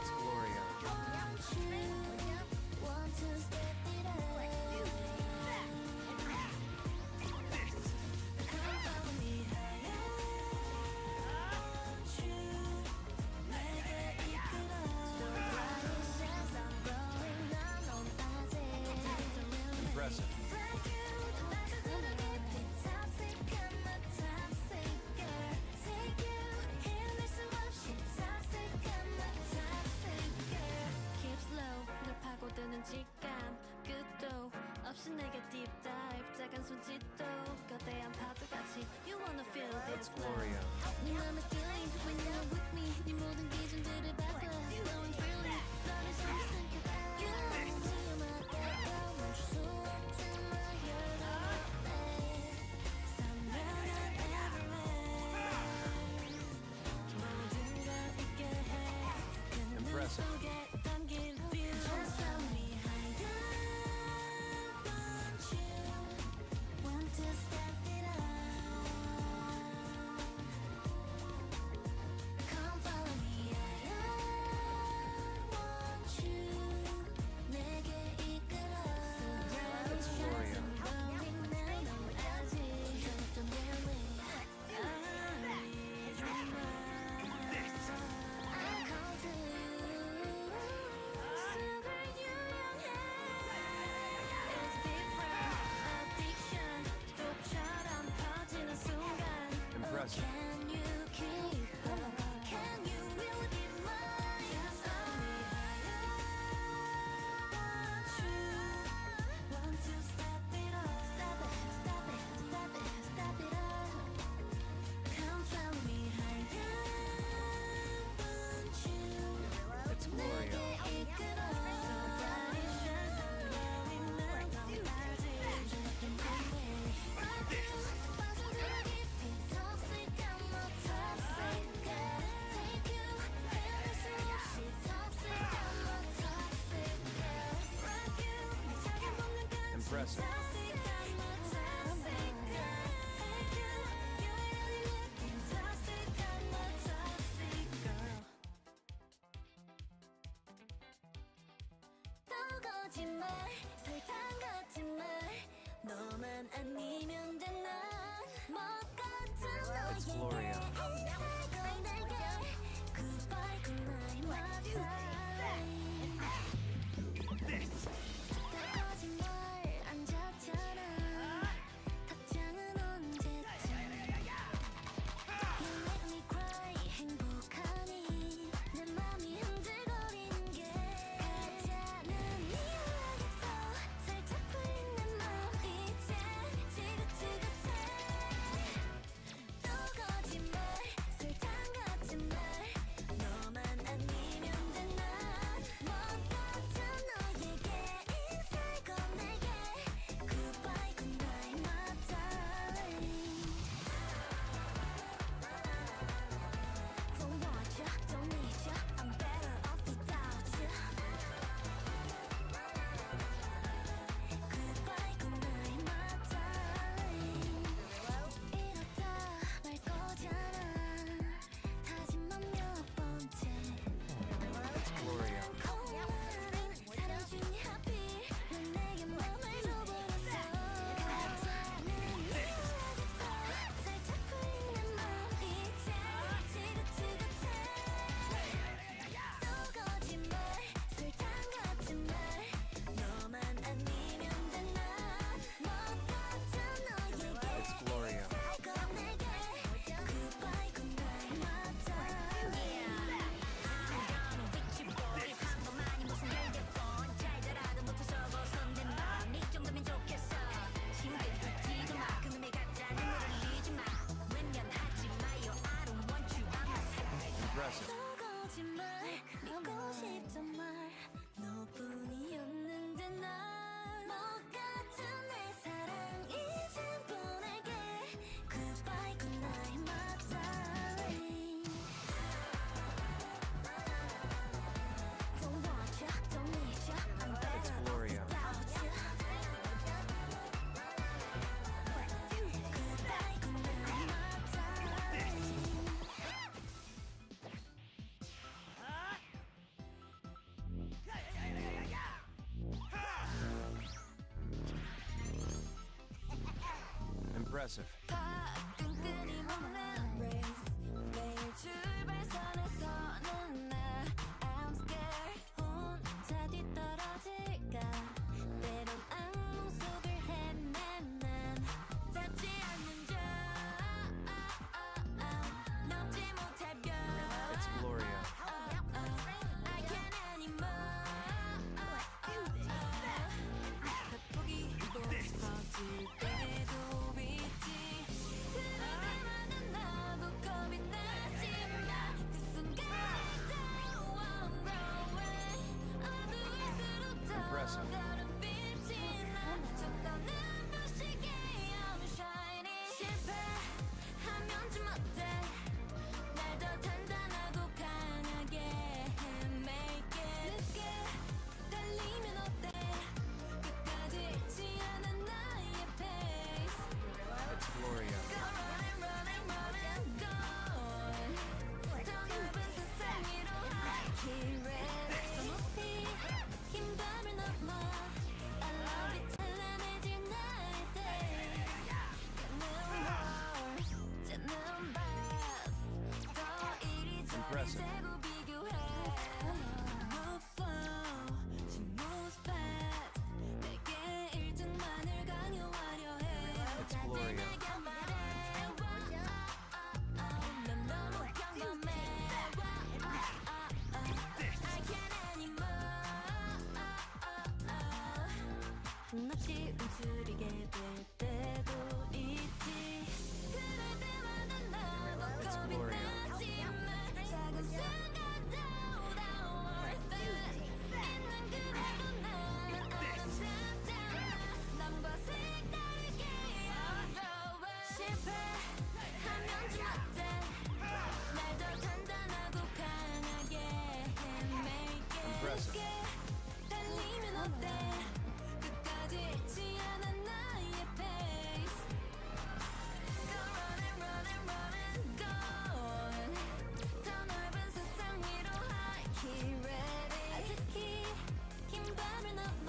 It's Gloria. Impressive. 파고드는 직감 끝도 없이 내게 deep dive 작은 손짓도 거대한 파도같이 You wanna feel this That's Gloria. 네 맘에 feeling when you're with me 네 모든 기준들을 바꿔 Going really 너를 삼삼켜봐 위험하다고 멈출 수 없지만 You're the way 선명한 everywhere 모든 걸 잊게 해 그 눈 Impressive. 속에 담긴 view Just tell me I want you Want to step it up 하지만 믿고 싶던 말 너뿐이었는데 날 못 같은 내 사랑 이젠 보내게 Goodbye good night my darling Don't want you, don't need you I'm better off Gloria. without you Goodbye good night my darling Impressive. 가끔 끊임없는 race 매일 출발선에 서는 나 I'm scared 혼자 뒤떨어질까 때론 악몽 속을 헤맨 난 닿지 않는 저 넘지 못할 별 It's Gloria. I can't anymore 바쁘기고 싶어질 때도 있지 그럴 때마다 나도 겁이 나지만 그 순간에 더 I'm growing 어두울수록 더 Impressive. 다른 빛이 나 쳤던 눈부시게 I'm shining 실패하면 좀 어때 날 더 단단하고 강하게 make it 늦게 달리면 어때 끝까지 잃지 않은 나의 pace It's Gloria. Go running running running go 더 넓은 세상 위로 hiking ready 저 높이 긴 밤을 넘어 I love it 찬란해질 나의 day 걷는 horse 젖는 bus 더 이리저리 Impressive. 재고 비교해 Move slow she moves fast 내게 1등만을 강요하려 해 It's Gloria. 내게 말해 난 너무 평범해 I can't anymore 마치 움츠리게 될 때도 있지 그럴 때마다 나도 It's 겁이 Gloria. 나지만 작은 순간도 다 worth it 있는 그대로 난 아름답잖아 남과 색다르게 I'm growing 실패하면 좀 어때 날 더 단단하고 강하게 make it Impressive. 늦게 달리면 어때 끝까지 잃지 않은 나의 pace Go running running running go 더 넓은 세상 위로 hiking ready 특히 긴 밤을 넘어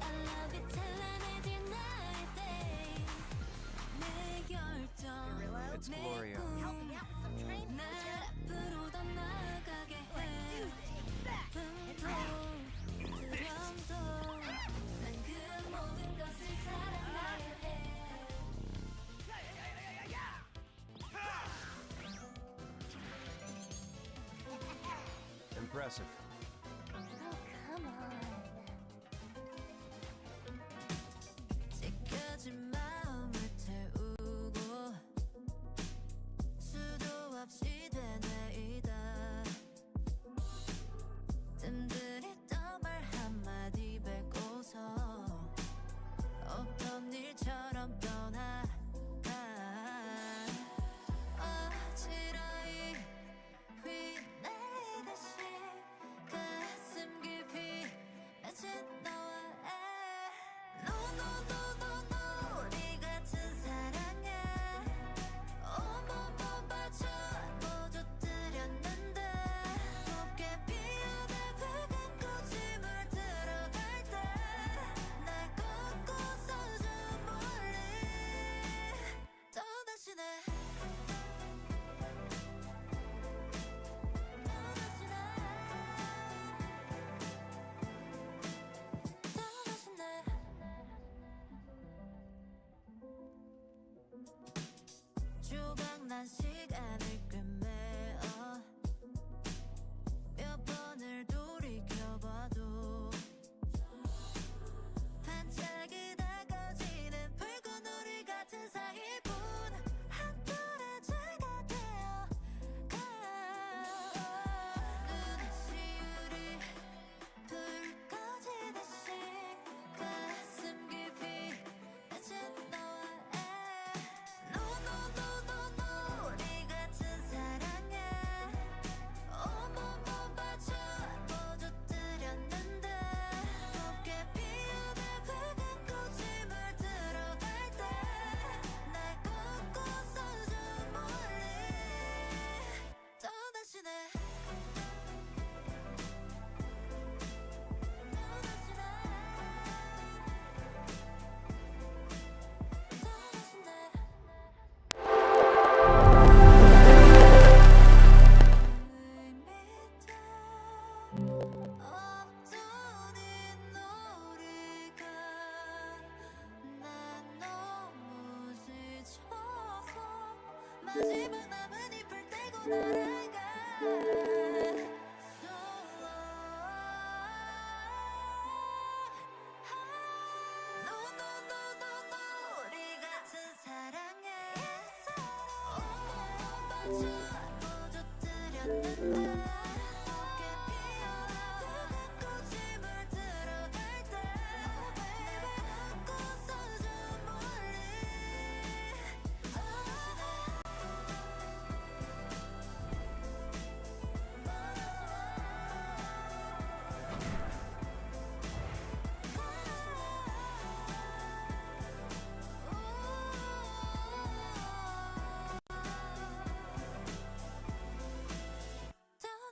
I love it 찬란해질 나의 day 내 결정 It's Gloria. 날 앞으로 더 나아가게 해 분통 두려움도 난 그 모든 것을 사랑하려 해 Impressive. come on 찢겨진 마음을 태우고 수도 없이 되뇌이다 뜸들였던 말 한마디 뱉고서 없던 일처럼 떠나가 어지러이 휘날리듯이 날아가 So No no no no no 우리 같은 사랑에 온몸 바쳐 모두 들였는데 어깨 피어라 꽃이 물들어갈 때 내가 웃고서 저 멀리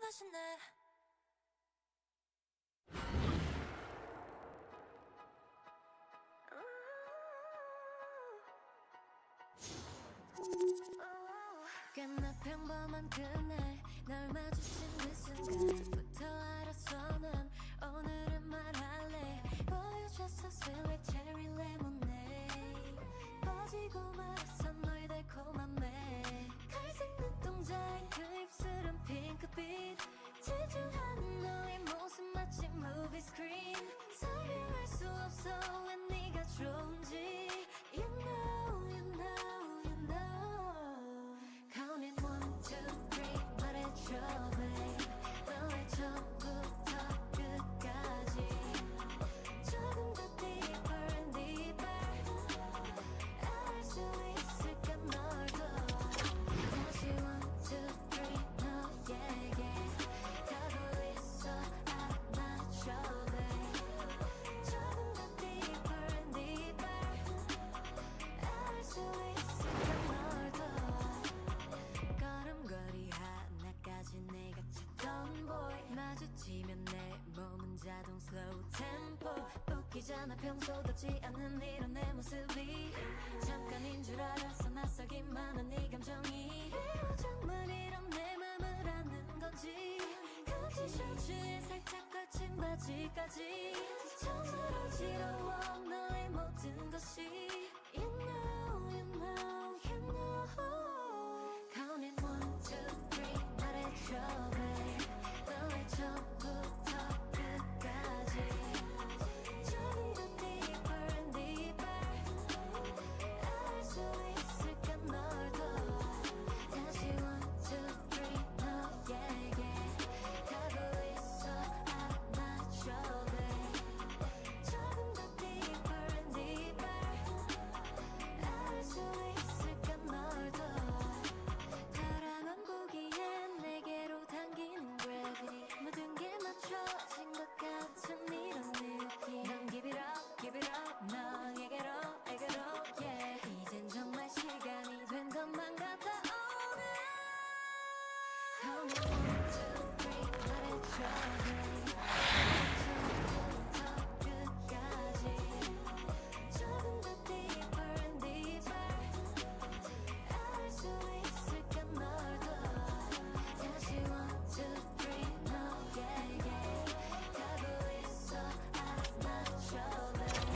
다시 내 꽤나 평범한 그날 널 마주친 그 순간부터 알았어 난 오늘은 말할래 보여줬어 sweet like cherry lemonade 빠지고 말았어 너의 달콤한 매 갈색 눈동자인 그 입술은 핑크빛 지중한 너의 모습 마치 movie screen 설명할 수 없어 왜 네가 좋은지 You know you know you know Counting 1, 2, 3 말해줘 babe 너의 처음부터 끝까지 조금 더 deeper and deeper 알 수 있을까 널 더 다시 1, 2, 3 너에게 가고 있어 안아줘 babe 조금 더 deeper and deeper 알 수 있을까 널 더 걸음걸이 하나까지 내가 찾던 boy 마주치면 내 몸은 자동 slow tempo 웃기잖아 평소답지 않은 이런 내 모습이 잠깐인 줄 알았어 낯설기만 한 네 감정이 그리고 정말 이런 내 맘을 아는 건지 그 티셔츠에 살짝 걸친 바지까지 정말 어지러워 너의 모든 것이 You know you know you know Counting 1, 2, 3 말해줘 babe 너의 처음부터 끝까지 조금 더 deeper and deeper 알 수 있을까 널 더 다시 1, 2, 3 너에게 가고 있어 안아줘 babe 조금 더 deeper and deeper 알 수 있을까 널 더 바라만 보기엔 내게로 당기는 gravity 모든 게 맞춰진 것 같은 이런 느낌 넌 give it up 너에게로 yeah 이젠 정말 시간이 된 것만 같아 오늘 Count 1, 2, 3 말해줘 babe 처음부터 끝까지 조금 더 deeper and deeper 알 수 있을까 널 더 다시 1, 2, 3 너에게 가고 있어 안아줘 babe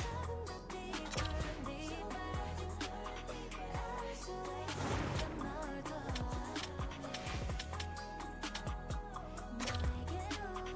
조금 더 deeper and deeper 알 수 있을까 널 더 너에게로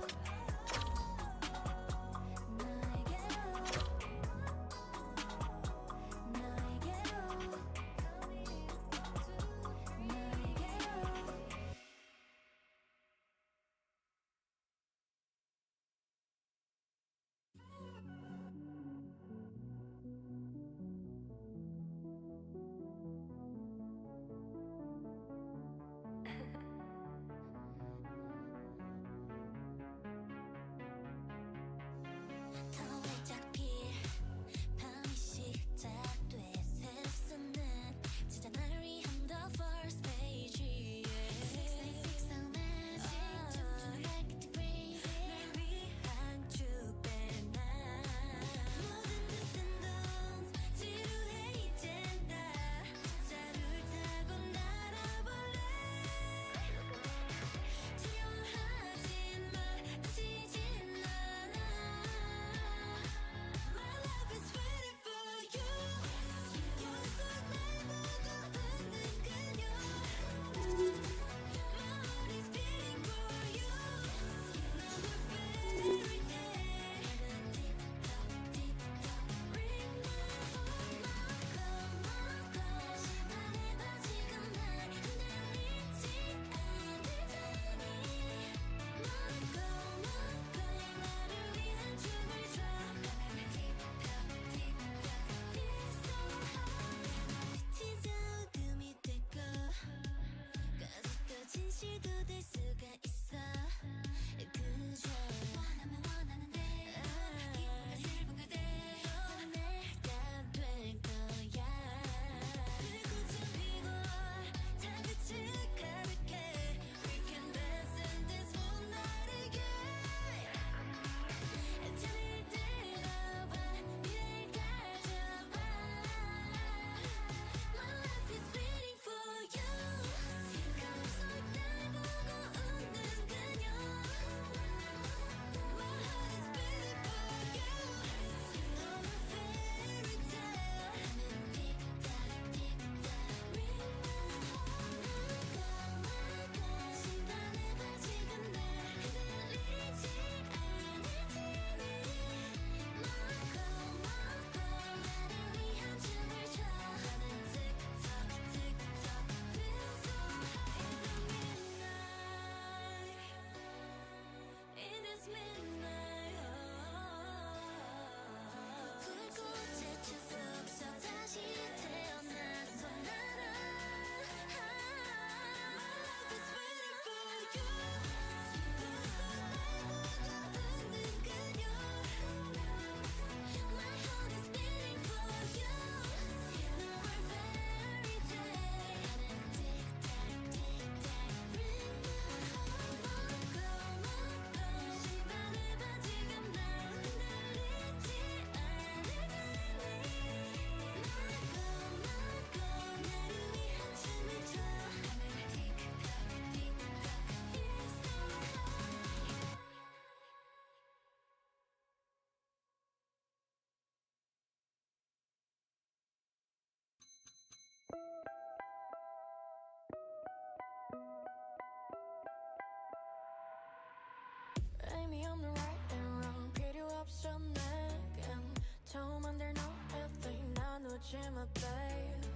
watch my babe.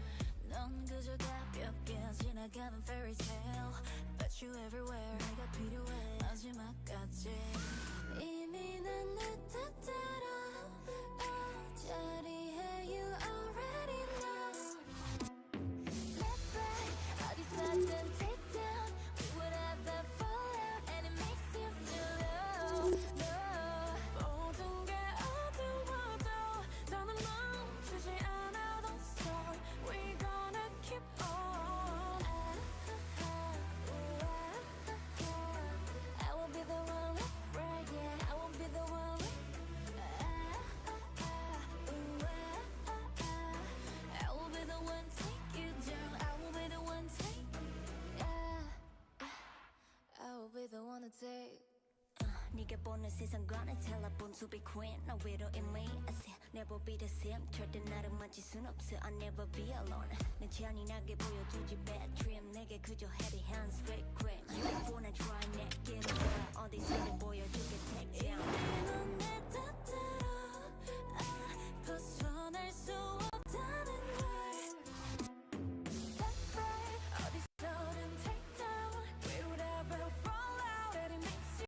넌 그저 가볍게 지나가는 fairy tale. But you everywhere. 내가 필요해 마지막까지. 이미 난 내 뜻대로 자리해. You already know. Left right 어디서든 take down. We would ever fall out and it makes you feel low. 모든 게 어두워도 더는 멈추지 않아. Don't stop. We gonna keep on. I will be the one left right, yeah. I will be the one I will be the one take you down. I will be the one take. I will be the one to take. 네가 보는 세상과는 달라본 to be queen. 너 위로인 me. I say never be the same. 절대 나를 만질 순 없어. I'll never be alone. 내 잔인하게 보여주지 bad dream. 내게 그저